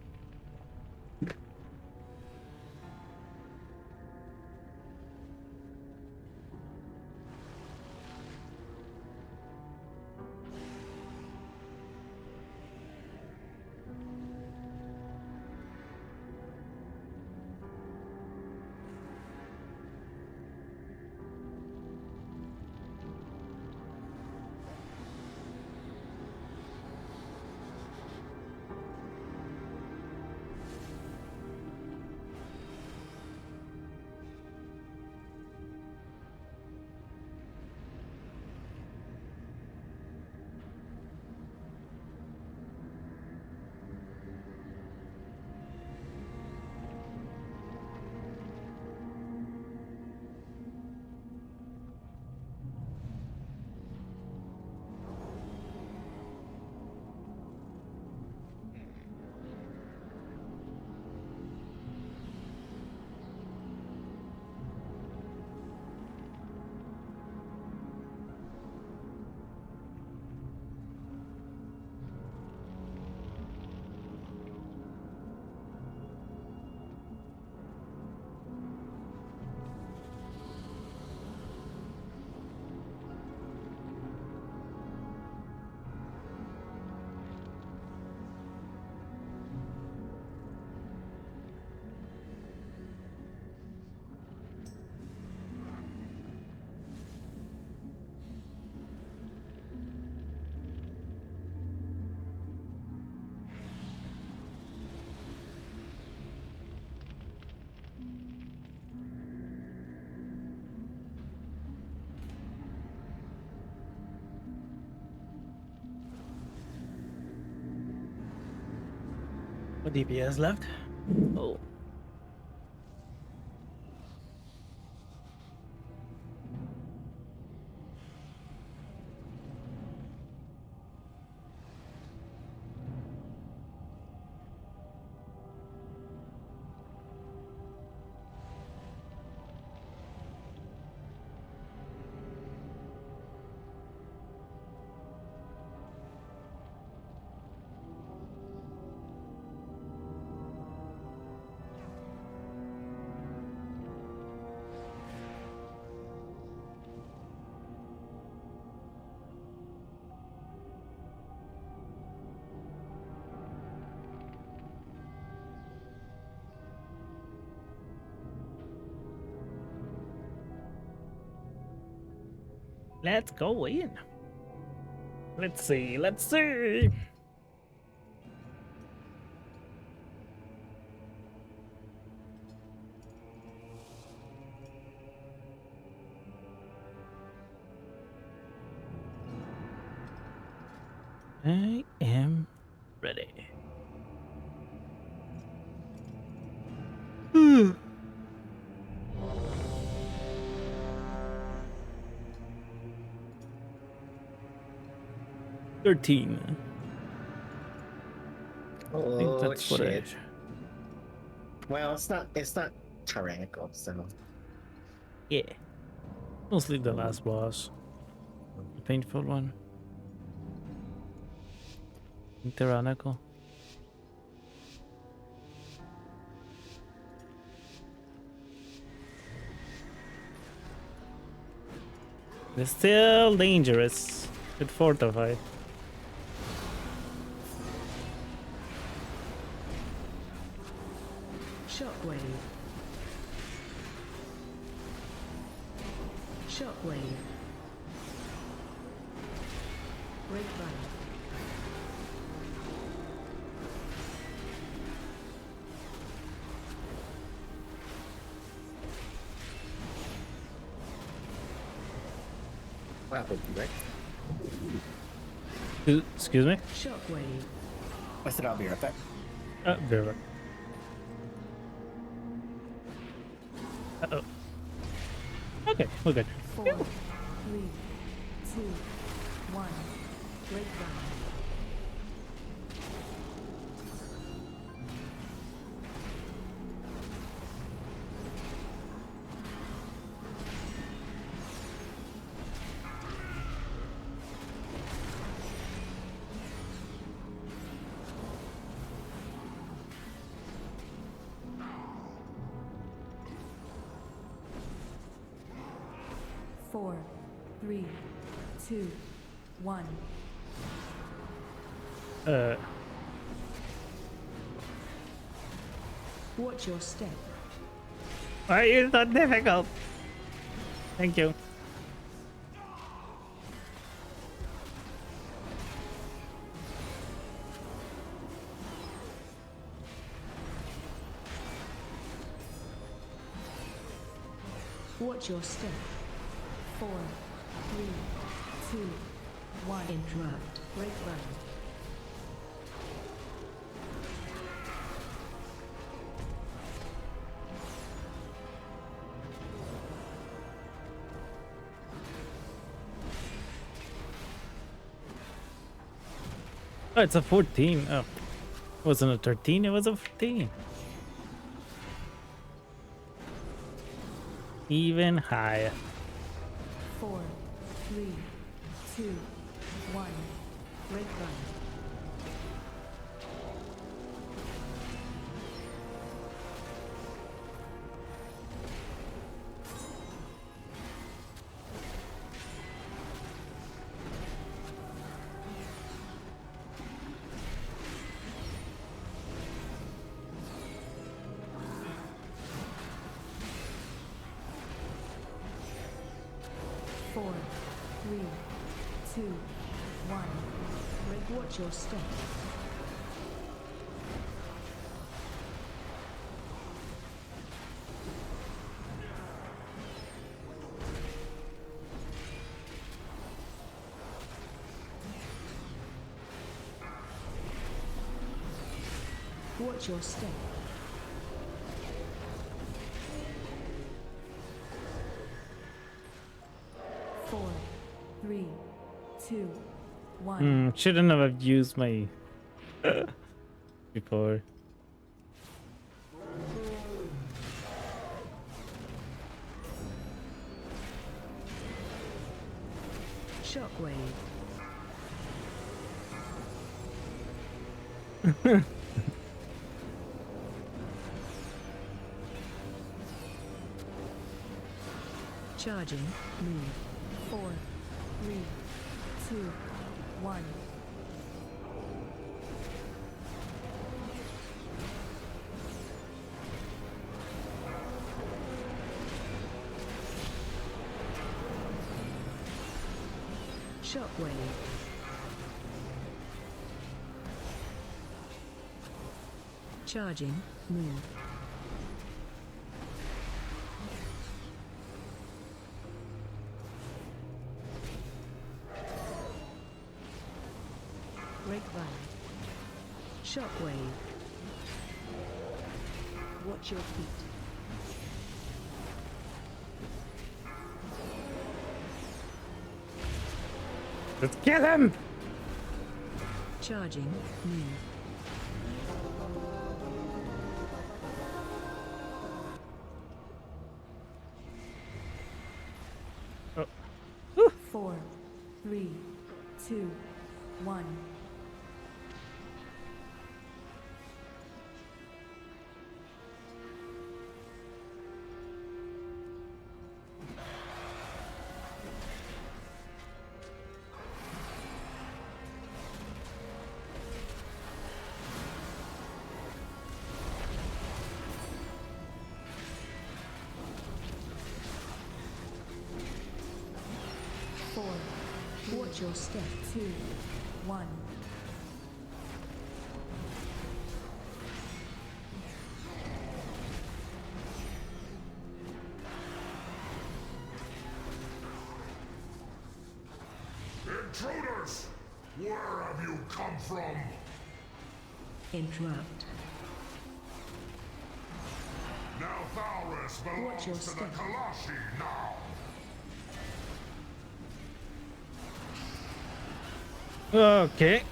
What DPS left? Oh. Let's go in. Let's see. Let's see. I am ready. 13. I think Oh that's what it shit. is. Well, it's not tyrannical, so Yeah. Mostly the last boss. The painful one. Tyrannical. It's still dangerous. It's fortified. Shockwave. Shockwave. Break button. wow, right? Excuse me? Shockwave. I said I'll be right back. Be right back. Uh-oh. Okay, we're good. 4, 3, 2, 1. Great run. Four, 3, 2, 1. Watch your step. Why is that difficult? Thank you. Watch your step. 4, 3, 2, 1. Interrupt. Break run. Oh, it's a 14. Oh, it wasn't a 13. It was a 14. Even higher. 4, 3, 2, 1. Break run. Four, 3, 2, 1. Break. Watch your step. Watch your step. 4, 3, 2, 1. Shouldn't have used my before. Shockwave. Charging. Move. 4, 3, 2, 1. Shockwave. Charging. Move. Break run. Shockwave. Watch your feet. Let's get him! Charging. Move. Oh. 4, 3, 2, 1. Watch your step. 2, 1. Intruders! Where have you come from? Interrupt. Now Thaurus Watch your belongs to the step. Kalashi now. Okay.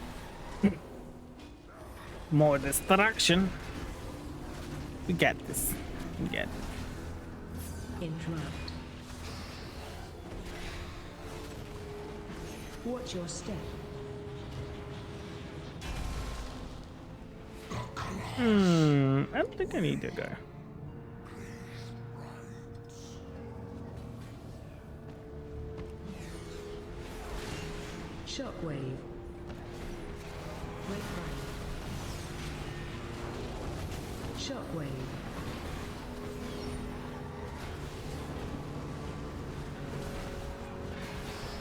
More destruction. We got this. We got it. Interrupt. Watch your step. I don't think I need to go. Shockwave. Break right. Shockwave.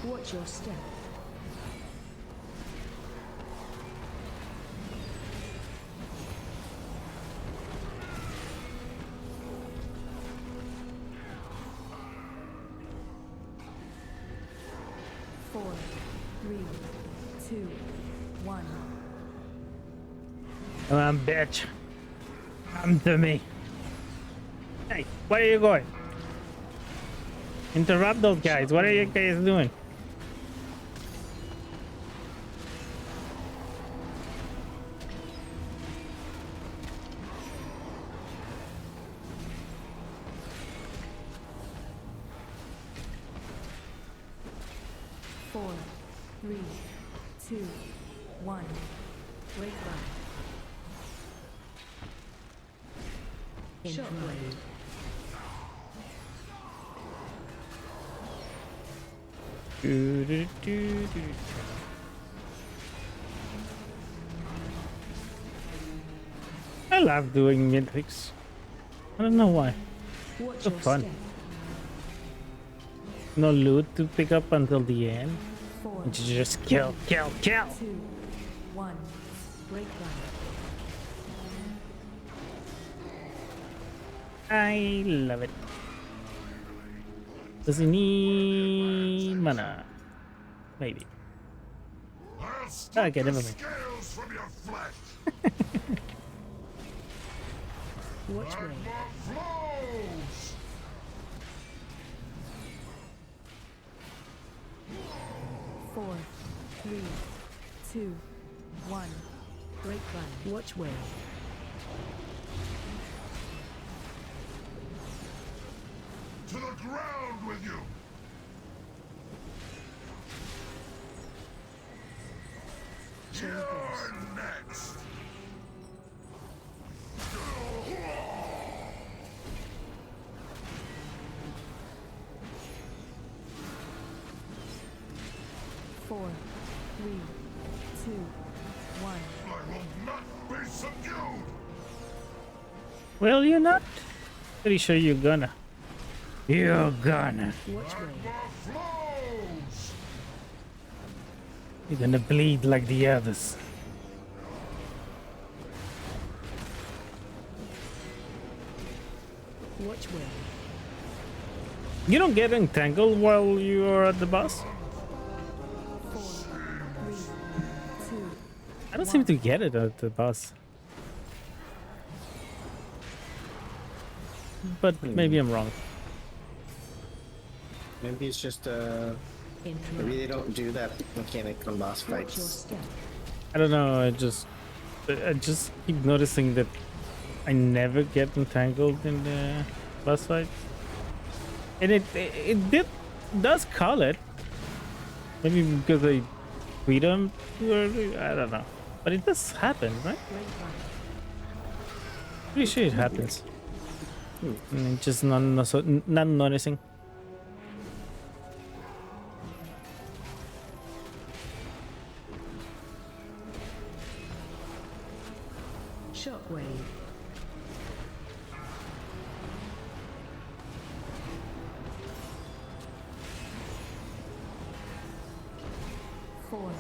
Watch your step. Four, 3, 2, 1. Come on, bitch. Come to me. Hey, where are you going? Interrupt those guys. What are you guys doing? Four, 3, 2, 1. Break right. Shockwave. I love doing mythics. I don't know why. Watch So your fun. step. No loot to pick up until the end. 4, You just kill, kill, kill. 2, 1. Break right. I love it. Does he need mana? Maybe. Okay, never mind. Scales from your flesh. Watch way. Flows. 4, 3, 2, 1. Break right. Watch way. To the ground with you. You're next. Four, 3, 2, 1. I will not be subdued. Well, you're not. Pretty sure you're gonna. You're gonna. Watch way. Flows. You're gonna bleed like the others. Watch way. You don't get entangled while you are at the boss? 4, 3, 2. I don't seem to get it at the boss. But maybe I'm wrong. Maybe it's just maybe they don't do that mechanic on boss Watch your fights. step. I don't know, I just keep noticing that I never get entangled in the boss fight. And it does call it. Maybe because I beat them too early, I don't know. But it does happen, right? Break right. Pretty sure it happens. Just not noticing. Shockwave. 4,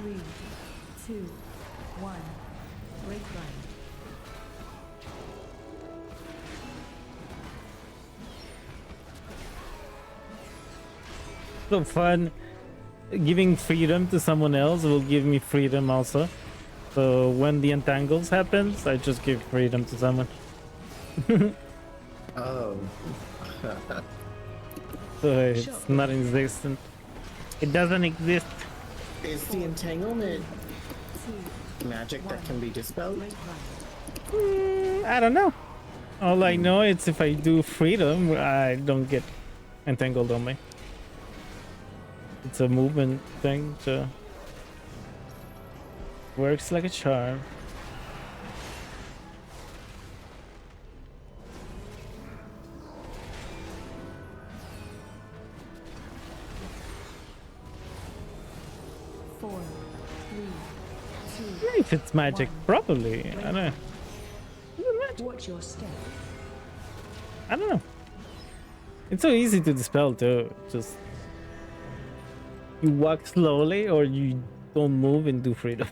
3, 2, 1. Break right. So fun giving freedom to someone else will give me freedom also. So when the entangles happens, I just give freedom to someone. Oh. So it's not existent. It doesn't exist. Is the entanglement magic that can be dispelled? I don't know. All I know is if I do freedom, I don't get entangled on me. It's a movement thing, so works like a charm. If it's magic properly, I don't know. Watch your step. I don't know. It's so easy to dispel too. Just you walk slowly or you don't move and do freedom.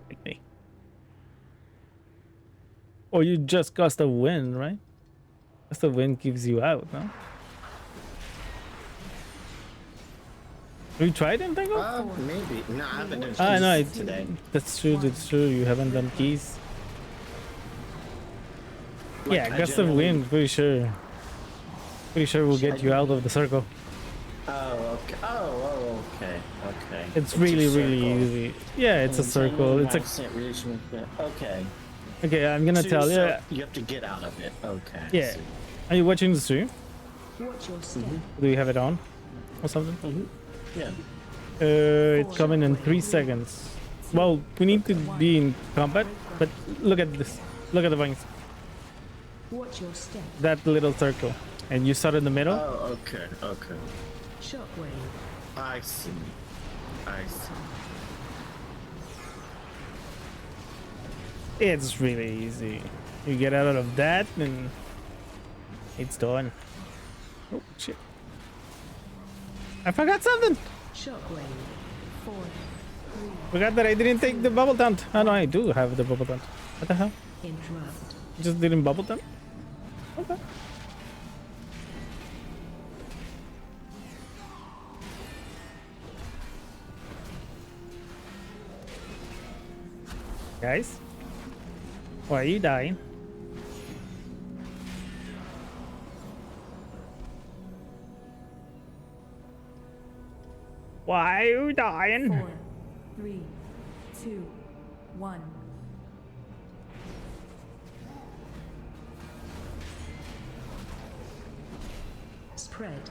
Like me. Or you just cast a wind, right? Cast a wind gives you out, no? Have you tried entangle? Maybe. No, I haven't done Ah, no, keys today. that's true. That's true. You haven't done keys. Like, Yeah, I gust of generally- wind. Pretty sure. Pretty sure we'll get you out of the circle. Oh, okay. Oh, okay. Okay. It's a really circle. easy. Yeah, it's a circle. It's a. 5% reaching- Okay. Okay, I'm gonna So- tell you. so you have to get out of it. Okay. I Yeah. see. Are you watching the stream? Watch your step. Do you have it on or something? Yeah. It's coming in 3 seconds. Well, we need to be in combat, but look at this. Look at the vines. Watch your step. That little circle. And you start in the middle. Oh, okay. Okay. Shockwave. I see. I see. It's really easy. You get out of that and it's done. Oh, shit. I forgot something. Shockwave. 4, 3. Forgot that I didn't take the bubble taunt. Oh no, I do have the bubble taunt. What the hell? Interrupt. Just didn't bubble taunt? Okay. Guys, why are you dying? Why are you dying? 4, 3, 2, 1. Spread.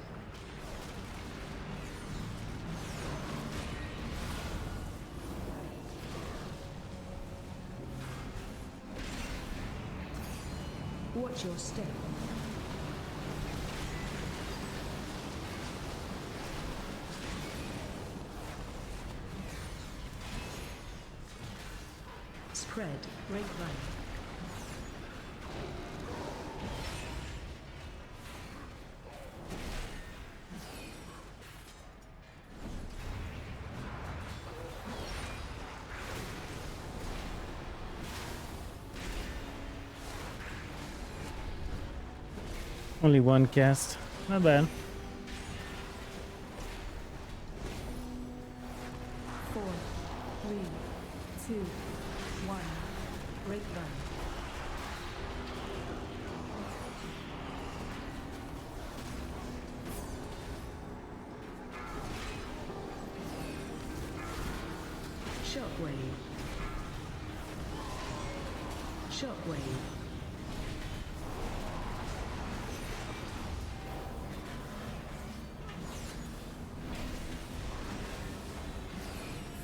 Watch your step. Spread. Break run. Only one cast. Not bad. 4, 3, 2, 1. Break run. Shockwave. Shockwave.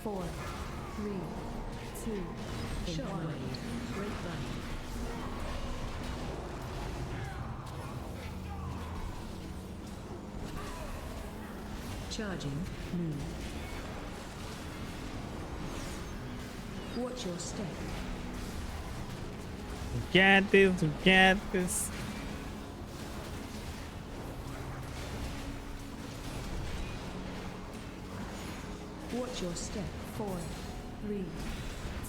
Four, 3, 2, 1. Break run. Charging. Move. Watch your step. Get this, get this. Watch your step. 4, 3,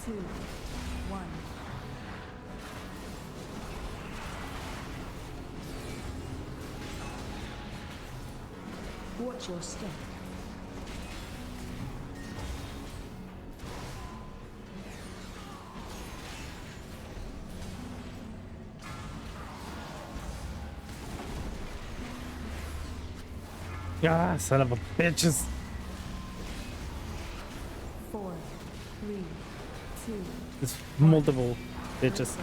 2, 1. Watch your step. Ah, son of a bitches. 4, 3, 2. There's multiple bitches.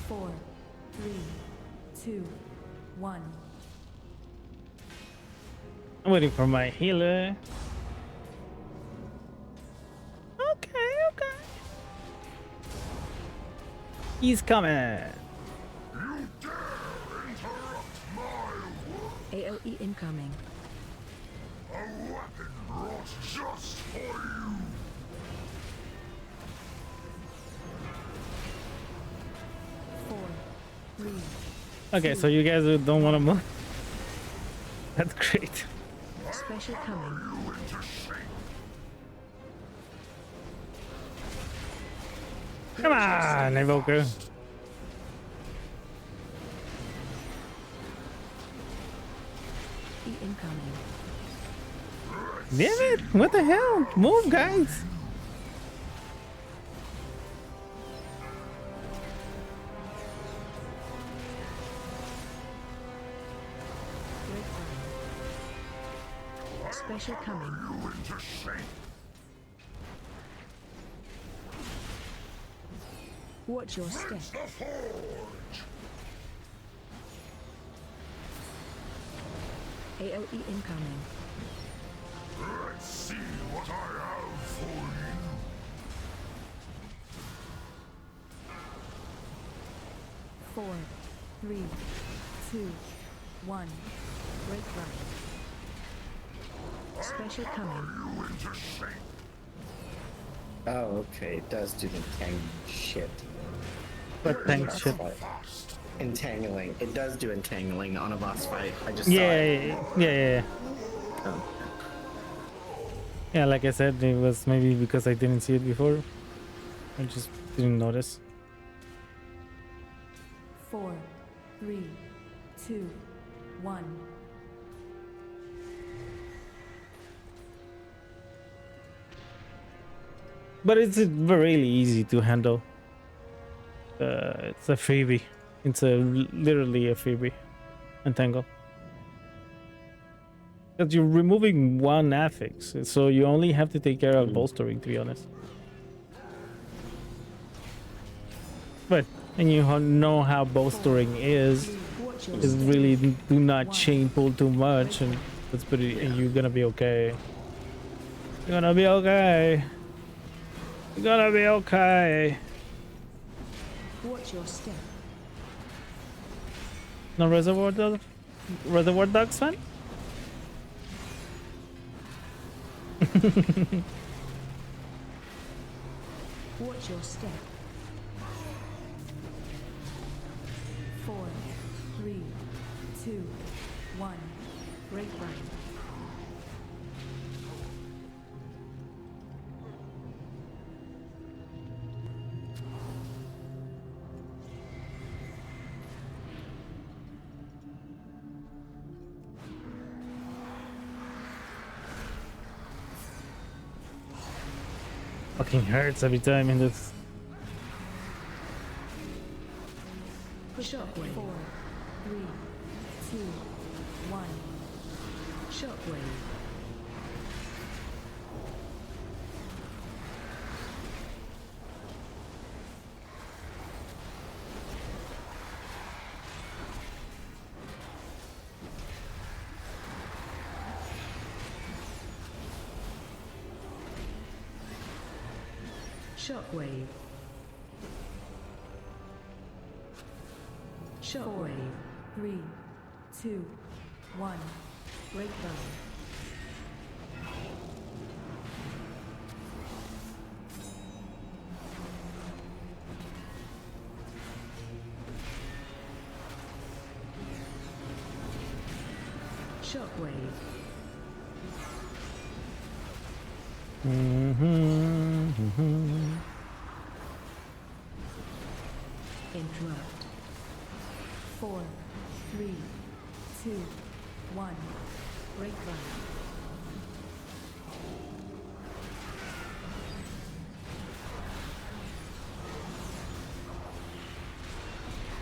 Four, 3, 2, 1. I'm waiting for my healer. Okay. He's coming. AOE incoming. A weapon brought just for you. Okay, so you guys don't want to move. That's great. Special coming. Come on, Evoker. Incoming. Damn it! What the hell? Move, guys. Special coming. Watch your step. AOE incoming. Let's see what I have for you. 4, 3, 2, 1. Break run. Special coming. Oh, okay. It does do the entangling shit. What tank shit? Entangling. It does do entangling on a boss fight. I just Yeah. Oh. Yeah, like I said, it was maybe because I didn't see it before. I just didn't notice. 4, 3, 2, 1. But it's really easy to handle. It's a freebie. It's literally a freebie. Entangle. Because you're removing one affix, so you only have to take care of bolstering, to be honest. But and you know how bolstering is really do not chain pull too much, and that's pretty. And you're gonna be okay. You're gonna be okay. You're gonna be okay. Watch your step. No reservoir dogs fan? Watch your step. 4, 3, 2, 1. Break run. Fucking hurts every time in this. Shockwave. 4, 3, 2, 1. Shockwave. Shockwave. Shockwave. 3, 2, 1. Break bone. Shockwave. Interrupt. 4, 3, 2, 1. Break run.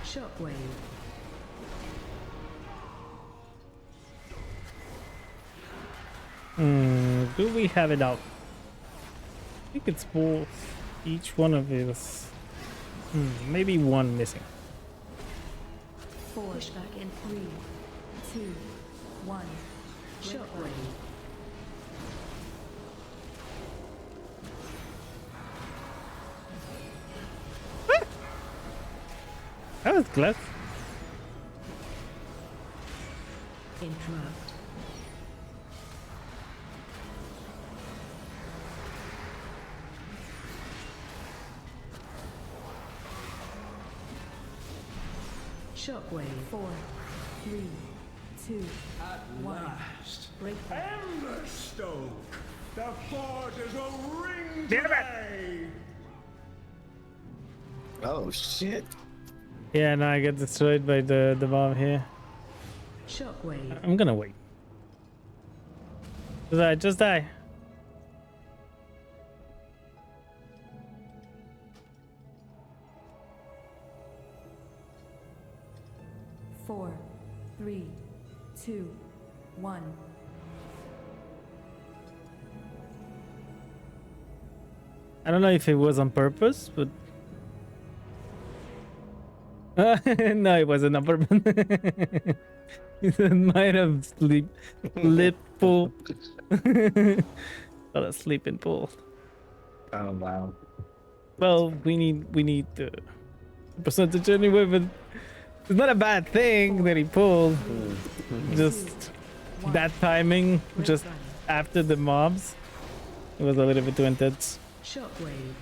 Shockwave. Do we have it out? I think it's both. Each one of these. Maybe one missing. Push back in 3, 2, 1. Shockwave. That was close. Interrupt. Shockwave. 4, 3, 2, 1. Break. Emberstoke! The forges will ring Damn it! today! Oh shit. Yeah, no, I get destroyed by the bomb here. Shockwave. I'm gonna wait. Just die. Four, 3, 2, 1. I don't know if it was on purpose, but no, it wasn't on purpose. It might have slipped pool. Fell asleep in pool. Oh wow. Well, we need the percentage anyway, but it's not a bad thing that he pulled. Just that timing, just after the mobs, it was a little bit too intense. Shockwave.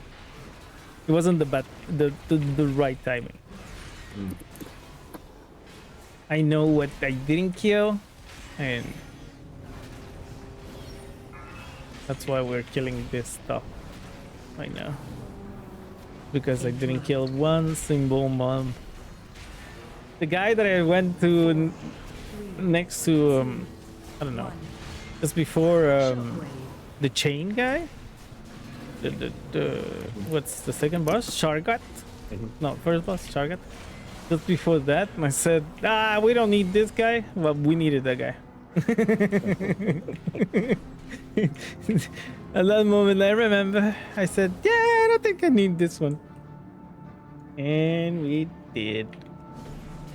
It wasn't the right timing. I know what I didn't kill, and that's why we're killing this stuff right now. Because I didn't kill one single mob. The guy that I went to next to, I don't know, just before the chain guy. The what's the second boss? Shargat? No, first boss, Shargat. Just before that, I said, we don't need this guy. Well, we needed that guy. At that moment, I remember, I said, yeah, I don't think I need this one. And we did.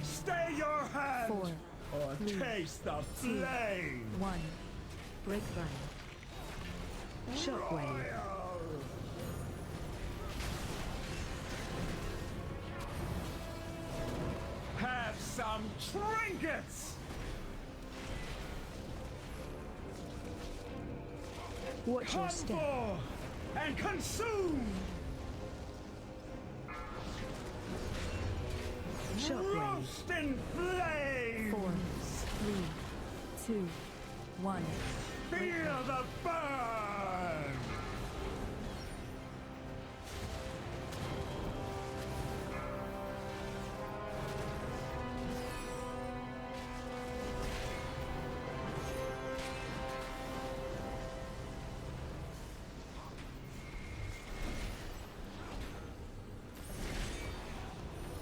Stay your hand! 4, Or 3, taste the 2, flame! 1. Break run. Shockwave. Have some trinkets! Watch your Come step. for and consume! Shockwave. Roast in flames! 4, 3, 2, 1. Feel the burn!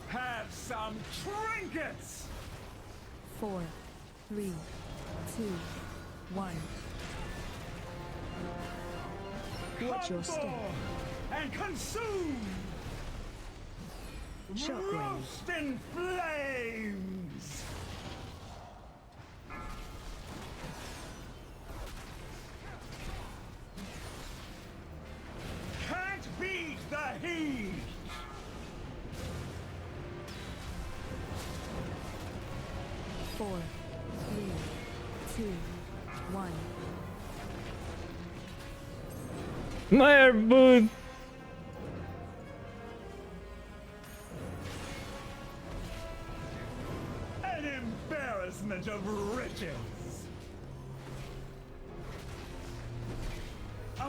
Have some trinkets! 4, 3, 2, 1. Watch your step. And consume! Shockwave. Roast in flames! Can't beat the heat! Four, 3, 2, 1. My air boot. An embarrassment of riches! A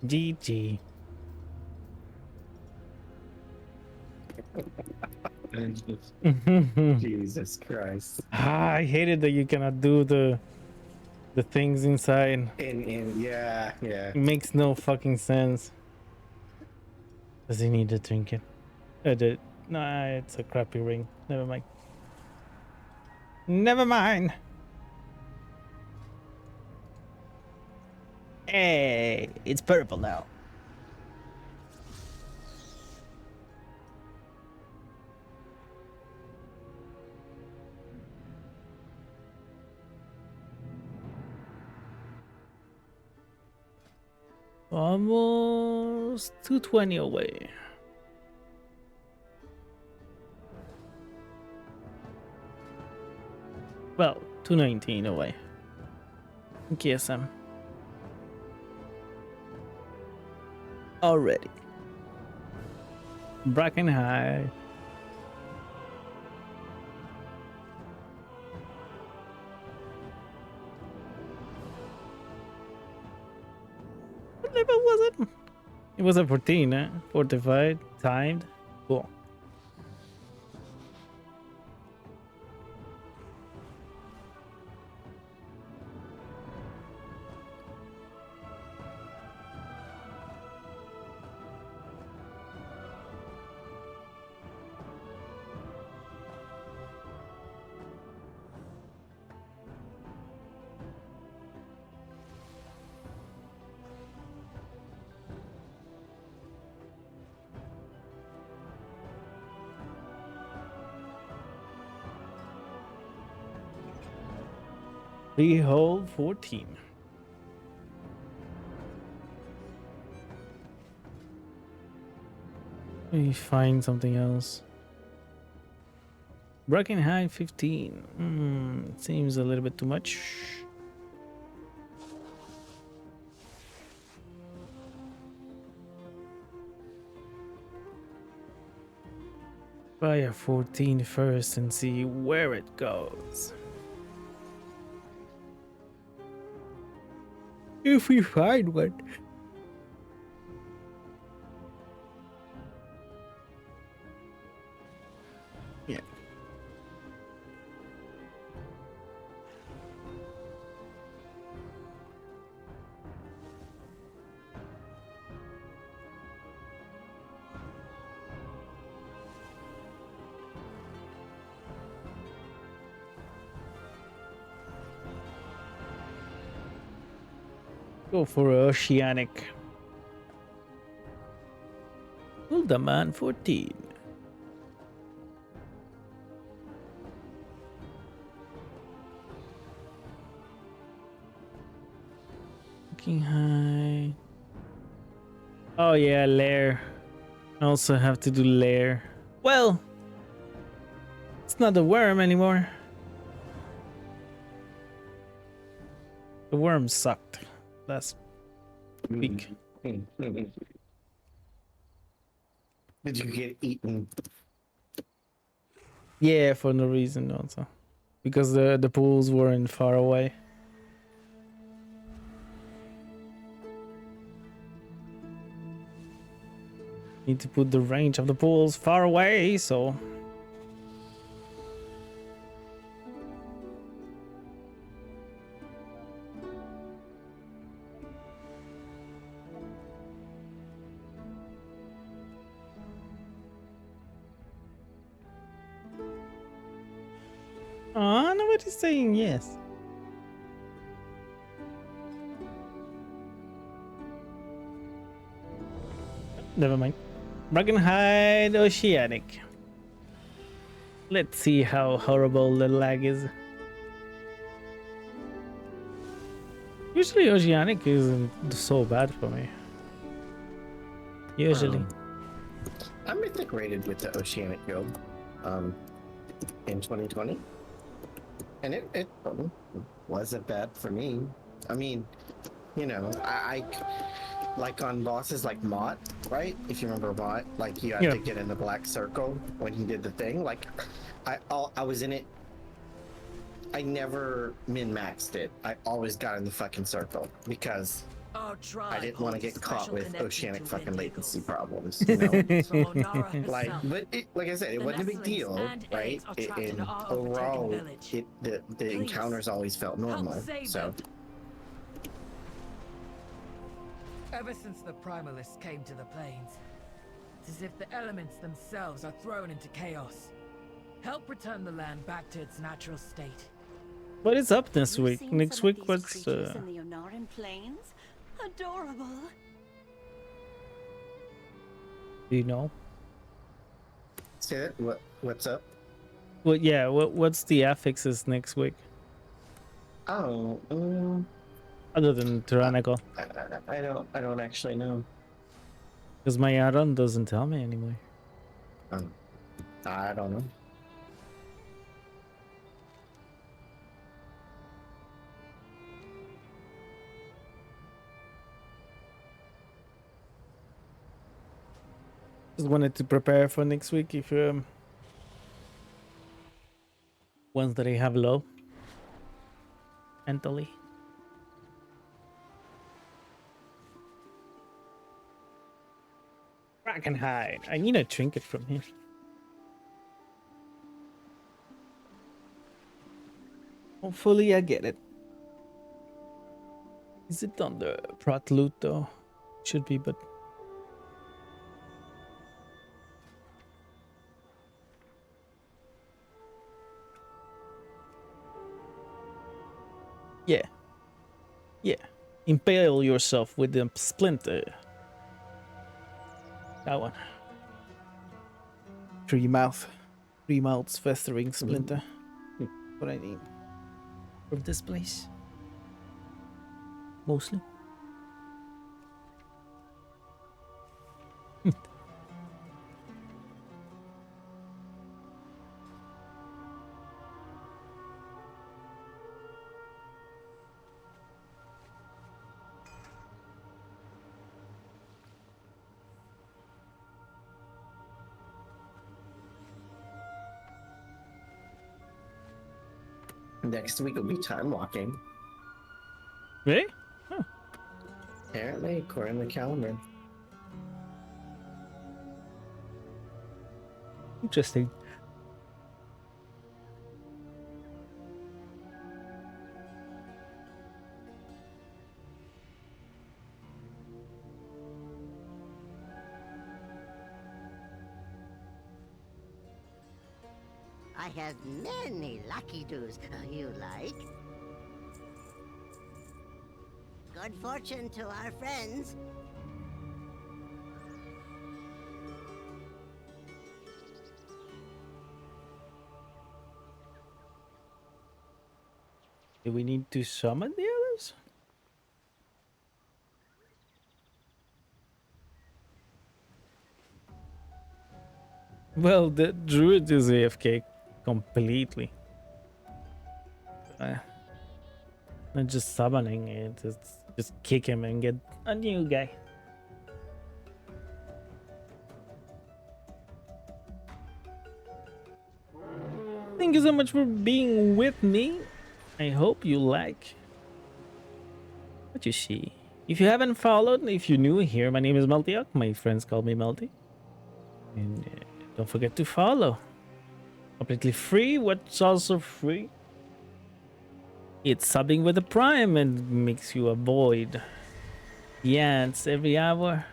GG. Jesus Christ. I hated that you cannot do the things inside. Yeah. It makes no fucking sense. Does he need to drink it? Nah, it's a crappy ring. Never mind. Never mind. Hey, it's purple now. Almost 220 away. Well, 219 away. KSM. Already. Bracken High. What level was it? It was a 14, eh? Fortified, timed. Cool. Freehold 14. Let me find something else. Bracken High 15. Seems a little bit too much. Buy a 14 first and see where it goes. If we find one. Yeah. Go for Oceanic. Uldaman 14. Looking high. Oh yeah, lair. I also have to do lair. Well, it's not the worm anymore. The worm sucked last week. Did you get eaten? Yeah, for no reason also. Because the pools weren't far away. Need to put the range of the pools far away, so... Oh, nobody's saying yes. Never mind. Brackenhide Oceanic. Let's see how horrible the lag is. Usually Oceanic isn't so bad for me. Usually. I'm mythic rated with the Oceanic guild in 2020. And it wasn't bad for me. I mean, you know, I like on bosses like Mott, right? If you remember Mott, like you had to get in the black circle when he did the thing. Like I was in it. I never min-maxed it. I always got in the fucking circle because I didn't want to get caught with oceanic fucking latency problems, you know? Like, but like I said, it wasn't a big deal, right? And overall, the encounters always felt normal. So Ever since the Primalists came to the plains, it's as if the elements themselves are thrown into chaos. Help return the land back to its natural state. What is up this week? Next week, what's in the Onaran plains? Adorable. do you know? say that. What's up? Well, yeah. What's the affixes next week? Oh, Other than tyrannical, I don't actually know. because my add-on doesn't tell me anymore. I don't know. Just wanted to prepare for next week. If ones that I have low mentally. Krakenhide. I need a trinket from here. Hopefully I get it. Is it on the Prat loot though? Should be, but yeah. Yeah. Impale yourself with the splinter. That one. Three mouths festering splinter. What I need from this place. Mostly. Next week will be time walking. Really? Huh. Apparently, according to the calendar. Interesting. I have many lucky doos you like. Good fortune to our friends. Do we need to summon the others? Well, the druid is AFK completely. Not just summoning it, it's just kick him and get a new guy. Thank you so much for being with me. I hope you like what you see. If you haven't followed, if you're new here, my name is Meltiok. My friends call me Melty. And don't forget to follow. Completely free. What's also free? It's subbing with a Prime and makes you avoid the ads every hour.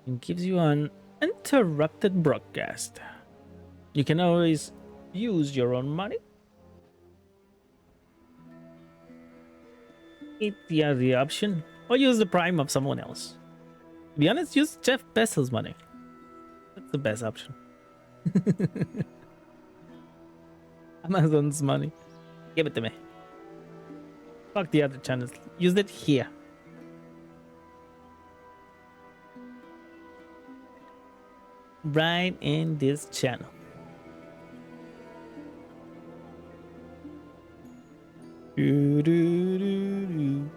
And gives you an uninterrupted broadcast. You can always use your own money. It's the option. Or use the Prime of someone else. To be honest, use Jeff Bezos' money. That's the best option. Amazon's money. Give it to me. Fuck the other channels. Use it here. Right in this channel. Do, do, do, do.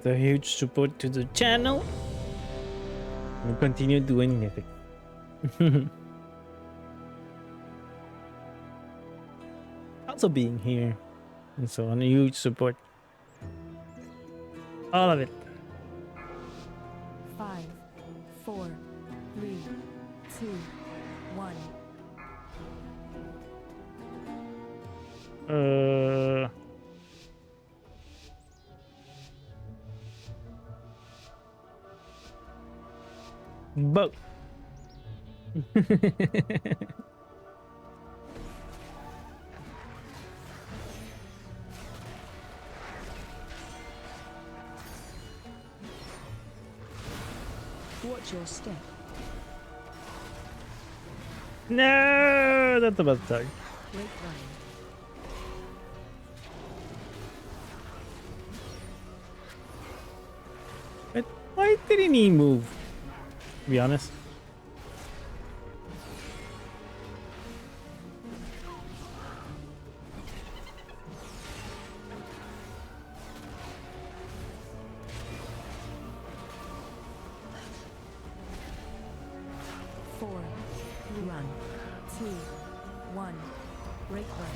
It's a huge support to the channel. We'll continue doing anything. Also being here and so on, a huge support. All of it. 5, 4, 3, 2, 1. Boat. Watch your step. No, that's about to die. Break line. But why didn't he move? To be honest. Run. 2, 1. Break line.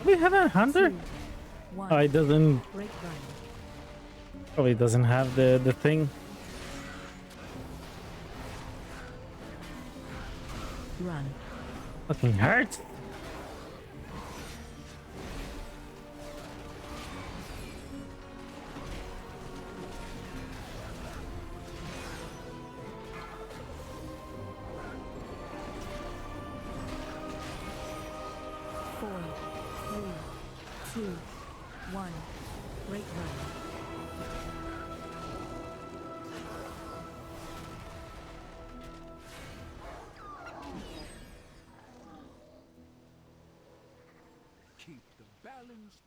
We have a hunter? Oh, it doesn't. Probably doesn't have the thing. Run. Fucking hurt. Keep the balance.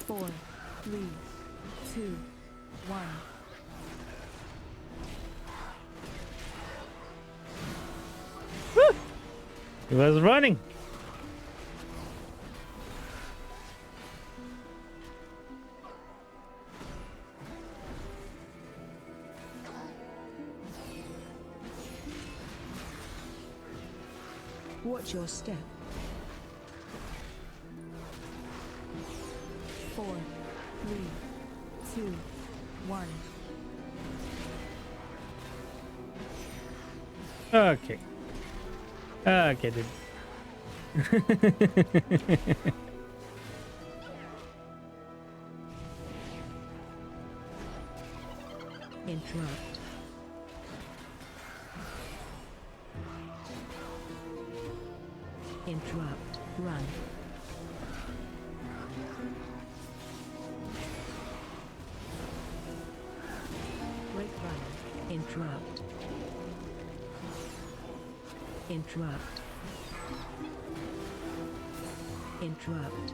Four, 3, 2, 1. He was running. Watch your step. 4, 3, 2, 1. Okay. Okay, dude. Interrupt. Interrupt. Run. Break run. Interrupt. Interrupt. Interrupt.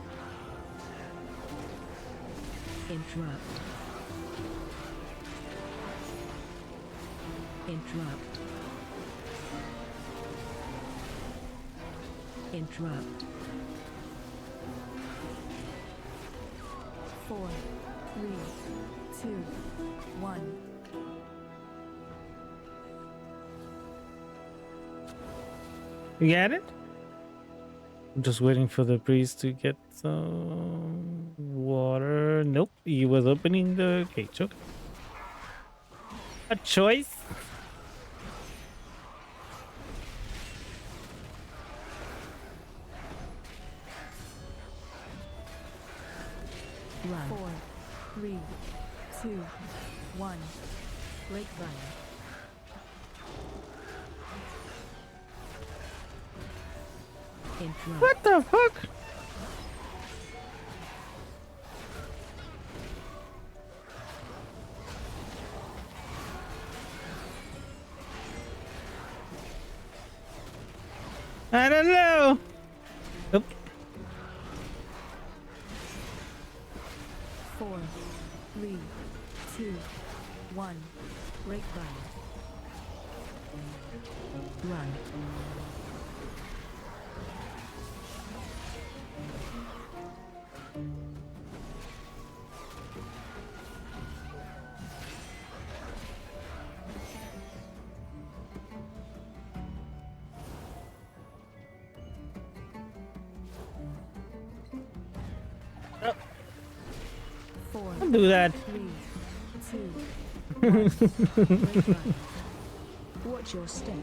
Interrupt. Interrupt. Interrupt. 4, 3, 2, 1. You get it? I'm just waiting for the priest to get some water. Nope, he was opening the cage. Okay. A choice. Run. 4, 3, 2, 1. Break run. Interrupt. What the fuck? I don't know. Oop. 4, 3, 2, 1. Break run. Run. Don't do that. 3, 2, 1. Break run. Watch your step.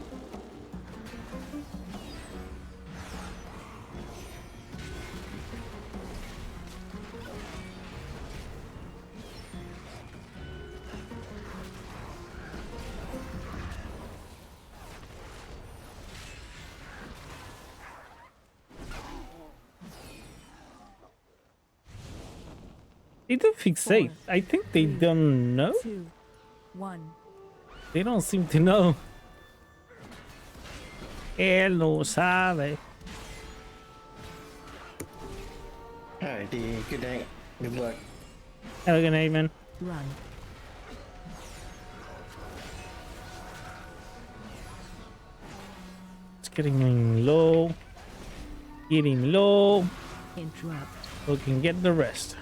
They do fixate. I think they don't know. 2, 1. They don't seem to know. Él no sabe. Alright, D. Good night. Good luck. Have a good night, man. Run. It's getting low. Getting low. Interrupt. We can get the rest.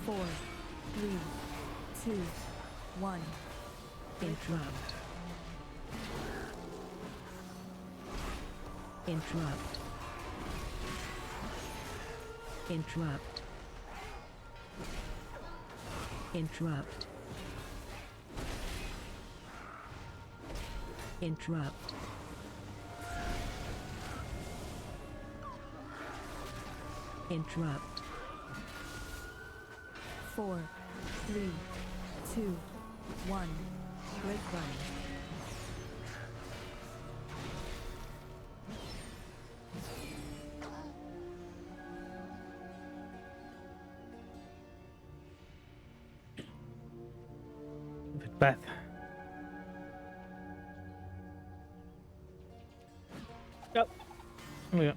4, 3, 2, 1. Interrupt. Interrupt. Interrupt. Interrupt. Interrupt. Interrupt. 4, 3, 2, 1. Break run. Bit bad. Yep. Here we go.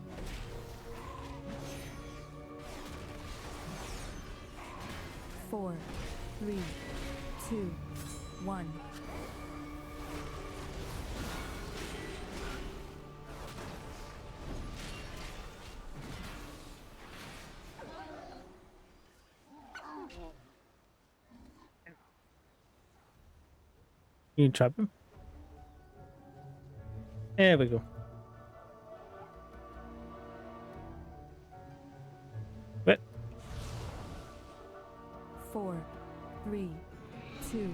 Four, 3, 2, 1. You trap him. There we go. What? 4, 3, 2,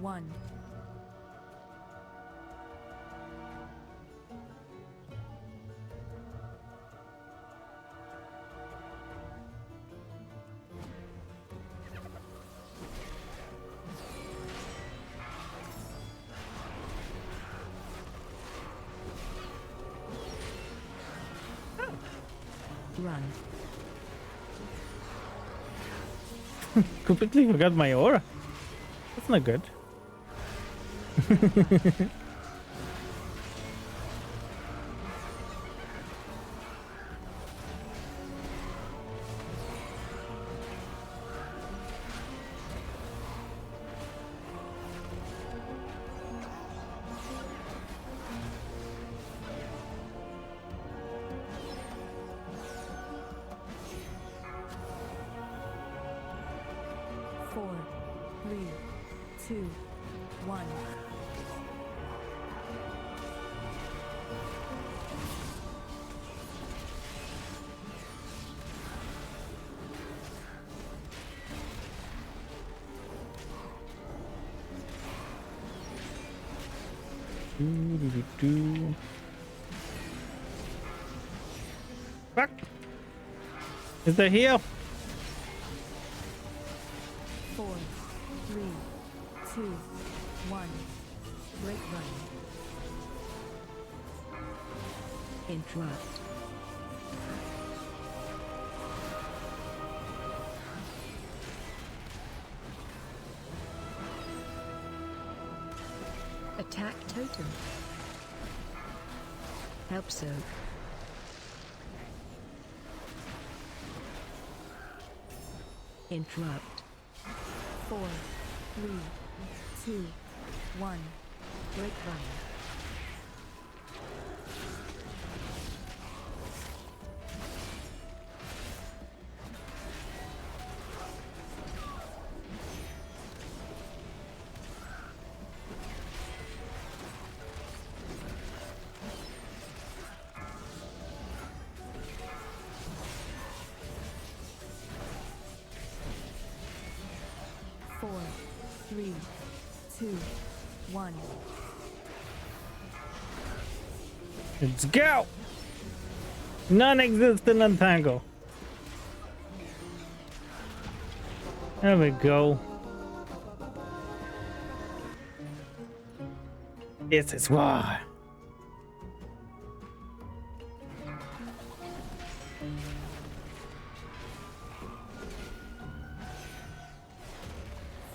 1. Run. Completely forgot my aura. That's not good. Four, 3, 2, 1. Fuck! Is there here? 4, 3, 2, 1. Break run. Interrupt. Attack totem. Help soak. Interrupt. 4, 3, 2, 1. Break run. Four, 3, 2, 1. Let's go! Non-existent untangle. There we go. This is why.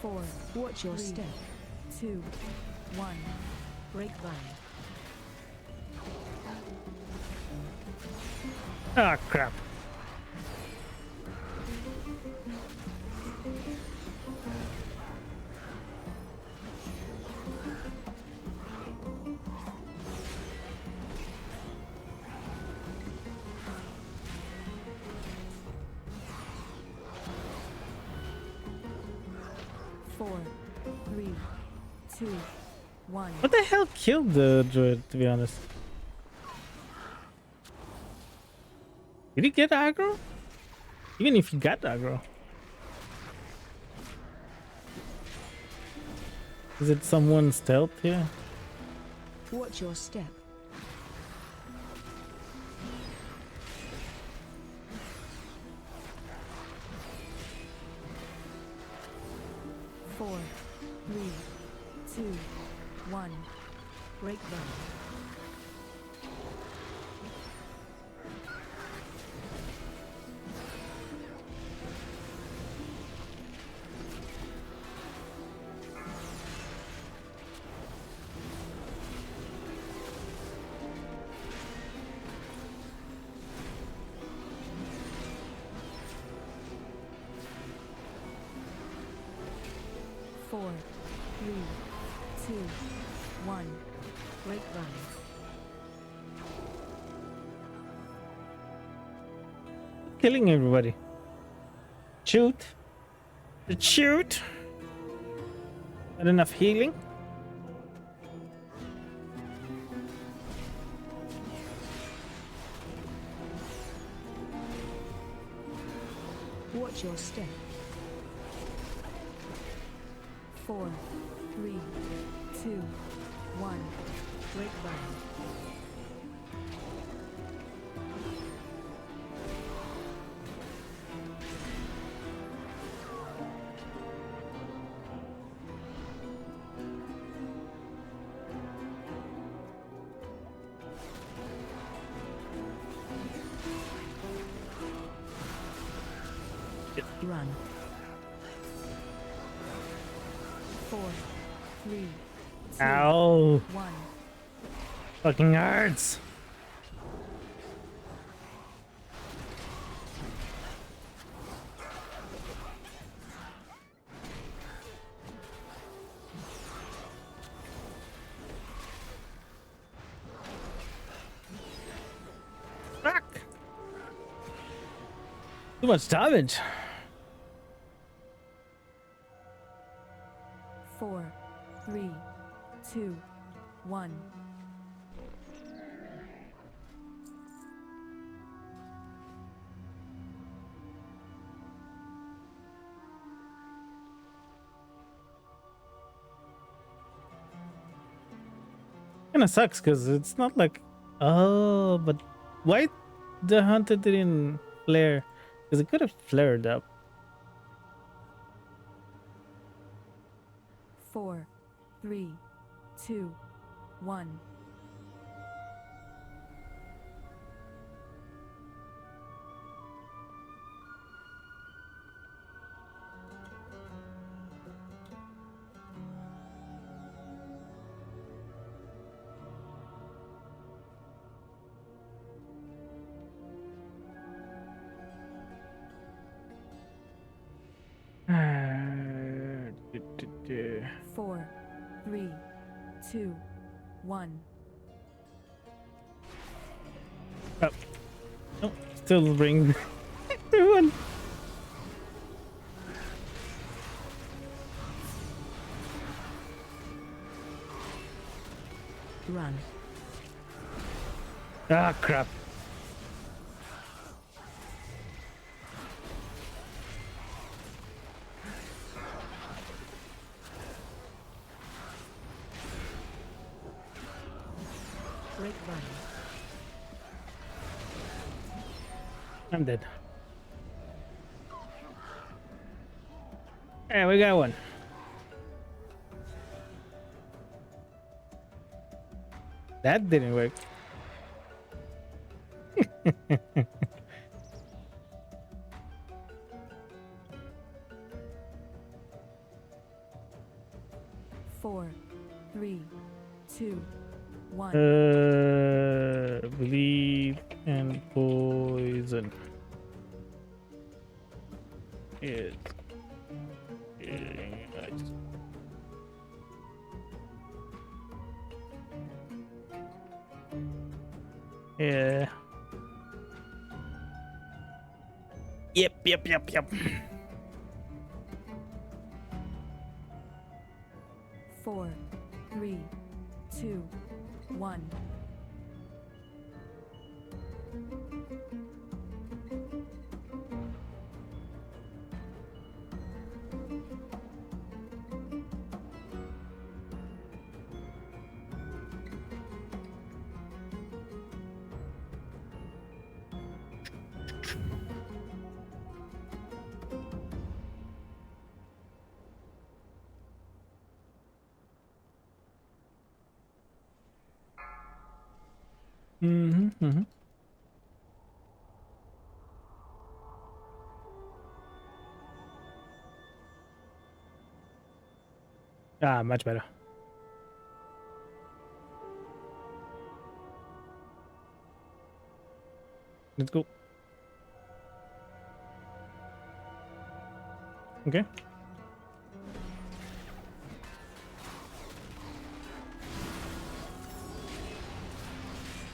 Four. Watch your step. 2, 1. Break run. Ah, crap. Four, 3, 2, 1. What the hell killed the druid, to be honest? Did he get aggro? Even if he got aggro. Is it someone's stealth here? Watch your step. Four, 3, 2, 1. Break run. Four, 3, 2, 1. Break run. Killing everybody. Shoot. Shoot. Not enough healing. Watch your step. 4, 3, 2, 1. Break run. Run. 4, 3, 2, Ow. 1. Fucking hurts. Fuck. Too much damage. 4, 3, 2, 1. Kinda sucks because it's not like, oh, but why the hunter didn't flare? Because it could have flared up. 4, 3, 2, 1. 4, 3, 2, 1. Oh. No, still bring everyone. Run. Ah, crap. Break run. I'm dead. Hey, we got one. That didn't work. Four, 3, 2, 1. Bleed and poison. Yes. Yeah. Yep. 4, 3, 2, 1. Mm-hmm. Ah, much better. Let's go. Okay.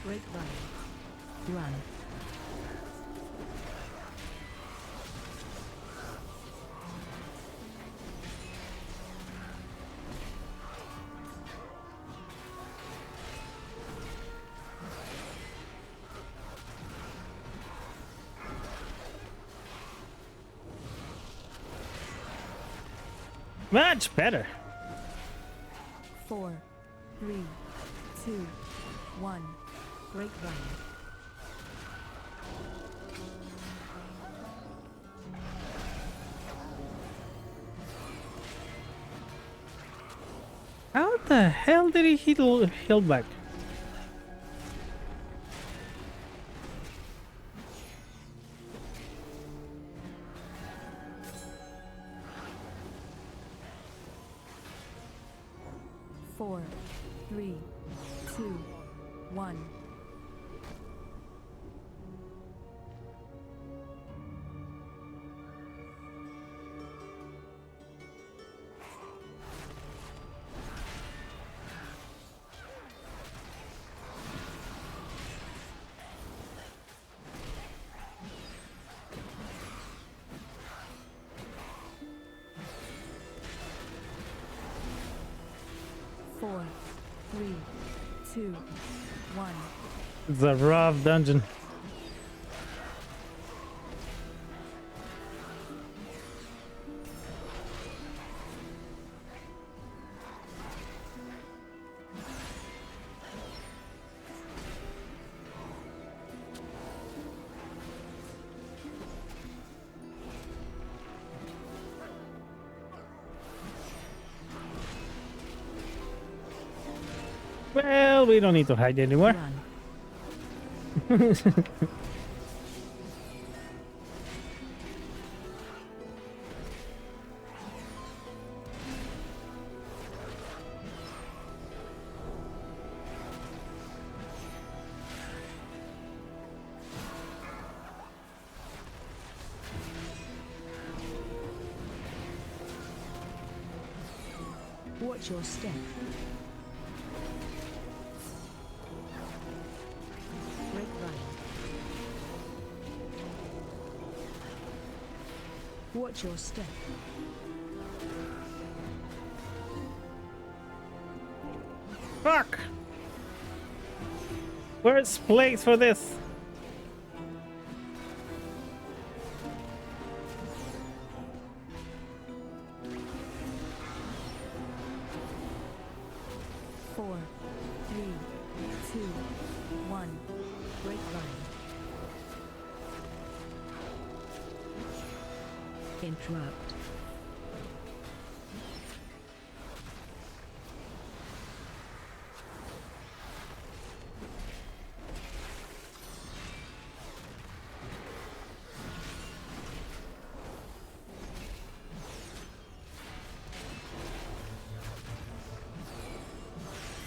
Break run. Run. Much better. 4, 3, 2, 1. Break run. How the hell did he heal back? Four, 3, 2, 1. Four, 3, 2, 1. It's a rough dungeon. Well, we don't need to hide anymore. Watch your step. Break right. Watch your step. Fuck! Where's place for this? Four, three, two, one. Break line. Interrupt.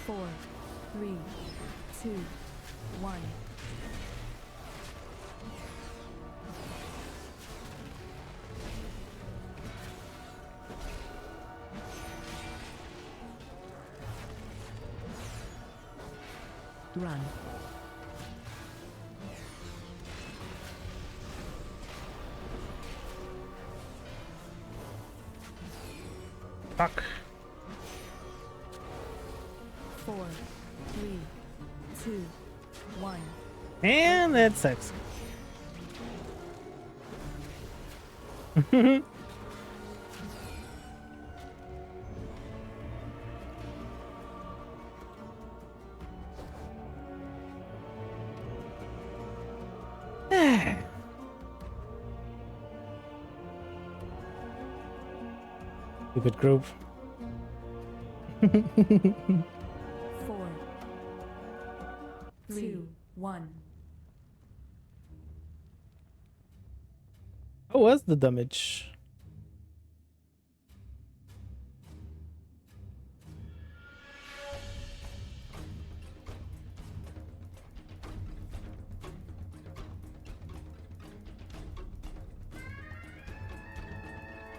Four, three, two, one. Run. Fuck. Four, three, two, one. And that sucks. Stupid group. Four, two, one. What was the damage?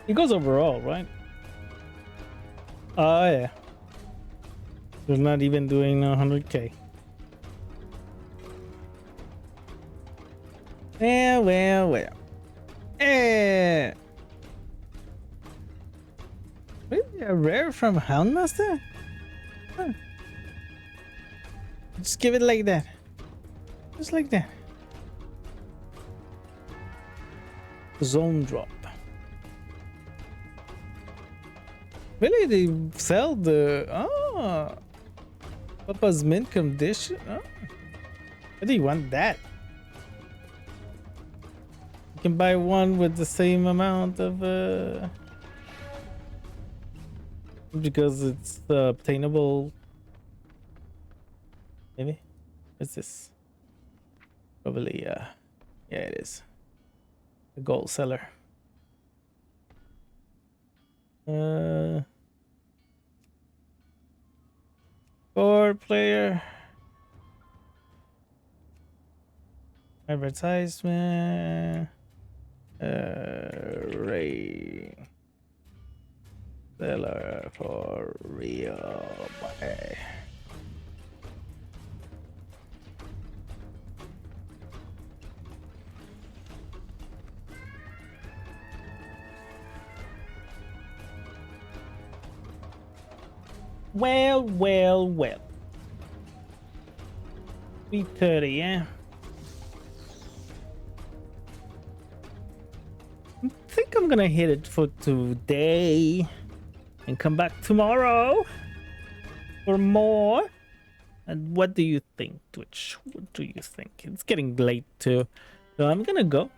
It goes overall, right? Oh yeah. They're not even doing 100k. Well. Eh. Really? A rare from Houndmaster? Huh. Just give it like that. Just like that. Zone drop. Really? They sell the... Oh. Papa's mint condition? Oh. Why do you want that? You can buy one with the same amount of... because it's obtainable. Maybe? What's this? Probably, yeah, it is. A gold seller. 4-player. Advertisement. Ray. Seller for real money. Well. 3:30, yeah. I think I'm gonna hit it for today and come back tomorrow for more. And what do you think, Twitch? What do you think? It's getting late too, so I'm gonna go.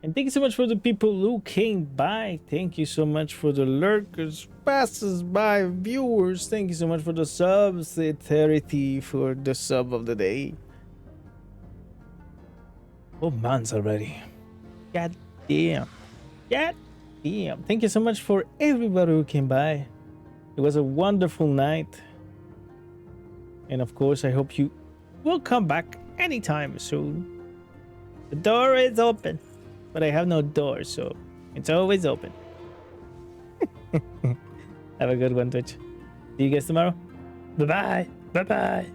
And thank you so much for the people who came by. Thank you so much for the lurkers, passes by, viewers. Thank you so much for the subs. Eternity for the sub of the day. Oh, months already. God damn. God damn. Thank you so much for everybody who came by. It was a wonderful night. And of course, I hope you will come back anytime soon. The door is open. But I have no door, so it's always open. Have a good one, Twitch. See you guys tomorrow. Bye bye. Bye bye.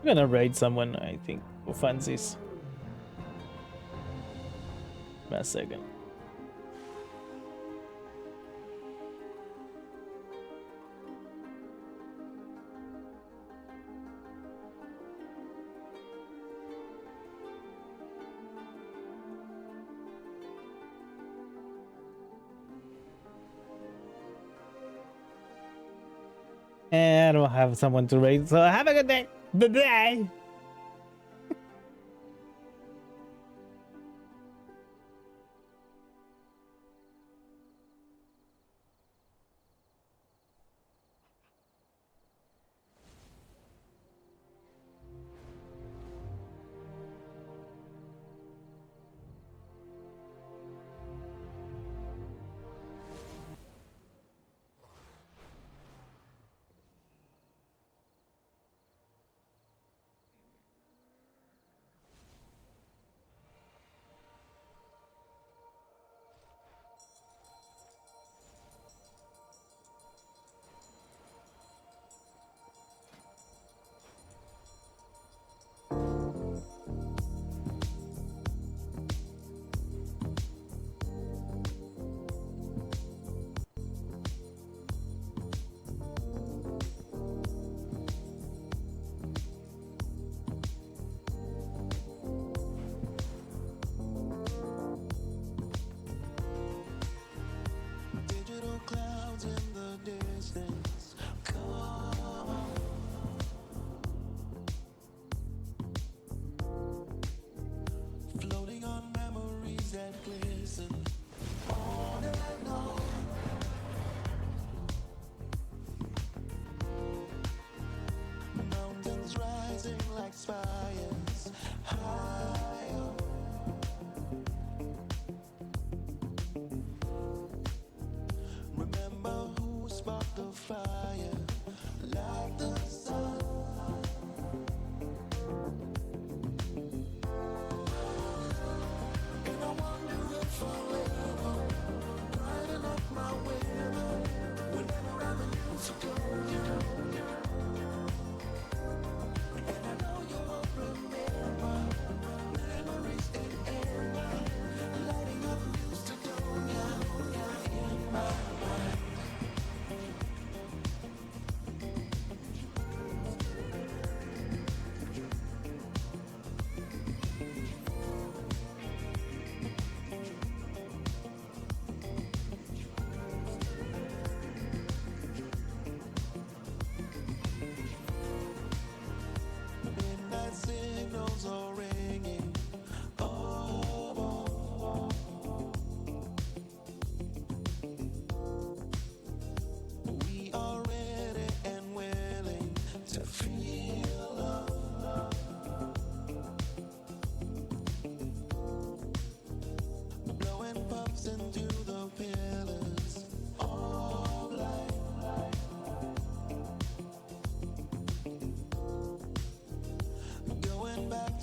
I'm gonna raid someone, I think, who fancies. A second. And I don't have someone to raid, so have a good day. Bye-bye.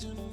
To